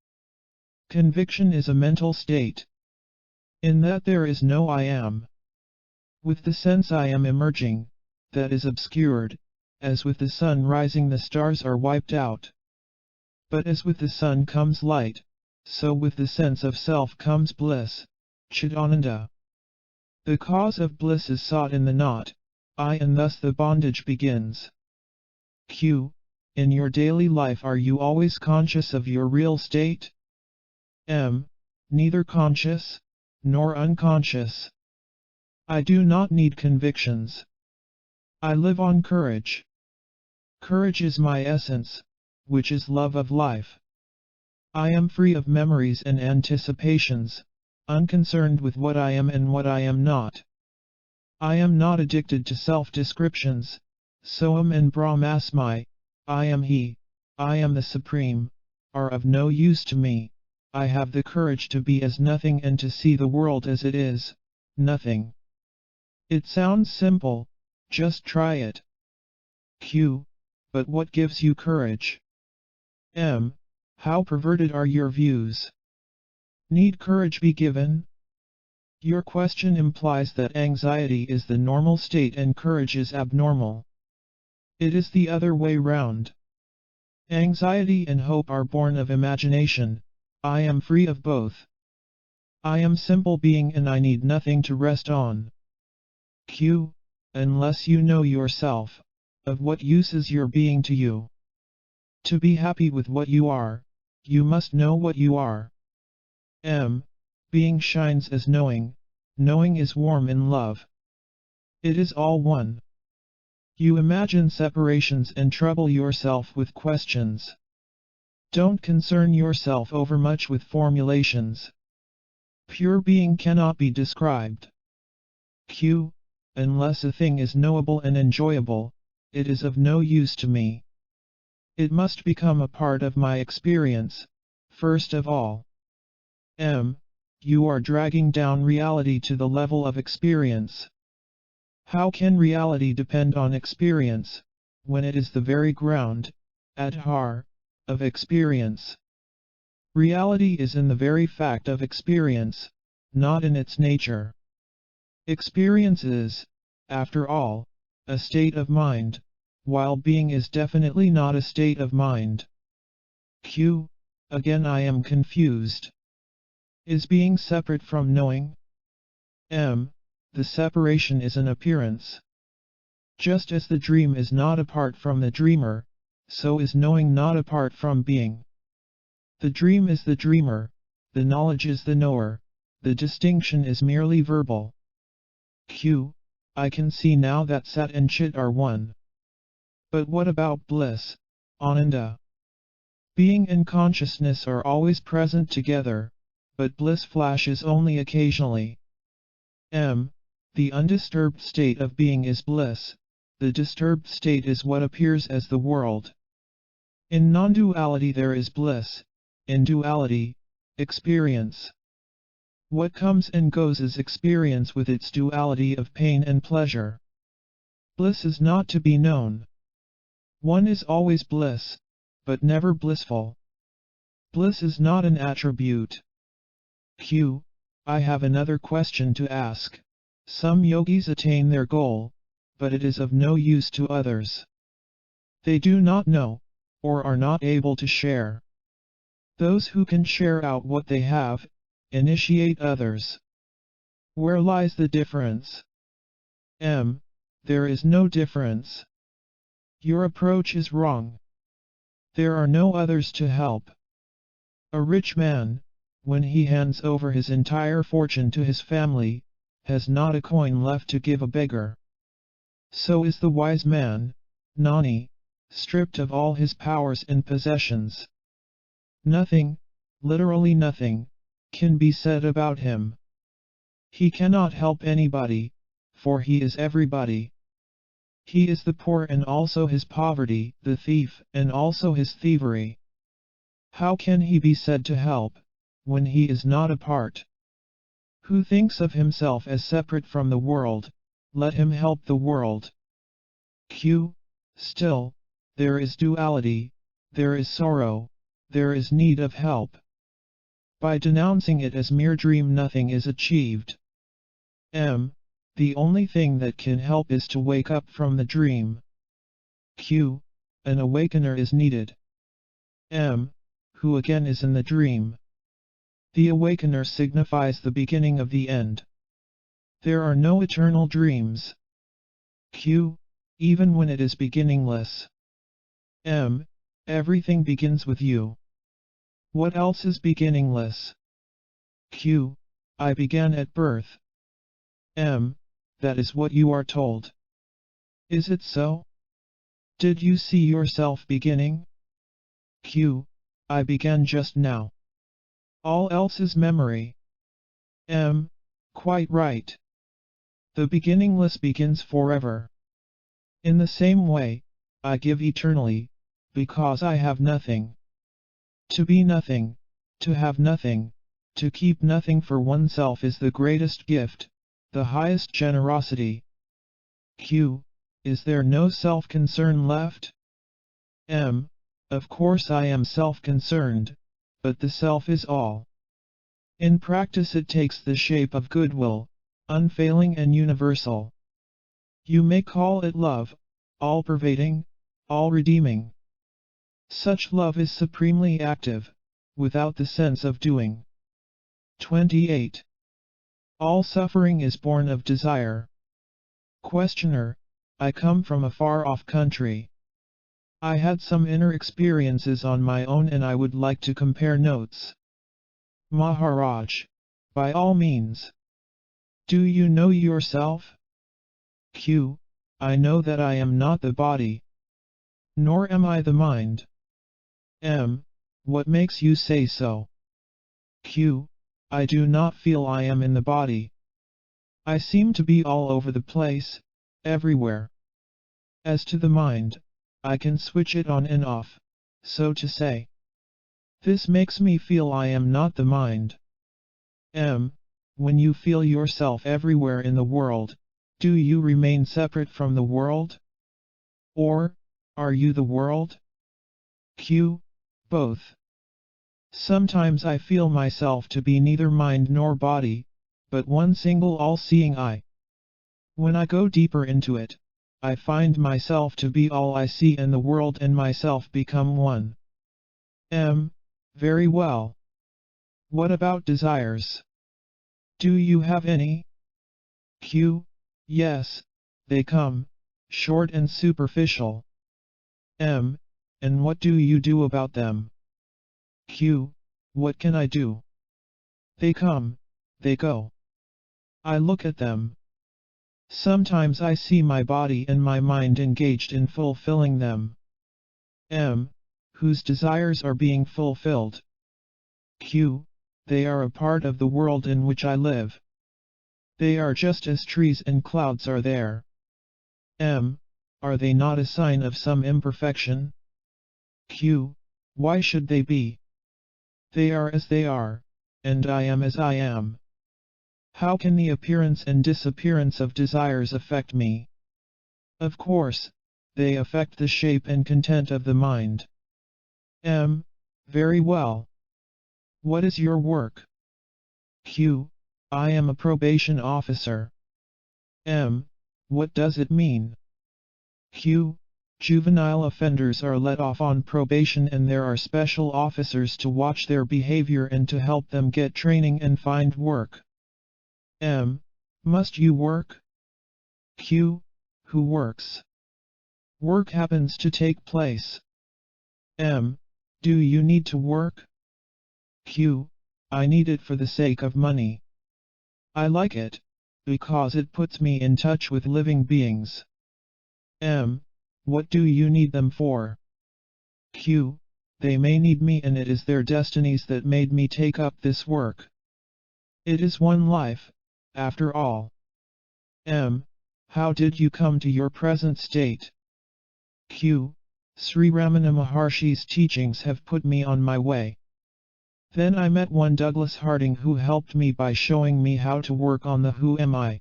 [SPEAKER 1] Conviction is a mental state. In that there is no I am. With the sense I am emerging, that is obscured, as with the sun rising the stars are wiped out. But as with the sun comes light, so with the sense of self comes bliss, Chidananda. The cause of bliss is sought in the not, I, and thus the bondage begins. Q. In your daily life, are you always conscious of your real state? Neither conscious, nor unconscious. I do not need convictions. I live on courage. Courage is my essence, which is love of life. I am free of memories and anticipations, unconcerned with what I am and what I am not. I am not addicted to self-descriptions, Soham and Brahmasmi, I am He, I am the Supreme, are of no use to me. I have the courage to be as nothing and to see the world as it is, nothing. It sounds simple, just try it. Q. But what gives you courage? How perverted are your views? Need courage be given? Your question implies that anxiety is the normal state and courage is abnormal. It is the other way round. Anxiety and hope are born of imagination. I am free of both. I am simple being and I need nothing to rest on. Q. Unless you know yourself, of what use is your being to you? To be happy with what you are, you must know what you are. Being shines as knowing, knowing is warm in love. It is all one. You imagine separations and trouble yourself with questions. Don't concern yourself overmuch with formulations. Pure being cannot be described. Q. Unless a thing is knowable and enjoyable, it is of no use to me. It must become a part of my experience, first of all. You are dragging down reality to the level of experience. How can reality depend on experience, when it is the very ground, Adhar, of experience? Reality is in the very fact of experience, not in its nature. Experience is, after all, a state of mind, while being is definitely not a state of mind. Q. Again I am confused. Is being separate from knowing? The separation is an appearance. Just as the dream is not apart from the dreamer, so is knowing not apart from being. The dream is the dreamer, the knowledge is the knower, the distinction is merely verbal. Q. I can see now that Sat and Chit are one. But what about bliss, Ananda? Being and consciousness are always present together, but bliss flashes only occasionally. The undisturbed state of being is bliss, the disturbed state is what appears as the world. In non-duality there is bliss, in duality, experience. What comes and goes is experience with its duality of pain and pleasure. Bliss is not to be known. One is always bliss, but never blissful. Bliss is not an attribute. Q. I have another question to ask. Some yogis attain their goal, but it is of no use to others. They do not know, or are not able to share. Those who can share out what they have, initiate others. Where lies the difference? There is no difference. Your approach is wrong. There are no others to help. A rich man, when he hands over his entire fortune to his family, has not a coin left to give a beggar. So is the wise man, Nani, stripped of all his powers and possessions. Nothing, literally nothing, can be said about him. He cannot help anybody, for he is everybody. He is the poor and also his poverty, the thief and also his thievery. How can he be said to help, when he is not a part? Who thinks of himself as separate from the world, let him help the world. Still, there is duality, there is sorrow, there is need of help. By denouncing it as mere dream nothing is achieved. The only thing that can help is to wake up from the dream. An awakener is needed. Who again is in the dream. The awakener signifies the beginning of the end. There are no eternal dreams. Even when it is beginningless. Everything begins with you. What else is beginningless? I began at birth. That is what you are told. Is it so? Did you see yourself beginning? I began just now. All else is memory. Quite right. The beginningless begins forever. In the same way, I give eternally, because I have nothing. To be nothing, to have nothing, to keep nothing for oneself is the greatest gift, the highest generosity. Is there no self-concern left? Of course I am self-concerned, but the self is all. In practice it takes the shape of goodwill, unfailing and universal. You may call it love, all-pervading, all-redeeming. Such love is supremely active, without the sense of doing. 28. All suffering is born of desire. Questioner: I come from a far-off country. I had some inner experiences on my own and I would like to compare notes. Maharaj: by all means. Do you know yourself? I know that I am not the body. Nor am I the mind. What makes you say so? I do not feel I am in the body. I seem to be all over the place, everywhere. As to the mind, I can switch it on and off, so to say. This makes me feel I am not the mind. When you feel yourself everywhere in the world, do you remain separate from the world? Or, are you the world? Both. Sometimes I feel myself to be neither mind nor body, but one single all-seeing I. When I go deeper into it, I find myself to be all I see and the world and myself become one. Very well. What about desires? Do you have any? Yes, they come, short and superficial. And what do you do about them? What can I do? They come, they go. I look at them. Sometimes I see my body and my mind engaged in fulfilling them. Whose desires are being fulfilled? They are a part of the world in which I live. They are just as trees and clouds are there. Are they not a sign of some imperfection? Why should they be? They are as they are, and I am as I am. How can the appearance and disappearance of desires affect me? Of course, they affect the shape and content of the mind. Very well. What is your work? I am a probation officer. What does it mean? Juvenile offenders are let off on probation and there are special officers to watch their behavior and to help them get training and find work. Must you work? Who works? Work happens to take place. Do you need to work? I need it for the sake of money. I like it, because it puts me in touch with living beings. What do you need them for? Q. They may need me, and it is their destinies that made me take up this work. It is one life, after all. M. How did you come to your present state? Q. Sri Ramana Maharshi's teachings have put me on my way. Then I met one Douglas Harding who helped me by showing me how to work on the who am I.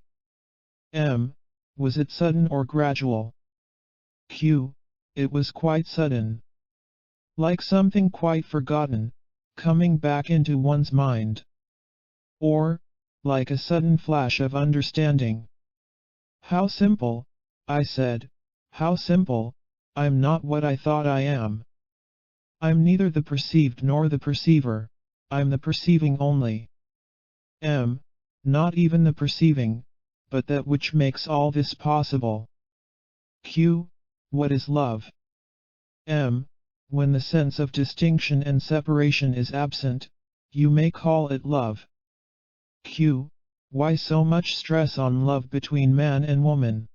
[SPEAKER 1] M. Was it sudden or gradual? Q. It was quite sudden. Like something quite forgotten, coming back into one's mind. Or, like a sudden flash of understanding. How simple, I said, how simple. I'm not what I thought I am. I'm neither the perceived nor the perceiver, I'm the perceiving only. M. Not even the perceiving, but that which makes all this possible. Q. What is love? M. When the sense of distinction and separation is absent, you may call it love. Q. Why so much stress on love between man and woman?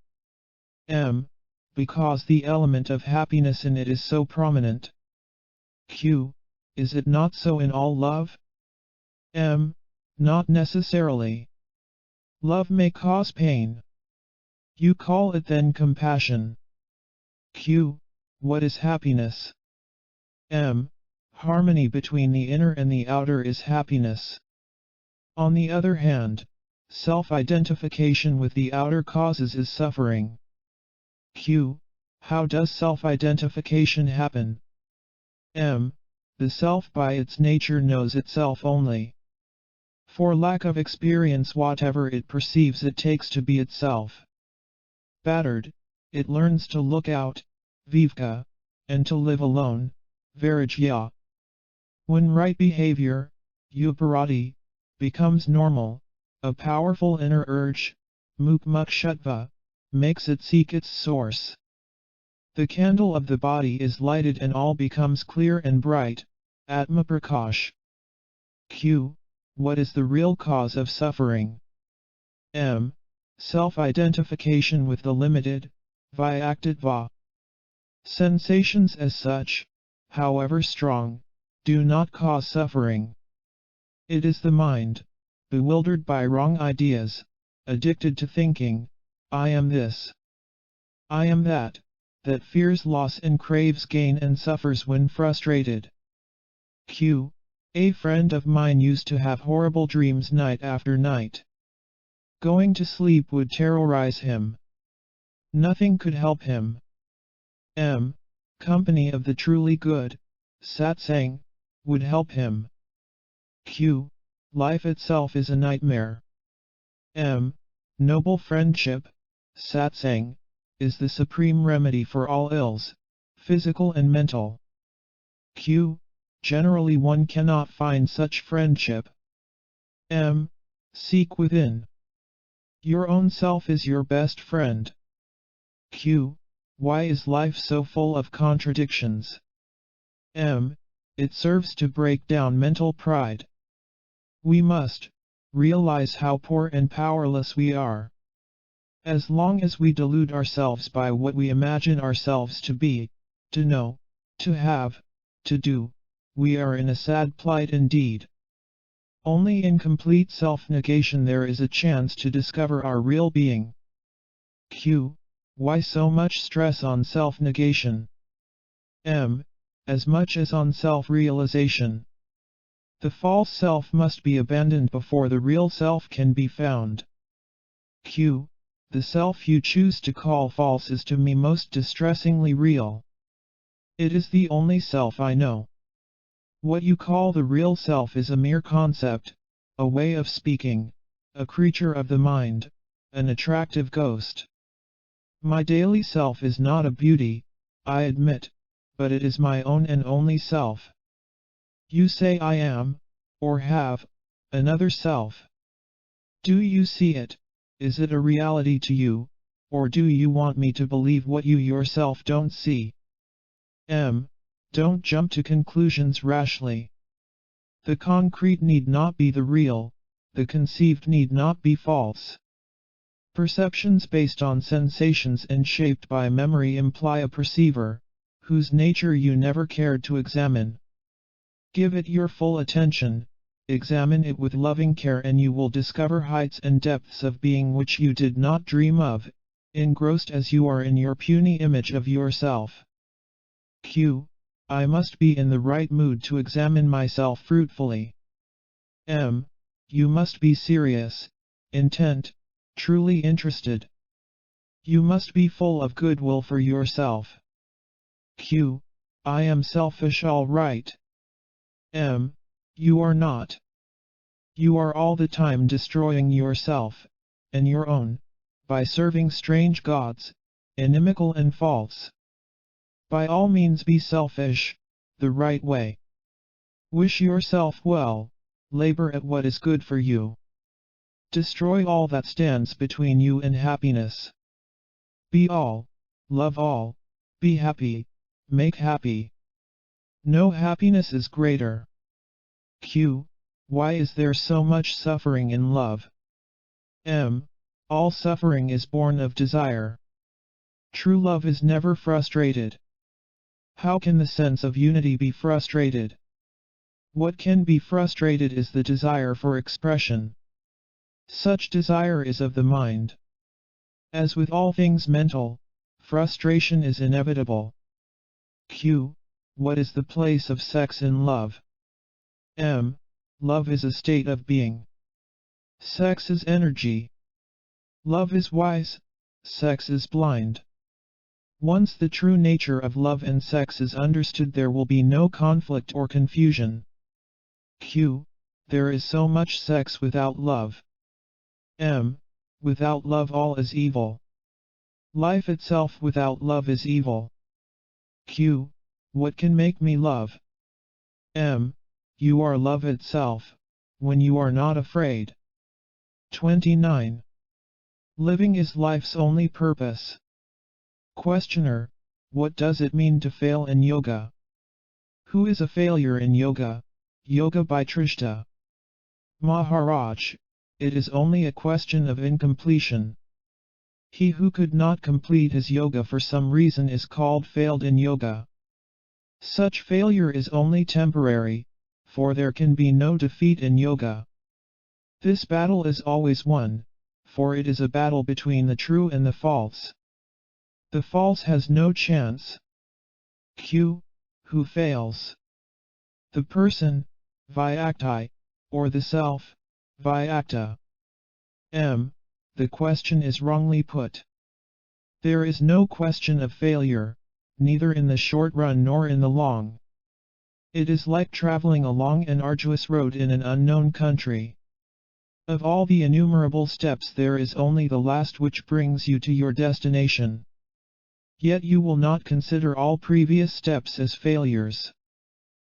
[SPEAKER 1] M. Because the element of happiness in it is so prominent. Q. Is it not so in all love? M. Not necessarily. Love may cause pain. You call it then compassion. Q. What is happiness? M. Harmony between the inner and the outer is happiness. On the other hand, self-identification with the outer causes is suffering. Q. How does self-identification happen? M. The self by its nature knows itself only. For lack of experience, whatever it perceives it takes to be itself. Battered, it learns to look out, vivka, and to live alone, vairagya. When right behavior, uparati, becomes normal, a powerful inner urge, mukmukshutva, makes it seek its source. The candle of the body is lighted and all becomes clear and bright, Atma Prakash. Q. What is the real cause of suffering? M. Self-identification with the limited, vyaktitva. Sensations as such, however strong, do not cause suffering. It is the mind, bewildered by wrong ideas, addicted to thinking, I am this, I am that, that fears loss and craves gain and suffers when frustrated. Q. A friend of mine used to have horrible dreams night after night. Going to sleep would terrorize him. Nothing could help him. M. Company of the truly good, satsang, would help him. Q. Life itself is a nightmare. M. Noble friendship, satsang, is the supreme remedy for all ills, physical and mental. Q. Generally one cannot find such friendship. M. Seek within. Your own self is your best friend. Q. Why is life so full of contradictions? M. It serves to break down mental pride. We must realize how poor and powerless we are. As long as we delude ourselves by what we imagine ourselves to be, to know, to have, to do, we are in a sad plight indeed. Only in complete self-negation there is a chance to discover our real being. Q. Why so much stress on self-negation? M. As much as on self-realization. The false self must be abandoned before the real self can be found. Q. The self you choose to call false is to me most distressingly real. It is the only self I know. What you call the real self is a mere concept, a way of speaking, a creature of the mind, an attractive ghost. My daily self is not a beauty, I admit, but it is my own and only self. You say I am, or have, another self. Do you see it? Is it a reality to you, or do you want me to believe what you yourself don't see? M. Don't jump to conclusions rashly. The concrete need not be the real, the conceived need not be false. Perceptions based on sensations and shaped by memory imply a perceiver, whose nature you never cared to examine. Give it your full attention, examine it with loving care, and you will discover heights and depths of being which you did not dream of, engrossed as you are in your puny image of yourself. Q. I must be in the right mood to examine myself fruitfully. M. You must be serious, intent, truly interested. You must be full of goodwill for yourself. Q. I am selfish, all right. M. You are not. You are all the time destroying yourself, and your own, by serving strange gods, inimical and false. By all means be selfish, the right way. Wish yourself well, labor at what is good for you. Destroy all that stands between you and happiness. Be all, love all, be happy, make happy. No happiness is greater. Q. Why is there so much suffering in love? M. All suffering is born of desire. True love is never frustrated. How can the sense of unity be frustrated? What can be frustrated is the desire for expression. Such desire is of the mind. As with all things mental, frustration is inevitable. Q. What is the place of sex in love? M. Love is a state of being. Sex is energy. Love is wise, sex is blind. Once the true nature of love and sex is understood, there will be no conflict or confusion. Q. There is so much sex without love. M. Without love all is evil. Life itself without love is evil. Q. What can make me love? M. You are love itself, when you are not afraid. 29. Living is life's only purpose. Questioner. What does it mean to fail in yoga? Who is a failure in yoga? Yoga by Trishta Maharaj. It is only a question of incompletion. He who could not complete his yoga for some reason is called failed in yoga. Such failure is only temporary, for there can be no defeat in yoga. This battle is always won, for it is a battle between the true and the false. The false has no chance. Q. Who fails? The person, vyakti, or the self, vyakta. M. The question is wrongly put. There is no question of failure, neither in the short run nor in the long. It is like traveling along an arduous road in an unknown country. Of all the innumerable steps, there is only the last which brings you to your destination. Yet you will not consider all previous steps as failures.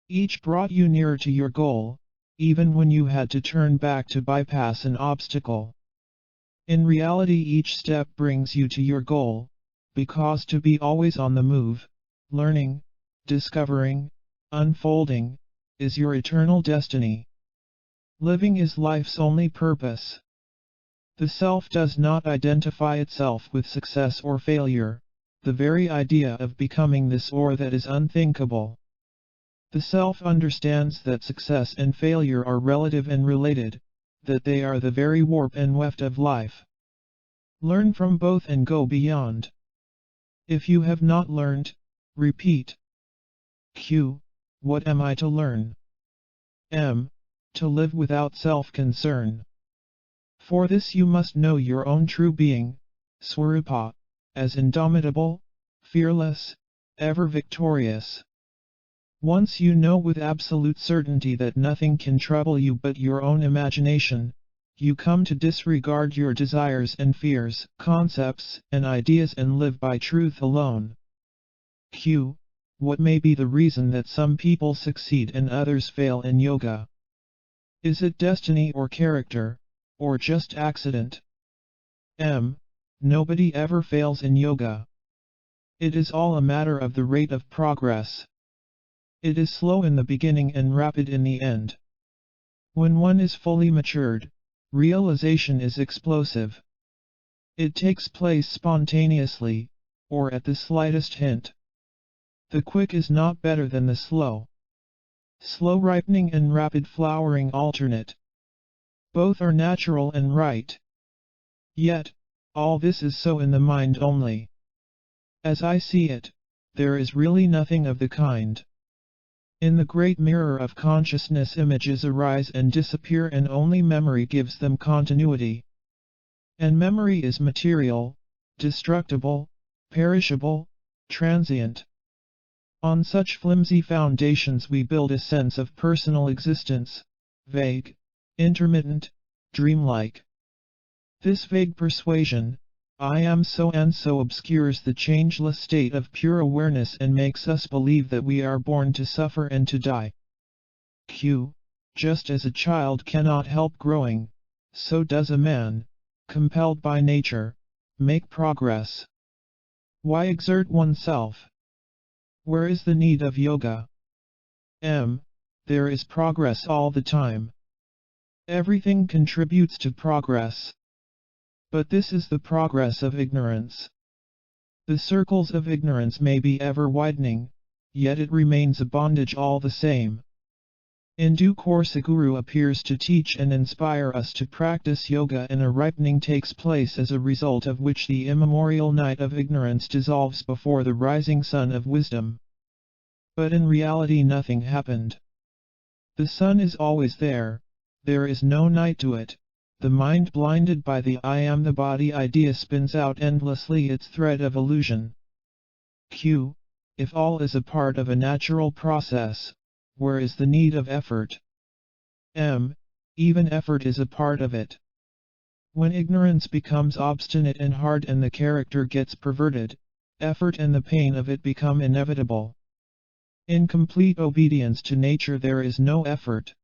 [SPEAKER 1] Each brought you nearer to your goal, even when you had to turn back to bypass an obstacle. In reality, each step brings you to your goal, because to be always on the move, learning, discovering, unfolding, is your eternal destiny. Living is life's only purpose. The self does not identify itself with success or failure, the very idea of becoming this or that is unthinkable. The self understands that success and failure are relative and related, that they are the very warp and weft of life. Learn from both and go beyond. If you have not learned, repeat. Q. What am I to learn? M. To live without self-concern. For this you must know your own true being, Swarupa, as indomitable, fearless, ever victorious. Once you know with absolute certainty that nothing can trouble you but your own imagination, you come to disregard your desires and fears, concepts and ideas, and live by truth alone. Q. What may be the reason that some people succeed and others fail in yoga? Is it destiny or character, or just accident? M. Nobody ever fails in yoga. It is all a matter of the rate of progress. It is slow in the beginning and rapid in the end. When one is fully matured, realization is explosive. It takes place spontaneously, or at the slightest hint. The quick is not better than the slow. Slow ripening and rapid flowering alternate. Both are natural and right. Yet, all this is so in the mind only. As I see it, there is really nothing of the kind. In the great mirror of consciousness, images arise and disappear, and only memory gives them continuity. And memory is material, destructible, perishable, transient. On such flimsy foundations we build a sense of personal existence, vague, intermittent, dreamlike. This vague persuasion, I am so and so, obscures the changeless state of pure awareness and makes us believe that we are born to suffer and to die. Just as a child cannot help growing, so does a man, compelled by nature, make progress. Why exert oneself? Where is the need of yoga? There is progress all the time. Everything contributes to progress. But this is the progress of ignorance. The circles of ignorance may be ever widening, yet it remains a bondage all the same. In due course a guru appears to teach and inspire us to practice yoga, and a ripening takes place, as a result of which the immemorial night of ignorance dissolves before the rising sun of wisdom. But in reality nothing happened. The sun is always there is no night to it. The mind, blinded by the I am the body idea, spins out endlessly its thread of illusion. If all is a part of a natural process, where is the need of effort? Even effort is a part of it. When ignorance becomes obstinate and hard and the character gets perverted, effort and the pain of it become inevitable. In complete obedience to nature there is no effort.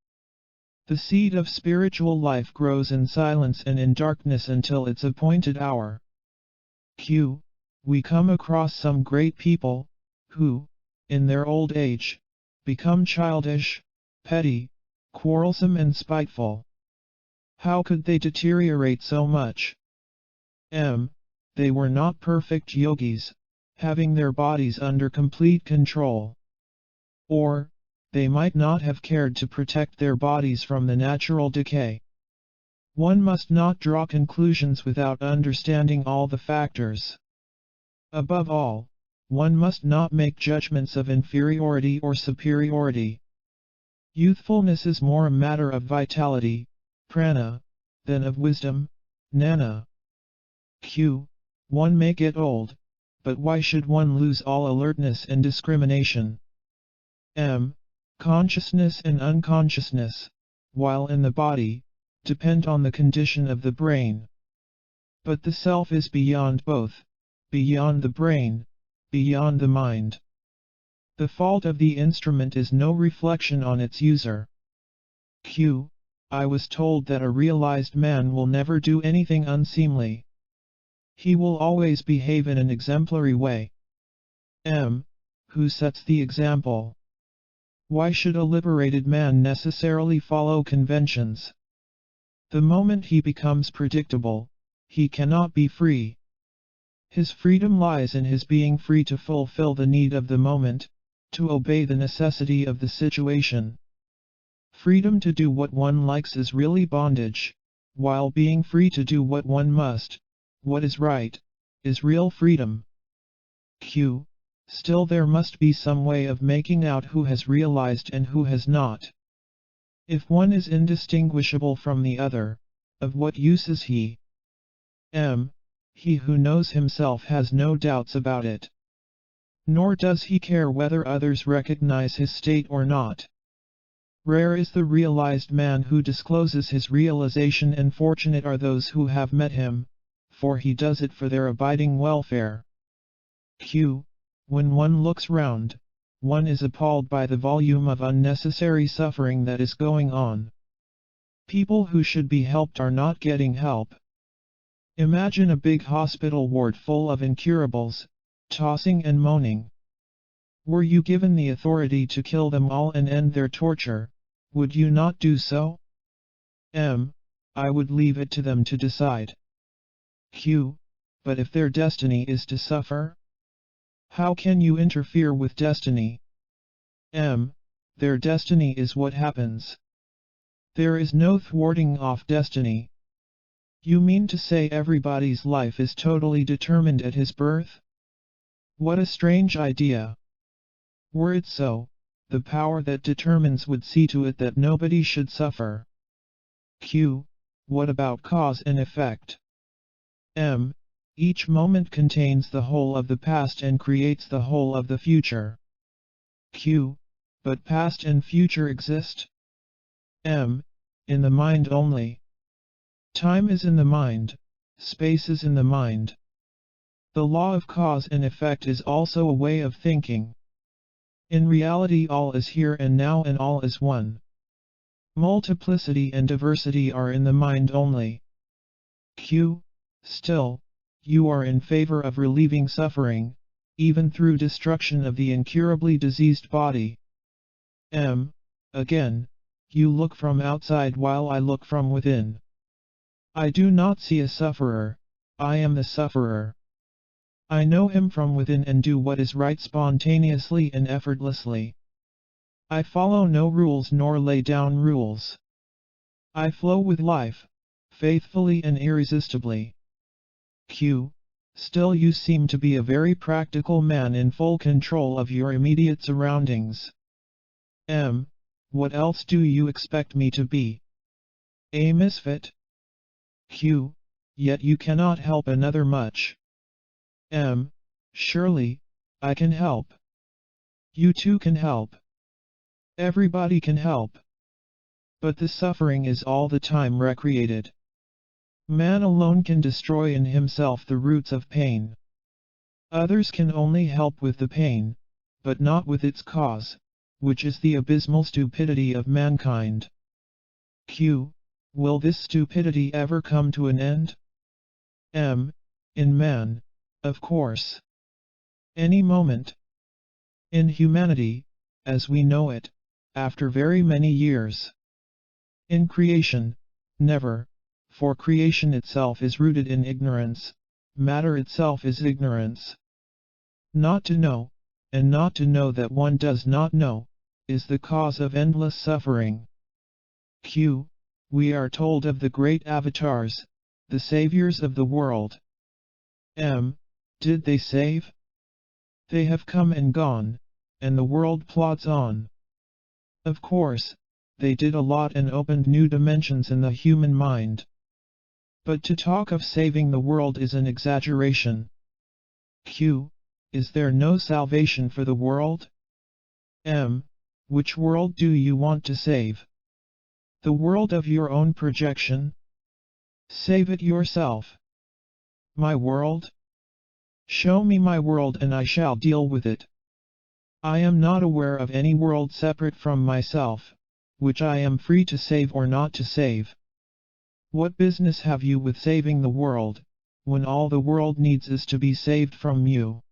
[SPEAKER 1] The seed of spiritual life grows in silence and in darkness until its appointed hour. We come across some great people, who, in their old age, become childish, petty, quarrelsome and spiteful. How could they deteriorate so much? They were not perfect yogis, having their bodies under complete control. Or, they might not have cared to protect their bodies from the natural decay. One must not draw conclusions without understanding all the factors. Above all, one must not make judgments of inferiority or superiority. Youthfulness is more a matter of vitality, prana, than of wisdom, jnana. One may get old, but why should one lose all alertness and discrimination? Consciousness and unconsciousness, while in the body, depend on the condition of the brain. But the self is beyond both, beyond the brain, beyond the mind. The fault of the instrument is no reflection on its user. I was told that a realized man will never do anything unseemly. He will always behave in an exemplary way. Who sets the example? Why should a liberated man necessarily follow conventions? The moment he becomes predictable, he cannot be free. His freedom lies in his being free to fulfill the need of the moment, to obey the necessity of the situation. Freedom to do what one likes is really bondage, while being free to do what one must, what is right, is real freedom. Still there must be some way of making out who has realized and who has not. If one is indistinguishable from the other, of what use is he? He who knows himself has no doubts about it. Nor does he care whether others recognize his state or not. Rare is the realized man who discloses his realization, and fortunate are those who have met him, for he does it for their abiding welfare. When one looks round, one is appalled by the volume of unnecessary suffering that is going on. People who should be helped are not getting help. Imagine a big hospital ward full of incurables, tossing and moaning. Were you given the authority to kill them all and end their torture, would you not do so? I would leave it to them to decide. Q. But if their destiny is to suffer? How can you interfere with destiny? M. Their destiny is what happens. There is no thwarting off destiny. You mean to say everybody's life is totally determined at his birth? What a strange idea. Were it so, the power that determines would see to it that nobody should suffer. Q. What about cause and effect? M. Each moment contains the whole of the past and creates the whole of the future. Q. But past and future exist? M. In the mind only. Time is in the mind, space is in the mind. The law of cause and effect is also a way of thinking. In reality, all is here and now and all is one. Multiplicity and diversity are in the mind only. Q. Still, you are in favor of relieving suffering, even through destruction of the incurably diseased body. M. Again, you look from outside while I look from within. I do not see a sufferer, I am the sufferer. I know him from within and do what is right spontaneously and effortlessly. I follow no rules nor lay down rules. I flow with life, faithfully and irresistibly. Q. Still you seem to be a very practical man in full control of your immediate surroundings. M. What else do you expect me to be? A misfit? Q. Yet you cannot help another much. M. Surely, I can help. You too can help. Everybody can help. But the suffering is all the time recreated. Man alone can destroy in himself the roots of pain. Others can only help with the pain, but not with its cause, which is the abysmal stupidity of mankind. Q. Will this stupidity ever come to an end? M. In man, of course. Any moment. In humanity, as we know it, after very many years. In creation, never, for creation itself is rooted in ignorance, matter itself is ignorance. Not to know, and not to know that one does not know, is the cause of endless suffering. Q. We are told of the great avatars, the saviors of the world. M. Did they save? They have come and gone, and the world plods on. Of course, they did a lot and opened new dimensions in the human mind. But to talk of saving the world is an exaggeration. Q. Is there no salvation for the world? M. Which world do you want to save? The world of your own projection? Save it yourself. My world? Show me my world and I shall deal with it. I am not aware of any world separate from myself, which I am free to save or not to save. What business have you with saving the world, when all the world needs is to be saved from you?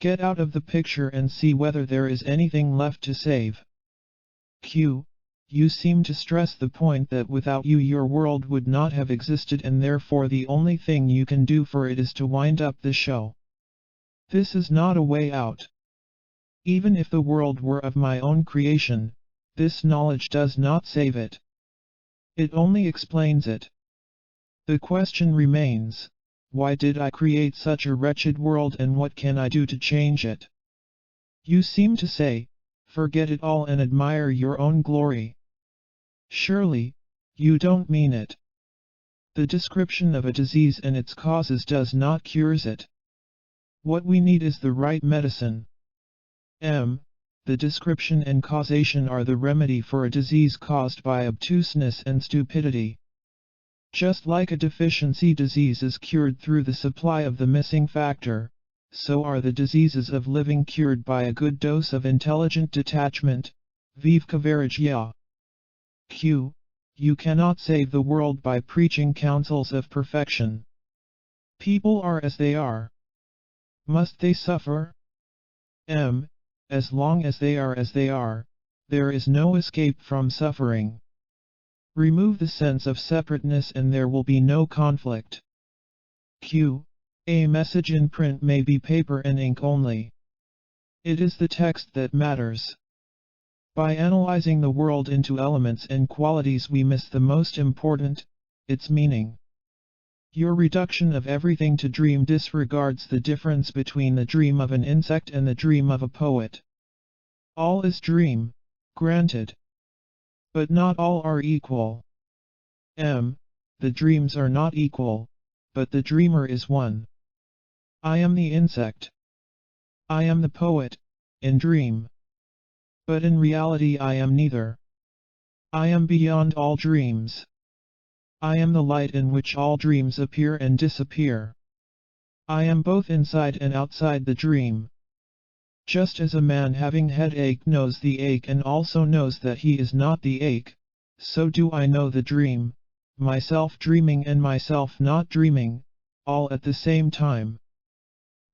[SPEAKER 1] Get out of the picture and see whether there is anything left to save. Q. You seem to stress the point that without you your world would not have existed and therefore the only thing you can do for it is to wind up the show. This is not a way out. Even if the world were of my own creation, this knowledge does not save it. It only explains it. The question remains, why did I create such a wretched world and what can I do to change it? You seem to say, forget it all and admire your own glory. Surely, you don't mean it. The description of a disease and its causes does not cure it. What we need is the right medicine. M. The description and causation are the remedy for a disease caused by obtuseness and stupidity. Just like a deficiency disease is cured through the supply of the missing factor, so are the diseases of living cured by a good dose of intelligent detachment, vivkavarajya. Q. You cannot save the world by preaching counsels of perfection. People are as they are. Must they suffer? M. As long as they are as they are, there is no escape from suffering. Remove the sense of separateness and there will be no conflict. Q. A message in print may be paper and ink only. It is the text that matters. By analyzing the world into elements and qualities we miss the most important, its meaning. Your reduction of everything to dream disregards the difference between the dream of an insect and the dream of a poet. All is dream, granted. But not all are equal. The dreams are not equal, but the dreamer is one. I am the insect. I am the poet, in dream. But in reality I am neither. I am beyond all dreams. I am the light in which all dreams appear and disappear. I am both inside and outside the dream. Just as a man having headache knows the ache and also knows that he is not the ache, so do I know the dream, myself dreaming and myself not dreaming, all at the same time.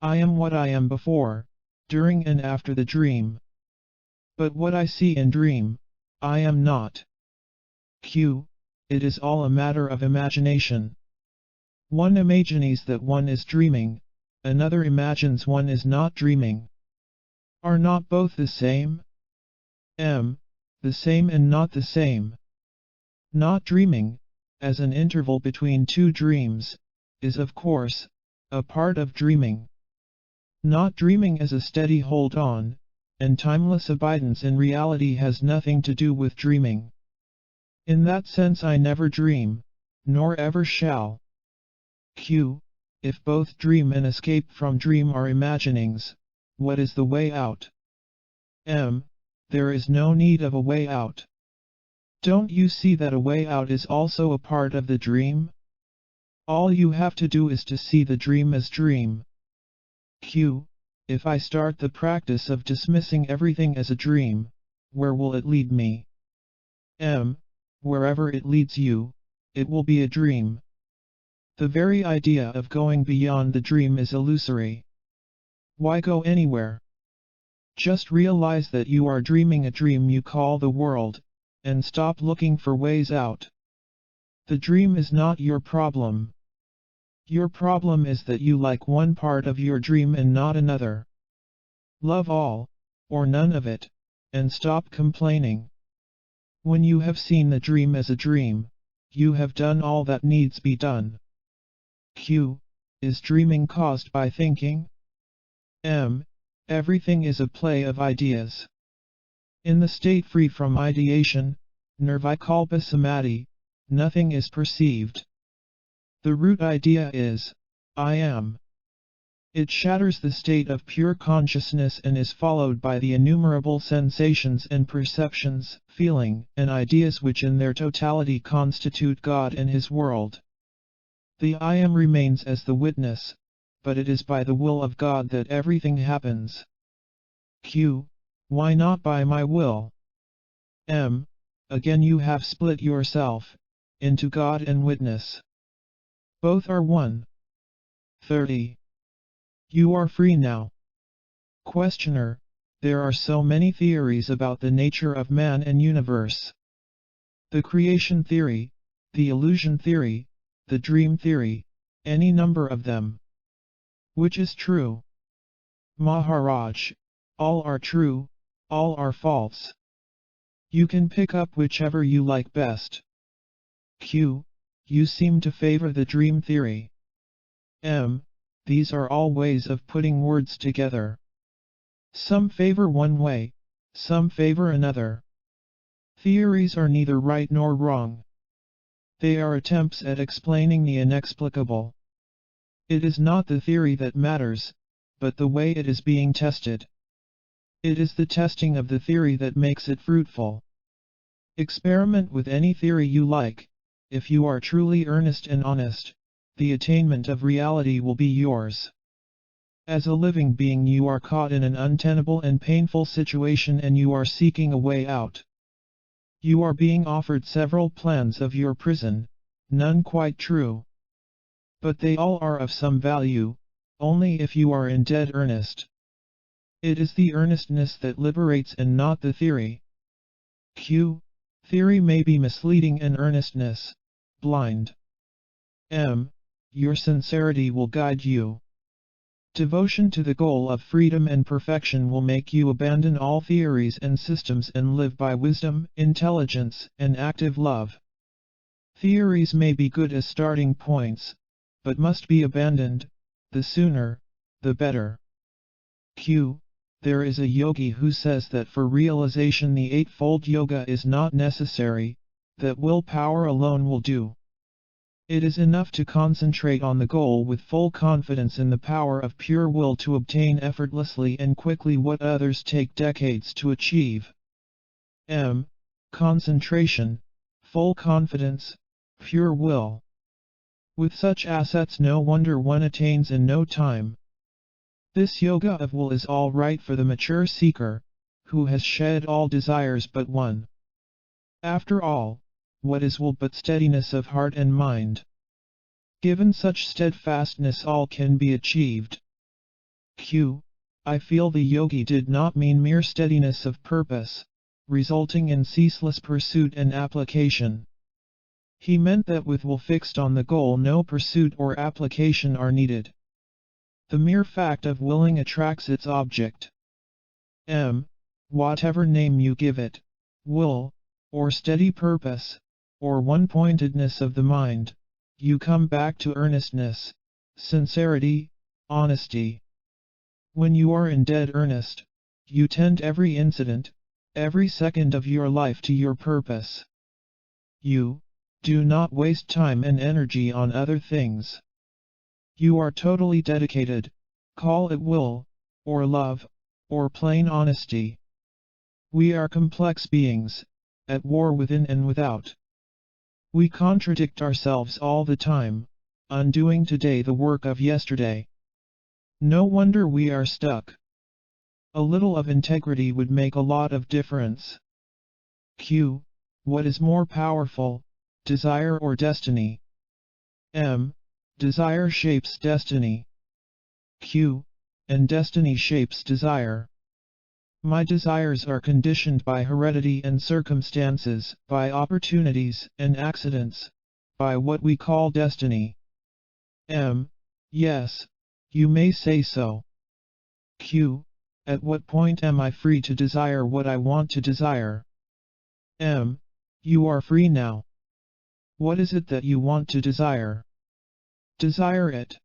[SPEAKER 1] I am what I am before, during and after the dream. But what I see in dream, I am not. Q. It is all a matter of imagination. One imagines that one is dreaming, another imagines one is not dreaming. Are not both the same? The same and not the same. Not dreaming, as an interval between two dreams, is of course, a part of dreaming. Not dreaming as a steady hold on, and timeless abidance in reality has nothing to do with dreaming. In that sense I never dream, nor ever shall. Q. If both dream and escape from dream are imaginings, what is the way out? There is no need of a way out. Don't you see that a way out is also a part of the dream? All you have to do is to see the dream as dream. Q. If I start the practice of dismissing everything as a dream, where will it lead me? Wherever it leads you, it will be a dream. The very idea of going beyond the dream is illusory. Why go anywhere? Just realize that you are dreaming a dream you call the world, and stop looking for ways out. The dream is not your problem. Your problem is that you like one part of your dream and not another. Love all, or none of it, and stop complaining. When you have seen the dream as a dream, you have done all that needs be done. Q. Is dreaming caused by thinking? Everything is a play of ideas. In the state free from ideation, nirvikalpa samadhi, nothing is perceived. The root idea is, I am. It shatters the state of pure consciousness and is followed by the innumerable sensations and perceptions, feeling, and ideas which in their totality constitute God and His world. The I am remains as the witness, but it is by the will of God that everything happens. Q. Why not by my will? Again you have split yourself, into God and witness. Both are one. 30. You are free now. Questioner. There are so many theories about the nature of man and universe. The creation theory, the illusion theory, the dream theory, any number of them. Which is true? Maharaj. All are true, all are false. You can pick up whichever you like best. Q. You seem to favor the dream theory. These are all ways of putting words together. Some favor one way, some favor another. Theories are neither right nor wrong. They are attempts at explaining the inexplicable. It is not the theory that matters, but the way it is being tested. It is the testing of the theory that makes it fruitful. Experiment with any theory you like. If you are truly earnest and honest, the attainment of reality will be yours. As a living being you are caught in an untenable and painful situation and you are seeking a way out. You are being offered several plans of your prison, none quite true. But they all are of some value, only if you are in dead earnest. It is the earnestness that liberates and not the theory. Q. Theory may be misleading and earnestness, blind. your sincerity will guide you. Devotion to the goal of freedom and perfection will make you abandon all theories and systems and live by wisdom, intelligence, and active love. Theories may be good as starting points, but must be abandoned, the sooner, the better. There is a yogi who says that for realization the Eightfold Yoga is not necessary, that willpower alone will do. It is enough to concentrate on the goal with full confidence in the power of pure will to obtain effortlessly and quickly what others take decades to achieve. Concentration, full confidence, pure will. With such assets no wonder one attains in no time. This yoga of will is all right for the mature seeker, who has shed all desires but one. After all, what is will but steadiness of heart and mind? Given such steadfastness all can be achieved. I feel the yogi did not mean mere steadiness of purpose, resulting in ceaseless pursuit and application. He meant that with will fixed on the goal no pursuit or application are needed. The mere fact of willing attracts its object. Whatever name you give it, will, or steady purpose, or one-pointedness of the mind, you come back to earnestness, sincerity, honesty. When you are in dead earnest, you tend every incident, every second of your life to your purpose. You do not waste time and energy on other things. You are totally dedicated, call it will, or love, or plain honesty. We are complex beings, at war within and without. We contradict ourselves all the time, undoing today the work of yesterday. No wonder we are stuck. A little of integrity would make a lot of difference. What is more powerful, desire or destiny? Desire shapes destiny. And destiny shapes desire. My desires are conditioned by heredity and circumstances, by opportunities and accidents, by what we call destiny. Yes, you may say so. At what point am I free to desire what I want to desire? You are free now. What is it that you want to desire? Desire it.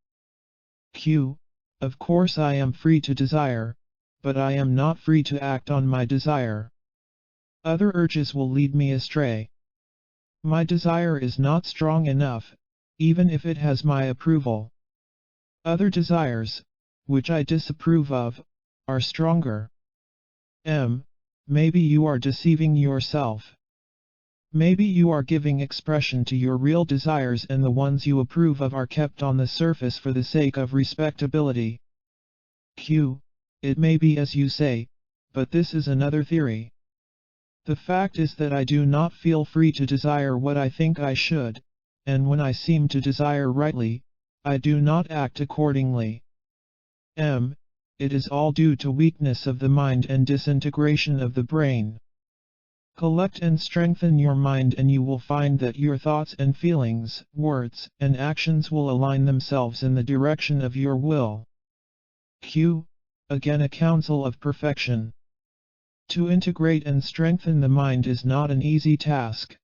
[SPEAKER 1] Of course I am free to desire, but I am not free to act on my desire. Other urges will lead me astray. My desire is not strong enough, even if it has my approval. Other desires, which I disapprove of, are stronger. Maybe you are deceiving yourself. Maybe you are giving expression to your real desires and the ones you approve of are kept on the surface for the sake of respectability. It may be as you say, but this is another theory. The fact is that I do not feel free to desire what I think I should, and when I seem to desire rightly, I do not act accordingly. It is all due to weakness of the mind and disintegration of the brain. Collect and strengthen your mind and you will find that your thoughts and feelings, words, and actions will align themselves in the direction of your will. Again a counsel of perfection. To integrate and strengthen the mind is not an easy task.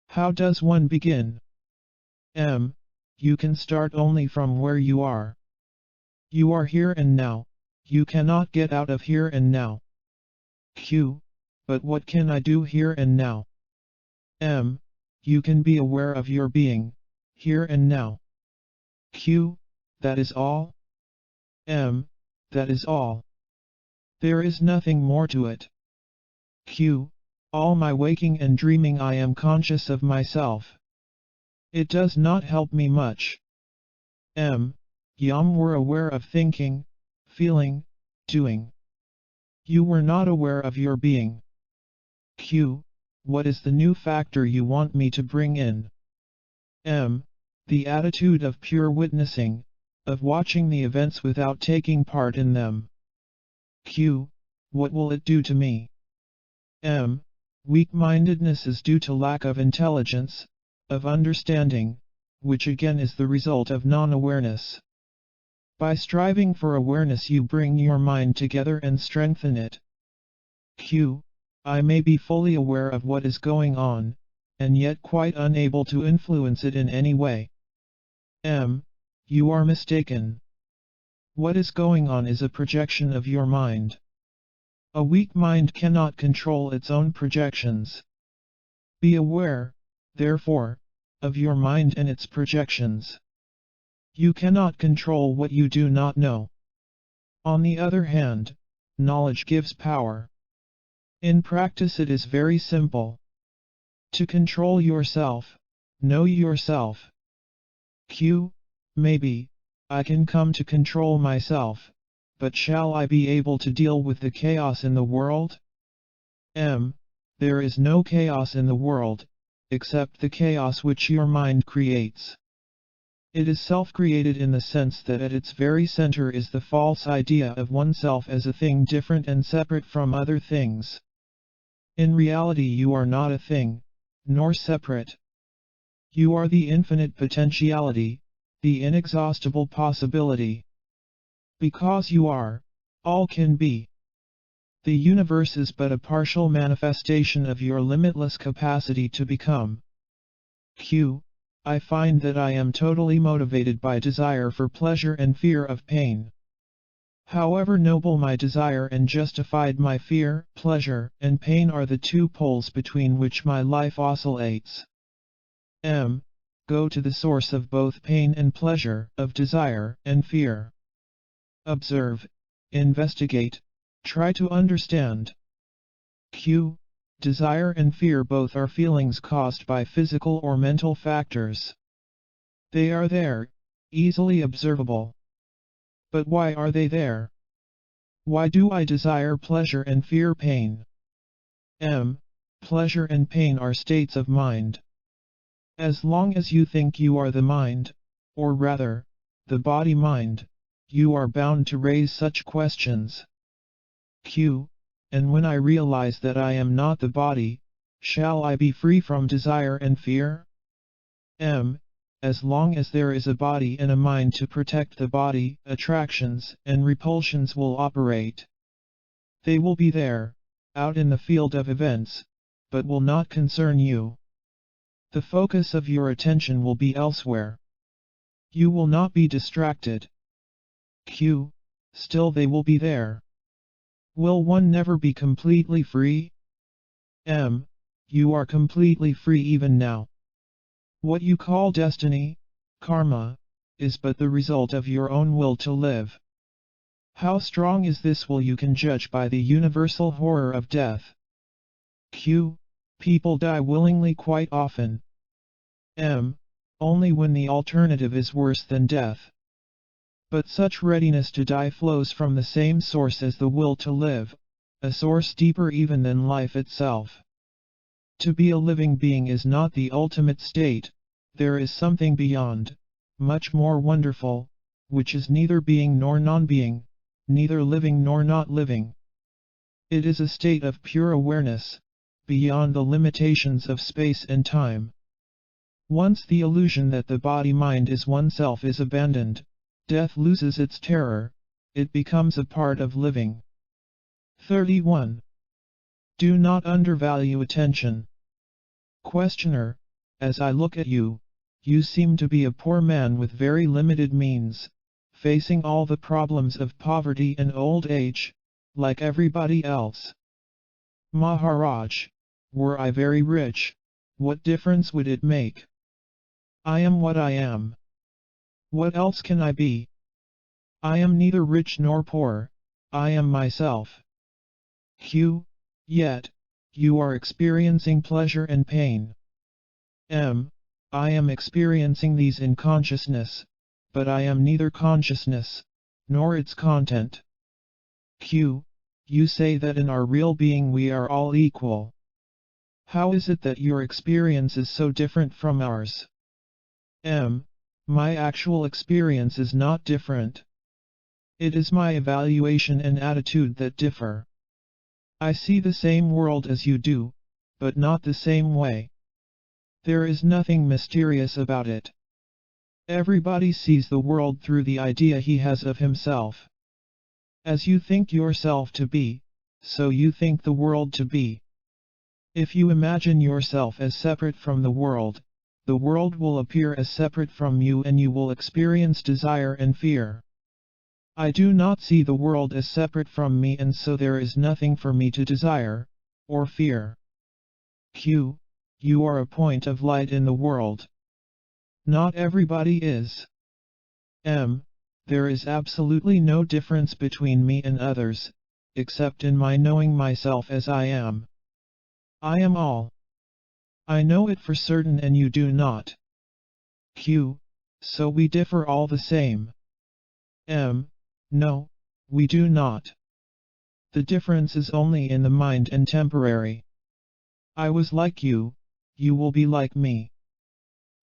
[SPEAKER 1] How does one begin? You can start only from where you are. You are here and now. You cannot get out of here and now. But what can I do here and now? You can be aware of your being, here and now. That is all? That is all. There is nothing more to it. All my waking and dreaming I am conscious of myself. It does not help me much. Yum were aware of thinking, feeling, doing. You were not aware of your being. What is the new factor you want me to bring in? The attitude of pure witnessing, of watching the events without taking part in them. What will it do to me? Weak-mindedness is due to lack of intelligence, of understanding, which again is the result of non-awareness. By striving for awareness you bring your mind together and strengthen it. Q. I may be fully aware of what is going on, and yet quite unable to influence it in any way. M. You are mistaken. What is going on is a projection of your mind. A weak mind cannot control its own projections. Be aware, therefore, of your mind and its projections. You cannot control what you do not know. On the other hand, knowledge gives power. In practice it is very simple. To control yourself, know yourself. Q. Maybe, I can come to control myself, but shall I be able to deal with the chaos in the world? M. There is no chaos in the world, except the chaos which your mind creates. It is self-created in the sense that at its very center is the false idea of oneself as a thing different and separate from other things. In reality you are not a thing, nor separate. You are the infinite potentiality, the inexhaustible possibility. Because you are, all can be. The universe is but a partial manifestation of your limitless capacity to become. Q. I find that I am totally motivated by desire for pleasure and fear of pain. However noble my desire and justified my fear, pleasure, and pain are the two poles between which my life oscillates. M. Go to the source of both pain and pleasure, of desire and fear. Observe, investigate, try to understand. Q. Desire and fear both are feelings caused by physical or mental factors. They are there, easily observable. But why are they there? Why do I desire pleasure and fear pain? M. Pleasure and pain are states of mind. As long as you think you are the mind, or rather, the body-mind, you are bound to raise such questions. Q. And when I realize that I am not the body, shall I be free from desire and fear? M. As long as there is a body and a mind to protect the body, attractions and repulsions will operate. They will be there, out in the field of events, but will not concern you. The focus of your attention will be elsewhere. You will not be distracted. Q. Still they will be there. Will one never be completely free? M. You are completely free even now. What you call destiny, karma, is but the result of your own will to live. How strong is this will you can judge by the universal horror of death. Q. People die willingly quite often. M. Only when the alternative is worse than death. But such readiness to die flows from the same source as the will to live, a source deeper even than life itself. To be a living being is not the ultimate state, there is something beyond, much more wonderful, which is neither being nor non-being, neither living nor not living. It is a state of pure awareness, beyond the limitations of space and time. Once the illusion that the body-mind is oneself is abandoned, death loses its terror, it becomes a part of living. 31. Do not undervalue attention. Questioner, as I look at you, you seem to be a poor man with very limited means, facing all the problems of poverty and old age, like everybody else. Maharaj, were I very rich, what difference would it make? I am what I am. What else can I be? I am neither rich nor poor, I am myself. Q. Yet, you are experiencing pleasure and pain. M. I am experiencing these in consciousness, but I am neither consciousness, nor its content. Q. You say that in our real being we are all equal. How is it that your experience is so different from ours? M. My actual experience is not different. It is my evaluation and attitude that differ. I see the same world as you do, but not the same way. There is nothing mysterious about it. Everybody sees the world through the idea he has of himself. As you think yourself to be, so you think the world to be. If you imagine yourself as separate from the world will appear as separate from you and you will experience desire and fear. I do not see the world as separate from me and so there is nothing for me to desire, or fear. Q. You are a point of light in the world. Not everybody is. M. There is absolutely no difference between me and others, except in my knowing myself as I am. I am all. I know it for certain and you do not. Q. So we differ all the same. M. No, we do not. The difference is only in the mind and temporary. I was like you will be like me.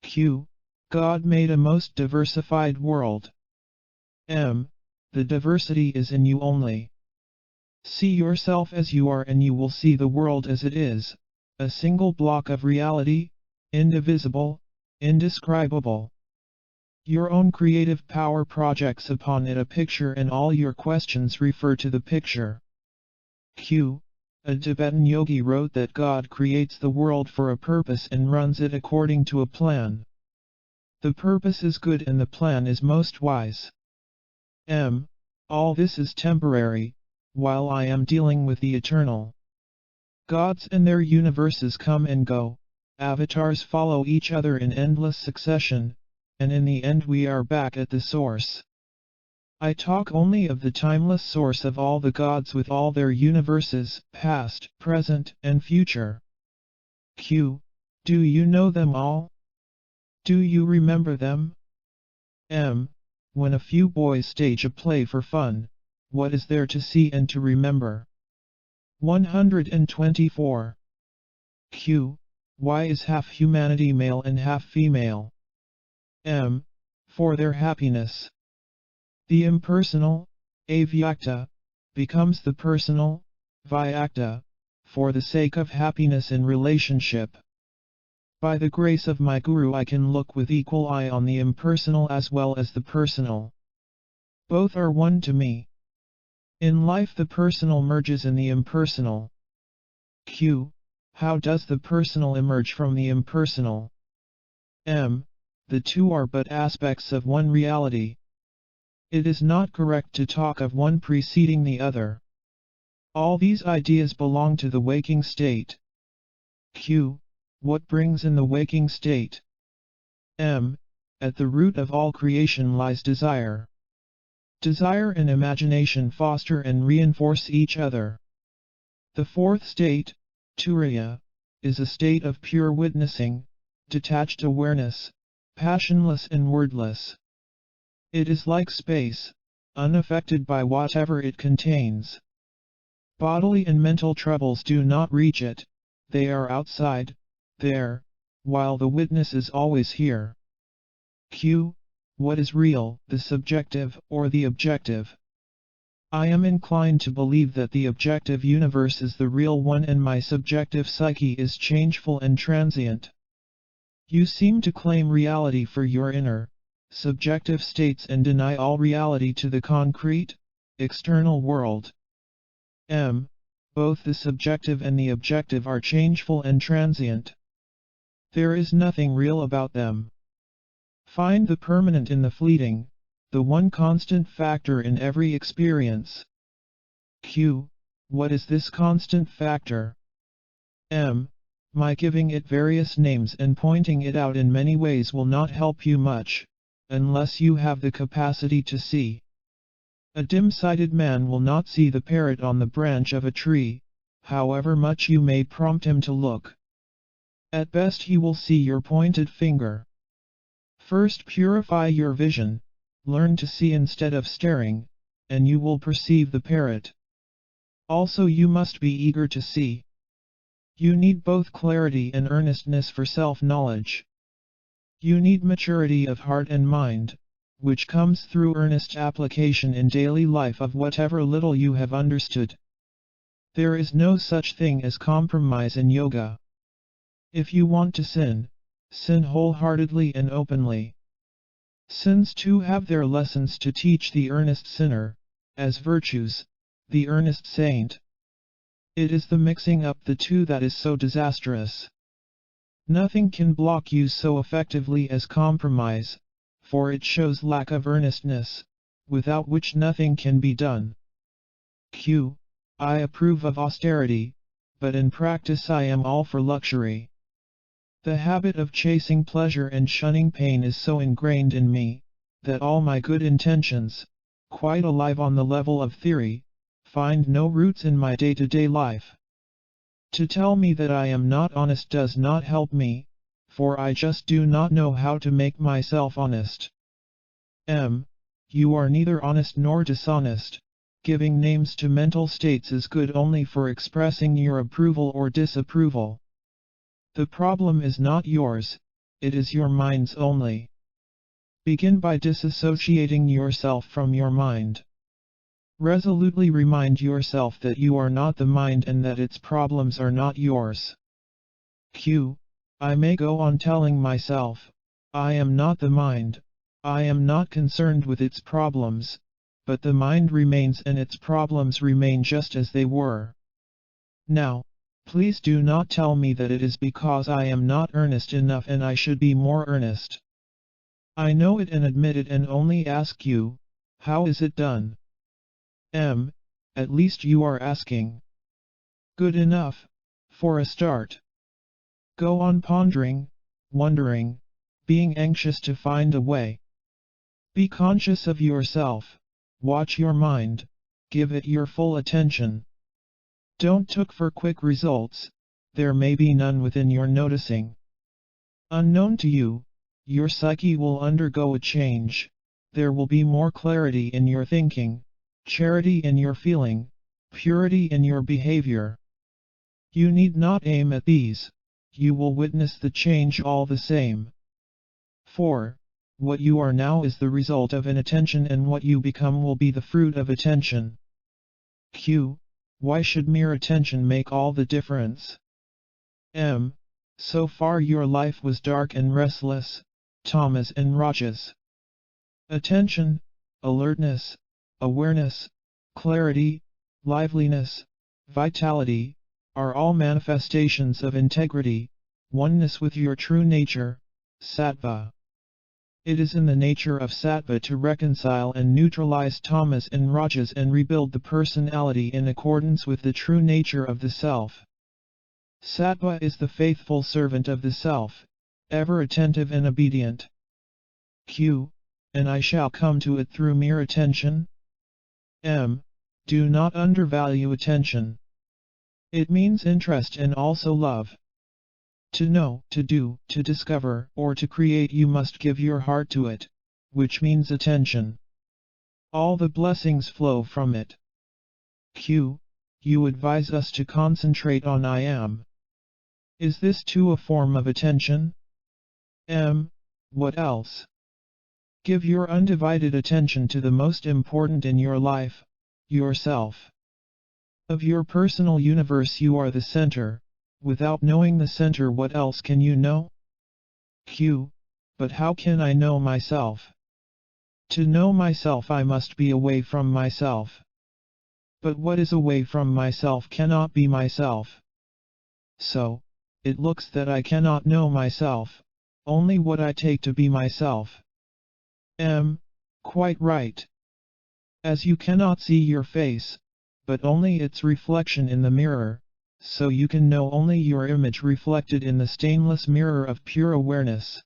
[SPEAKER 1] Q. God made a most diversified world. M. The diversity is in you only. See yourself as you are and you will see the world as it is, a single block of reality, indivisible, indescribable. Your own creative power projects upon it a picture and all your questions refer to the picture. Q. A Tibetan yogi wrote that God creates the world for a purpose and runs it according to a plan. The purpose is good and the plan is most wise. M. All this is temporary, while I am dealing with the eternal. Gods and their universes come and go, avatars follow each other in endless succession, and in the end we are back at the source. I talk only of the timeless source of all the gods with all their universes, past, present, and future. Q. Do you know them all? Do you remember them? M. When a few boys stage a play for fun, what is there to see and to remember? 124. Q. Why is half humanity male and half female? M. For their happiness. The impersonal, avyakta, becomes the personal, vyakta, for the sake of happiness in relationship. By the grace of my Guru I can look with equal eye on the impersonal as well as the personal. Both are one to me. In life the personal merges in the impersonal. Q. How does the personal emerge from the impersonal? M. The two are but aspects of one reality. It is not correct to talk of one preceding the other. All these ideas belong to the waking state. Q. What brings in the waking state? M. At the root of all creation lies desire. Desire and imagination foster and reinforce each other. The fourth state, Turiya, is a state of pure witnessing, detached awareness, passionless and wordless. It is like space, unaffected by whatever it contains. Bodily and mental troubles do not reach it, they are outside, there, while the witness is always here. Q. What is real, the subjective or the objective? I am inclined to believe that the objective universe is the real one and my subjective psyche is changeful and transient. You seem to claim reality for your inner, subjective states and deny all reality to the concrete, external world. M. Both the subjective and the objective are changeful and transient. There is nothing real about them. Find the permanent in the fleeting, the one constant factor in every experience. Q. What is this constant factor? M. My giving it various names and pointing it out in many ways will not help you much, unless you have the capacity to see. A dim-sighted man will not see the parrot on the branch of a tree, however much you may prompt him to look. At best he will see your pointed finger. First purify your vision, learn to see instead of staring, and you will perceive the parrot. Also you must be eager to see. You need both clarity and earnestness for self-knowledge. You need maturity of heart and mind, which comes through earnest application in daily life of whatever little you have understood. There is no such thing as compromise in yoga. If you want to sin, sin wholeheartedly and openly. Sins too have their lessons to teach the earnest sinner, as virtues, the earnest saint. It is the mixing up the two that is so disastrous. Nothing can block you so effectively as compromise, for it shows lack of earnestness, without which nothing can be done. I approve of austerity, but in practice I am all for luxury. The habit of chasing pleasure and shunning pain is so ingrained in me, that all my good intentions, quite alive on the level of theory, find no roots in my day-to-day life. To tell me that I am not honest does not help me, for I just do not know how to make myself honest. You are neither honest nor dishonest. Giving names to mental states is good only for expressing your approval or disapproval. The problem is not yours, it is your mind's only. Begin by disassociating yourself from your mind. Resolutely remind yourself that you are not the mind and that its problems are not yours. I may go on telling myself, I am not the mind, I am not concerned with its problems, but the mind remains and its problems remain just as they were. Now, please do not tell me that it is because I am not earnest enough and I should be more earnest. I know it and admit it and only ask you, how is it done? At least you are asking. Good enough, for a start. Go on pondering, wondering, being anxious to find a way. Be conscious of yourself, watch your mind, give it your full attention. Don't look for quick results, there may be none within your noticing. Unknown to you, your psyche will undergo a change, there will be more clarity in your thinking, charity in your feeling, purity in your behavior. You need not aim at these, you will witness the change all the same. For, what you are now is the result of inattention and what you become will be the fruit of attention. Why should mere attention make all the difference? So far your life was dark and restless, tamas and rajas. Attention, alertness, awareness, clarity, liveliness, vitality, are all manifestations of integrity, oneness with your true nature, sattva. It is in the nature of sattva to reconcile and neutralize tamas and rajas and rebuild the personality in accordance with the true nature of the self. Sattva is the faithful servant of the self, ever attentive and obedient. And I shall come to it through mere attention? Do not undervalue attention. It means interest and also love. To know, to do, to discover, or to create you must give your heart to it, which means attention. All the blessings flow from it. You advise us to concentrate on I am. Is this too a form of attention? What else? Give your undivided attention to the most important in your life, yourself. Of your personal universe you are the center. Without knowing the center, what else can you know? But how can I know myself? To know myself I must be away from myself. But what is away from myself cannot be myself. So, it looks that I cannot know myself, only what I take to be myself. Quite right. As you cannot see your face, but only its reflection in the mirror, so you can know only your image reflected in the stainless mirror of pure awareness.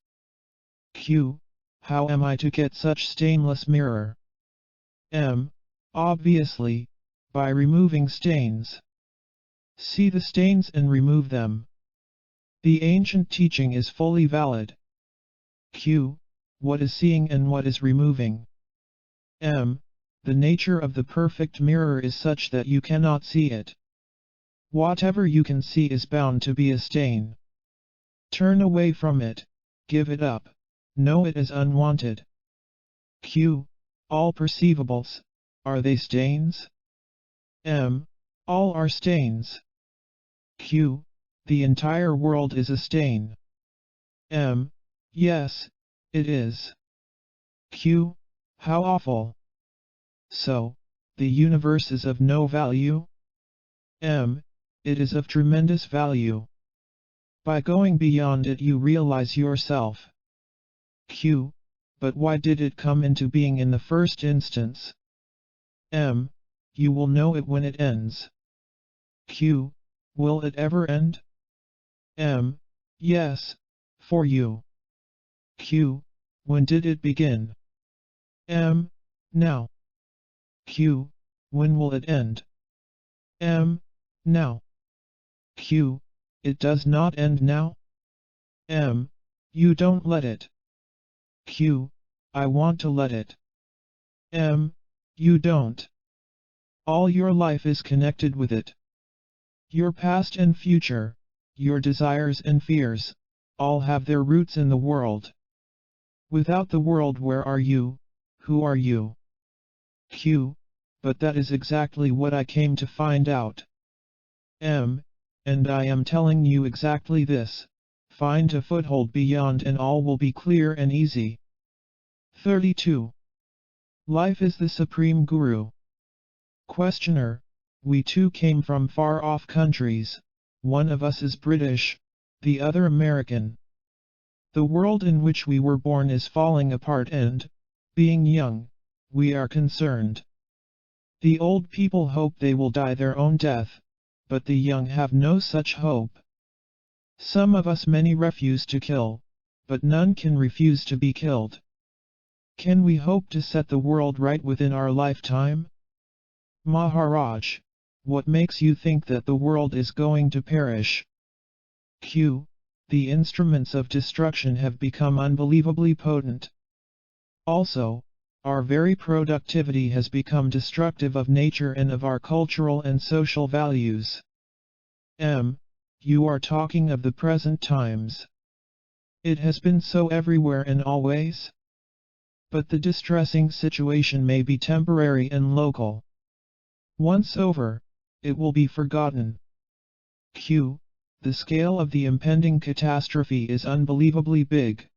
[SPEAKER 1] How am I to get such stainless mirror? Obviously, by removing stains. See the stains and remove them. The ancient teaching is fully valid. What is seeing and what is removing? The nature of the perfect mirror is such that you cannot see it. Whatever you can see is bound to be a stain. Turn away from it, give it up, know it as unwanted. All perceivables, are they stains? All are stains. The entire world is a stain. Yes, it is. Q. How awful. So, the universe is of no value? M. It is of tremendous value. By going beyond it you realize yourself. Q. But why did it come into being in the first instance? M. You will know it when it ends. Q. Will it ever end? M. Yes, for you. Q. When did it begin? M. Now. Q. When will it end? M. Now. Q. It does not end now? M. You don't let it. Q. I want to let it. M. You don't. All your life is connected with it. Your past and future, your desires and fears, all have their roots in the world. Without the world, where are you? Who are you? Q. But that is exactly what I came to find out. M. And I am telling you exactly this. Find a foothold beyond and all will be clear and easy. 32. Life is the supreme guru. Questioner. We two came from far-off countries. One of us is British, the other American. The world in which we were born is falling apart and, being young, we are concerned. The old people hope they will die their own death, but the young have no such hope. Some of us many refuse to kill, but none can refuse to be killed. Can we hope to set the world right within our lifetime? Maharaj, what makes you think that the world is going to perish? Q. The instruments of destruction have become unbelievably potent. Also, our very productivity has become destructive of nature and of our cultural and social values. M. You are talking of the present times. It has been so everywhere and always. But the distressing situation may be temporary and local. Once over, it will be forgotten. Q. The scale of the impending catastrophe is unbelievably big.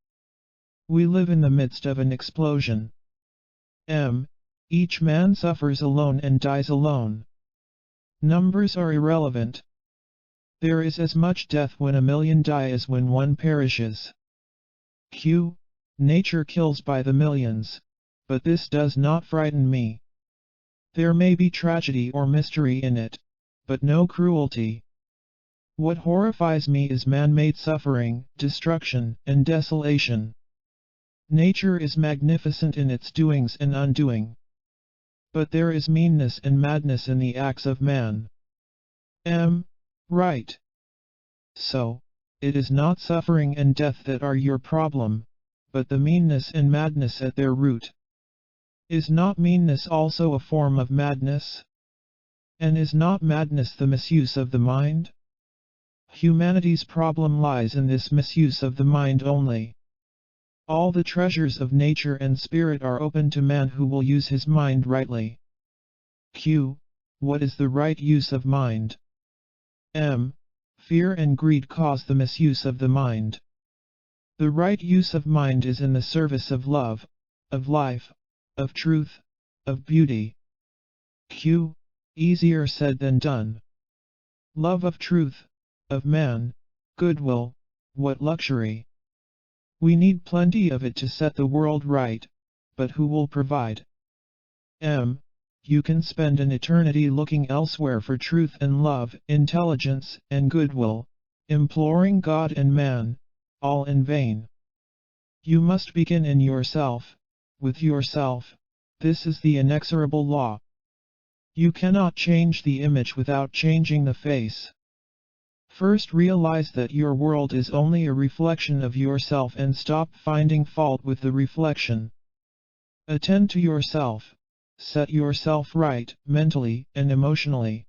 [SPEAKER 1] We live in the midst of an explosion. M. Each man suffers alone and dies alone. Numbers are irrelevant. There is as much death when 1,000,000 die as when one perishes. Q. Nature kills by the millions, but this does not frighten me. There may be tragedy or mystery in it, but no cruelty. What horrifies me is man-made suffering, destruction, and desolation. Nature is magnificent in its doings and undoing. But there is meanness and madness in the acts of man. M. Right. So, it is not suffering and death that are your problem, but the meanness and madness at their root. Is not meanness also a form of madness? And is not madness the misuse of the mind? Humanity's problem lies in this misuse of the mind only. All the treasures of nature and spirit are open to man who will use his mind rightly. Q. What is the right use of mind? M. Fear and greed cause the misuse of the mind. The right use of mind is in the service of love, of life, of truth, of beauty. Q. Easier said than done. Love of truth, of man, goodwill, what luxury. We need plenty of it to set the world right, but who will provide? M. You can spend an eternity looking elsewhere for truth and love, intelligence and goodwill, imploring God and man, all in vain. You must begin in yourself, with yourself. This is the inexorable law. You cannot change the image without changing the face. First realize that your world is only a reflection of yourself and stop finding fault with the reflection. Attend to yourself. Set yourself right, mentally and emotionally.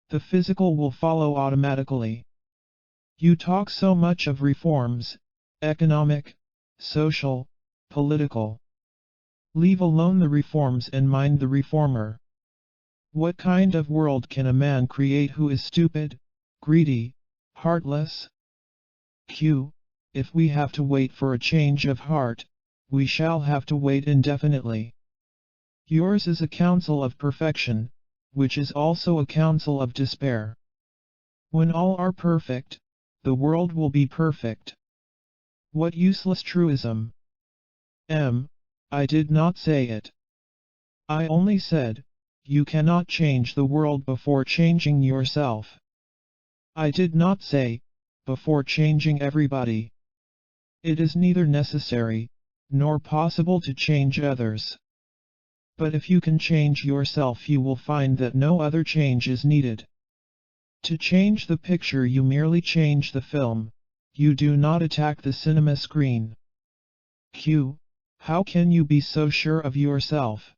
[SPEAKER 1] The physical will follow automatically. You talk so much of reforms, economic, social, political. Leave alone the reforms and mind the reformer. What kind of world can a man create who is stupid, greedy, heartless? Q. If we have to wait for a change of heart, we shall have to wait indefinitely. Yours is a counsel of perfection, which is also a counsel of despair. When all are perfect, the world will be perfect. What useless truism! I did not say it. I only said, you cannot change the world before changing yourself. I did not say, before changing everybody. It is neither necessary, nor possible to change others. But if you can change yourself, you will find that no other change is needed. To change the picture, you merely change the film, you do not attack the cinema screen. How can you be so sure of yourself?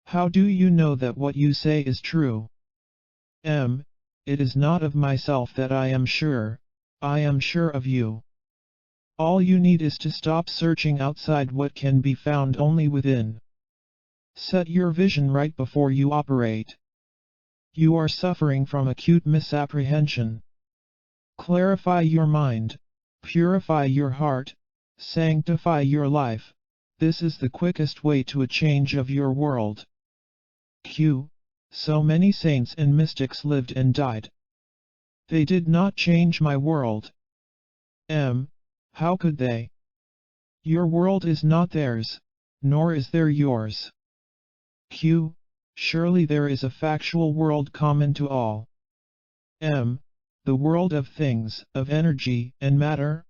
[SPEAKER 1] How do you know that what you say is true? It is not of myself that I am sure, I am sure of you. All you need is to stop searching outside what can be found only within. Set your vision right before you operate. You are suffering from acute misapprehension. Clarify your mind, purify your heart, sanctify your life. This is the quickest way to a change of your world. So many saints and mystics lived and died. They did not change my world. How could they? Your world is not theirs, nor is there yours. Surely there is a factual world common to all. The world of things, of energy and matter.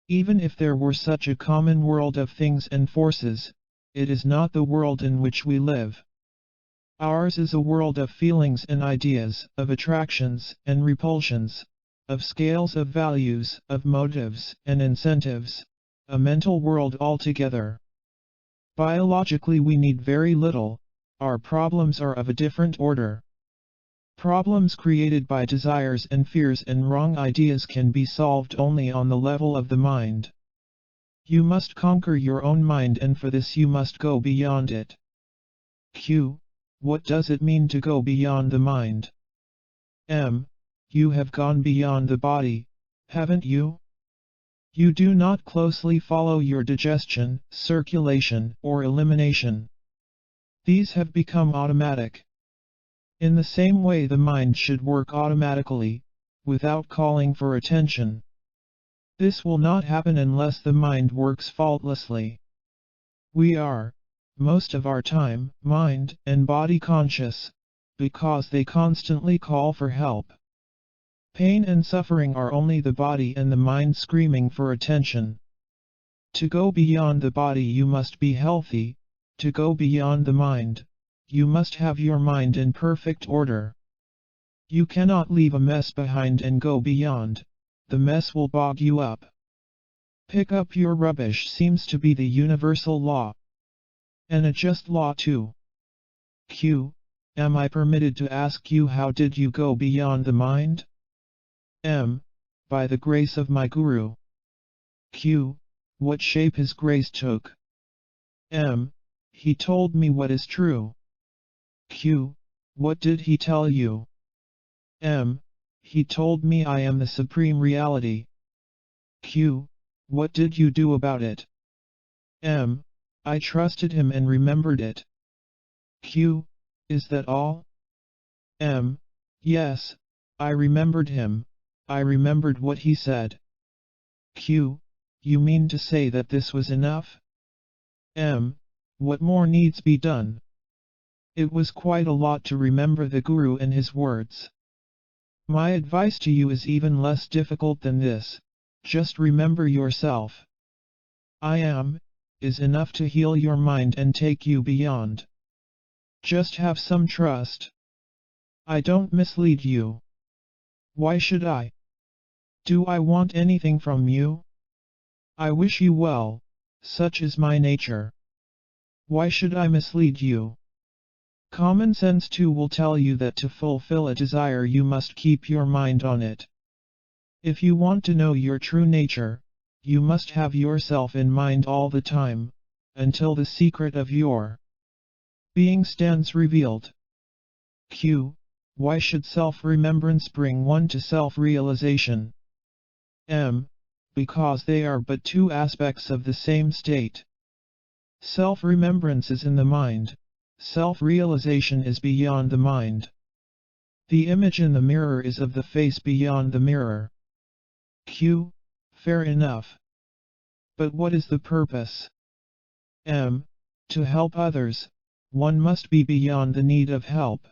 [SPEAKER 1] Even if there were such a common world of things and forces, it is not the world in which we live. Ours is a world of feelings and ideas, of attractions and repulsions, of scales of values, of motives and incentives, a mental world altogether. Biologically we need very little, our problems are of a different order. Problems created by desires and fears and wrong ideas can be solved only on the level of the mind. You must conquer your own mind, and for this you must go beyond it. What does it mean to go beyond the mind? You have gone beyond the body, haven't you? You do not closely follow your digestion, circulation, or elimination. These have become automatic. In the same way the mind should work automatically, without calling for attention. This will not happen unless the mind works faultlessly. We are, most of our time, mind and body conscious, because they constantly call for help. Pain and suffering are only the body and the mind screaming for attention. To go beyond the body you must be healthy, to go beyond the mind, you must have your mind in perfect order. You cannot leave a mess behind and go beyond, the mess will bog you up. Pick up your rubbish seems to be the universal law. And a just law too. Am I permitted to ask you, how did you go beyond the mind? By the grace of my Guru. What shape his grace took? He told me what is true. What did he tell you? He told me I am the supreme reality. What did you do about it? I trusted him and remembered it. Is that all? Yes, I remembered him. I remembered what he said. You mean to say that this was enough? What more needs be done? It was quite a lot to remember the Guru and his words. My advice to you is even less difficult than this. Just remember yourself. I am, is enough to heal your mind and take you beyond. Just have some trust. I don't mislead you. Why should I? Do I want anything from you? I wish you well, such is my nature. Why should I mislead you? Common sense too will tell you that to fulfill a desire you must keep your mind on it. If you want to know your true nature, you must have yourself in mind all the time, until the secret of your being stands revealed. Why should self-remembrance bring one to self-realization? because they are but two aspects of the same state. Self-remembrance is in the mind, self-realization is beyond the mind. The image in the mirror is of the face beyond the mirror. Q. Fair enough. But what is the purpose? M. To help others, one must be beyond the need of help.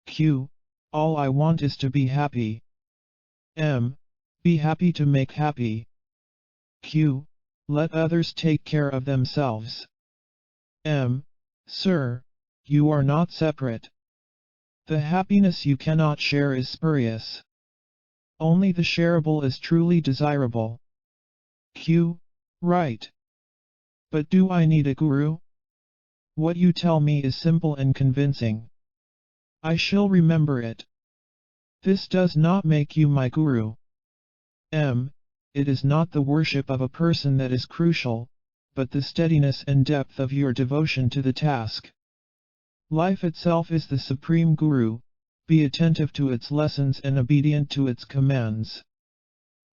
[SPEAKER 1] Q. All I want is to be happy. M. Be happy to make happy. Q. Let others take care of themselves. M. Sir, you are not separate. The happiness you cannot share is spurious. Only the shareable is truly desirable. Q. Right. But do I need a guru? What you tell me is simple and convincing. I shall remember it. This does not make you my guru. M. It is not the worship of a person that is crucial, but the steadiness and depth of your devotion to the task. Life itself is the supreme guru. Be attentive to its lessons and obedient to its commands.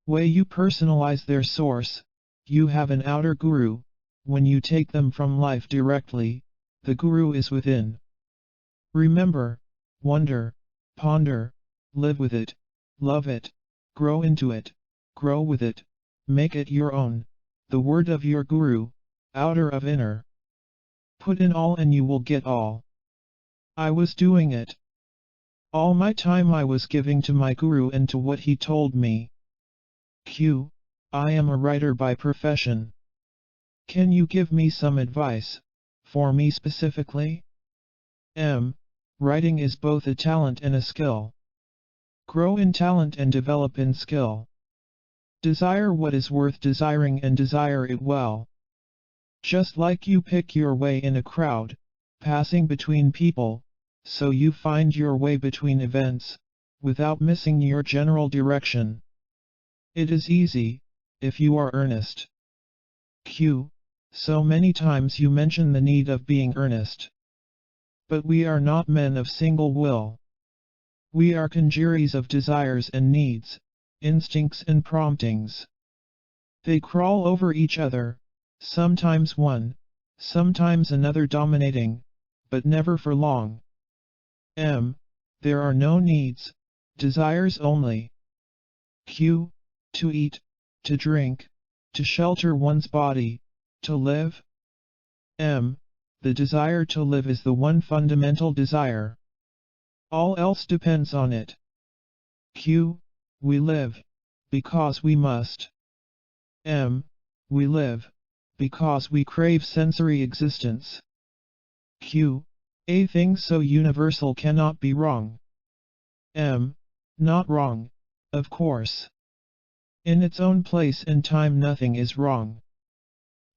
[SPEAKER 1] Way you personalize their source, you have an outer guru. When you take them from life directly, the guru is within. Remember, wonder, ponder, live with it, love it, grow into it, grow with it, make it your own, the word of your guru, outer of inner. Put in all and you will get all. I was doing it. All my time I was giving to my guru and to what he told me. Q. I am a writer by profession. Can you give me some advice, for me specifically? M. Writing is both a talent and a skill. Grow in talent and develop in skill. Desire what is worth desiring and desire it well. Just like you pick your way in a crowd, passing between people, so you find your way between events, without missing your general direction. It is easy, if you are earnest. Q. So many times you mention the need of being earnest. But we are not men of single will. We are congeries of desires and needs, instincts and promptings. They crawl over each other, sometimes one, sometimes another dominating, but never for long. M. There are no needs, desires only. Q. To eat, to drink, to shelter one's body, to live. M. The desire to live is the one fundamental desire. All else depends on it. Q. We live, because we must. M. We live, because we crave sensory existence. Q. A thing so universal cannot be wrong. M. Not wrong, of course. In its own place and time nothing is wrong.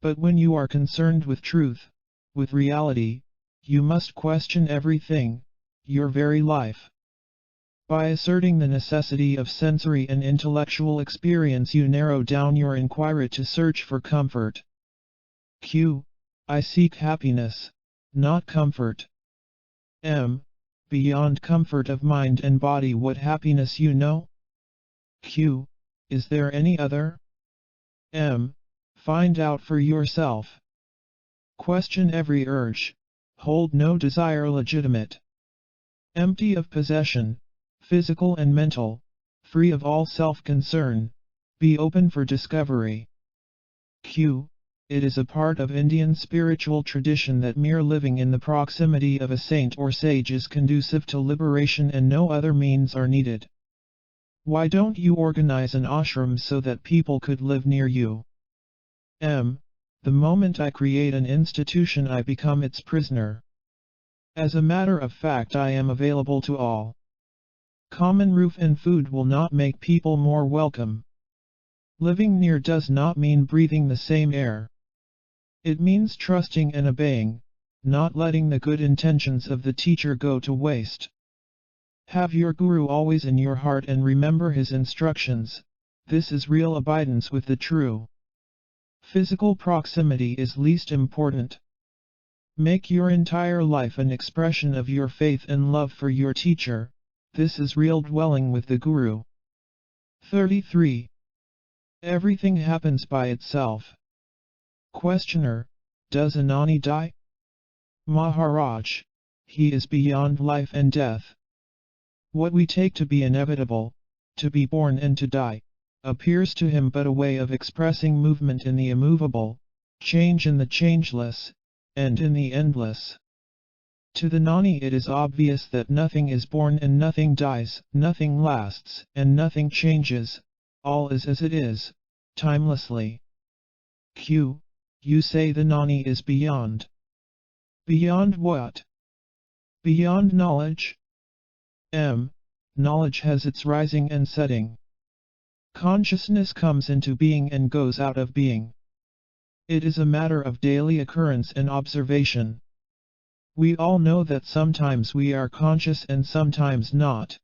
[SPEAKER 1] But when you are concerned with truth, with reality, you must question everything, your very life. By asserting the necessity of sensory and intellectual experience you narrow down your inquiry to search for comfort. Q. I seek happiness, not comfort. M. Beyond comfort of mind and body, what happiness you know? Q. Is there any other? M. Find out for yourself. Question every urge, hold no desire legitimate. Empty of possession, physical and mental, free of all self-concern, be open for discovery. Q. It is a part of Indian spiritual tradition that mere living in the proximity of a saint or sage is conducive to liberation and no other means are needed. Why don't you organize an ashram so that people could live near you? M. The moment I create an institution I become its prisoner. As a matter of fact I am available to all. Common roof and food will not make people more welcome. Living near does not mean breathing the same air. It means trusting and obeying, not letting the good intentions of the teacher go to waste. Have your guru always in your heart and remember his instructions. This is real abidance with the true. Physical proximity is least important. Make your entire life an expression of your faith and love for your teacher. This is real dwelling with the guru. 33. Everything happens by itself. Questioner, does Anani die? Maharaj, he is beyond life and death. What we take to be inevitable, to be born and to die, appears to him but a way of expressing movement in the immovable, change in the changeless, and in the endless. To the Nani it is obvious that nothing is born and nothing dies, nothing lasts and nothing changes, all is as it is, timelessly. Q. You say the Nani is beyond. Beyond what? Beyond knowledge? M. Knowledge has its rising and setting. Consciousness comes into being and goes out of being. It is a matter of daily occurrence and observation. We all know that sometimes we are conscious and sometimes not.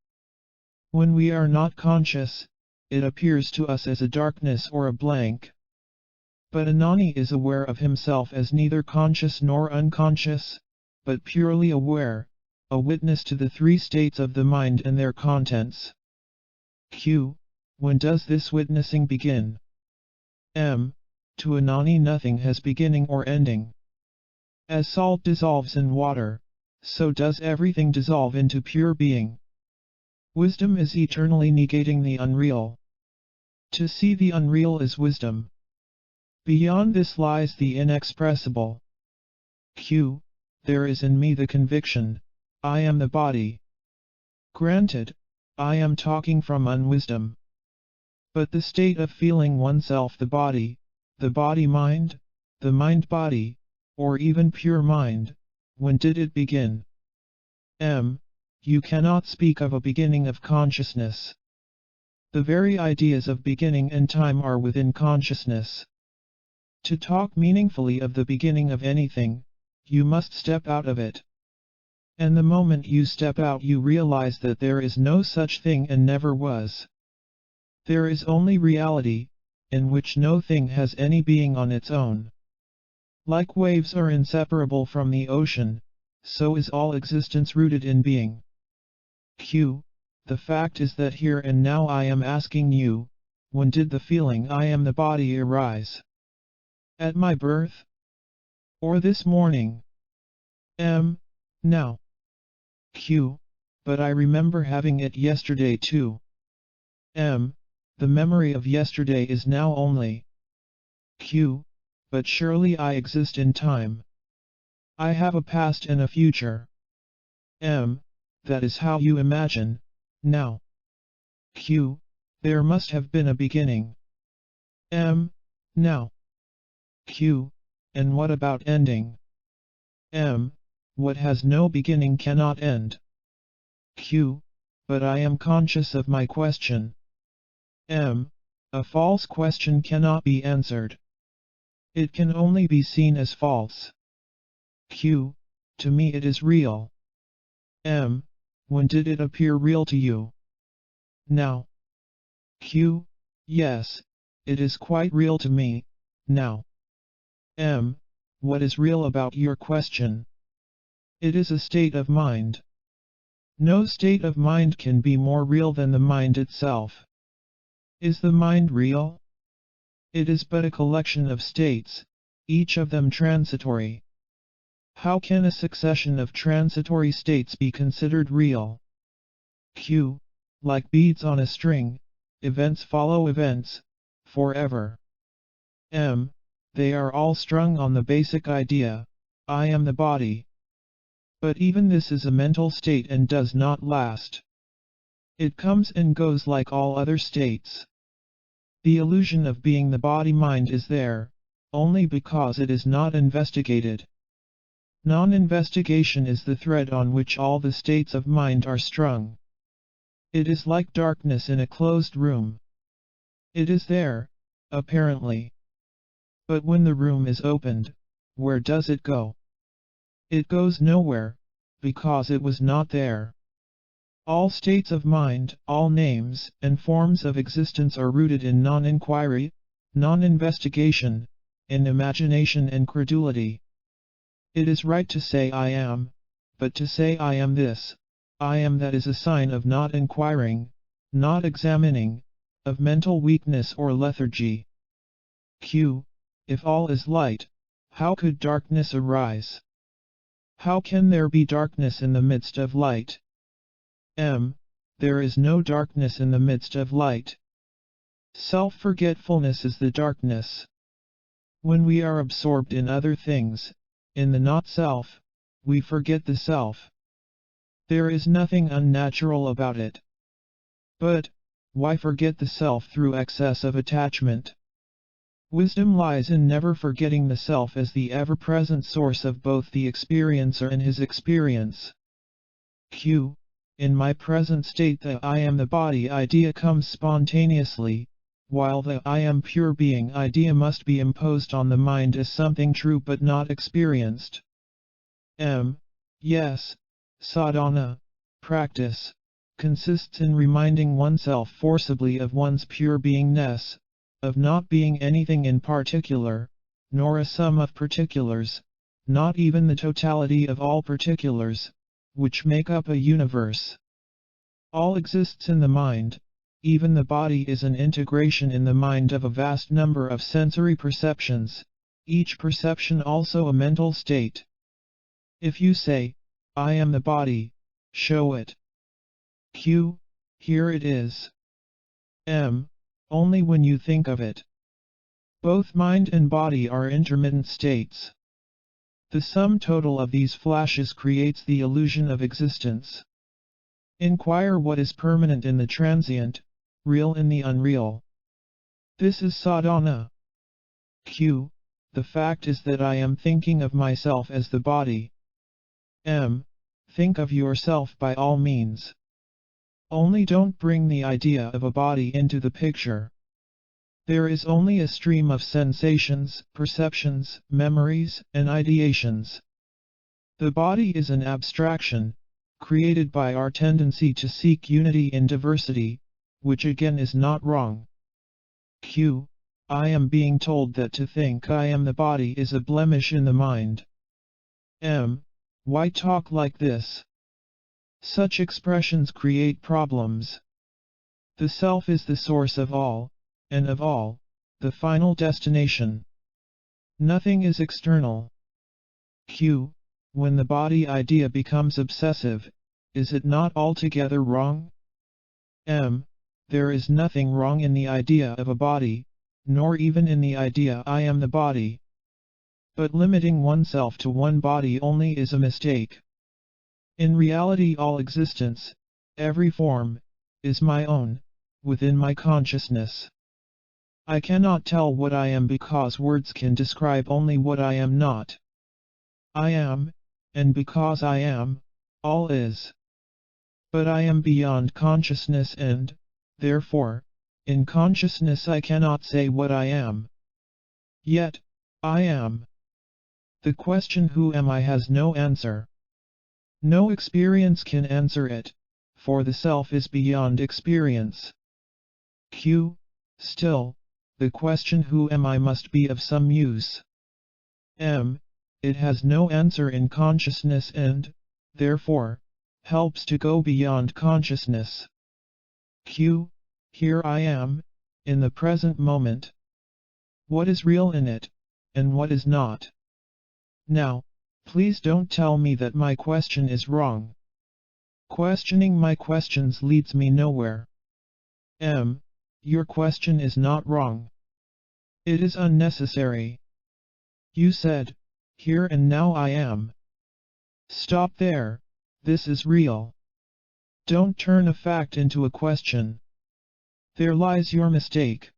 [SPEAKER 1] When we are not conscious, it appears to us as a darkness or a blank. But Anani is aware of himself as neither conscious nor unconscious, but purely aware, a witness to the three states of the mind and their contents. Q. When does this witnessing begin? M. To Anani nothing has beginning or ending. As salt dissolves in water, so does everything dissolve into pure being. Wisdom is eternally negating the unreal. To see the unreal is wisdom. Beyond this lies the inexpressible. Q. There is in me the conviction, I am the body. Granted, I am talking from unwisdom. But the state of feeling oneself the body-mind, the mind-body, or even pure mind, when did it begin? M. You cannot speak of a beginning of consciousness. The very ideas of beginning and time are within consciousness. To talk meaningfully of the beginning of anything, you must step out of it. And the moment you step out you realize that there is no such thing and never was. There is only reality, in which no thing has any being on its own. Like waves are inseparable from the ocean, so is all existence rooted in being. Q. The fact is that here and now I am asking you, when did the feeling I am the body arise? At my birth? Or this morning? M. Now. Q. But I remember having it yesterday too. M. The memory of yesterday is now only. Q. But surely I exist in time. I have a past and a future. M. That is how you imagine, now. Q. There must have been a beginning. M. Now. Q. And what about ending? M. What has no beginning cannot end. Q. But I am conscious of my question. M. A false question cannot be answered. It can only be seen as false. Q. To me it is real. M. When did it appear real to you? Now. Q. Yes, it is quite real to me, now. M. What is real about your question? It is a state of mind. No state of mind can be more real than the mind itself. Is the mind real? It is but a collection of states, each of them transitory. How can a succession of transitory states be considered real? Q. Like beads on a string, events follow events, forever. M. They are all strung on the basic idea, I am the body. But even this is a mental state and does not last. It comes and goes like all other states. The illusion of being the body-mind is there, only because it is not investigated. Non-investigation is the thread on which all the states of mind are strung. It is like darkness in a closed room. It is there, apparently. But when the room is opened, where does it go? It goes nowhere, because it was not there. All states of mind, all names and forms of existence are rooted in non-inquiry, non-investigation, in imagination and credulity. It is right to say I am, but to say I am this, I am that is a sign of not inquiring, not examining, of mental weakness or lethargy. Q. If all is light, how could darkness arise? How can there be darkness in the midst of light? M. There is no darkness in the midst of light. Self-forgetfulness is the darkness. When we are absorbed in other things, in the not-self, we forget the self. There is nothing unnatural about it. But, why forget the self through excess of attachment? Wisdom lies in never forgetting the self as the ever-present source of both the experiencer and his experience. Q. In my present state the I am the body idea comes spontaneously, while the I am pure being idea must be imposed on the mind as something true but not experienced. M. Yes, sadhana, practice, consists in reminding oneself forcibly of one's pure beingness, of not being anything in particular, nor a sum of particulars, not even the totality of all particulars, which make up a universe. All exists in the mind. Even the body is an integration in the mind of a vast number of sensory perceptions, each perception also a mental state. If you say, I am the body, show it. Q. Here it is. M. Only when you think of it. Both mind and body are intermittent states. The sum total of these flashes creates the illusion of existence. Inquire what is permanent in the transient, real in the unreal. This is sadhana. Q. The fact is that I am thinking of myself as the body. M. Think of yourself by all means. Only don't bring the idea of a body into the picture. There is only a stream of sensations, perceptions, memories, and ideations. The body is an abstraction, created by our tendency to seek unity in diversity, which again is not wrong. Q. I am being told that to think I am the body is a blemish in the mind. M. Why talk like this? Such expressions create problems. The self is the source of all, and of all, the final destination. Nothing is external. Q. When the body idea becomes obsessive, is it not altogether wrong? M. There is nothing wrong in the idea of a body, nor even in the idea I am the body. But limiting oneself to one body only is a mistake. In reality all existence, every form, is my own, within my consciousness. I cannot tell what I am because words can describe only what I am not. I am, and because I am, all is. But I am beyond consciousness and, therefore, in consciousness I cannot say what I am. Yet, I am. The question who am I has no answer. No experience can answer it, for the self is beyond experience. Q. Still, the question who am I must be of some use. M. It has no answer in consciousness and, therefore, helps to go beyond consciousness. Q. Here I am, in the present moment. What is real in it, and what is not? Now, please don't tell me that my question is wrong. Questioning my questions leads me nowhere. M. Your question is not wrong. It is unnecessary. You said, here and now I am. Stop there, this is real. Don't turn a fact into a question. There lies your mistake.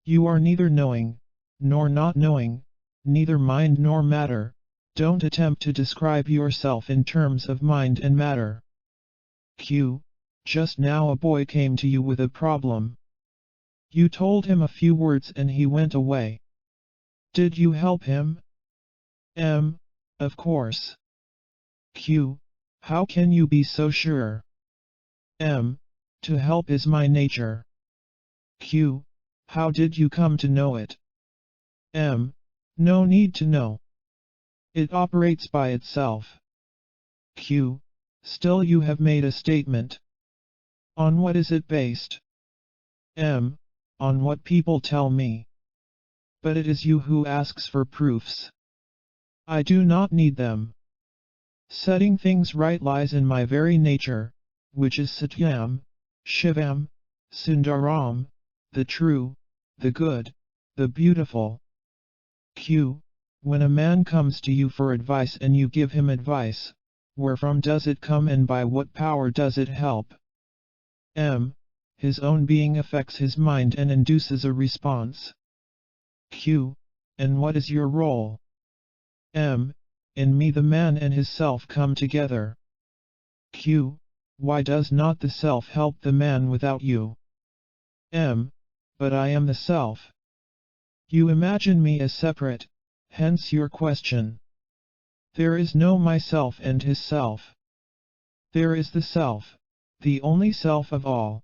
[SPEAKER 1] You are neither knowing, nor not knowing, neither mind nor matter. Don't attempt to describe yourself in terms of mind and matter. Q. Just now a boy came to you with a problem. You told him a few words and he went away. Did you help him? M. Of course. Q. How can you be so sure? M. To help is my nature. Q. How did you come to know it? M. No need to know. It operates by itself. Q. Still you have made a statement. On what is it based? M. On what people tell me. But it is you who asks for proofs. I do not need them. Setting things right lies in my very nature, which is Satyam, Shivam, Sundaram, the true, the good, the beautiful. Q. When a man comes to you for advice and you give him advice, wherefrom does it come and by what power does it help? M. His own being affects his mind and induces a response. Q. And what is your role? M. In me the man and his self come together. Q. Why does not the self help the man without you? M. But I am the self. You imagine me as separate, hence your question. There is no myself and his self. There is the self, the only self of all.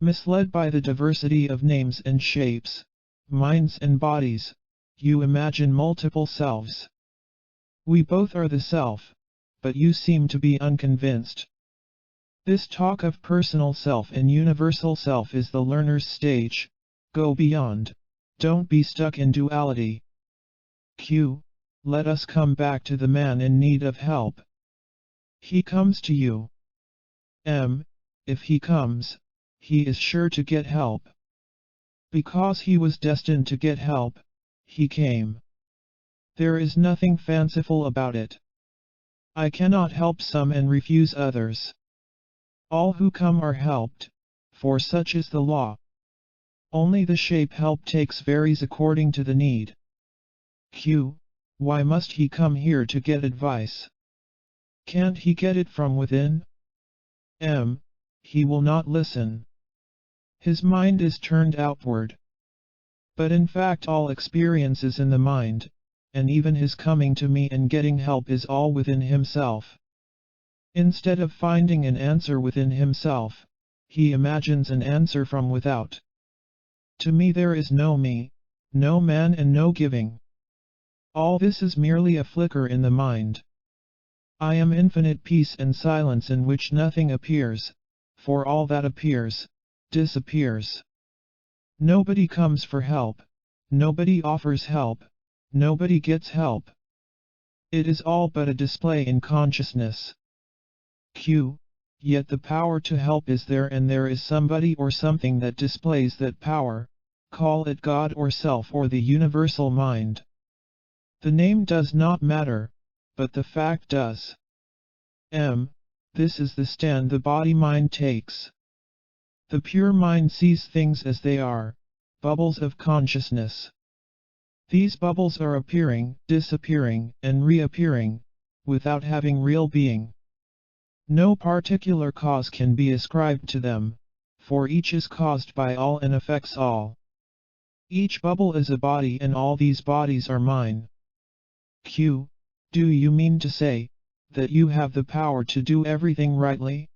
[SPEAKER 1] Misled by the diversity of names and shapes, minds and bodies, you imagine multiple selves. We both are the self, but you seem to be unconvinced. This talk of personal self and universal self is the learner's stage. Go beyond. Don't be stuck in duality. Q. Let us come back to the man in need of help. He comes to you. M. If he comes, he is sure to get help. Because he was destined to get help, he came. There is nothing fanciful about it. I cannot help some and refuse others. All who come are helped, for such is the law. Only the shape help takes varies according to the need. Q. Why must he come here to get advice? Can't he get it from within? M. He will not listen. His mind is turned outward. But in fact all experience is in the mind, and even his coming to me and getting help is all within himself. Instead of finding an answer within himself, he imagines an answer from without. To me there is no me, no man and no giving. All this is merely a flicker in the mind. I am infinite peace and silence in which nothing appears, for all that appears, disappears. Nobody comes for help, nobody offers help, nobody gets help. It is all but a display in consciousness. Q. Yet the power to help is there and there is somebody or something that displays that power, call it God or self or the universal mind. The name does not matter, but the fact does. M. This is the stand the body-mind takes. The pure mind sees things as they are, bubbles of consciousness. These bubbles are appearing, disappearing, and reappearing, without having real being. No particular cause can be ascribed to them, for each is caused by all and affects all. Each bubble is a body and all these bodies are mine. Q. Do you mean to say, that you have the power to do everything rightly?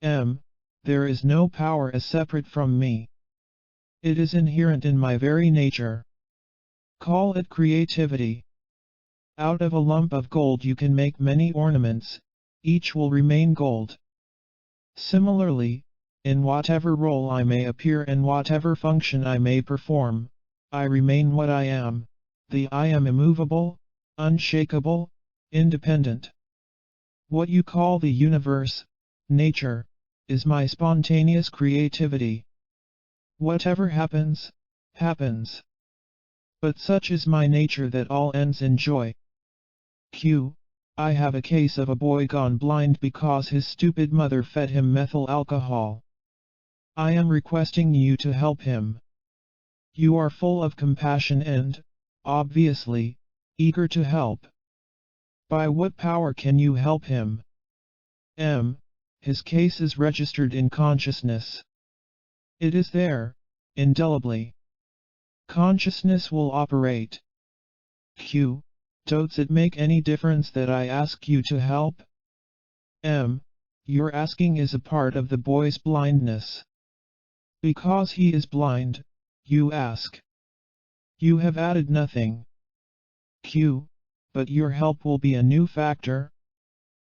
[SPEAKER 1] M. There is no power as separate from me. It is inherent in my very nature. Call it creativity. Out of a lump of gold you can make many ornaments, each will remain gold. Similarly, in whatever role I may appear and whatever function I may perform, I remain what I am. The I am immovable, unshakable, independent. What you call the universe, nature, is my spontaneous creativity. Whatever happens, happens. But such is my nature that all ends in joy. Q. I have a case of a boy gone blind because his stupid mother fed him methyl alcohol. I am requesting you to help him. You are full of compassion and, obviously, eager to help. By what power can you help him? M. His case is registered in consciousness. It is there, indelibly. Consciousness will operate. Q. Does it make any difference that I ask you to help? M. Your asking is a part of the boy's blindness. Because he is blind, you ask. You have added nothing. Q. But your help will be a new factor?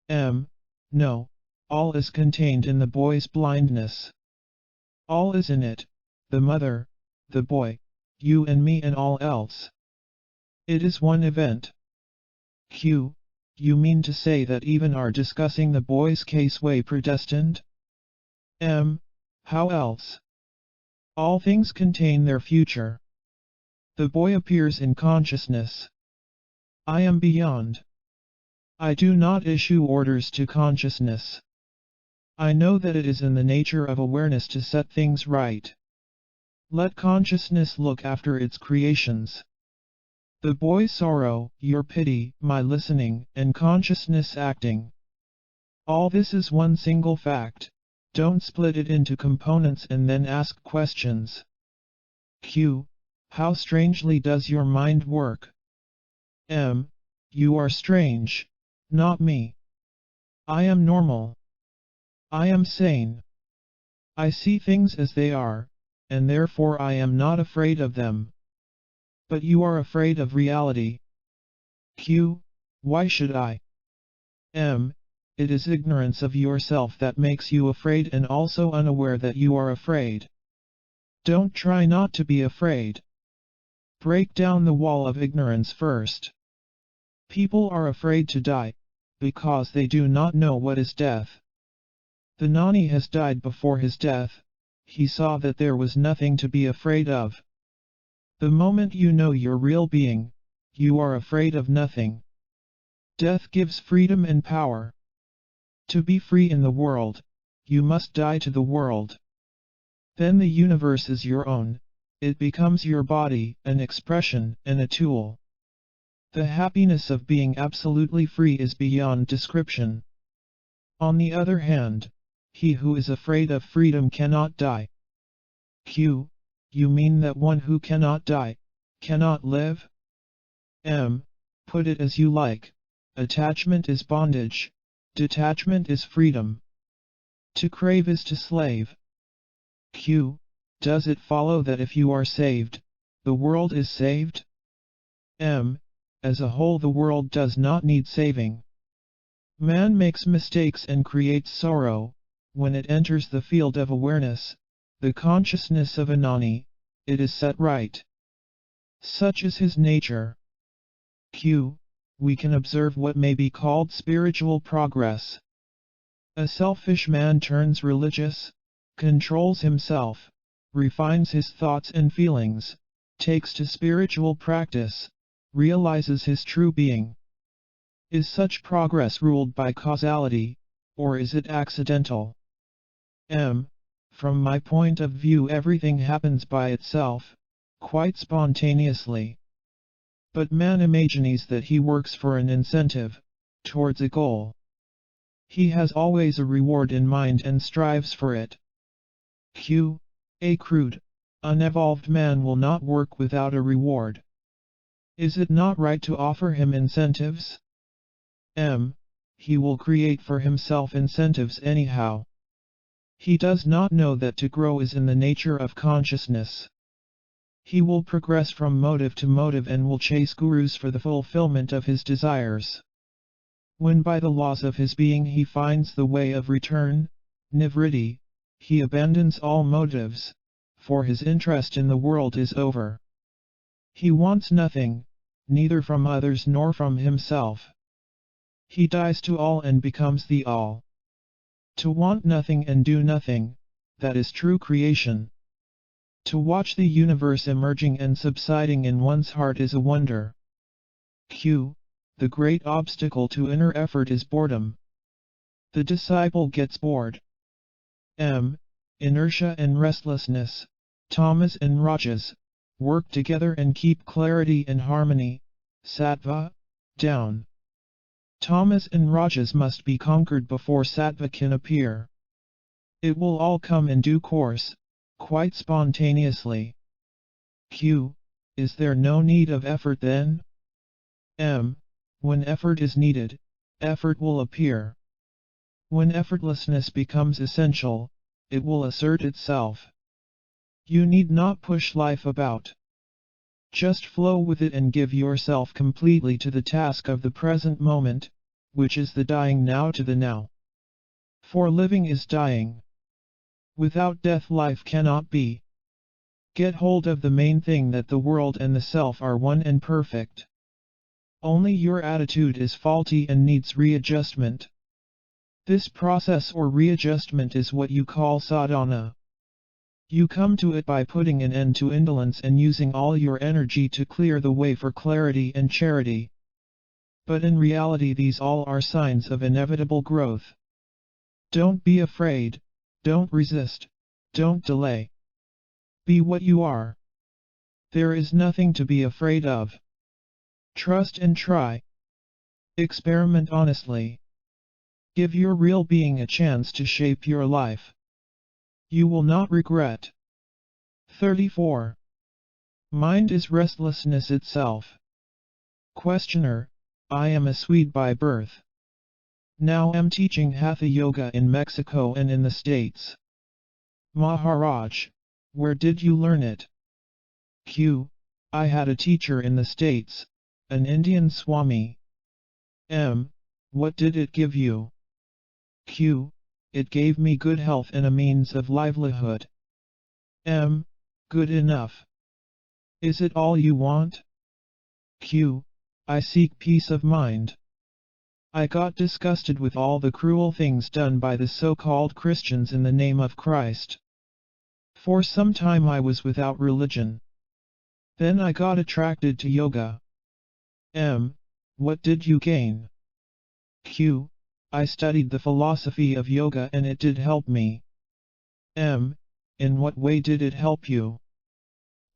[SPEAKER 1] M. No, all is contained in the boy's blindness. All is in it, the mother, the boy, you and me and all else. It is one event. Q. You mean to say that even our discussing the boy's case way predestined? M. How else? All things contain their future. The boy appears in consciousness. I am beyond. I do not issue orders to consciousness. I know that it is in the nature of awareness to set things right. Let consciousness look after its creations. The boy's sorrow, your pity, my listening, and consciousness acting. All this is one single fact. Don't split it into components and then ask questions. Q. How strangely does your mind work? M. You are strange. Not me. I am normal. I am sane. I see things as they are, and therefore I am not afraid of them. But you are afraid of reality. Q. Why should I? M. It is ignorance of yourself that makes you afraid and also unaware that you are afraid. Don't try not to be afraid. Break down the wall of ignorance first. People are afraid to die, because they do not know what is death. The Nani has died before his death. He saw that there was nothing to be afraid of. The moment you know your real being, you are afraid of nothing. Death gives freedom and power. To be free in the world, you must die to the world. Then the universe is your own, it becomes your body, an expression, and a tool. The happiness of being absolutely free is beyond description. On the other hand, he who is afraid of freedom cannot die. Q. You mean that one who cannot die, cannot live? M. Put it as you like. Attachment is bondage. Detachment is freedom. To crave is to slave. Q. Does it follow that if you are saved, the world is saved? M. As a whole the world does not need saving. Man makes mistakes and creates sorrow. When it enters the field of awareness, the consciousness of Anani, it is set right. Such is his nature. Q. We can observe what may be called spiritual progress. A selfish man turns religious, controls himself, refines his thoughts and feelings, takes to spiritual practice, realizes his true being. Is such progress ruled by causality, or is it accidental? M. From my point of view everything happens by itself, quite spontaneously. But man imagines that he works for an incentive, towards a goal. He has always a reward in mind and strives for it. Q. A crude, unevolved man will not work without a reward. Is it not right to offer him incentives? M. He will create for himself incentives anyhow. He does not know that to grow is in the nature of consciousness. He will progress from motive to motive and will chase gurus for the fulfillment of his desires. When by the laws of his being he finds the way of return, nivritti, he abandons all motives, for his interest in the world is over. He wants nothing, neither from others nor from himself. He dies to all and becomes the all. To want nothing and do nothing, that is true creation. To watch the universe emerging and subsiding in one's heart is a wonder. Q. The great obstacle to inner effort is boredom. The disciple gets bored. M. Inertia and restlessness, tamas and rajas, work together and keep clarity and harmony, sattva, down. Tamas and rajas must be conquered before sattva can appear. It will all come in due course, quite spontaneously. Q. Is there no need of effort then? M. When effort is needed, effort will appear. When effortlessness becomes essential, it will assert itself. You need not push life about. Just flow with it and give yourself completely to the task of the present moment, which is the dying now to the now. For living is dying. Without death life cannot be. Get hold of the main thing, that the world and the self are one and perfect. Only your attitude is faulty and needs readjustment. This process or readjustment is what you call sadhana. You come to it by putting an end to indolence and using all your energy to clear the way for clarity and charity. But in reality these all are signs of inevitable growth. Don't be afraid, don't resist, don't delay. Be what you are. There is nothing to be afraid of. Trust and try. Experiment honestly. Give your real being a chance to shape your life. You will not regret. 34. Mind is restlessness itself. Questioner: I am a Swede by birth. Now am teaching Hatha Yoga in Mexico and in the States. Maharaj: where did you learn it? Q: I had a teacher in the States, an Indian Swami. M: what did it give you? Q: it gave me good health and a means of livelihood. M: good enough. Is it all you want? Q: I seek peace of mind. I got disgusted with all the cruel things done by the so-called Christians in the name of Christ. For some time I was without religion. Then I got attracted to yoga. M: what did you gain? Q: I studied the philosophy of yoga and it did help me. M: in what way did it help you?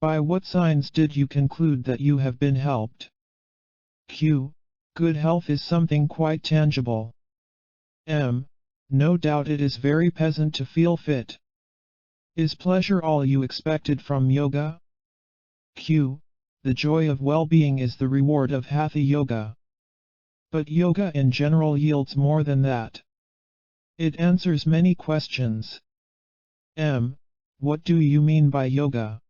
[SPEAKER 1] By what signs did you conclude that you have been helped? Q: good health is something quite tangible. M: no doubt it is very pleasant to feel fit. Is pleasure all you expected from yoga? Q: the joy of well-being is the reward of Hatha Yoga. But yoga in general yields more than that. It answers many questions. M: what do you mean by yoga?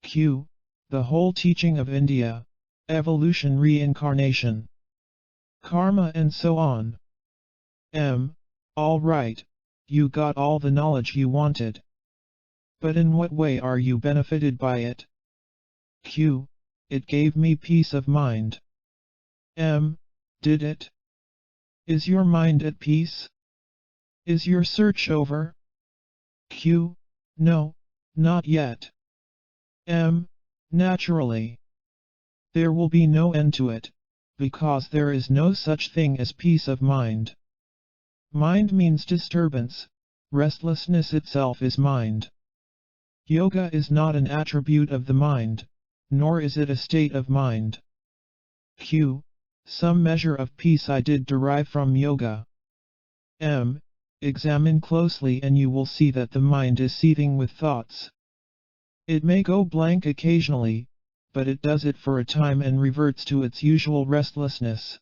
[SPEAKER 1] Q: the whole teaching of India, evolution, reincarnation, karma and so on. M: all right, you got all the knowledge you wanted. But in what way are you benefited by it? Q: it gave me peace of mind. M: did it? Is your mind at peace? Is your search over? Q: no, not yet. M: naturally. There will be no end to it, because there is no such thing as peace of mind. Mind means disturbance, restlessness itself is mind. Yoga is not an attribute of the mind, nor is it a state of mind. Q: some measure of peace I did derive from yoga. M: examine closely and you will see that the mind is seething with thoughts. It may go blank occasionally, but it does it for a time and reverts to its usual restlessness.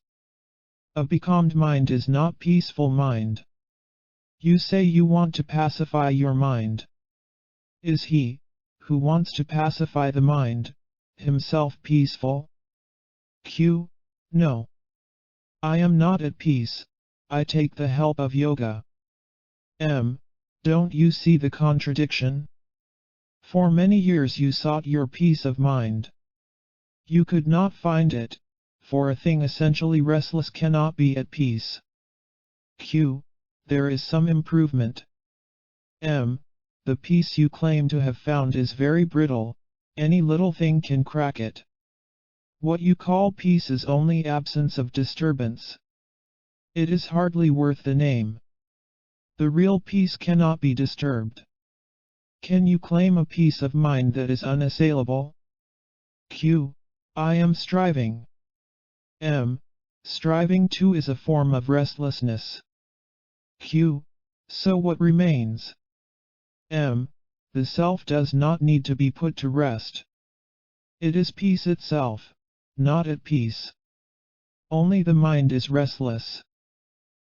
[SPEAKER 1] A becalmed mind is not peaceful mind. You say you want to pacify your mind. Is he, who wants to pacify the mind, himself peaceful? Q: no. I am not at peace, I take the help of yoga. M: don't you see the contradiction? For many years you sought your peace of mind. You could not find it, for a thing essentially restless cannot be at peace. Q: there is some improvement. M: the peace you claim to have found is very brittle, any little thing can crack it. What you call peace is only absence of disturbance. It is hardly worth the name. The real peace cannot be disturbed. Can you claim a peace of mind that is unassailable? Q: I am striving. M: striving too is a form of restlessness. Q: so what remains? M: the self does not need to be put to rest. It is peace itself, not at peace. Only the mind is restless.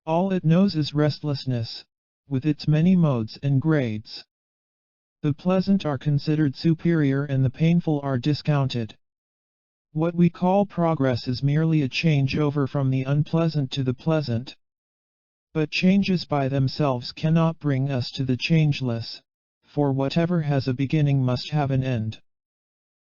[SPEAKER 1] All it knows is restlessness, with its many modes and grades. The pleasant are considered superior and the painful are discounted. What we call progress is merely a change over from the unpleasant to the pleasant. But changes by themselves cannot bring us to the changeless, for whatever has a beginning must have an end.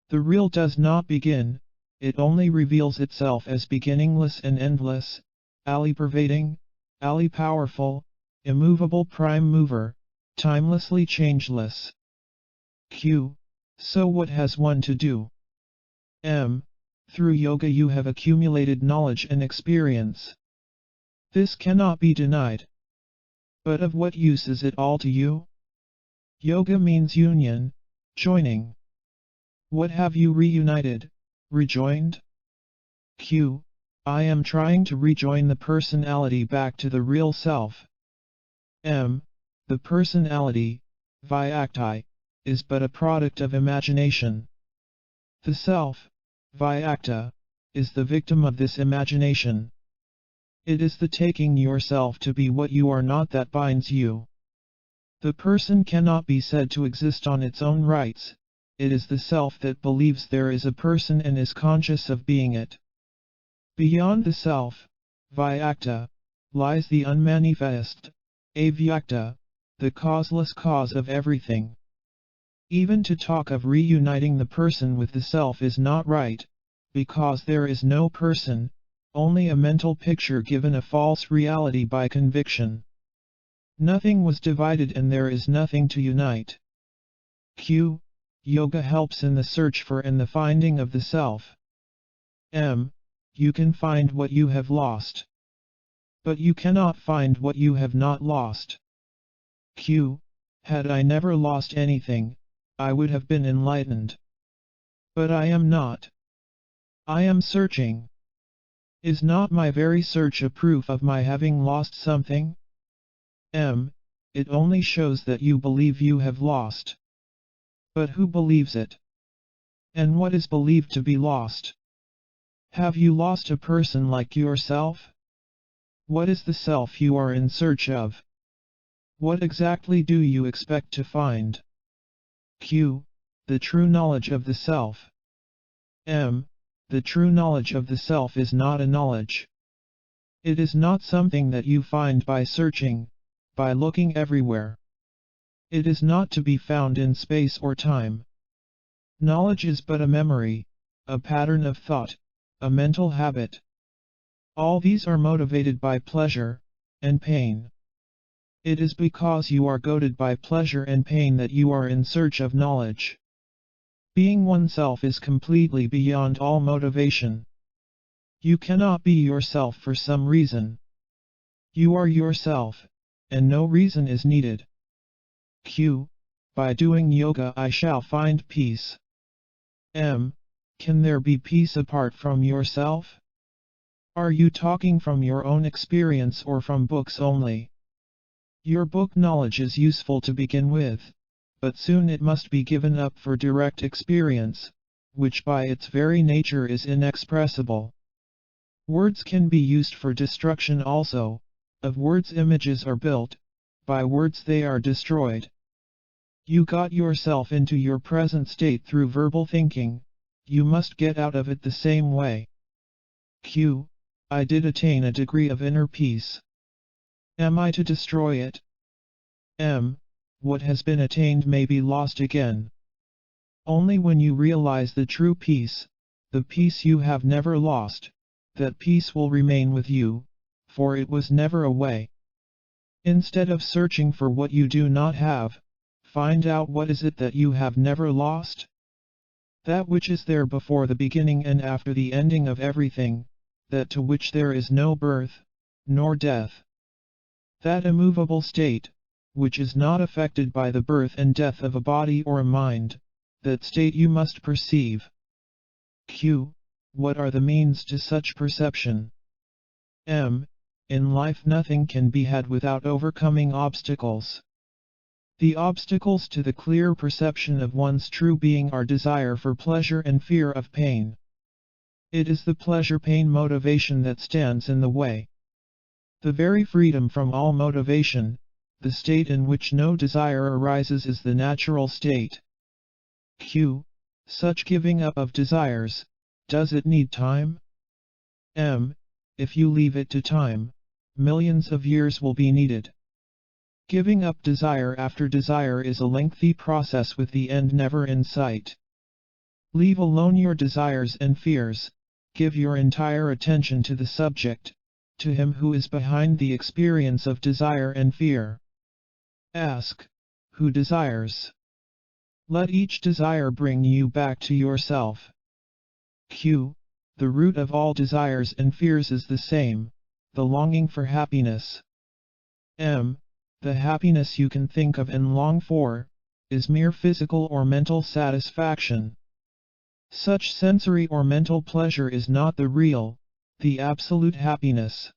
[SPEAKER 1] The real does not begin, it only reveals itself as beginningless and endless, all-pervading, all-powerful, immovable prime mover, timelessly changeless. Q. So what has one to do? M. Through yoga you have accumulated knowledge and experience. This cannot be denied. But of what use is it all to you? Yoga means union, joining. What have you reunited, rejoined? Q. I am trying to rejoin the personality back to the real self. M. The personality, Vyakti, is but a product of imagination. The self, Vyakta, is the victim of this imagination. It is the taking yourself to be what you are not that binds you. The person cannot be said to exist on its own rights, it is the self that believes there is a person and is conscious of being it. Beyond the self, Vyakta, lies the unmanifest, Avyakta, the causeless cause of everything. Even to talk of reuniting the person with the self is not right, because there is no person, only a mental picture given a false reality by conviction. Nothing was divided and there is nothing to unite. Q. Yoga helps in the search for and the finding of the self. M. You can find what you have lost. But you cannot find what you have not lost. Q. Had I never lost anything, I would have been enlightened. But I am not. I am searching. Is not my very search a proof of my having lost something? M. It only shows that you believe you have lost. But who believes it? And what is believed to be lost? Have you lost a person like yourself? What is the self you are in search of? What exactly do you expect to find? Q. The true knowledge of the self. M. The true knowledge of the self is not a knowledge. It is not something that you find by searching, by looking everywhere. It is not to be found in space or time. Knowledge is but a memory, a pattern of thought, a mental habit. All these are motivated by pleasure and pain. It is because you are goaded by pleasure and pain that you are in search of knowledge. Being oneself is completely beyond all motivation. You cannot be yourself for some reason. You are yourself, and no reason is needed. Q. By doing yoga I shall find peace. M. Can there be peace apart from yourself? Are you talking from your own experience or from books only? Your book knowledge is useful to begin with, but soon it must be given up for direct experience, which by its very nature is inexpressible. Words can be used for destruction also, of words images are built, by words they are destroyed. You got yourself into your present state through verbal thinking, you must get out of it the same way. Q. I did attain a degree of inner peace. Am I to destroy it? M. What has been attained may be lost again. Only when you realize the true peace, the peace you have never lost, that peace will remain with you, for it was never away. Instead of searching for what you do not have, find out what is it that you have never lost. That which is there before the beginning and after the ending of everything, that to which there is no birth, nor death. That immovable state, which is not affected by the birth and death of a body or a mind, that state you must perceive. Q. What are the means to such perception? M. In life nothing can be had without overcoming obstacles. The obstacles to the clear perception of one's true being are desire for pleasure and fear of pain. It is the pleasure-pain motivation that stands in the way. The very freedom from all motivation, the state in which no desire arises is the natural state. Q. Such giving up of desires, does it need time? M. If you leave it to time, millions of years will be needed. Giving up desire after desire is a lengthy process with the end never in sight. Leave alone your desires and fears, give your entire attention to the subject, to him who is behind the experience of desire and fear. Ask, who desires? Let each desire bring you back to yourself. Q. The root of all desires and fears is the same, the longing for happiness. M. The happiness you can think of and long for, is mere physical or mental satisfaction. Such sensory or mental pleasure is not the real, the absolute happiness.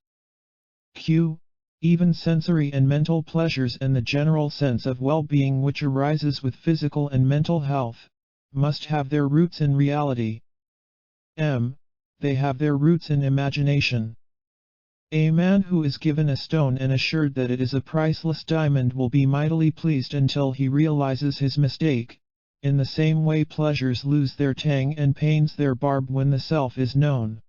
[SPEAKER 1] Q. Even sensory and mental pleasures and the general sense of well-being which arises with physical and mental health, must have their roots in reality. M. They have their roots in imagination. A man who is given a stone and assured that it is a priceless diamond will be mightily pleased until he realizes his mistake. In the same way pleasures lose their tang and pains their barb when the self is known.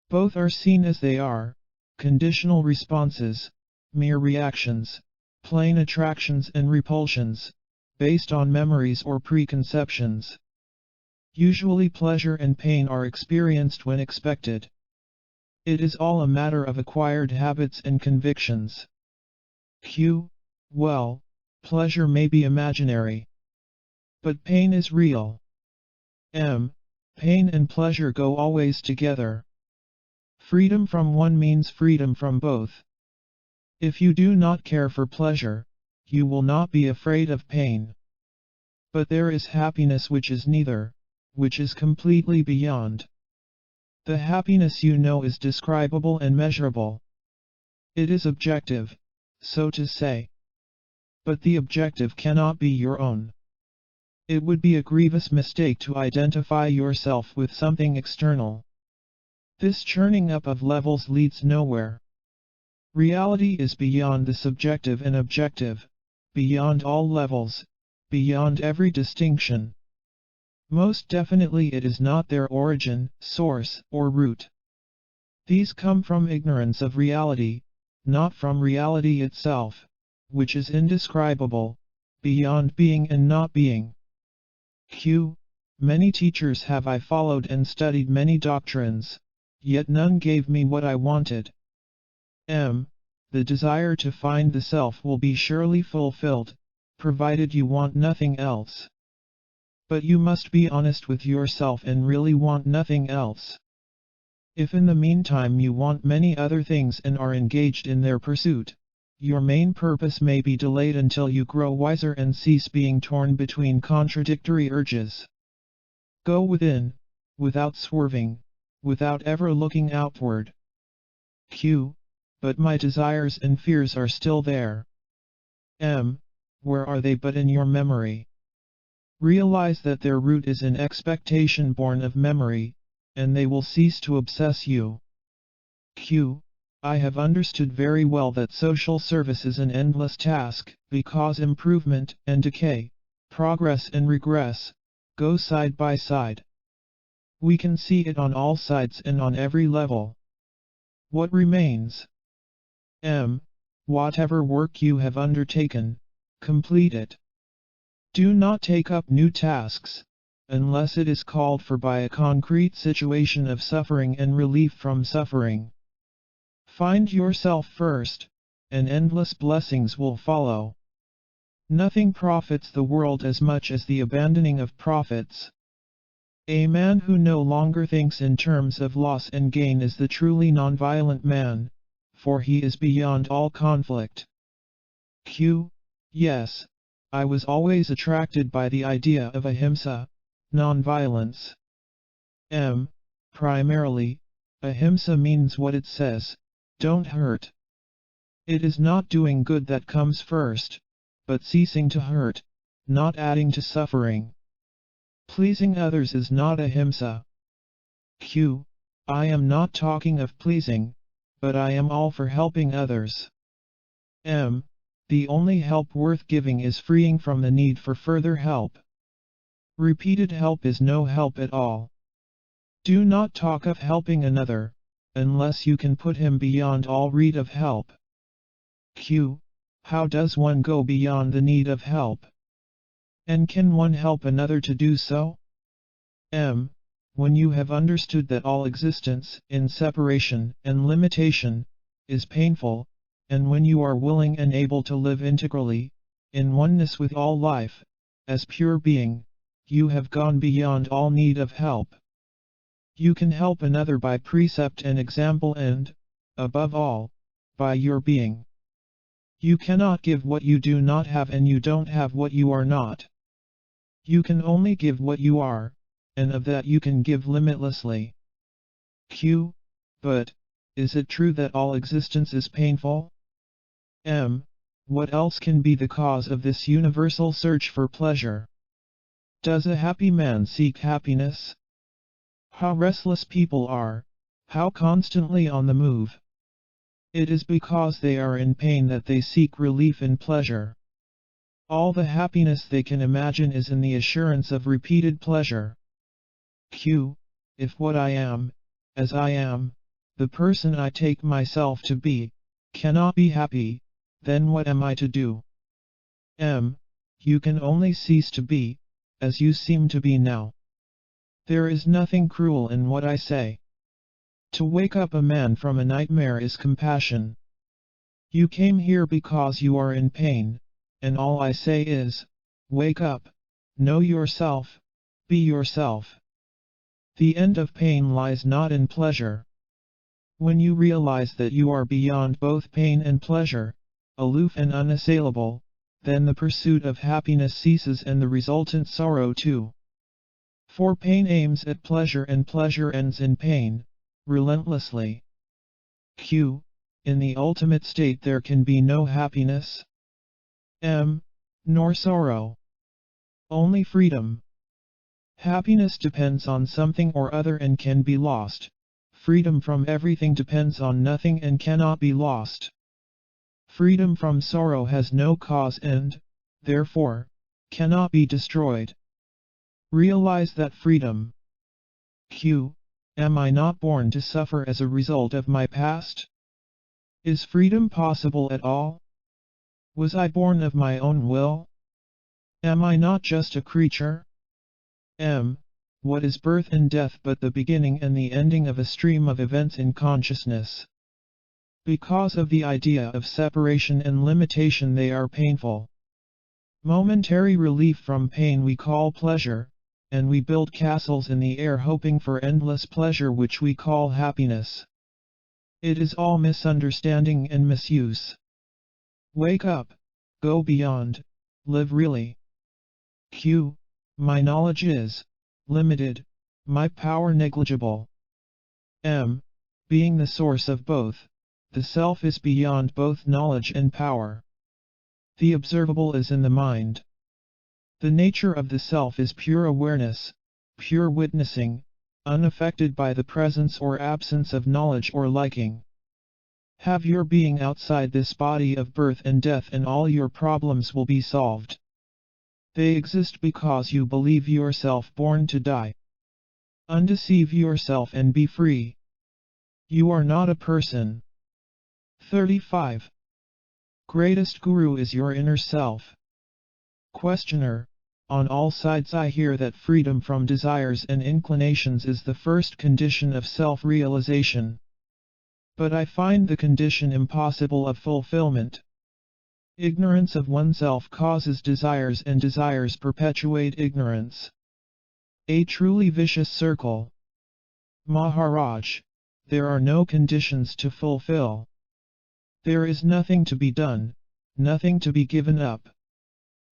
[SPEAKER 1] Both are seen as they are, conditional responses, mere reactions, plain attractions and repulsions, based on memories or preconceptions. Usually pleasure and pain are experienced when expected. It is all a matter of acquired habits and convictions. Q. Well, pleasure may be imaginary, but pain is real. M. Pain and pleasure go always together. Freedom from one means freedom from both. If you do not care for pleasure, you will not be afraid of pain. But there is happiness which is neither, which is completely beyond. The happiness you know is describable and measurable. It is objective, so to say. But the objective cannot be your own. It would be a grievous mistake to identify yourself with something external. This churning up of levels leads nowhere. Reality is beyond the subjective and objective, beyond all levels, beyond every distinction. Most definitely it is not their origin, source, or root. These come from ignorance of reality, not from reality itself, which is indescribable, beyond being and not being. Q. Many teachers have I followed and studied many doctrines, yet none gave me what I wanted. M. The desire to find the self will be surely fulfilled, provided you want nothing else. But you must be honest with yourself and really want nothing else. If in the meantime you want many other things and are engaged in their pursuit, your main purpose may be delayed until you grow wiser and cease being torn between contradictory urges. Go within, without swerving, without ever looking outward. Q. But my desires and fears are still there. M. Where are they but in your memory? Realize that their root is in expectation born of memory, and they will cease to obsess you. Q. I have understood very well that social service is an endless task, because improvement and decay, progress and regress, go side by side. We can see it on all sides and on every level. What remains? M. Whatever work you have undertaken, complete it. Do not take up new tasks, unless it is called for by a concrete situation of suffering and relief from suffering. Find yourself first, and endless blessings will follow. Nothing profits the world as much as the abandoning of profits. A man who no longer thinks in terms of loss and gain is the truly nonviolent man, for he is beyond all conflict. Q. Yes. I was always attracted by the idea of ahimsa, non-violence. M. Primarily, ahimsa means what it says, don't hurt. It is not doing good that comes first, but ceasing to hurt, not adding to suffering. Pleasing others is not ahimsa. Q. I am not talking of pleasing, but I am all for helping others. M. The only help worth giving is freeing from the need for further help. Repeated help is no help at all. Do not talk of helping another, unless you can put him beyond all need of help. Q. How does one go beyond the need of help? And can one help another to do so? M. When you have understood that all existence, in separation and limitation, is painful, and when you are willing and able to live integrally, in oneness with all life, as pure being, you have gone beyond all need of help. You can help another by precept and example and, above all, by your being. You cannot give what you do not have, and you don't have what you are not. You can only give what you are, and of that you can give limitlessly. Q. But, is it true that all existence is painful? M. What else can be the cause of this universal search for pleasure? Does a happy man seek happiness? How restless people are, how constantly on the move. It is because they are in pain that they seek relief in pleasure. All the happiness they can imagine is in the assurance of repeated pleasure. Q. If what I am, as I am, the person I take myself to be, cannot be happy, then what am I to do? M. You can only cease to be, as you seem to be now. There is nothing cruel in what I say. To wake up a man from a nightmare is compassion. You came here because you are in pain, and all I say is, wake up, know yourself, be yourself. The end of pain lies not in pleasure. When you realize that you are beyond both pain and pleasure, aloof and unassailable, then the pursuit of happiness ceases and the resultant sorrow too. For pain aims at pleasure and pleasure ends in pain, relentlessly. Q. In the ultimate state there can be no happiness. M. Nor sorrow. Only freedom. Happiness depends on something or other and can be lost. Freedom from everything depends on nothing and cannot be lost. Freedom from sorrow has no cause and, therefore, cannot be destroyed. Realize that freedom. Q. Am I not born to suffer as a result of my past? Is freedom possible at all? Was I born of my own will? Am I not just a creature? M. What is birth and death but the beginning and the ending of a stream of events in consciousness? Because of the idea of separation and limitation they are painful. Momentary relief from pain we call pleasure, and we build castles in the air hoping for endless pleasure which we call happiness. It is all misunderstanding and misuse. Wake up, go beyond, live really. Q. My knowledge is limited, my power negligible. M. Being the source of both, the self is beyond both knowledge and power. The observable is in the mind. The nature of the self is pure awareness, pure witnessing, unaffected by the presence or absence of knowledge or liking. Have your being outside this body of birth and death and all your problems will be solved. They exist because you believe yourself born to die. Undeceive yourself and be free. You are not a person. 35. Greatest Guru is your inner self. Questioner. On all sides I hear that freedom from desires and inclinations is the first condition of self-realization. But I find the condition impossible of fulfillment. Ignorance of oneself causes desires and desires perpetuate ignorance. A truly vicious circle. Maharaj, there are no conditions to fulfill. There is nothing to be done, nothing to be given up.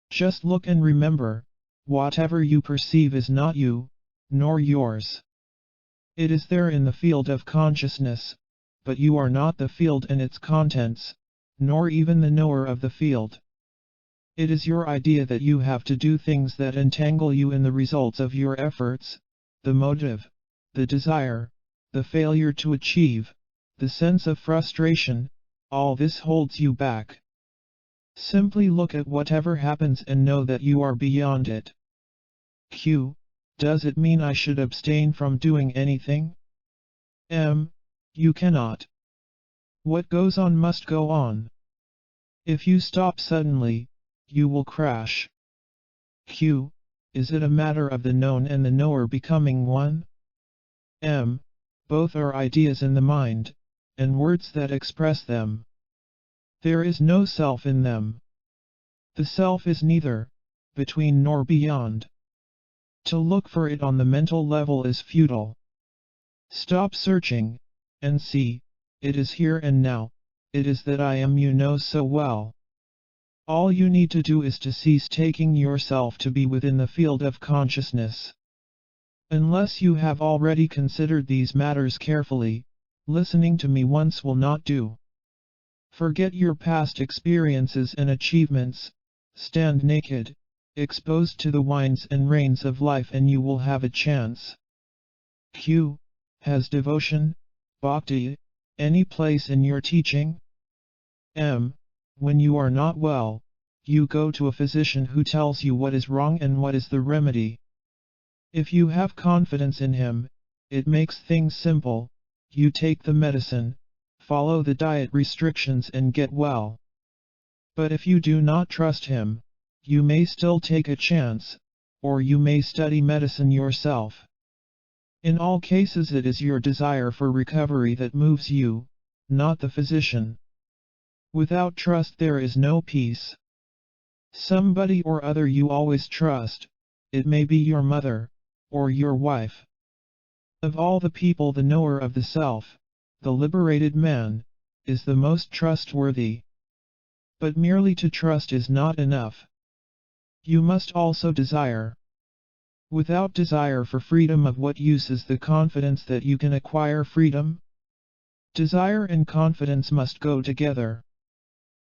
[SPEAKER 1] Just look and remember, whatever you perceive is not you, nor yours. It is there in the field of consciousness, but you are not the field and its contents, nor even the knower of the field. It is your idea that you have to do things that entangle you in the results of your efforts, the motive, the desire, the failure to achieve, the sense of frustration, all this holds you back. Simply look at whatever happens and know that you are beyond it. Q. Does it mean I should abstain from doing anything? M. You cannot. What goes on must go on. If you stop suddenly, you will crash. Q. Is it a matter of the known and the knower becoming one? M. Both are ideas in the mind, and words that express them. There is no self in them. The self is neither between nor beyond. To look for it on the mental level is futile. Stop searching, and see, it is here and now, it is that I am you know so well. All you need to do is to cease taking yourself to be within the field of consciousness. Unless you have already considered these matters carefully, listening to me once will not do. Forget your past experiences and achievements, stand naked, exposed to the winds and rains of life, and you will have a chance. Q. Has devotion, bhakti, any place in your teaching? M. When you are not well, you go to a physician who tells you what is wrong and what is the remedy. If you have confidence in him, it makes things simple. You take the medicine, follow the diet restrictions and get well. But if you do not trust him, you may still take a chance, or you may study medicine yourself. In all cases it is your desire for recovery that moves you, not the physician. Without trust there is no peace. Somebody or other you always trust, it may be your mother, or your wife. Of all the people, the knower of the self, the liberated man, is the most trustworthy. But merely to trust is not enough. You must also desire. Without desire for freedom, of what use is the confidence that you can acquire freedom? Desire and confidence must go together.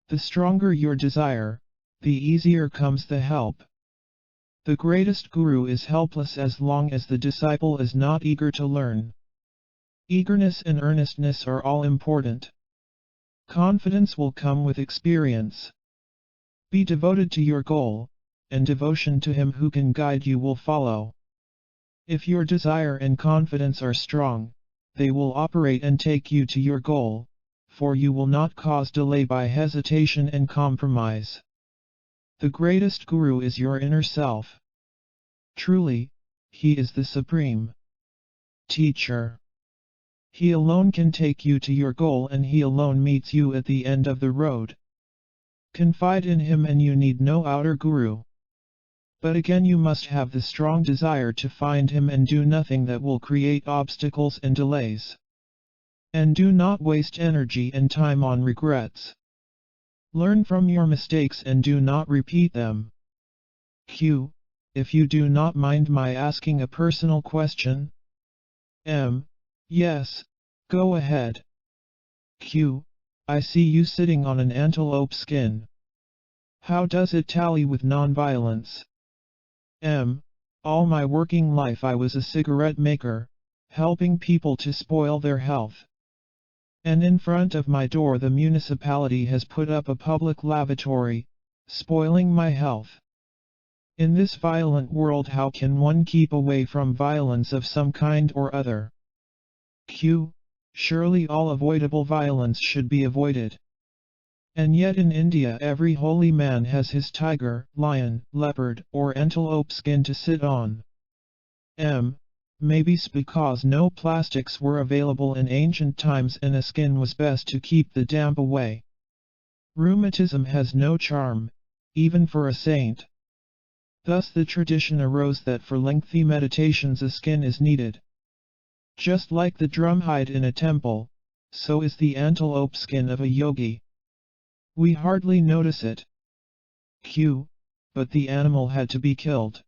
[SPEAKER 1] The stronger your desire, the easier comes the help. The greatest guru is helpless as long as the disciple is not eager to learn. Eagerness and earnestness are all important. Confidence will come with experience. Be devoted to your goal, and devotion to him who can guide you will follow. If your desire and confidence are strong, they will operate and take you to your goal, for you will not cause delay by hesitation and compromise. The greatest guru is your inner self. Truly, he is the supreme teacher. He alone can take you to your goal, and he alone meets you at the end of the road. Confide in him and you need no outer guru. But again, you must have the strong desire to find him and do nothing that will create obstacles and delays. And do not waste energy and time on regrets. Learn from your mistakes and do not repeat them. Q. If you do not mind my asking a personal question? M. Yes, go ahead. Q. I see you sitting on an antelope skin. How does it tally with non-violence? M. All my working life I was a cigarette maker, helping people to spoil their health. And in front of my door the municipality has put up a public lavatory, spoiling my health. In this violent world, how can one keep away from violence of some kind or other? Q. Surely all avoidable violence should be avoided. And yet in India every holy man has his tiger, lion, leopard, or antelope skin to sit on. M. Maybe's because no plastics were available in ancient times and a skin was best to keep the damp away. Rheumatism has no charm, even for a saint. Thus the tradition arose that for lengthy meditations a skin is needed. Just like the drum hide in a temple, so is the antelope skin of a yogi. We hardly notice it. Q. But the animal had to be killed.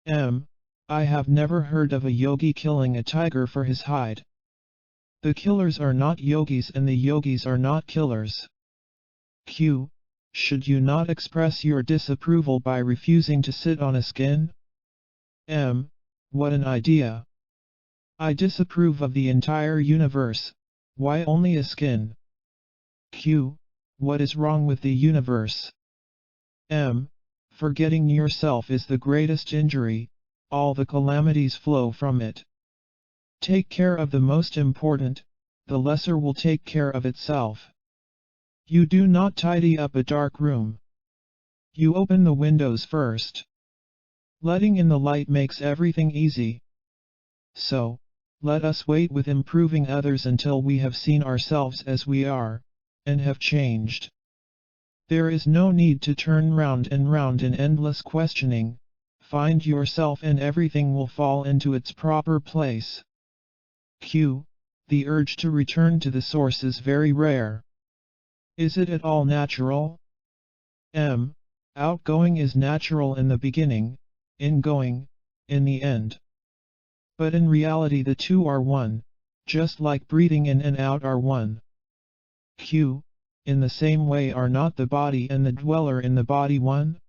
[SPEAKER 1] M. I have never heard of a yogi killing a tiger for his hide. The killers are not yogis and the yogis are not killers. Q. Should you not express your disapproval by refusing to sit on a skin? M. What an idea! I disapprove of the entire universe, why only a skin? Q. What is wrong with the universe? M. Forgetting yourself is the greatest injury, all the calamities flow from it. Take care of the most important, the lesser will take care of itself. You do not tidy up a dark room. You open the windows first. Letting in the light makes everything easy. So, let us wait with improving others until we have seen ourselves as we are, and have changed. There is no need to turn round and round in endless questioning. Find yourself and everything will fall into its proper place. Q. The urge to return to the source is very rare. Is it at all natural? M. Outgoing is natural in the beginning, ingoing, in the end. But in reality the two are one, just like breathing in and out are one. Q. In the same way are not the body and the dweller in the body one?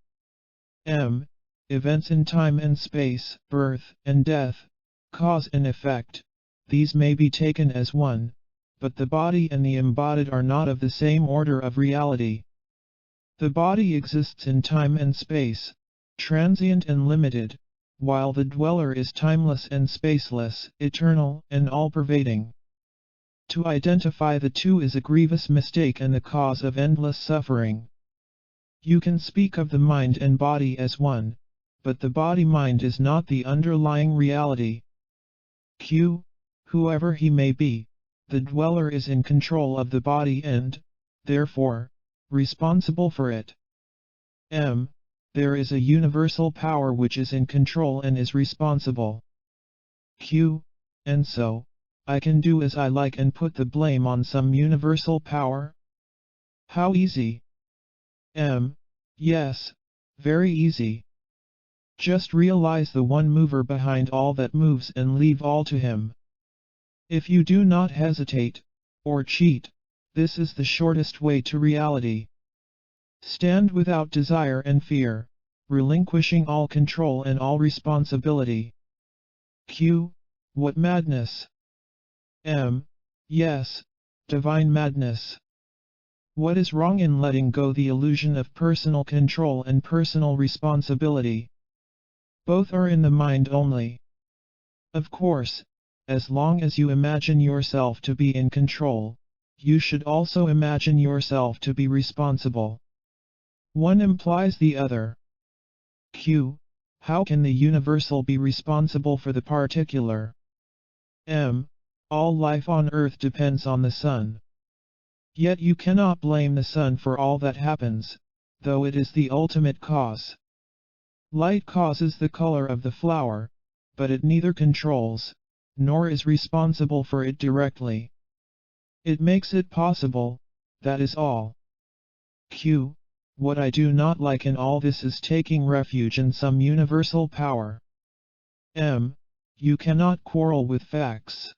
[SPEAKER 1] M. Events in time and space, birth and death, cause and effect, these may be taken as one, but the body and the embodied are not of the same order of reality. The body exists in time and space, transient and limited, while the dweller is timeless and spaceless, eternal and all-pervading. To identify the two is a grievous mistake and the cause of endless suffering. You can speak of the mind and body as one, but the body-mind is not the underlying reality. Q. Whoever he may be, the dweller is in control of the body and, therefore, responsible for it. M. There is a universal power which is in control and is responsible. Q. And so, I can do as I like and put the blame on some universal power? How easy? M. Yes, very easy. Just realize the one mover behind all that moves and leave all to him. If you do not hesitate, or cheat, this is the shortest way to reality. Stand without desire and fear, relinquishing all control and all responsibility. Q. What madness! M. Yes, divine madness. What is wrong in letting go the illusion of personal control and personal responsibility? Both are in the mind only. Of course, as long as you imagine yourself to be in control, you should also imagine yourself to be responsible. One implies the other. Q. How can the universal be responsible for the particular? M. All life on earth depends on the sun. Yet you cannot blame the sun for all that happens, though it is the ultimate cause. Light causes the color of the flower, but it neither controls, nor is responsible for it directly. It makes it possible, that is all. Q. What I do not like in all this is taking refuge in some universal power. M. You cannot quarrel with facts.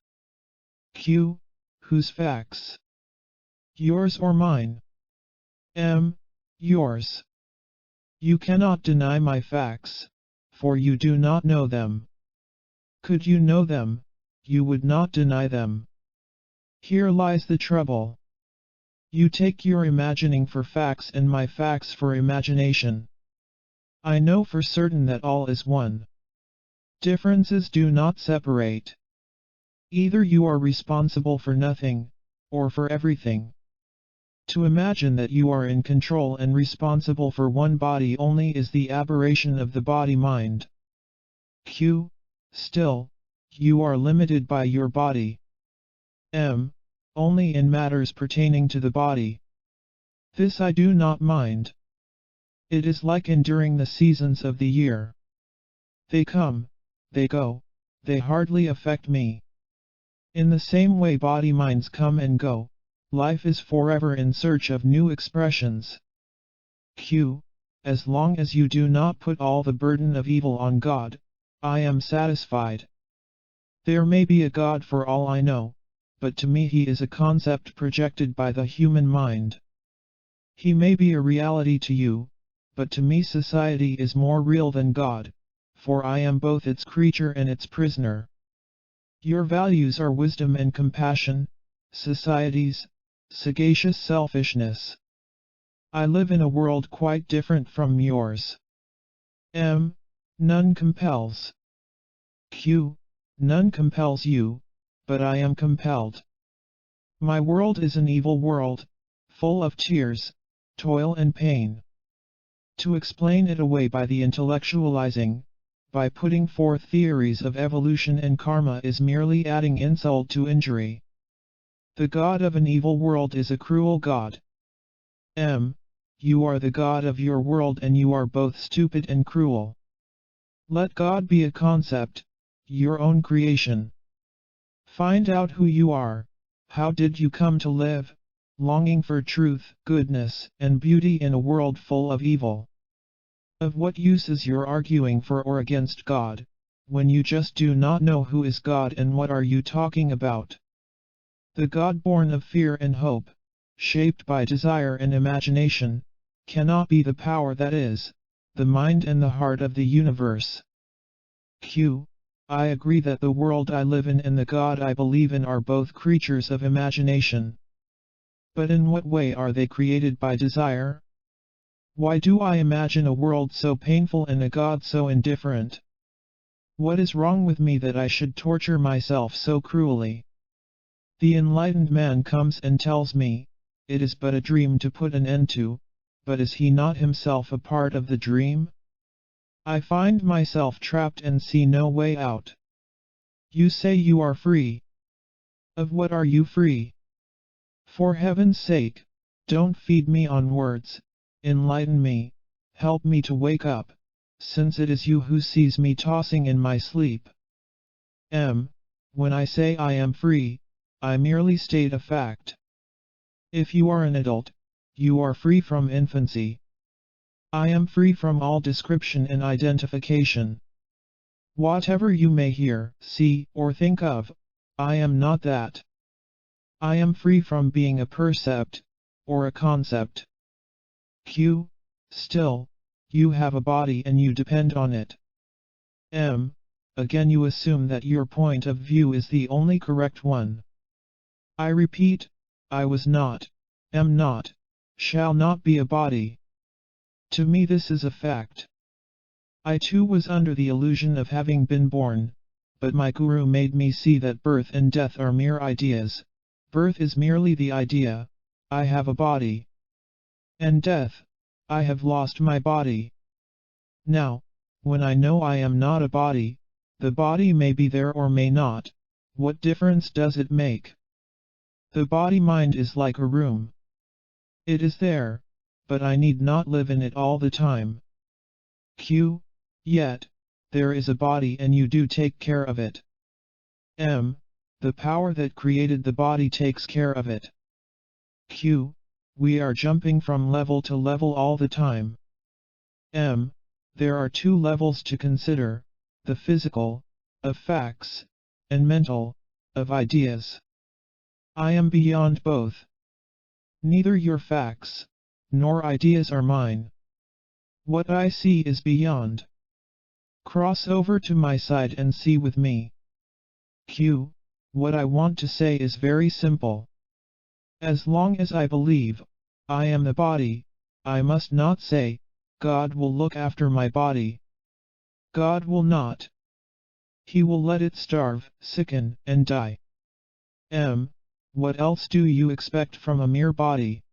[SPEAKER 1] Q. Whose facts? Yours or mine? M. Yours. You cannot deny my facts, for you do not know them. Could you know them, you would not deny them. Here lies the trouble. You take your imagining for facts and my facts for imagination. I know for certain that all is one. Differences do not separate. Either you are responsible for nothing, or for everything. To imagine that you are in control and responsible for one body only is the aberration of the body-mind. Q. Still, you are limited by your body. M. Only in matters pertaining to the body. This I do not mind. It is like enduring the seasons of the year. They come, they go, they hardly affect me. In the same way body-minds come and go, life is forever in search of new expressions. Q. As long as you do not put all the burden of evil on God, I am satisfied. There may be a God for all I know, but to me he is a concept projected by the human mind. He may be a reality to you, but to me society is more real than God, for I am both its creature and its prisoner. Your values are wisdom and compassion, society's, sagacious selfishness. I live in a world quite different from yours. M. None compels. Q. None compels you, but I am compelled. My world is an evil world, full of tears, toil and pain. To explain it away by the intellectualizing, by putting forth theories of evolution and karma is merely adding insult to injury. The God of an evil world is a cruel God. You are the God of your world and you are both stupid and cruel. Let God be a concept, your own creation. Find out who you are, how did you come to live, longing for truth, goodness, and beauty in a world full of evil. Of what use is your arguing for or against God, when you just do not know who is God and what are you talking about? The God born of fear and hope, shaped by desire and imagination, cannot be the power that is, the mind and the heart of the universe. I agree that the world I live in and the God I believe in are both creatures of imagination. But in what way are they created by desire? Why do I imagine a world so painful and a God so indifferent? What is wrong with me that I should torture myself so cruelly? The enlightened man comes and tells me, it is but a dream to put an end to, but is he not himself a part of the dream? I find myself trapped and see no way out. You say you are free. Of what are you free? For heaven's sake, don't feed me on words, enlighten me, help me to wake up, since it is you who sees me tossing in my sleep. When I say I am free, I merely state a fact. If you are an adult, you are free from infancy. I am free from all description and identification. Whatever you may hear, see, or think of, I am not that. I am free from being a percept, or a concept. Still, you have a body and you depend on it. Again you assume that your point of view is the only correct one. I repeat, I was not, am not, shall not be a body. To me this is a fact. I too was under the illusion of having been born, but my guru made me see that birth and death are mere ideas. Birth is merely the idea, I have a body. And death, I have lost my body. Now, when I know I am not a body, the body may be there or may not, what difference does it make? The body-mind is like a room. It is there, but I need not live in it all the time. Yet, there is a body and you do take care of it. The power that created the body takes care of it. We are jumping from level to level all the time. There are two levels to consider, the physical, of facts, and mental, of ideas. I am beyond both. Neither your facts, nor ideas are mine. What I see is beyond. Cross over to my side and see with me. What I want to say is very simple. As long as I believe, I am the body, I must not say, God will look after my body. God will not. He will let it starve, sicken, and die. What else do you expect from a mere body?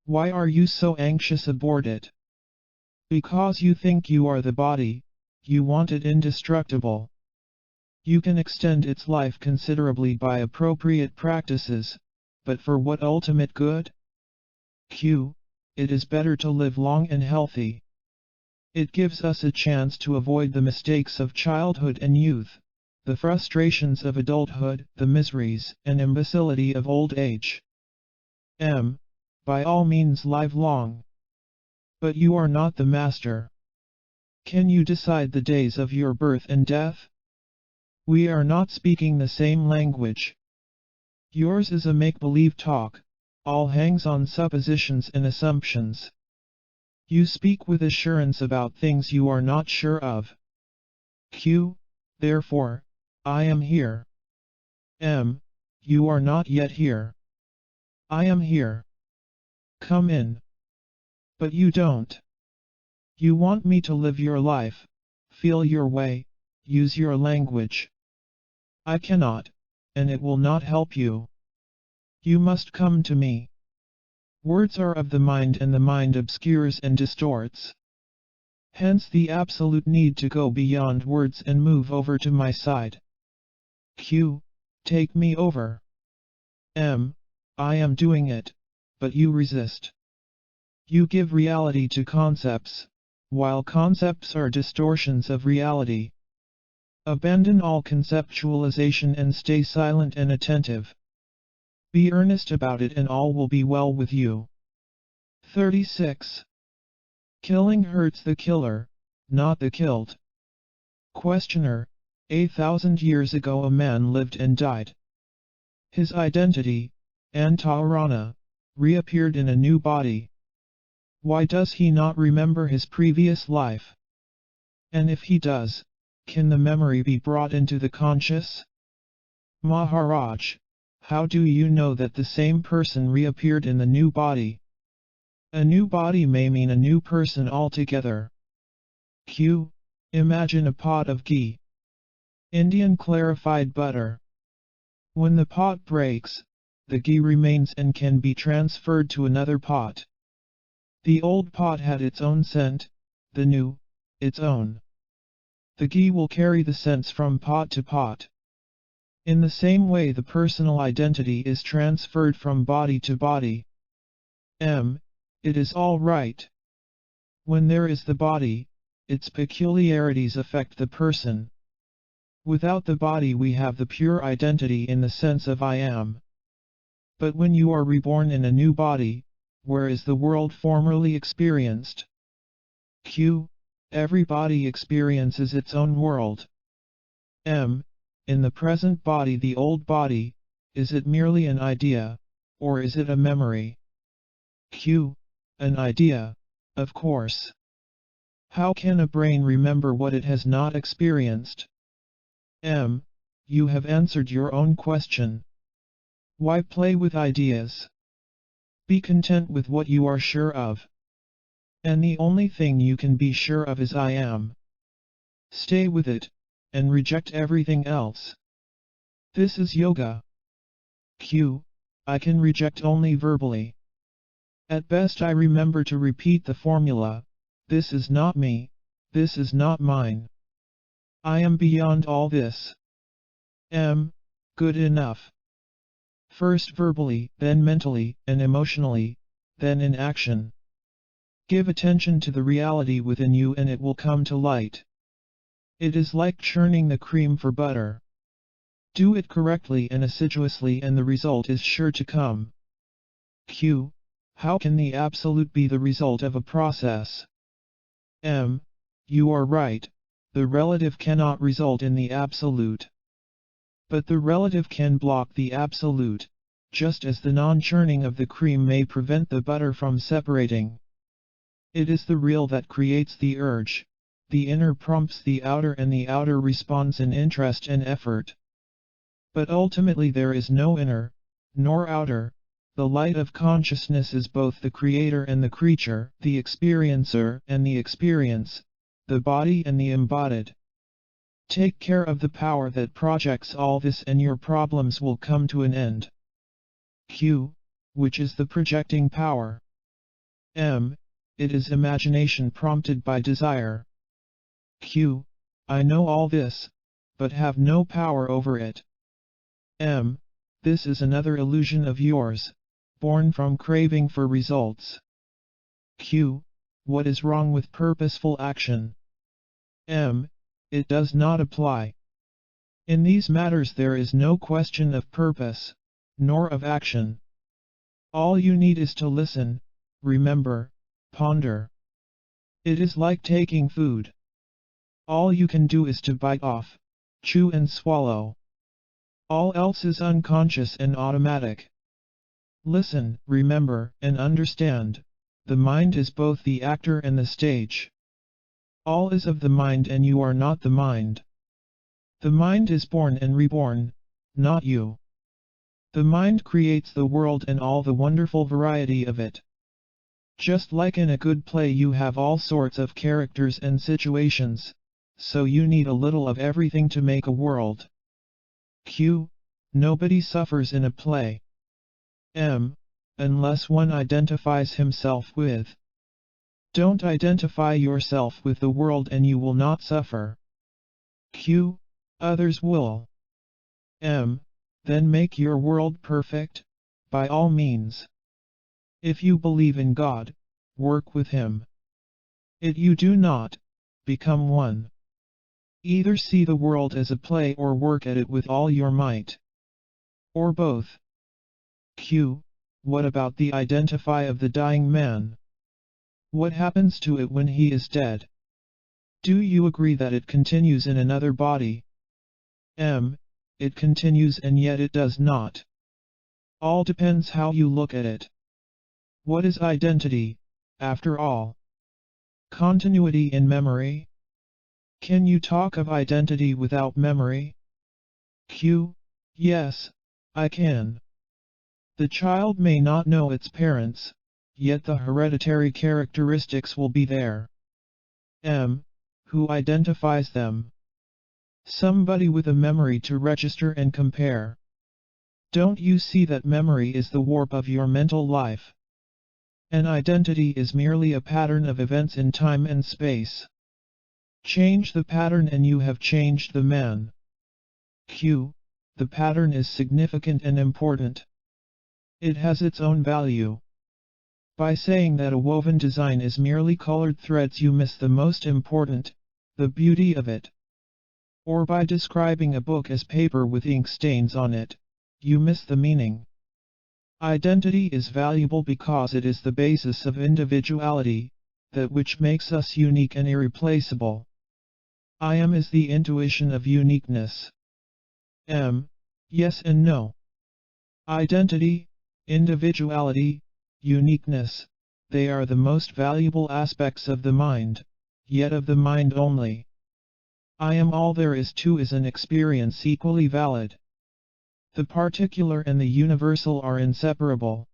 [SPEAKER 1] Why are you so anxious aboard it? Because you think you are the body, you want it indestructible. You can extend its life considerably by appropriate practices, but for what ultimate good? It is better to live long and healthy. It gives us a chance to avoid the mistakes of childhood and youth, the frustrations of adulthood, the miseries and imbecility of old age. By all means live long. But you are not the master. Can you decide the days of your birth and death? We are not speaking the same language. Yours is a make-believe talk, all hangs on suppositions and assumptions. You speak with assurance about things you are not sure of. Therefore, I am here. You are not yet here. I am here. Come in. But you don't. You want me to live your life, feel your way, use your language. I cannot, and it will not help you. You must come to me. Words are of the mind and the mind obscures and distorts. Hence the absolute need to go beyond words and move over to my side. Q. Take me over. M. I am doing it, but you resist. You give reality to concepts, while concepts are distortions of reality. Abandon all conceptualization and stay silent and attentive. Be earnest about it and all will be well with you. 36. Killing hurts the killer, not the killed. Questioner. 8,000 years ago a man lived and died. His identity, Antarana, reappeared in a new body. Why does he not remember his previous life? And if he does, can the memory be brought into the conscious? Maharaj, how do you know that the same person reappeared in the new body? A new body may mean a new person altogether. Q. Imagine a pot of ghee. Indian clarified butter. When the pot breaks, the ghee remains and can be transferred to another pot. The old pot had its own scent, the new, its own. The ghee will carry the scents from pot to pot. In the same way the personal identity is transferred from body to body. M. It is all right. When there is the body, its peculiarities affect the person. Without the body we have the pure identity in the sense of I am. But when you are reborn in a new body, where is the world formerly experienced? Q. Every body experiences its own world. M. In the present body, the old body, is it merely an idea, or is it a memory? Q. An idea, of course. How can a brain remember what it has not experienced? M. You have answered your own question. Why play with ideas? Be content with what you are sure of. And the only thing you can be sure of is I am. Stay with it, and reject everything else. This is yoga. Q. I can reject only verbally. At best I remember to repeat the formula, this is not me, this is not mine. I am beyond all this. M. Good enough. First verbally, then mentally, and emotionally, then in action. Give attention to the reality within you and it will come to light. It is like churning the cream for butter. Do it correctly and assiduously and the result is sure to come. Q. How can the absolute be the result of a process? M. You are right, the relative cannot result in the absolute. But the relative can block the absolute, just as the non-churning of the cream may prevent the butter from separating. It is the real that creates the urge, the inner prompts the outer and the outer responds in interest and effort. But ultimately there is no inner, nor outer. The light of consciousness is both the creator and the creature, the experiencer and the experience, the body and the embodied. Take care of the power that projects all this and your problems will come to an end. Q. Which is the projecting power? M. It is imagination prompted by desire. Q. I know all this, but have no power over it. M. This is another illusion of yours, born from craving for results. Q. What is wrong with purposeful action? M. It does not apply. In these matters there is no question of purpose, nor of action. All you need is to listen, remember, ponder. It is like taking food. All you can do is to bite off, chew and swallow. All else is unconscious and automatic. Listen, remember, and understand. The mind is both the actor and the stage. All is of the mind and you are not the mind. The mind is born and reborn, not you. The mind creates the world and all the wonderful variety of it. Just like in a good play you have all sorts of characters and situations, so you need a little of everything to make a world. Q. Nobody suffers in a play. M. Unless one identifies himself with. Don't identify yourself with the world and you will not suffer. Q. Others will. M. Then make your world perfect, by all means. If you believe in God, work with Him. If you do not, become one. Either see the world as a play or work at it with all your might. Or both. Q. What about the identify of the dying man? What happens to it when he is dead? Do you agree that it continues in another body? M. It continues and yet it does not. All depends how you look at it. What is identity, after all? Continuity in memory? Can you talk of identity without memory? Q. Yes, I can. The child may not know its parents, yet the hereditary characteristics will be there. M. Who identifies them? Somebody with a memory to register and compare. Don't you see that memory is the warp of your mental life? An identity is merely a pattern of events in time and space. Change the pattern and you have changed the man. Q. The pattern is significant and important. It has its own value. By saying that a woven design is merely colored threads you miss the most important, the beauty of it. Or by describing a book as paper with ink stains on it, you miss the meaning. Identity is valuable because it is the basis of individuality, that which makes us unique and irreplaceable. I am is the intuition of uniqueness. M. Yes and no. Identity, individuality, uniqueness, they are the most valuable aspects of the mind, yet of the mind only. I am all there is to is an experience equally valid. The particular and the universal are inseparable.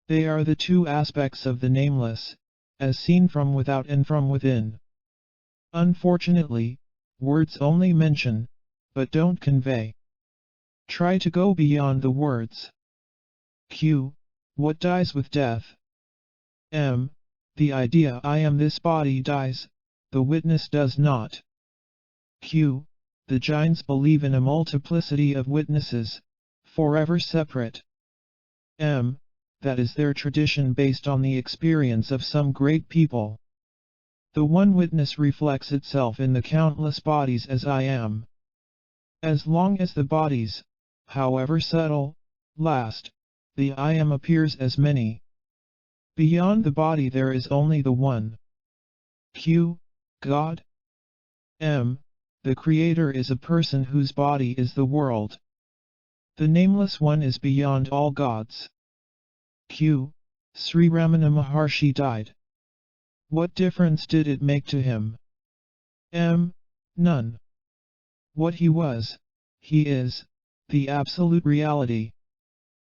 [SPEAKER 1] They are the two aspects of the nameless, as seen from without and from within. Unfortunately, words only mention, but don't convey. Try to go beyond the words. Q. What dies with death? M. The idea I am this body dies, the witness does not. Q. The Jains believe in a multiplicity of witnesses, forever separate. M. That is their tradition based on the experience of some great people. The one witness reflects itself in the countless bodies as I am. As long as the bodies, however subtle, last, the I am appears as many. Beyond the body there is only the one. Q. God? M. The Creator is a person whose body is the world. The Nameless One is beyond all gods. Q. Sri Ramana Maharshi died. What difference did it make to him? M. None. What he was, he is, the absolute reality.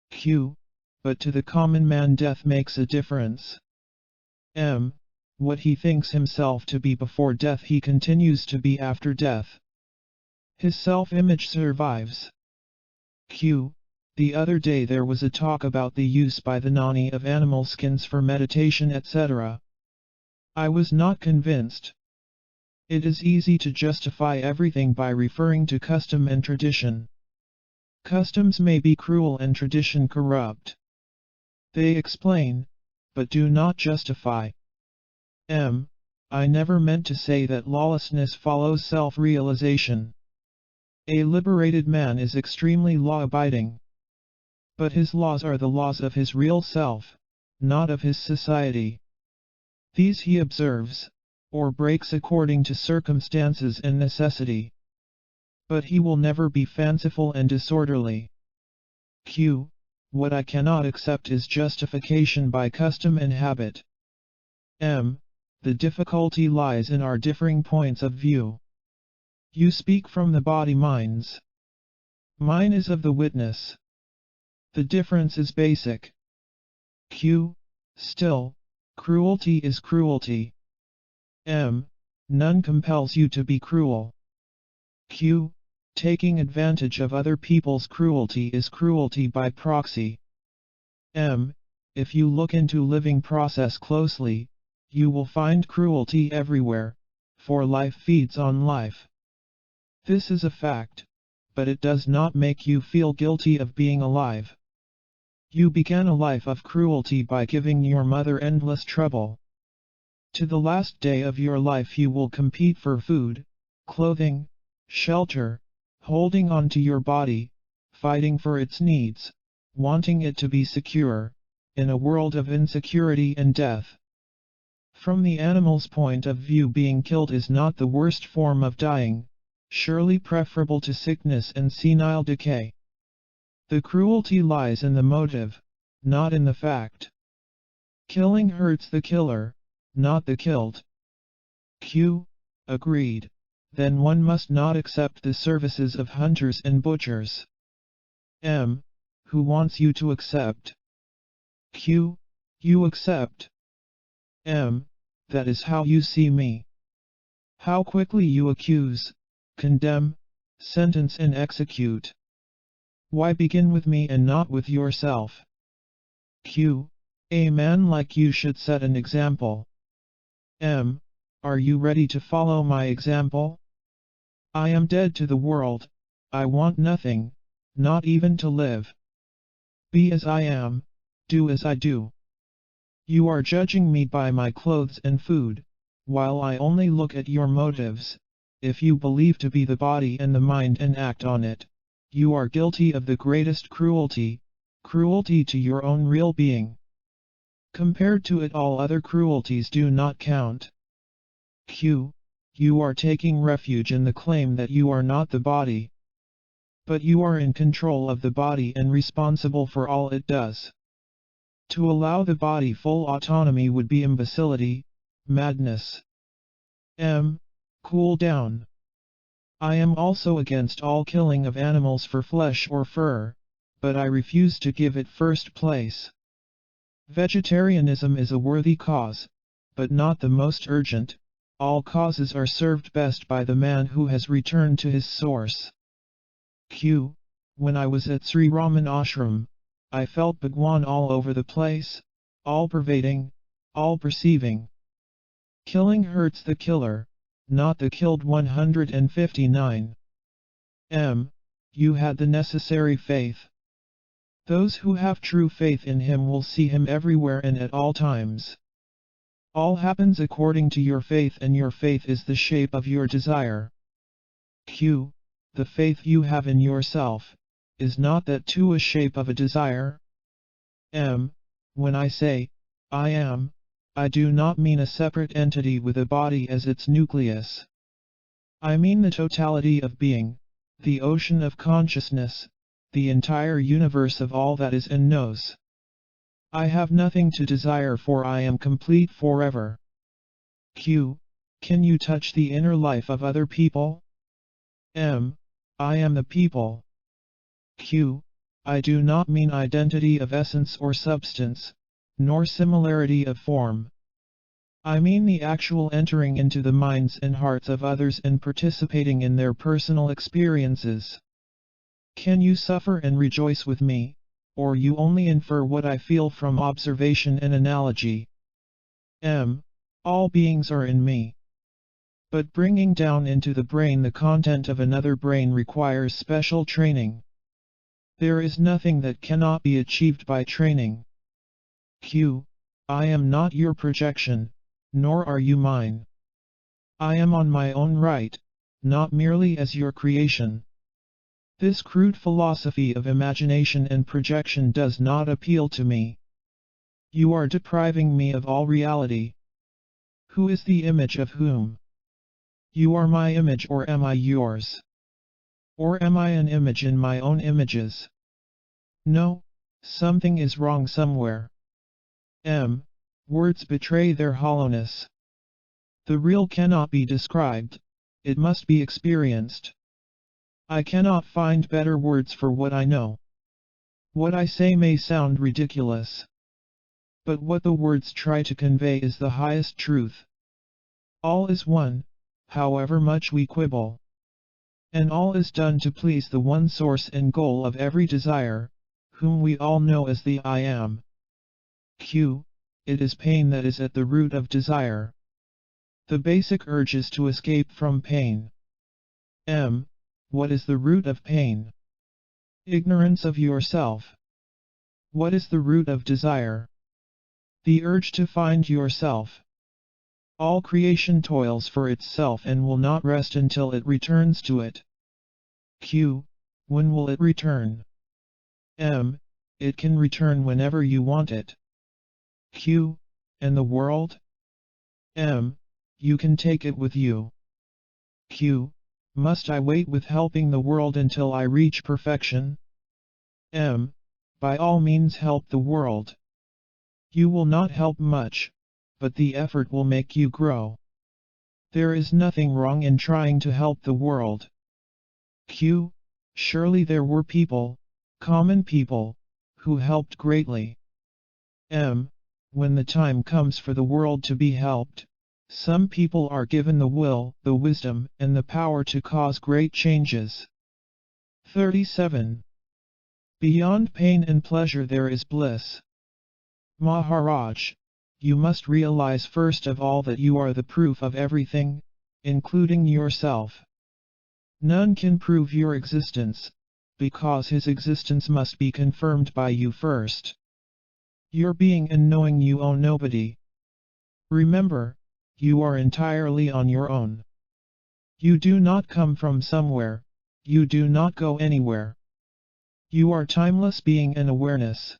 [SPEAKER 1] Q. But to the common man death makes a difference. M. What he thinks himself to be before death he continues to be after death. His self-image survives. Q. The other day there was a talk about the use by the Nani of animal skins for meditation etc. I was not convinced. It is easy to justify everything by referring to custom and tradition. Customs may be cruel and tradition corrupt. They explain, but do not justify. M. I never meant to say that lawlessness follows self-realization. A liberated man is extremely law-abiding. But his laws are the laws of his real self, not of his society. These he observes, or breaks according to circumstances and necessity. But he will never be fanciful and disorderly. Q. What I cannot accept is justification by custom and habit. M. The difficulty lies in our differing points of view. You speak from the body minds. Mine is of the witness. The difference is basic. Q. Still, cruelty is cruelty. M. None compels you to be cruel. Q. Taking advantage of other people's cruelty is cruelty by proxy. If you look into living process closely, you will find cruelty everywhere, for life feeds on life. This is a fact, but it does not make you feel guilty of being alive. You began a life of cruelty by giving your mother endless trouble. To the last day of your life you will compete for food, clothing, shelter, holding on to your body, fighting for its needs, wanting it to be secure, in a world of insecurity and death. From the animal's point of view, being killed is not the worst form of dying, surely preferable to sickness and senile decay. The cruelty lies in the motive, not in the fact. Killing hurts the killer, not the killed. Q. Agreed. Then one must not accept the services of hunters and butchers. M. Who wants you to accept? Q. You accept. M. That is how you see me. How quickly you accuse, condemn, sentence and execute. Why begin with me and not with yourself? Q. A man like you should set an example. M. Are you ready to follow my example? I am dead to the world, I want nothing, not even to live. Be as I am, do as I do. You are judging me by my clothes and food, while I only look at your motives. If you believe to be the body and the mind and act on it, you are guilty of the greatest cruelty, cruelty to your own real being. Compared to it, all other cruelties do not count. Q. You are taking refuge in the claim that you are not the body. But you are in control of the body and responsible for all it does. To allow the body full autonomy would be imbecility, madness. M. Cool down. I am also against all killing of animals for flesh or fur, but I refuse to give it first place. Vegetarianism is a worthy cause, but not the most urgent. All causes are served best by the man who has returned to his source. Q. When I was at Sri Raman Ashram, I felt Bhagwan all over the place, all pervading, all perceiving. Killing hurts the killer, not the killed. 159. M. You had the necessary faith. Those who have true faith in him will see him everywhere and at all times. All happens according to your faith, and your faith is the shape of your desire. Q. The faith you have in yourself, is not that too a shape of a desire? M. When I say, I am, I do not mean a separate entity with a body as its nucleus. I mean the totality of being, the ocean of consciousness, the entire universe of all that is and knows. I have nothing to desire, for I am complete forever. Q. Can you touch the inner life of other people? M. I am the people. Q. I do not mean identity of essence or substance, nor similarity of form. I mean the actual entering into the minds and hearts of others and participating in their personal experiences. Can you suffer and rejoice with me, or you only infer what I feel from observation and analogy? M. All beings are in me. But bringing down into the brain the content of another brain requires special training. There is nothing that cannot be achieved by training. Q. I am not your projection, nor are you mine. I am on my own right, not merely as your creation. This crude philosophy of imagination and projection does not appeal to me. You are depriving me of all reality. Who is the image of whom? You are my image, or am I yours? Or am I an image in my own images? No, something is wrong somewhere. M. Words betray their hollowness. The real cannot be described, it must be experienced. I cannot find better words for what I know. What I say may sound ridiculous, but what the words try to convey is the highest truth. All is one, however much we quibble. And all is done to please the one source and goal of every desire, whom we all know as the I Am. Q. It is pain that is at the root of desire. The basic urge is to escape from pain. M. What is the root of pain? Ignorance of yourself. What is the root of desire? The urge to find yourself. All creation toils for itself and will not rest until it returns to it. Q. When will it return? M. It can return whenever you want it. Q. And the world? M. You can take it with you. Q. Must I wait with helping the world until I reach perfection? M. By all means help the world. You will not help much, but the effort will make you grow. There is nothing wrong in trying to help the world. Q. Surely there were people, common people, who helped greatly. M. When the time comes for the world to be helped, some people are given the will, the wisdom, and the power to cause great changes. 37. Beyond pain and pleasure there is bliss. Maharaj, you must realize first of all that you are the proof of everything, including yourself. None can prove your existence, because his existence must be confirmed by you first. Your being and knowing you owe nobody. Remember, you are entirely on your own. You do not come from somewhere, you do not go anywhere. You are timeless being and awareness.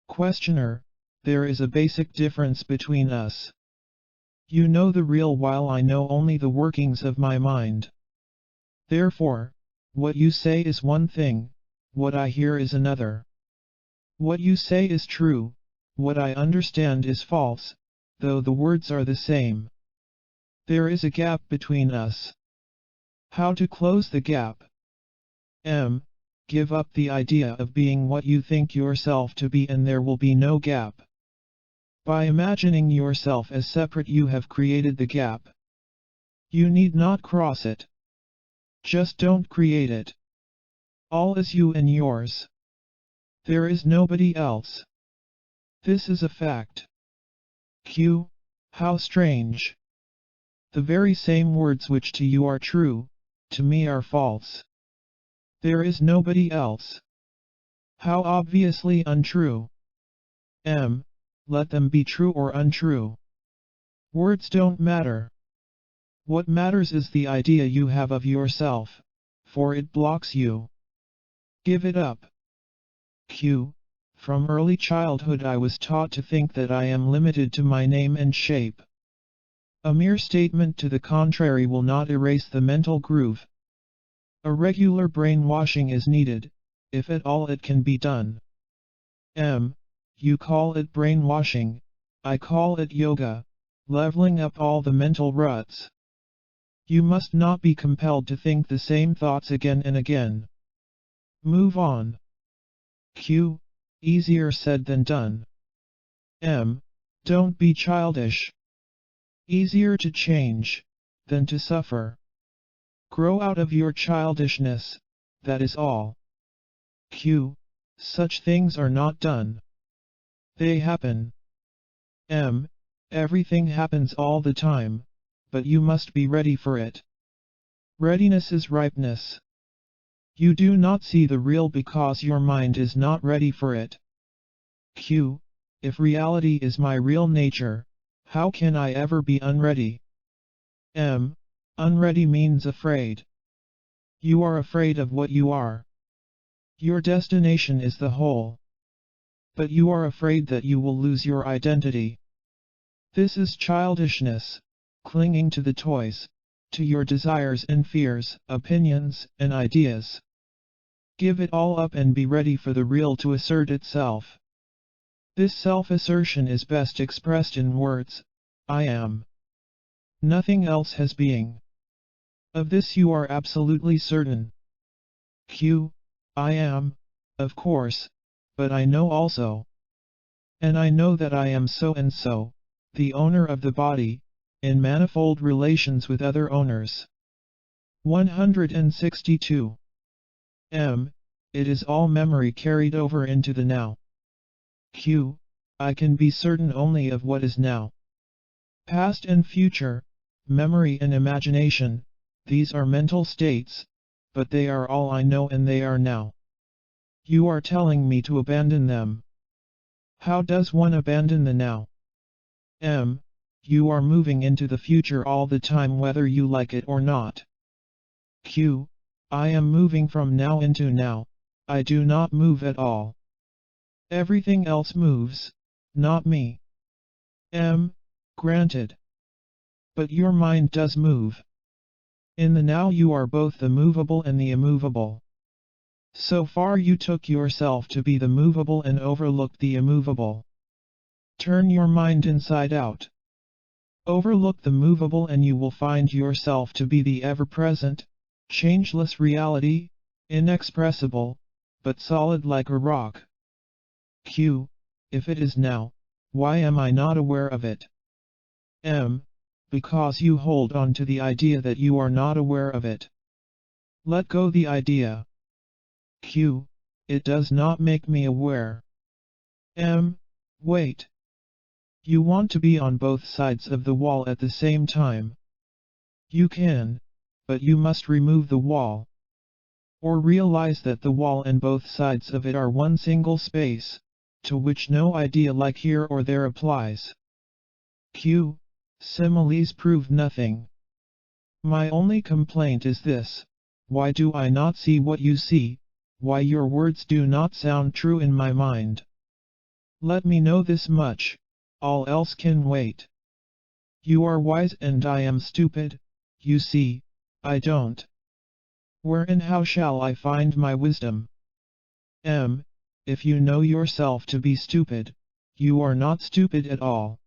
[SPEAKER 1] Questioner, there is a basic difference between us. You know the real while I know only the workings of my mind. Therefore, what you say is one thing, what I hear is another. What you say is true, what I understand is false, though the words are the same. There is a gap between us. How to close the gap? M. Give up the idea of being what you think yourself to be and there will be no gap. By imagining yourself as separate you have created the gap. You need not cross it. Just don't create it. All is you and yours. There is nobody else. This is a fact. Q. How strange. The very same words which to you are true, to me are false. There is nobody else. How obviously untrue. M. Let them be true or untrue. Words don't matter. What matters is the idea you have of yourself, for it blocks you. Give it up. Q. From early childhood I was taught to think that I am limited to my name and shape. A mere statement to the contrary will not erase the mental groove. A regular brainwashing is needed, if at all it can be done. M. You call it brainwashing, I call it yoga, leveling up all the mental ruts. You must not be compelled to think the same thoughts again and again. Move on. Q. Easier said than done. M. Don't be childish. Easier to change, than to suffer. Grow out of your childishness, that is all. Q. Such things are not done. They happen. M. Everything happens all the time, but you must be ready for it. Readiness is ripeness. You do not see the real because your mind is not ready for it. Q. If reality is my real nature, how can I ever be unready? M. Unready means afraid. You are afraid of what you are. Your destination is the whole. But you are afraid that you will lose your identity. This is childishness, clinging to the toys, to your desires and fears, opinions, and ideas. Give it all up and be ready for the real to assert itself. This self-assertion is best expressed in words, I am. Nothing else has being. Of this you are absolutely certain. Q. I am, of course, but I know also. And I know that I am so and so, the owner of the body, in manifold relations with other owners. 162. M. It is all memory carried over into the now. Q. I can be certain only of what is now. Past and future, memory and imagination, these are mental states, but they are all I know and they are now. You are telling me to abandon them. How does one abandon the now? You are moving into the future all the time whether you like it or not. Q. I am moving from now into now. I do not move at all. Everything else moves, not me. Granted. But your mind does move. In the now you are both the movable and the immovable. So far you took yourself to be the movable and overlooked the immovable. Turn your mind inside out. Overlook the movable and you will find yourself to be the ever-present, changeless reality, inexpressible, but solid like a rock. Q. If it is now, why am I not aware of it? Because you hold on to the idea that you are not aware of it. Let go the idea. Q. It does not make me aware. Wait. You want to be on both sides of the wall at the same time. You can, but you must remove the wall. Or realize that the wall and both sides of it are one single space, to which no idea like here or there applies. Q. Similes prove nothing. My only complaint is this: why do I not see what you see, why your words do not sound true in my mind? Let me know this much, all else can wait. You are wise and I am stupid, you see, I don't. Where and how shall I find my wisdom? If you know yourself to be stupid, you are not stupid at all.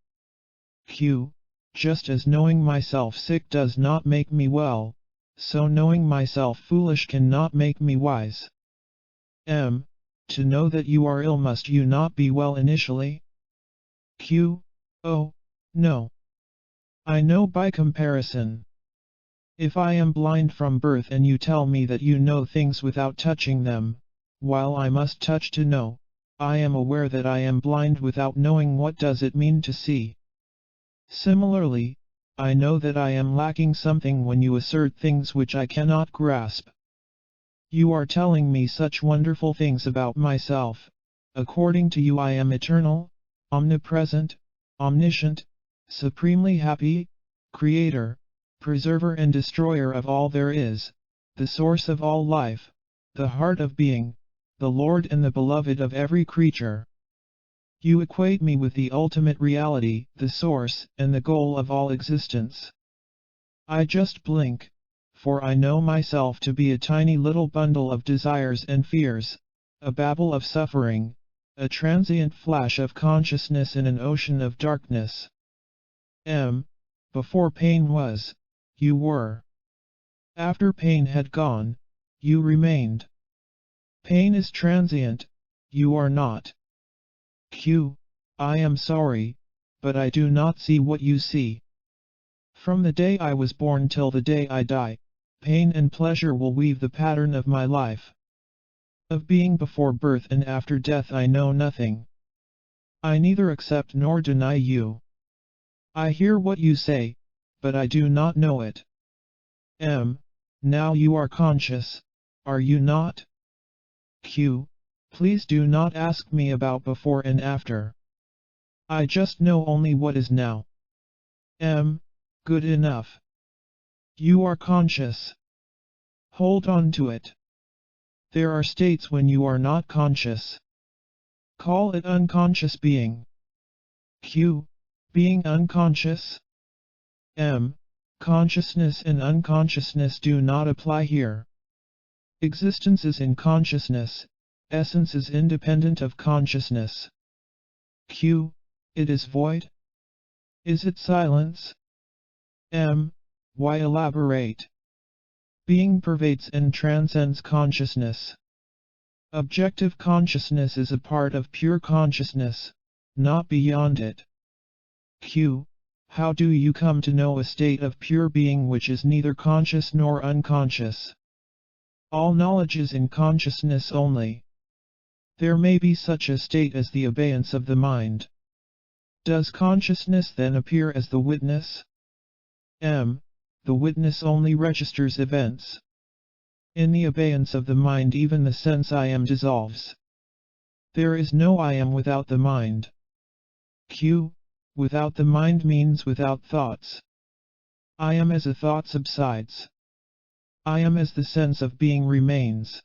[SPEAKER 1] Q. Just as knowing myself sick does not make me well, so knowing myself foolish cannot make me wise. To know that you are ill must you not be well initially? Q. Oh, no. I know by comparison. If I am blind from birth and you tell me that you know things without touching them, while I must touch to know, I am aware that I am blind without knowing what does it mean to see. Similarly, I know that I am lacking something when you assert things which I cannot grasp. You are telling me such wonderful things about myself. According to you I am eternal, omnipresent, omniscient, supremely happy, creator, preserver and destroyer of all there is, the source of all life, the heart of being, the Lord and the beloved of every creature. You equate me with the ultimate reality, the source and the goal of all existence. I just blink, for I know myself to be a tiny little bundle of desires and fears, a babble of suffering, a transient flash of consciousness in an ocean of darkness. Before pain was, you were. After pain had gone, you remained. Pain is transient, you are not. Q. I am sorry, but I do not see what you see. From the day I was born till the day I die, pain and pleasure will weave the pattern of my life. Of being before birth and after death I know nothing. I neither accept nor deny you. I hear what you say, but I do not know it. Now you are conscious, are you not? Q. Please do not ask me about before and after. I just know only what is now. Good enough. You are conscious. Hold on to it. There are states when you are not conscious. Call it unconscious being. Q. Being unconscious? Consciousness and unconsciousness do not apply here. Existence is in consciousness, essence is independent of consciousness. Q. It is void? Is it silence? Why elaborate? Being pervades and transcends consciousness. Objective consciousness is a part of pure consciousness, not beyond it. Q. How do you come to know a state of pure being which is neither conscious nor unconscious? All knowledge is in consciousness only. There may be such a state as the abeyance of the mind, Does consciousness then appear as the witness? M. The witness only registers events. In the abeyance of the mind even the sense I am dissolves. There is no I am without the mind. Q. Without the mind means without thoughts. I am as a thought subsides. I am as the sense of being remains.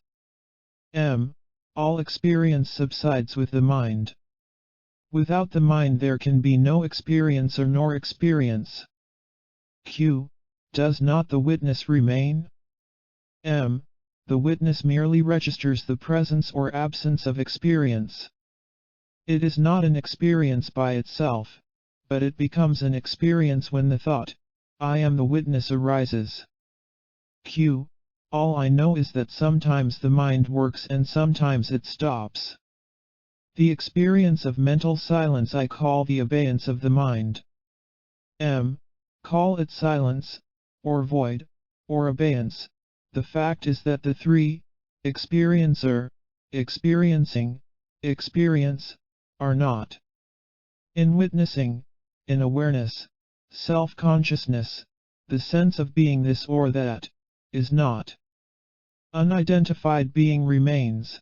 [SPEAKER 1] M. All experience subsides with the mind. Without the mind there can be no experiencer nor experience. Q. Does not the witness remain? M. The witness merely registers the presence or absence of experience. It is not an experience by itself, but it becomes an experience when the thought, I am the witness arises. Q. All I know is that sometimes the mind works and sometimes it stops. The experience of mental silence I call the abeyance of the mind. M. Call it silence, or void, or abeyance. The fact is that the three, experiencer, experiencing, experience, are not. In witnessing, in awareness, self-consciousness, the sense of being this or that, is not. Unidentified being remains.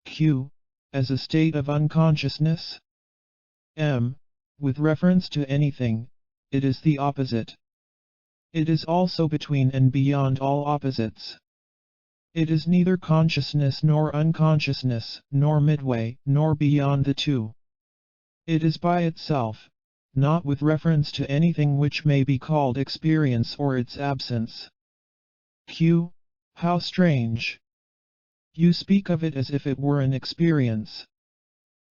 [SPEAKER 1] Q. As a state of unconsciousness? M. With reference to anything, it is the opposite. It is also between and beyond all opposites. It is neither consciousness nor unconsciousness, nor midway, nor beyond the two. It is by itself, not with reference to anything which may be called experience or its absence. Q. How strange! You speak of it as if it were an experience.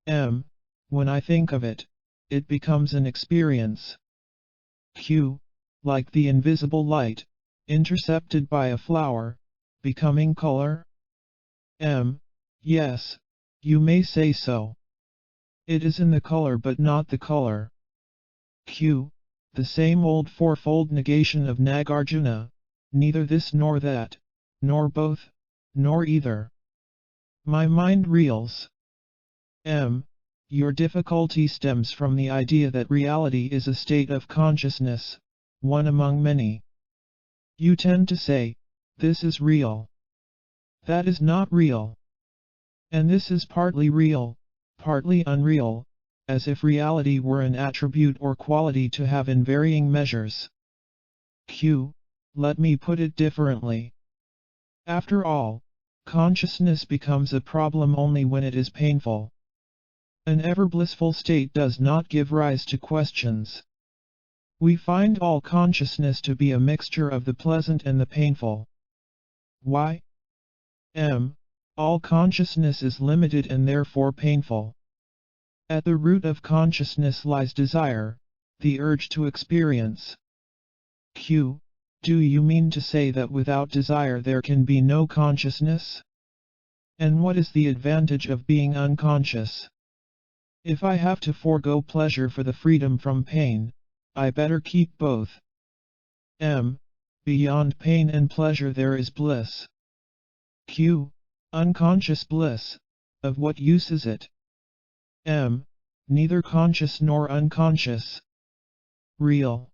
[SPEAKER 1] M. When I think of it, it becomes an experience. Q. Like the invisible light, intercepted by a flower, becoming color? M. Yes, you may say so. It is in the color but not the color. Q. The same old fourfold negation of Nagarjuna, neither this nor that, nor both, nor either. My mind reels. M. Your difficulty stems from the idea that reality is a state of consciousness, one among many. You tend to say, this is real. That is not real. And this is partly real, partly unreal, as if reality were an attribute or quality to have in varying measures. Q. Let me put it differently. After all, consciousness becomes a problem only when it is painful. An ever-blissful state does not give rise to questions. We find all consciousness to be a mixture of the pleasant and the painful. Why? M. All consciousness is limited and therefore painful. At the root of consciousness lies desire, the urge to experience. Q. Do you mean to say that without desire there can be no consciousness? And what is the advantage of being unconscious? If I have to forego pleasure for the freedom from pain, I better keep both. M. Beyond pain and pleasure there is bliss. Q. Unconscious bliss, of what use is it? M. Neither conscious nor unconscious. Real.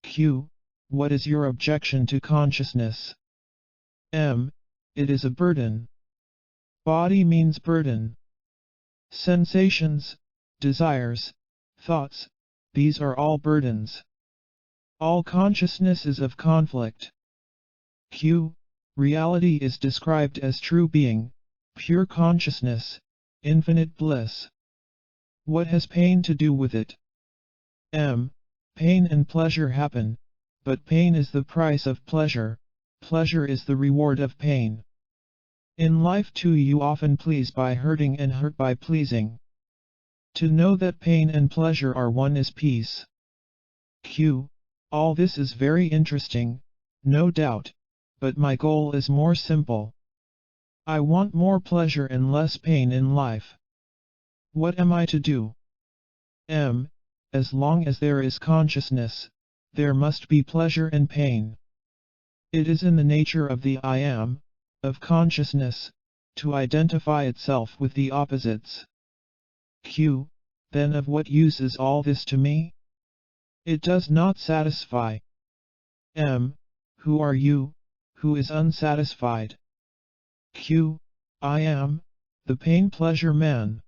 [SPEAKER 1] Q. What is your objection to consciousness? M. It is a burden. Body means burden. Sensations, desires, thoughts, these are all burdens. All consciousness is of conflict. Q. Reality is described as true being, pure consciousness, infinite bliss. What has pain to do with it? M. Pain and pleasure happen, but pain is the price of pleasure, pleasure is the reward of pain. In life too you often please by hurting and hurt by pleasing. To know that pain and pleasure are one is peace. Q. All this is very interesting, no doubt, but my goal is more simple. I want more pleasure and less pain in life. What am I to do? M. As long as there is consciousness, there must be pleasure and pain. It is in the nature of the I am, of consciousness, to identify itself with the opposites. Q. then of what use is all this to me? It does not satisfy. M. Who are you, who is unsatisfied? Q. I am, the pain-pleasure man.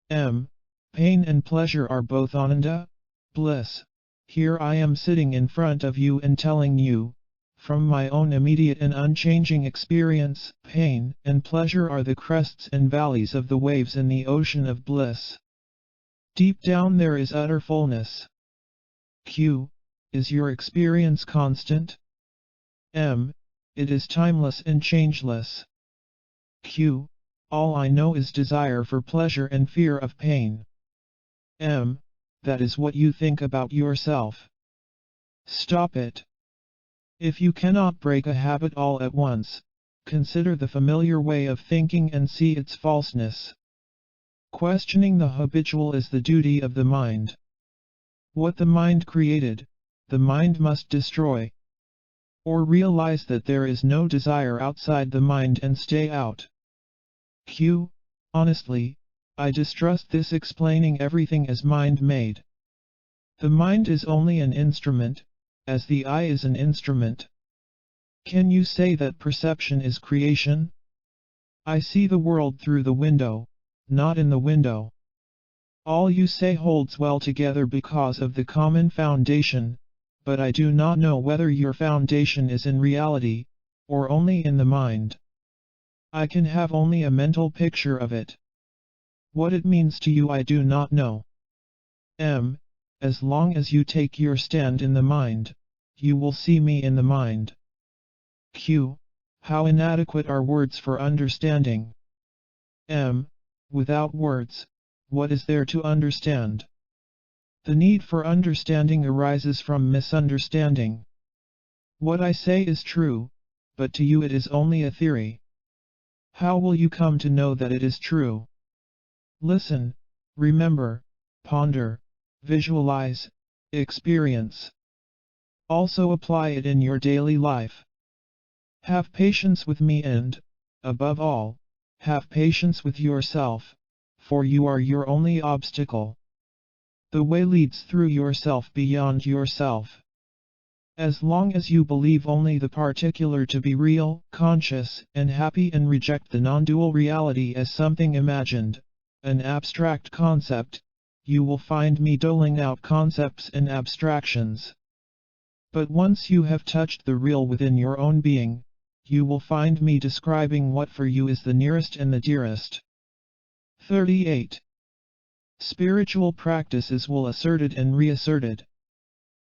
[SPEAKER 1] M. Pain and pleasure are both ananda, bliss. Here I am sitting in front of you and telling you, from my own immediate and unchanging experience, pain and pleasure are the crests and valleys of the waves in the ocean of bliss. Deep down there is utter fullness. Q. Is your experience constant? M. It is timeless and changeless. Q. All I know is desire for pleasure and fear of pain. M. That is what you think about yourself. Stop it. If you cannot break a habit all at once, consider the familiar way of thinking and see its falseness. Questioning the habitual is the duty of the mind. What the mind created, the mind must destroy. Or realize that there is no desire outside the mind and stay out. Q. Honestly, I distrust this explaining everything as mind-made. The mind is only an instrument, as the eye is an instrument. Can you say that perception is creation? I see the world through the window, not in the window. All you say holds well together because of the common foundation, but I do not know whether your foundation is in reality, or only in the mind. I can have only a mental picture of it. What it means to you I do not know. M. As long as you take your stand in the mind, you will see me in the mind. Q. How inadequate are words for understanding? M. Without words, what is there to understand? The need for understanding arises from misunderstanding. What I say is true, but to you it is only a theory. How will you come to know that it is true? Listen, remember, ponder, visualize, experience. Also apply it in your daily life. Have patience with me and, above all, have patience with yourself, for you are your only obstacle. The way leads through yourself beyond yourself. As long as you believe only the particular to be real, conscious, and happy and reject the non-dual reality as something imagined, an abstract concept, you will find me doling out concepts and abstractions. But once you have touched the real within your own being, you will find me describing what for you is the nearest and the dearest. 38. Spiritual practices will asserted and reasserted.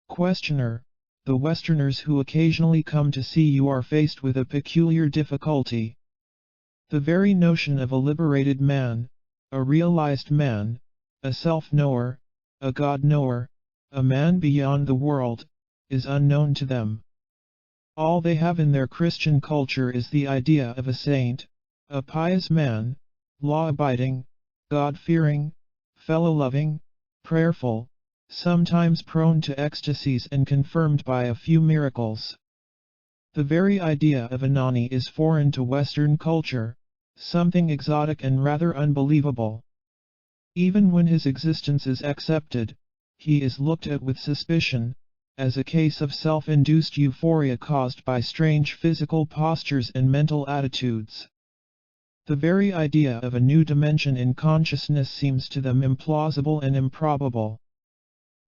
[SPEAKER 1] Questioner. The Westerners who occasionally come to see you are faced with a peculiar difficulty. The very notion of a liberated man, a realized man, a self-knower, a God-knower, a man beyond the world, is unknown to them. All they have in their Christian culture is the idea of a saint, a pious man, law-abiding, God-fearing, fellow-loving, prayerful, sometimes prone to ecstasies and confirmed by a few miracles. The very idea of a Nani is foreign to Western culture, something exotic and rather unbelievable. Even when his existence is accepted, he is looked at with suspicion, as a case of self-induced euphoria caused by strange physical postures and mental attitudes. The very idea of a new dimension in consciousness seems to them implausible and improbable.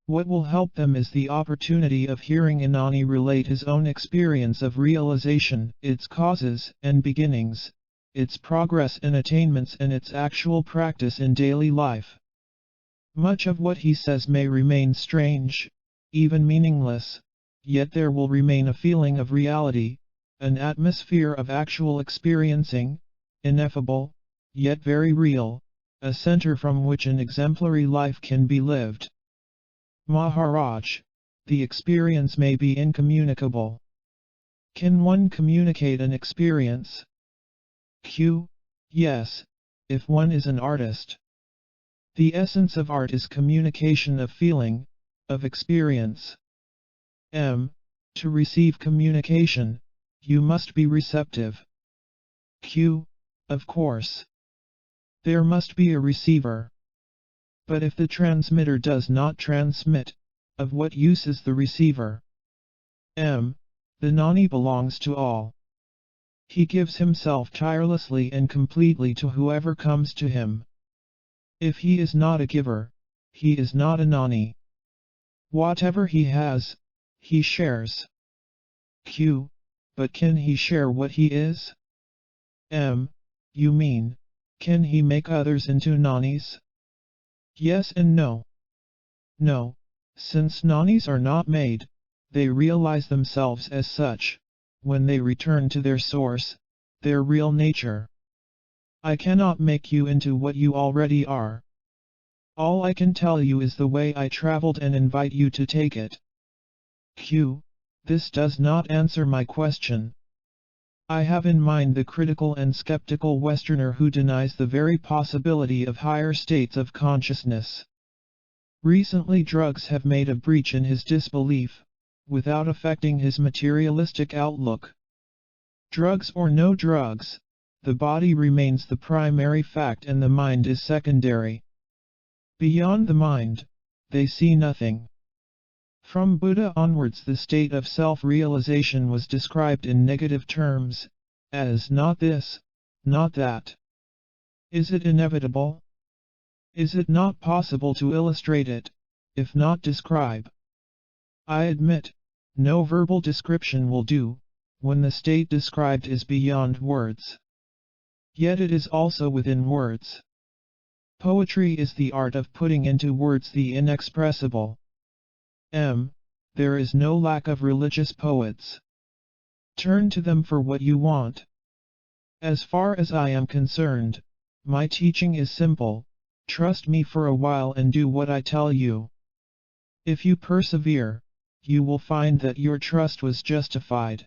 [SPEAKER 1] What will help them is the opportunity of hearing Inani relate his own experience of realization, its causes and beginnings, its progress and attainments and its actual practice in daily life. Much of what he says may remain strange, even meaningless, yet there will remain a feeling of reality, an atmosphere of actual experiencing, ineffable, yet very real, a center from which an exemplary life can be lived. Maharaj, the experience may be incommunicable. Can one communicate an experience? Q. Yes, if one is an artist. The essence of art is communication of feeling, of experience. M. To receive communication, you must be receptive. Q. Of course. There must be a receiver. But if the transmitter does not transmit, of what use is the receiver? The Nani belongs to all. He gives himself tirelessly and completely to whoever comes to him. If he is not a giver, he is not a Nani. Whatever he has, he shares. But can he share what he is? You mean, can he make others into Nanis? Yes and no. No, since Nanis are not made, they realize themselves as such, when they return to their source, their real nature. I cannot make you into what you already are. All I can tell you is the way I traveled and invite you to take it. This does not answer my question. I have in mind the critical and skeptical Westerner who denies the very possibility of higher states of consciousness. Recently drugs have made a breach in his disbelief, without affecting his materialistic outlook. Drugs or no drugs, the body remains the primary fact and the mind is secondary. Beyond the mind, they see nothing. From Buddha onwards the state of self-realization was described in negative terms, as not this, not that. Is it inevitable? Is it not possible to illustrate it, if not describe? I admit, no verbal description will do, when the state described is beyond words. Yet it is also within words. Poetry is the art of putting into words the inexpressible. There is no lack of religious poets. Turn to them for what you want. As far as I am concerned, my teaching is simple. Trust me for a while and do what I tell you. If you persevere, you will find that your trust was justified.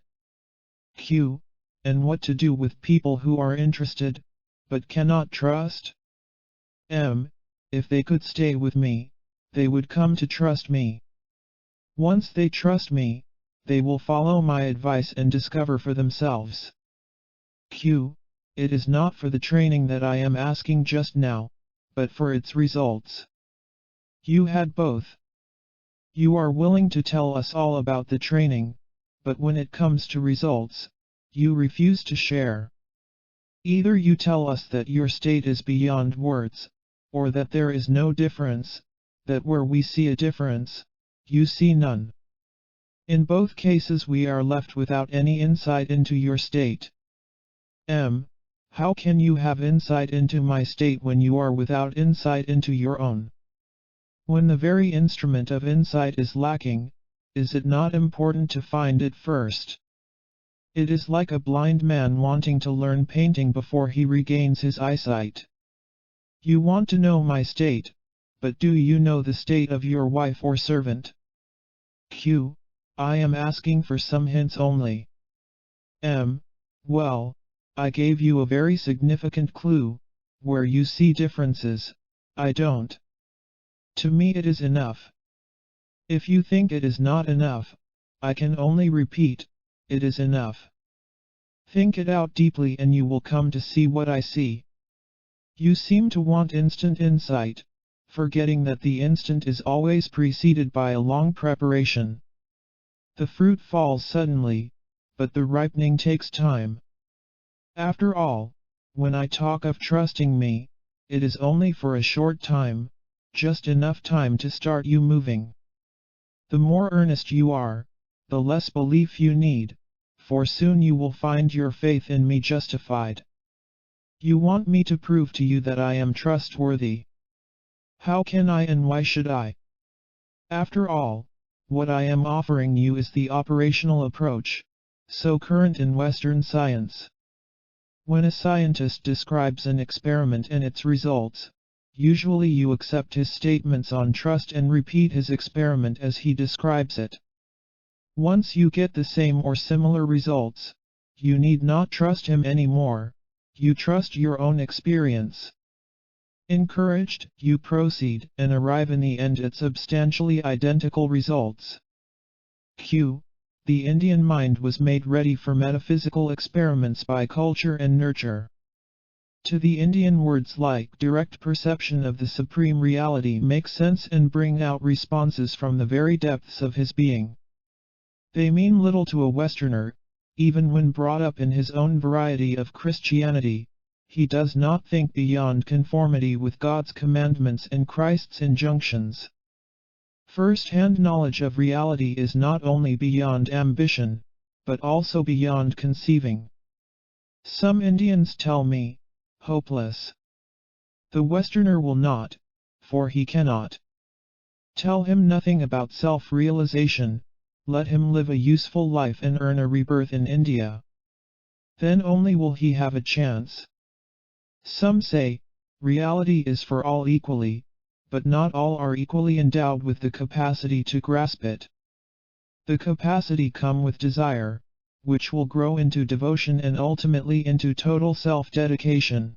[SPEAKER 1] And what to do with people who are interested, but cannot trust? If they could stay with me, they would come to trust me. Once they trust me, they will follow my advice and discover for themselves. It is not for the training that I am asking just now, but for its results. You had both. You are willing to tell us all about the training, but when it comes to results, you refuse to share. Either you tell us that your state is beyond words, or that there is no difference, that where we see a difference, you see none. In both cases we are left without any insight into your state. How can you have insight into my state when you are without insight into your own? When the very instrument of insight is lacking, is it not important to find it first? It is like a blind man wanting to learn painting before he regains his eyesight. You want to know my state, but do you know the state of your wife or servant? I am asking for some hints only. Well, I gave you a very significant clue. Where you see differences, I don't. To me it is enough. If you think it is not enough, I can only repeat, it is enough. Think it out deeply and you will come to see what I see. You seem to want instant insight, forgetting that the instant is always preceded by a long preparation. The fruit falls suddenly, but the ripening takes time. After all, when I talk of trusting me, it is only for a short time, just enough time to start you moving. The more earnest you are, the less belief you need, for soon you will find your faith in me justified. You want me to prove to you that I am trustworthy. How can I and why should I? After all, what I am offering you is the operational approach, so current in Western science. When a scientist describes an experiment and its results, usually you accept his statements on trust and repeat his experiment as he describes it. Once you get the same or similar results, you need not trust him anymore, you trust your own experience. Encouraged, you proceed and arrive in the end at substantially identical results. The Indian mind was made ready for metaphysical experiments by culture and nurture. To the Indian, words like direct perception of the supreme reality make sense and bring out responses from the very depths of his being. They mean little to a Westerner, even when brought up in his own variety of Christianity. He does not think beyond conformity with God's commandments and Christ's injunctions. First-hand knowledge of reality is not only beyond ambition, but also beyond conceiving. Some Indians tell me, hopeless. The Westerner will not, for he cannot. Tell him nothing about self-realization, let him live a useful life and earn a rebirth in India. Then only will he have a chance. Some say, reality is for all equally, but not all are equally endowed with the capacity to grasp it. The capacity comes with desire, which will grow into devotion and ultimately into total self-dedication.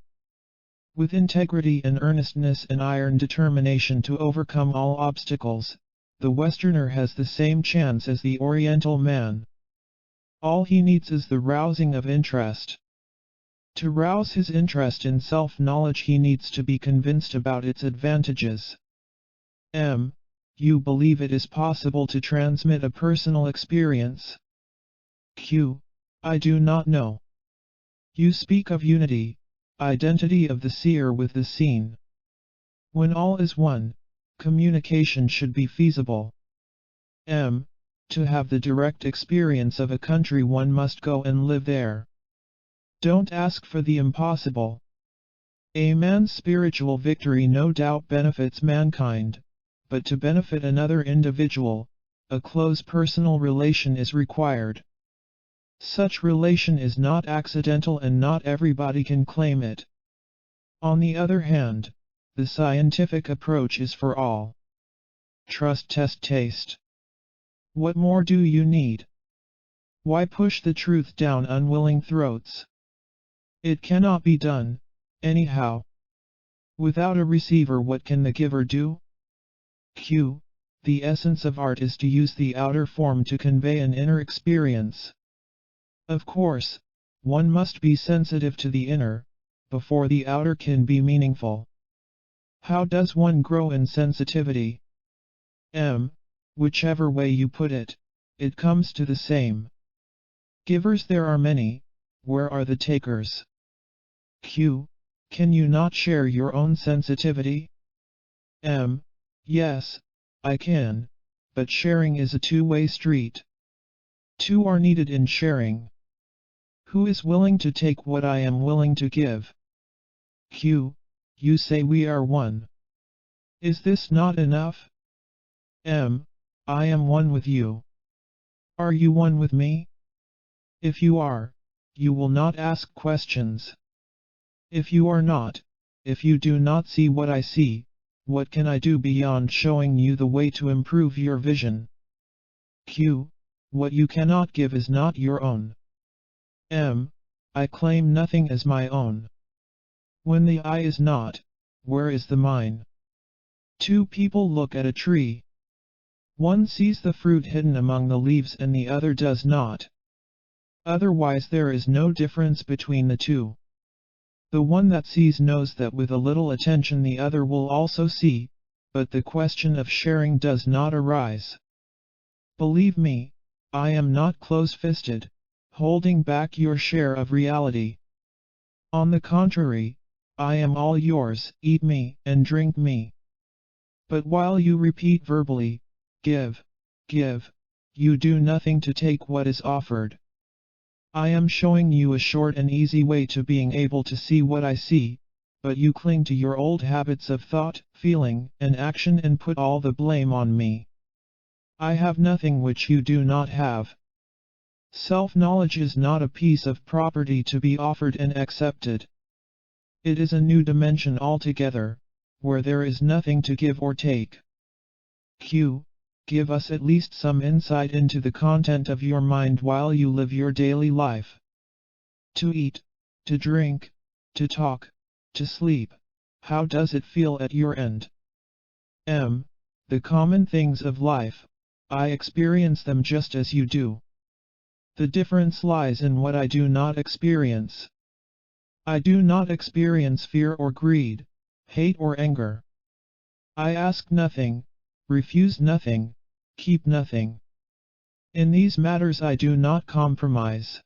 [SPEAKER 1] With integrity and earnestness and iron determination to overcome all obstacles, the Westerner has the same chance as the Oriental man. All he needs is the rousing of interest. To rouse his interest in self-knowledge, he needs to be convinced about its advantages. You believe it is possible to transmit a personal experience? Q. I do not know. You speak of unity, identity of the seer with the seen. When all is one, communication should be feasible. To have the direct experience of a country, one must go and live there. Don't ask for the impossible. A man's spiritual victory no doubt benefits mankind, but to benefit another individual, a close personal relation is required. Such relation is not accidental and not everybody can claim it. On the other hand, the scientific approach is for all. Trust, test, taste. What more do you need? Why push the truth down unwilling throats? It cannot be done, anyhow. Without a receiver, what can the giver do? Q. The essence of art is to use the outer form to convey an inner experience. Of course, one must be sensitive to the inner, before the outer can be meaningful. How does one grow in sensitivity? Whichever way you put it, it comes to the same. Givers there are many, where are the takers? Q. Can you not share your own sensitivity? Yes, I can, but sharing is a two-way street. Two are needed in sharing. Who is willing to take what I am willing to give? Q. You say we are one. Is this not enough? I am one with you. Are you one with me? If you are, you will not ask questions. If you are not, if you do not see what I see, what can I do beyond showing you the way to improve your vision? Q. What you cannot give is not your own. I claim nothing as my own. When the I is not, where is the mine? Two people look at a tree. One sees the fruit hidden among the leaves and the other does not. Otherwise there is no difference between the two. The one that sees knows that with a little attention the other will also see, but the question of sharing does not arise. Believe me, I am not close-fisted, holding back your share of reality. On the contrary, I am all yours, eat me and drink me. But while you repeat verbally, give, give, you do nothing to take what is offered. I am showing you a short and easy way to being able to see what I see, but you cling to your old habits of thought, feeling, and action and put all the blame on me. I have nothing which you do not have. Self-knowledge is not a piece of property to be offered and accepted. It is a new dimension altogether, where there is nothing to give or take. Q. Give us at least some insight into the content of your mind while you live your daily life. To eat, to drink, to talk, to sleep, how does it feel at your end? The common things of life, I experience them just as you do. The difference lies in what I do not experience. I do not experience fear or greed, hate or anger. I ask nothing, refuse nothing, keep nothing. In these matters I do not compromise.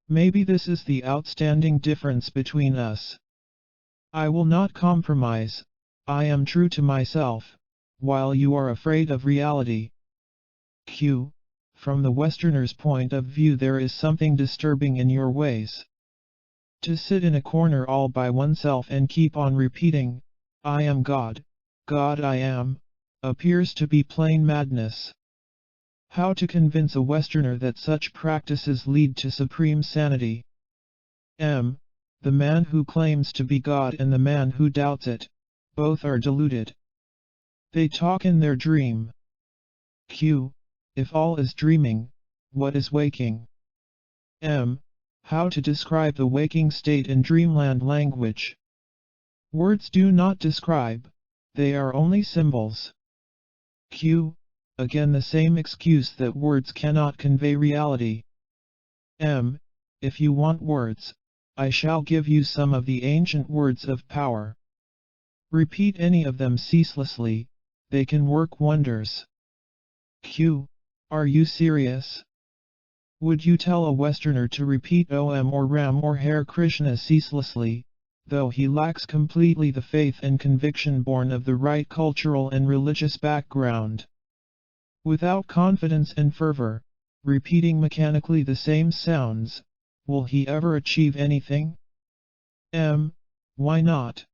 [SPEAKER 1] Maybe this is the outstanding difference between us. I will not compromise, I am true to myself, while you are afraid of reality. Q. From the Westerner's point of view there is something disturbing in your ways. To sit in a corner all by oneself and keep on repeating, I am God, God I am, appears to be plain madness. How to convince a Westerner that such practices lead to supreme sanity? M. The man who claims to be God and the man who doubts it, both are deluded. They talk in their dream. Q. If all is dreaming, what is waking? M. How to describe the waking state in dreamland language? Words do not describe, they are only symbols. Q. Again the same excuse that words cannot convey reality. M. If you want words, I shall give you some of the ancient words of power. Repeat any of them ceaselessly, they can work wonders. Q. Are you serious? Would you tell a Westerner to repeat Om or Ram or Hare Krishna ceaselessly, though he lacks completely the faith and conviction born of the right cultural and religious background? Without confidence and fervor, repeating mechanically the same sounds, will he ever achieve anything? M. Why not?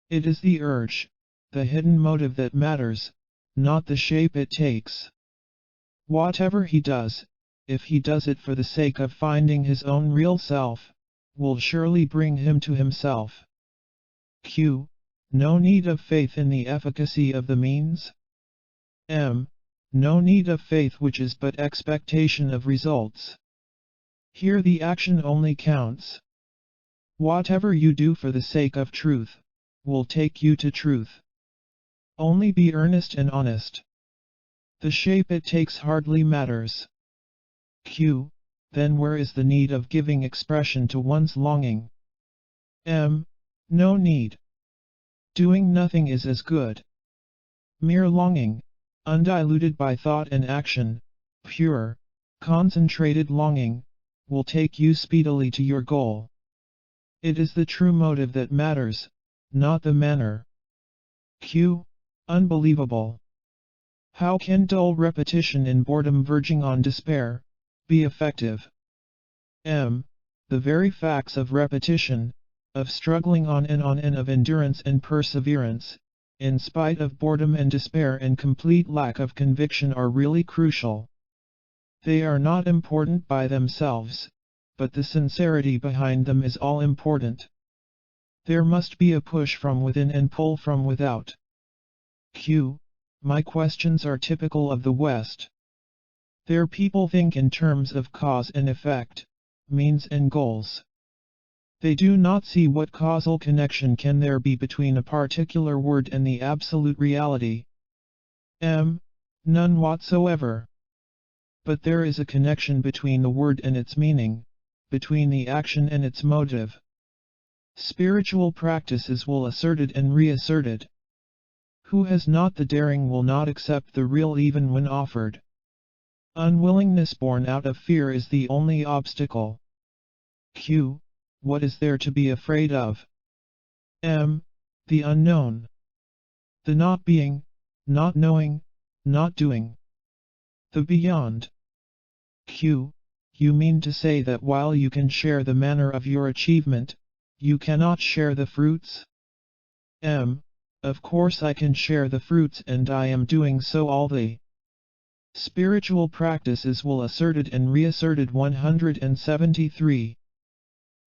[SPEAKER 1] It is the urge, the hidden motive that matters, not the shape it takes. Whatever he does, if he does it for the sake of finding his own real self, will surely bring him to himself. Q. No need of faith in the efficacy of the means? M. No need of faith which is but expectation of results. Here the action only counts. Whatever you do for the sake of truth, will take you to truth. Only be earnest and honest. The shape it takes hardly matters. Q. Then where is the need of giving expression to one's longing? M. No need. Doing nothing is as good. Mere longing, undiluted by thought and action, pure, concentrated longing, will take you speedily to your goal. It is the true motive that matters, not the manner. Q. Unbelievable. How can dull repetition in boredom verging on despair be effective? M. The very facts of repetition, of struggling on and of endurance and perseverance, in spite of boredom and despair and complete lack of conviction are really crucial. They are not important by themselves, but the sincerity behind them is all important. There must be a push from within and pull from without. Q. My questions are typical of the West. Their people think in terms of cause and effect, means and goals. They do not see what causal connection can there be between a particular word and the absolute reality. M. None whatsoever. But there is a connection between the word and its meaning, between the action and its motive. Spiritual practices will assert it and reassert it. Who has not the daring will not accept the real even when offered. Unwillingness born out of fear is the only obstacle. Q. What is there to be afraid of? M. The unknown. The not being, not knowing, not doing. The beyond. Q. You mean to say that while you can share the manner of your achievement, you cannot share the fruits? M. Of course I can share the fruits and I am doing so all the spiritual practices will asserted and reasserted 173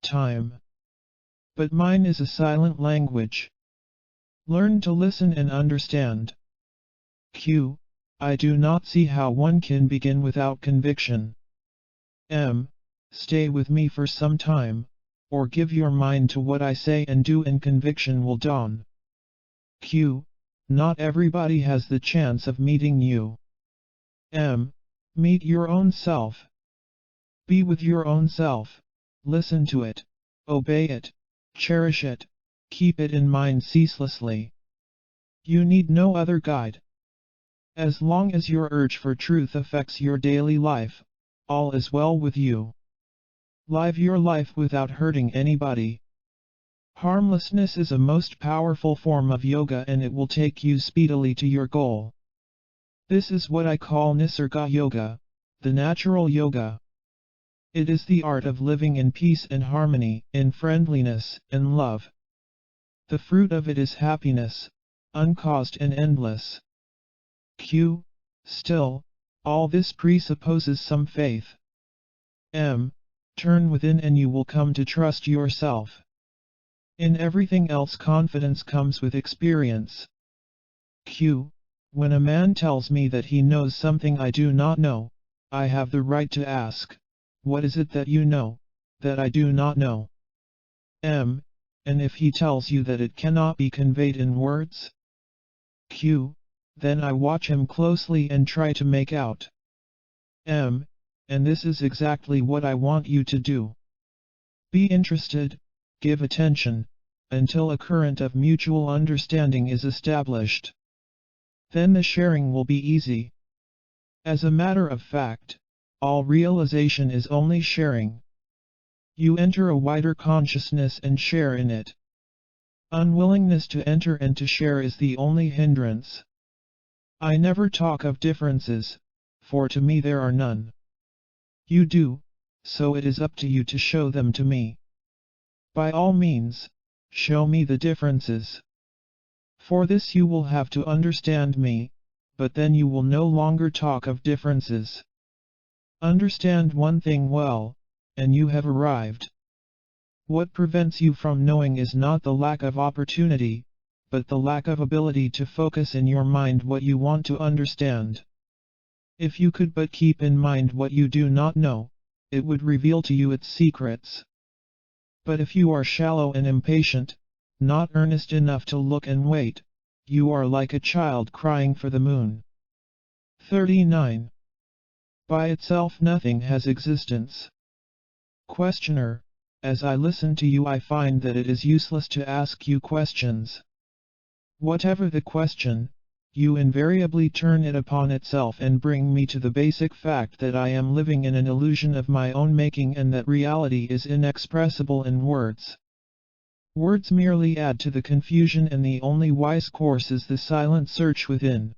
[SPEAKER 1] time. But mine is a silent language. Learn to listen and understand. Q. I do not see how one can begin without conviction. M. Stay with me for some time, or give your mind to what I say and do and conviction will dawn. Q. Not everybody has the chance of meeting you. M. Meet your own self. Be with your own self, listen to it, Obey it, cherish it, keep it in mind ceaselessly. You need no other guide. As long as your urge for truth affects your daily life, all is well with you. Live your life without hurting anybody. Harmlessness is a most powerful form of yoga and it will take you speedily to your goal. This is what I call Nisarga Yoga, the natural yoga. It is the art of living in peace and harmony, in friendliness and love. The fruit of it is happiness, uncaused and endless. Still, all this presupposes some faith. Turn within and you will come to trust yourself. In everything else confidence comes with experience. When a man tells me that he knows something I do not know, I have the right to ask, what is it that you know, that I do not know? And if he tells you that it cannot be conveyed in words? Then I watch him closely and try to make out. And this is exactly what I want you to do. Be interested, give attention, until a current of mutual understanding is established. Then the sharing will be easy. As a matter of fact, all realization is only sharing. You enter a wider consciousness and share in it. Unwillingness to enter and to share is the only hindrance. I never talk of differences, for to me there are none. You do, so it is up to you to show them to me. By all means, show me the differences. For this you will have to understand me, but then you will no longer talk of differences. Understand one thing well, and you have arrived. What prevents you from knowing is not the lack of opportunity, but the lack of ability to focus in your mind what you want to understand. If you could but keep in mind what you do not know, it would reveal to you its secrets. But if you are shallow and impatient, not earnest enough to look and wait, you are like a child crying for the moon. 39. By itself nothing has existence. Questioner, as I listen to you I find that it is useless to ask you questions. Whatever the question, you invariably turn it upon itself and bring me to the basic fact that I am living in an illusion of my own making and that reality is inexpressible in words. Words merely add to the confusion and the only wise course is the silent search within.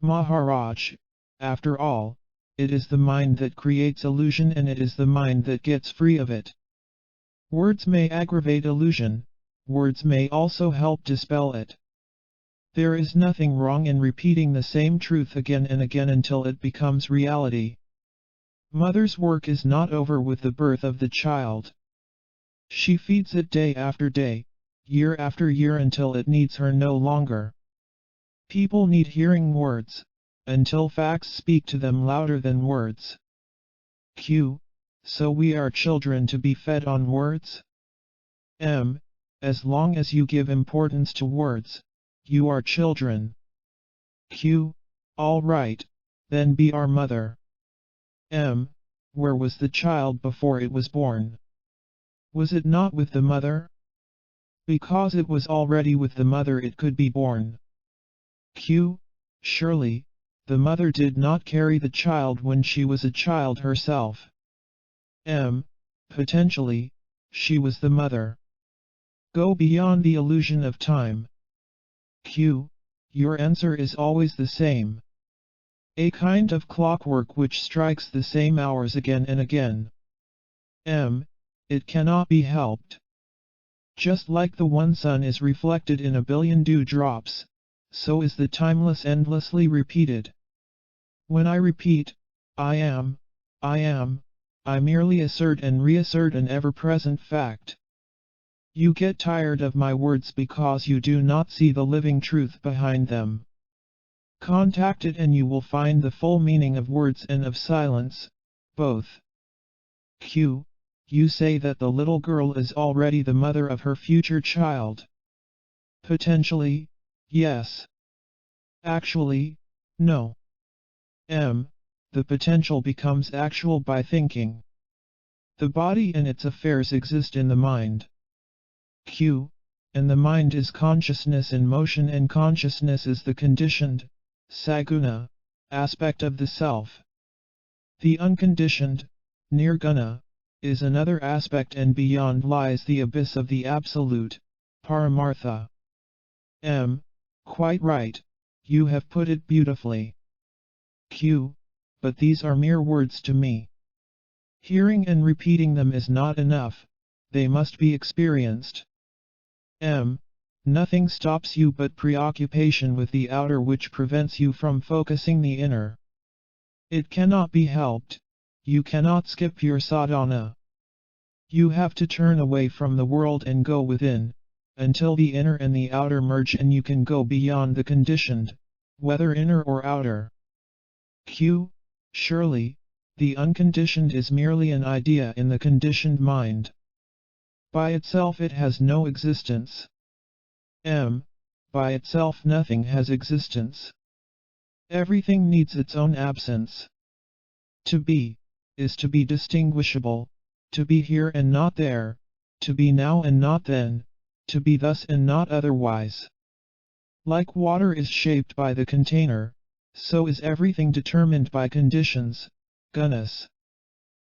[SPEAKER 1] Maharaj, after all, it is the mind that creates illusion and it is the mind that gets free of it. Words may aggravate illusion, words may also help dispel it. There is nothing wrong in repeating the same truth again and again until it becomes reality. Mother's work is not over with the birth of the child. She feeds it day after day, year after year until it needs her no longer. People need hearing words, until facts speak to them louder than words. So we are children to be fed on words? As long as you give importance to words, you are children. All right, then be our mother. Where was the child before it was born? Was it not with the mother? Because it was already with the mother it could be born. Surely, the mother did not carry the child when she was a child herself. Potentially, she was the mother. Go beyond the illusion of time. Your answer is always the same. A kind of clockwork which strikes the same hours again and again. It cannot be helped. Just like the one sun is reflected in a billion dewdrops, so is the timeless endlessly repeated. When I repeat, I am, I merely assert and reassert an ever-present fact. You get tired of my words because you do not see the living truth behind them. Contact it and you will find the full meaning of words and of silence, both. You say that the little girl is already the mother of her future child. Potentially, yes. Actually, no. The potential becomes actual by thinking. The body and its affairs exist in the mind. Q. And the mind is consciousness in motion, and consciousness is the conditioned, saguna, aspect of the self. The unconditioned, nirguna, is another aspect, and beyond lies the abyss of the absolute, paramartha. Quite right, you have put it beautifully. Q. But these are mere words to me. Hearing and repeating them is not enough, they must be experienced. Nothing stops you but preoccupation with the outer, which prevents you from focusing the inner. It cannot be helped, you cannot skip your sadhana. You have to turn away from the world and go within, until the inner and the outer merge, and you can go beyond the conditioned, whether inner or outer. Q. Surely, the unconditioned is merely an idea in the conditioned mind. By itself it has no existence. By itself nothing has existence. Everything needs its own absence. To be, is to be distinguishable, to be here and not there, to be now and not then, to be thus and not otherwise. Like water is shaped by the container, so is everything determined by conditions, gunas.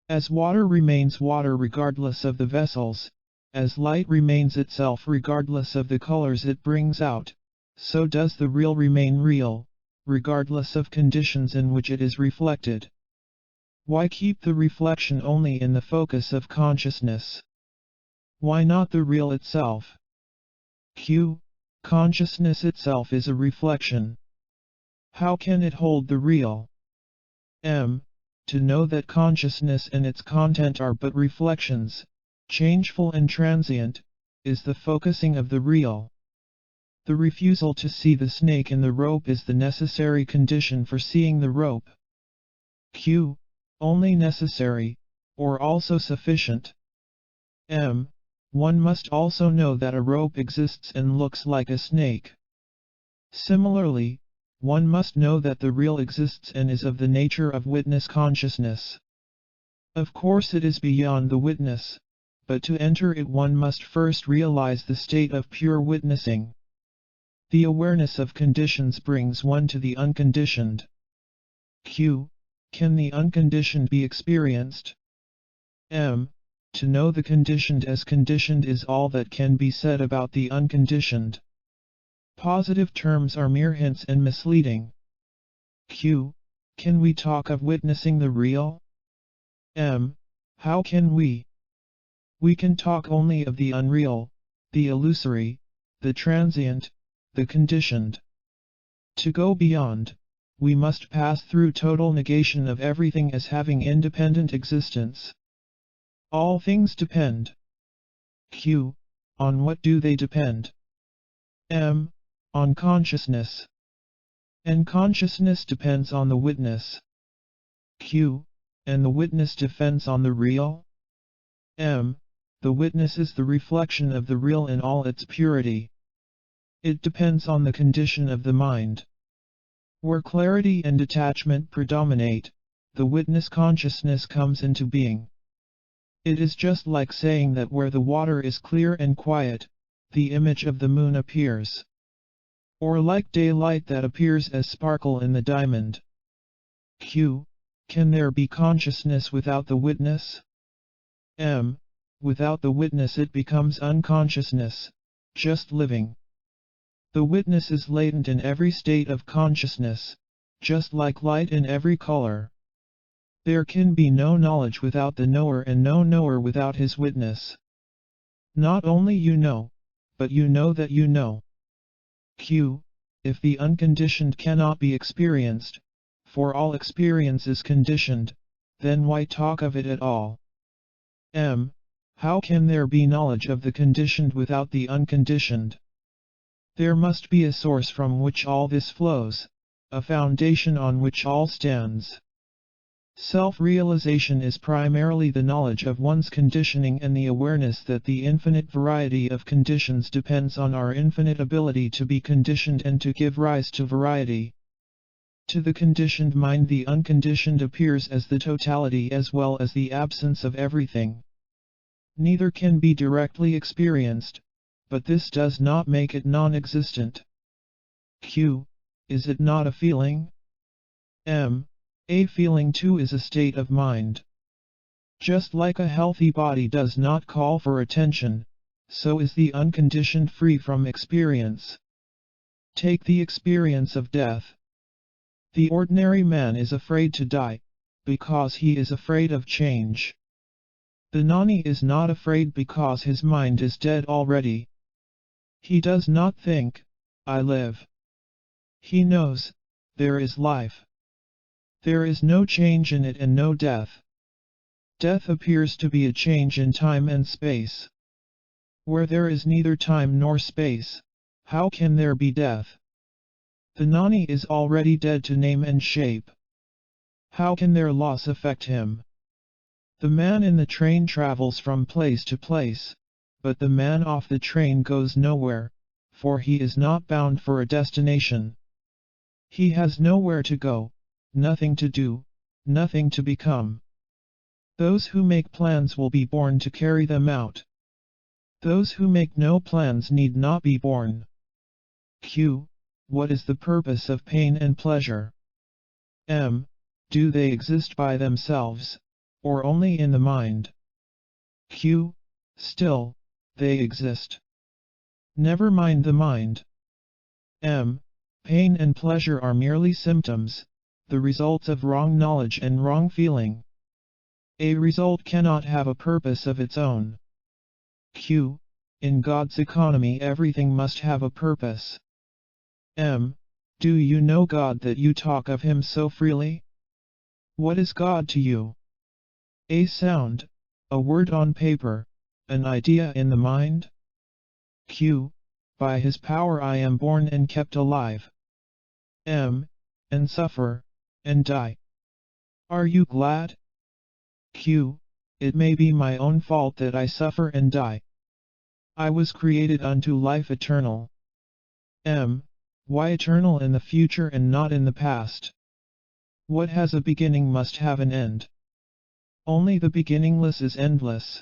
[SPEAKER 1] As water remains water regardless of the vessels, as light remains itself regardless of the colors it brings out, so does the real remain real, regardless of conditions in which it is reflected. Why keep the reflection only in the focus of consciousness? Why not the real itself? Q. Consciousness itself is a reflection. How can it hold the real? To know that consciousness and its content are but reflections, changeful and transient, is the focusing of the real. The refusal to see the snake in the rope is the necessary condition for seeing the rope. Q. Only necessary, or also sufficient? One must also know that a rope exists and looks like a snake. Similarly, one must know that the real exists and is of the nature of witness consciousness. Of course it is beyond the witness, but to enter it one must first realize the state of pure witnessing. The awareness of conditions brings one to the unconditioned. Q. Can the unconditioned be experienced? To know the conditioned as conditioned is all that can be said about the unconditioned. Positive terms are mere hints and misleading. Q. Can we talk of witnessing the real? How can we? We can talk only of the unreal, the illusory, the transient, the conditioned. To go beyond, we must pass through total negation of everything as having independent existence. All things depend. Q. On what do they depend? On consciousness. And consciousness depends on the witness. Q. And the witness depends on the real? The witness is the reflection of the real in all its purity. It depends on the condition of the mind. Where clarity and detachment predominate, the witness consciousness comes into being. It is just like saying that where the water is clear and quiet, the image of the moon appears. Or like daylight that appears as sparkle in the diamond. Q. Can there be consciousness without the witness? Without the witness it becomes unconsciousness, just living. The witness is latent in every state of consciousness, just like light in every color. There can be no knowledge without the knower and no knower without his witness. Not only you know, but you know that you know. Q. If the unconditioned cannot be experienced, for all experience is conditioned, then why talk of it at all? How can there be knowledge of the conditioned without the unconditioned? There must be a source from which all this flows, a foundation on which all stands. Self-realization is primarily the knowledge of one's conditioning and the awareness that the infinite variety of conditions depends on our infinite ability to be conditioned and to give rise to variety. To the conditioned mind the unconditioned appears as the totality as well as the absence of everything. Neither can be directly experienced, but this does not make it non-existent. Q. Is it not a feeling? M. A feeling too is a state of mind. Just like a healthy body does not call for attention, so is the unconditioned free from experience. Take the experience of death. The ordinary man is afraid to die, because he is afraid of change. The Gnani is not afraid because his mind is dead already. He does not think, I live. He knows, there is life. There is no change in it and no death. Death appears to be a change in time and space. Where there is neither time nor space, how can there be death? The Gnani is already dead to name and shape. How can their loss affect him? The man in the train travels from place to place, but the man off the train goes nowhere, for he is not bound for a destination. He has nowhere to go, nothing to do, nothing to become. Those who make plans will be born to carry them out. Those who make no plans need not be born. Q. What is the purpose of pain and pleasure? M. Do they exist by themselves, or only in the mind? Q. Still, they exist. Never mind the mind. M. Pain and pleasure are merely symptoms, the results of wrong knowledge and wrong feeling. A result cannot have a purpose of its own. Q. In God's economy everything must have a purpose. M. Do you know God that you talk of Him so freely? What is God to you? A sound, a word on paper, an idea in the mind? Q. By His power I am born and kept alive. M. And suffer, and die. Are you glad? Q. It may be my own fault that I suffer and die. I was created unto life eternal. M. Why eternal in the future and not in the past? What has a beginning must have an end. Only the beginningless is endless.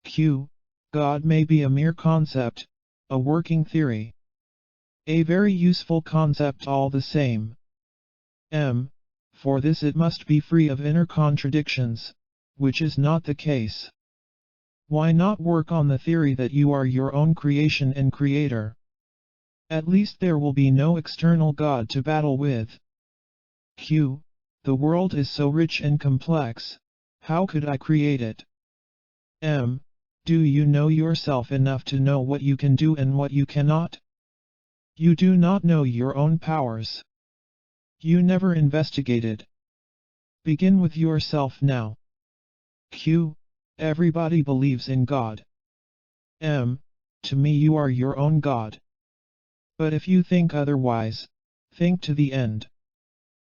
[SPEAKER 1] Q. God may be a mere concept, a working theory. A very useful concept all the same. M. For this it must be free of inner contradictions, which is not the case. Why not work on the theory that you are your own creation and creator? At least there will be no external God to battle with. Q. The world is so rich and complex, how could I create it? M. Do you know yourself enough to know what you can do and what you cannot? You do not know your own powers. You never investigated. Begin with yourself now. Q. Everybody believes in God. M. To me you are your own God. But if you think otherwise, think to the end.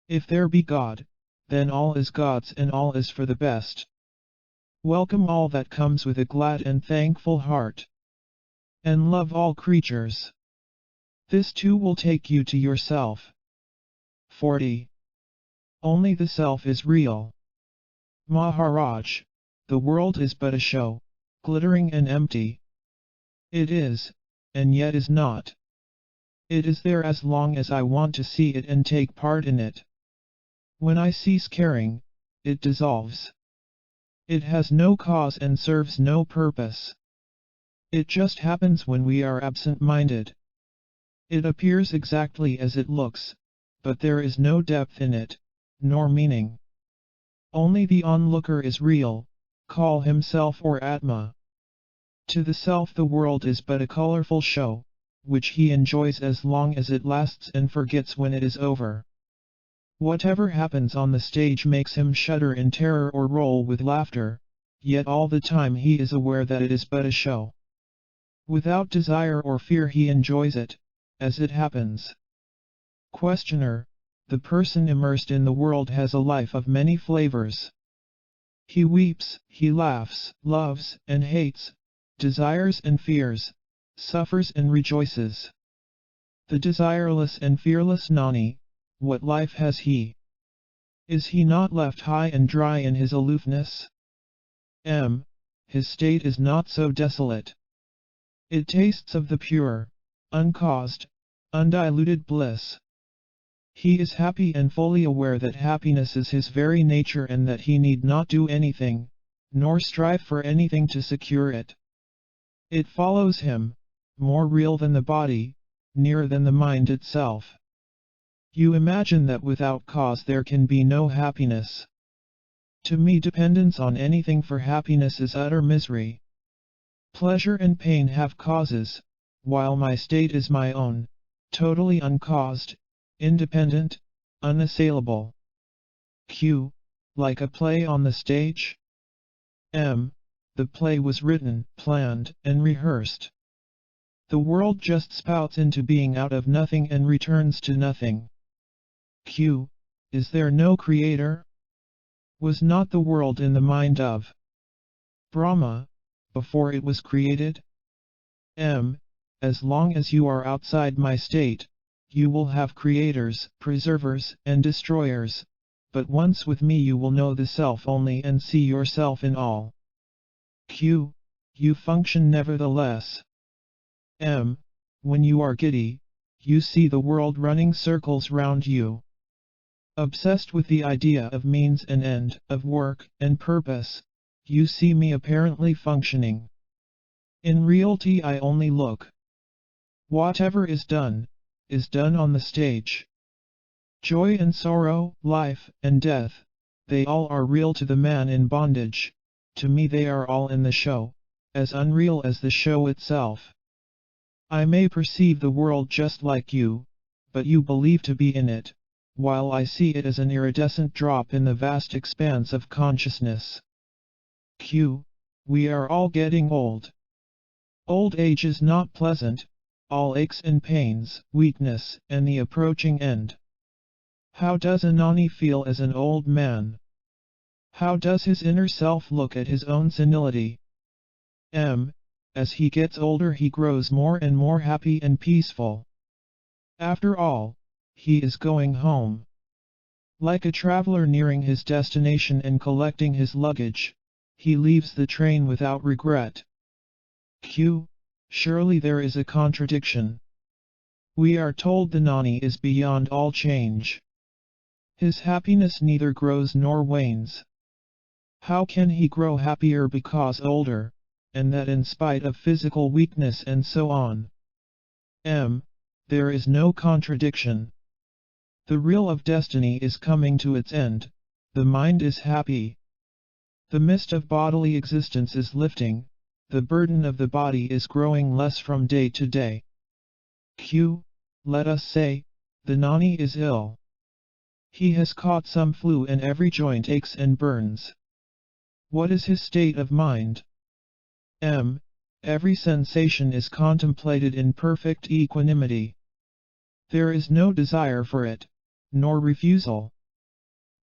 [SPEAKER 1] If there be God, then all is God's and all is for the best. Welcome all that comes with a glad and thankful heart. And love all creatures. This too will take you to yourself. 40. Only the self is real. Maharaj, the world is but a show, glittering and empty. It is, and yet is not. It is there as long as I want to see it and take part in it. When I cease caring, it dissolves. It has no cause and serves no purpose. It just happens when we are absent-minded. It appears exactly as it looks, but there is no depth in it, nor meaning. Only the onlooker is real, call himself or Atma. To the self the world is but a colorful show, which he enjoys as long as it lasts and forgets when it is over. Whatever happens on the stage makes him shudder in terror or roll with laughter, yet all the time he is aware that it is but a show. Without desire or fear he enjoys it, as it happens. Questioner: the person immersed in the world has a life of many flavors. He weeps, he laughs, loves and hates, desires and fears, suffers and rejoices. The desireless and fearless Gnani, what life has he? Is he not left high and dry in his aloofness? His state is not so desolate. It tastes of the pure, uncaused, undiluted bliss. He is happy and fully aware that happiness is his very nature and that he need not do anything, nor strive for anything to secure it. It follows him, more real than the body, nearer than the mind itself. You imagine that without cause there can be no happiness. To me, dependence on anything for happiness is utter misery. Pleasure and pain have causes, while my state is my own, totally uncaused, independent, unassailable. Q. Like a play on the stage? The play was written, planned, and rehearsed. The world just spouts into being out of nothing and returns to nothing. Q. Is there no creator? Was not the world in the mind of Brahma, before it was created? As long as you are outside my state, you will have creators, preservers, and destroyers, but once with me you will know the self only and see yourself in all. Q. You function nevertheless. When you are giddy, you see the world running circles round you. Obsessed with the idea of means and end, of work and purpose, you see me apparently functioning. In reality I only look. Whatever is done on the stage. Joy and sorrow, life and death, they all are real to the man in bondage. To me they are all in the show, as unreal as the show itself. I may perceive the world just like you, but you believe to be in it, while I see it as an iridescent drop in the vast expanse of consciousness. Q. We are all getting old. Old age is not pleasant, all aches and pains, weakness, and the approaching end. How does a nani feel as an old man? How does his inner self look at his own senility? As he gets older he grows more and more happy and peaceful. After all, he is going home. Like a traveler nearing his destination and collecting his luggage, he leaves the train without regret. Q. Surely there is a contradiction. We are told the nani is beyond all change. His happiness neither grows nor wanes. How can he grow happier because older, and that in spite of physical weakness and so on? There is no contradiction. The reel of destiny is coming to its end, the mind is happy. The mist of bodily existence is lifting, the burden of the body is growing less from day to day. Q. Let us say, the nani is ill. He has caught some flu and every joint aches and burns. What is his state of mind? Every sensation is contemplated in perfect equanimity. There is no desire for it, nor refusal.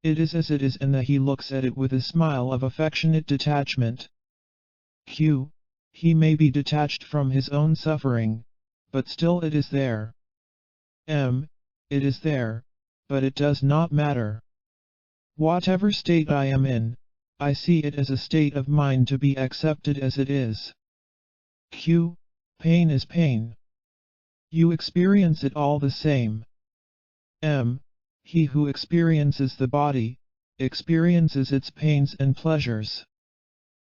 [SPEAKER 1] It is as it is and that he looks at it with a smile of affectionate detachment. Q. He may be detached from his own suffering, but still it is there. It is there, but it does not matter. Whatever state I am in, I see it as a state of mind to be accepted as it is. Q. Pain is pain. You experience it all the same. He who experiences the body, experiences its pains and pleasures.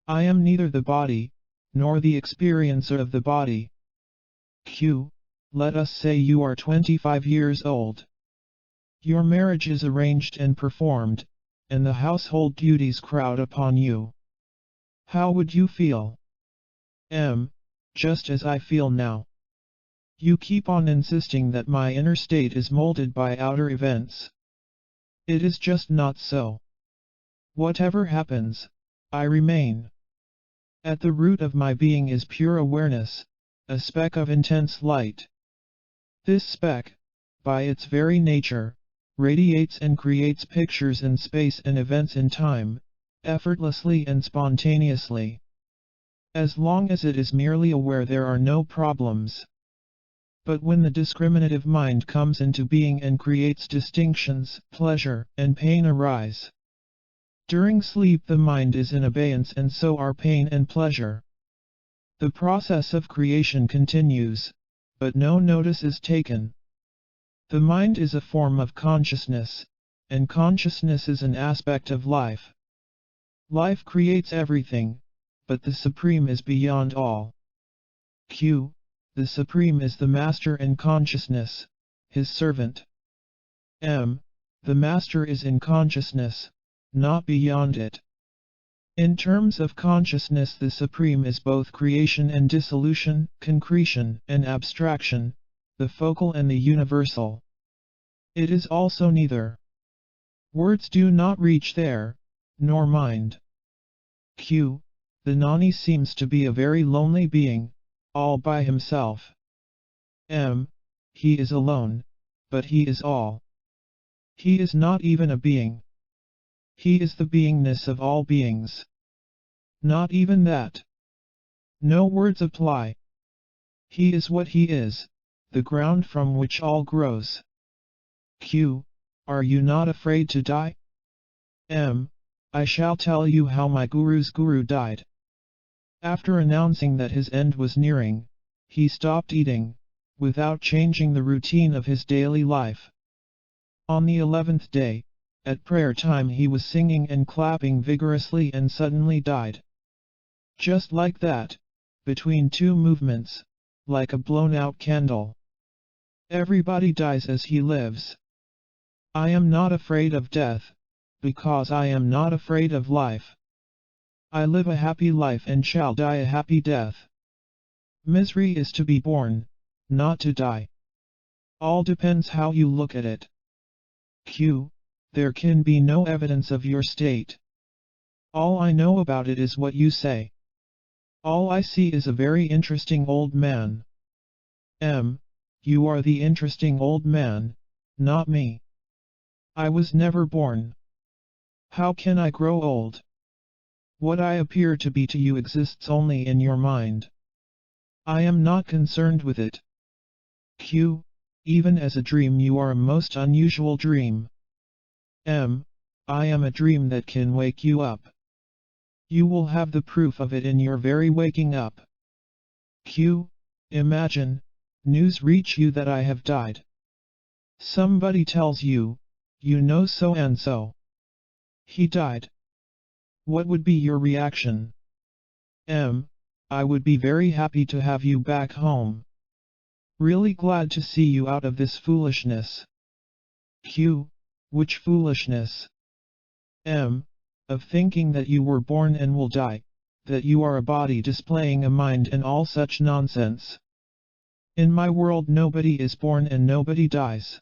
[SPEAKER 1] I am neither the body, nor the experiencer of the body. Q. Let us say you are 25 years old. Your marriage is arranged and performed, and the household duties crowd upon you. How would you feel? Just as I feel now. You keep on insisting that my inner state is molded by outer events. It is just not so. Whatever happens, I remain. At the root of my being is pure awareness, a speck of intense light. This speck, by its very nature, radiates and creates pictures in space and events in time, effortlessly and spontaneously. As long as it is merely aware there are no problems. But when the discriminative mind comes into being and creates distinctions, pleasure and pain arise. During sleep the mind is in abeyance and so are pain and pleasure. The process of creation continues, but no notice is taken. The mind is a form of consciousness, and consciousness is an aspect of life. Life creates everything, but the Supreme is beyond all. Q. The Supreme is the Master in consciousness, his servant. M. The Master is in consciousness, not beyond it. In terms of consciousness, the Supreme is both creation and dissolution, concretion and abstraction, the focal and the universal. It is also neither. Words do not reach there, nor mind. Q. The Nani seems to be a very lonely being, all by himself. M. He is alone, but he is all. He is not even a being. He is the beingness of all beings. Not even that. No words apply. He is what he is, the ground from which all grows. Q. Are you not afraid to die? M. I shall tell you how my guru's guru died. After announcing that his end was nearing, he stopped eating, without changing the routine of his daily life. On the 11th day, at prayer time he was singing and clapping vigorously and suddenly died. Just like that, between two movements, like a blown-out candle. Everybody dies as he lives. I am not afraid of death, because I am not afraid of life. I live a happy life and shall die a happy death. Misery is to be born, not to die. All depends how you look at it. Q. There can be no evidence of your state. All I know about it is what you say. All I see is a very interesting old man. M. You are the interesting old man, not me. I was never born. How can I grow old? What I appear to be to you exists only in your mind. I am not concerned with it. Q. Even as a dream you are a most unusual dream. M. I am a dream that can wake you up. You will have the proof of it in your very waking up. Q. Imagine, news reach you that I have died. Somebody tells you, you know so and so. He died. What would be your reaction? M. I would be very happy to have you back home. Really glad to see you out of this foolishness. Q. Which foolishness? M. Of thinking that you were born and will die, that you are a body displaying a mind and all such nonsense. In my world nobody is born and nobody dies.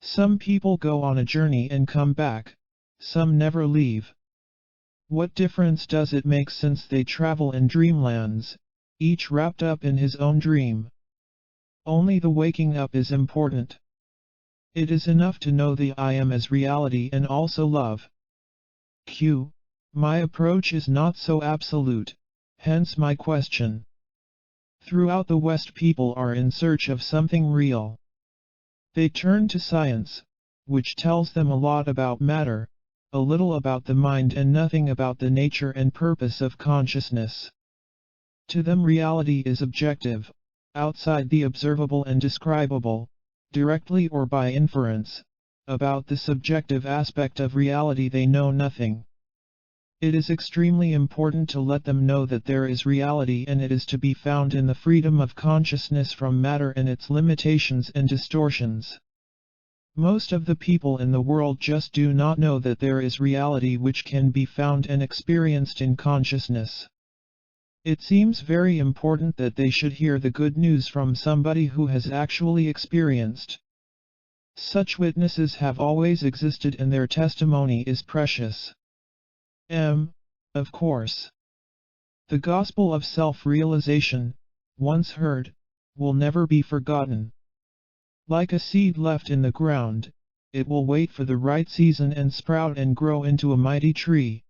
[SPEAKER 1] Some people go on a journey and come back, some never leave. What difference does it make since they travel in dreamlands, each wrapped up in his own dream? Only the waking up is important. It is enough to know the I am as reality and also love. Q. My approach is not so absolute, hence my question. Throughout the West people are in search of something real. They turn to science, which tells them a lot about matter, a little about the mind and nothing about the nature and purpose of consciousness. To them reality is objective, outside the observable and describable, directly or by inference. About the subjective aspect of reality they know nothing. It is extremely important to let them know that there is reality and it is to be found in the freedom of consciousness from matter and its limitations and distortions. Most of the people in the world just do not know that there is reality which can be found and experienced in consciousness. It seems very important that they should hear the good news from somebody who has actually experienced. Such witnesses have always existed and their testimony is precious. M. Of course. The gospel of self-realization, once heard, will never be forgotten. Like a seed left in the ground, it will wait for the right season and sprout and grow into a mighty tree.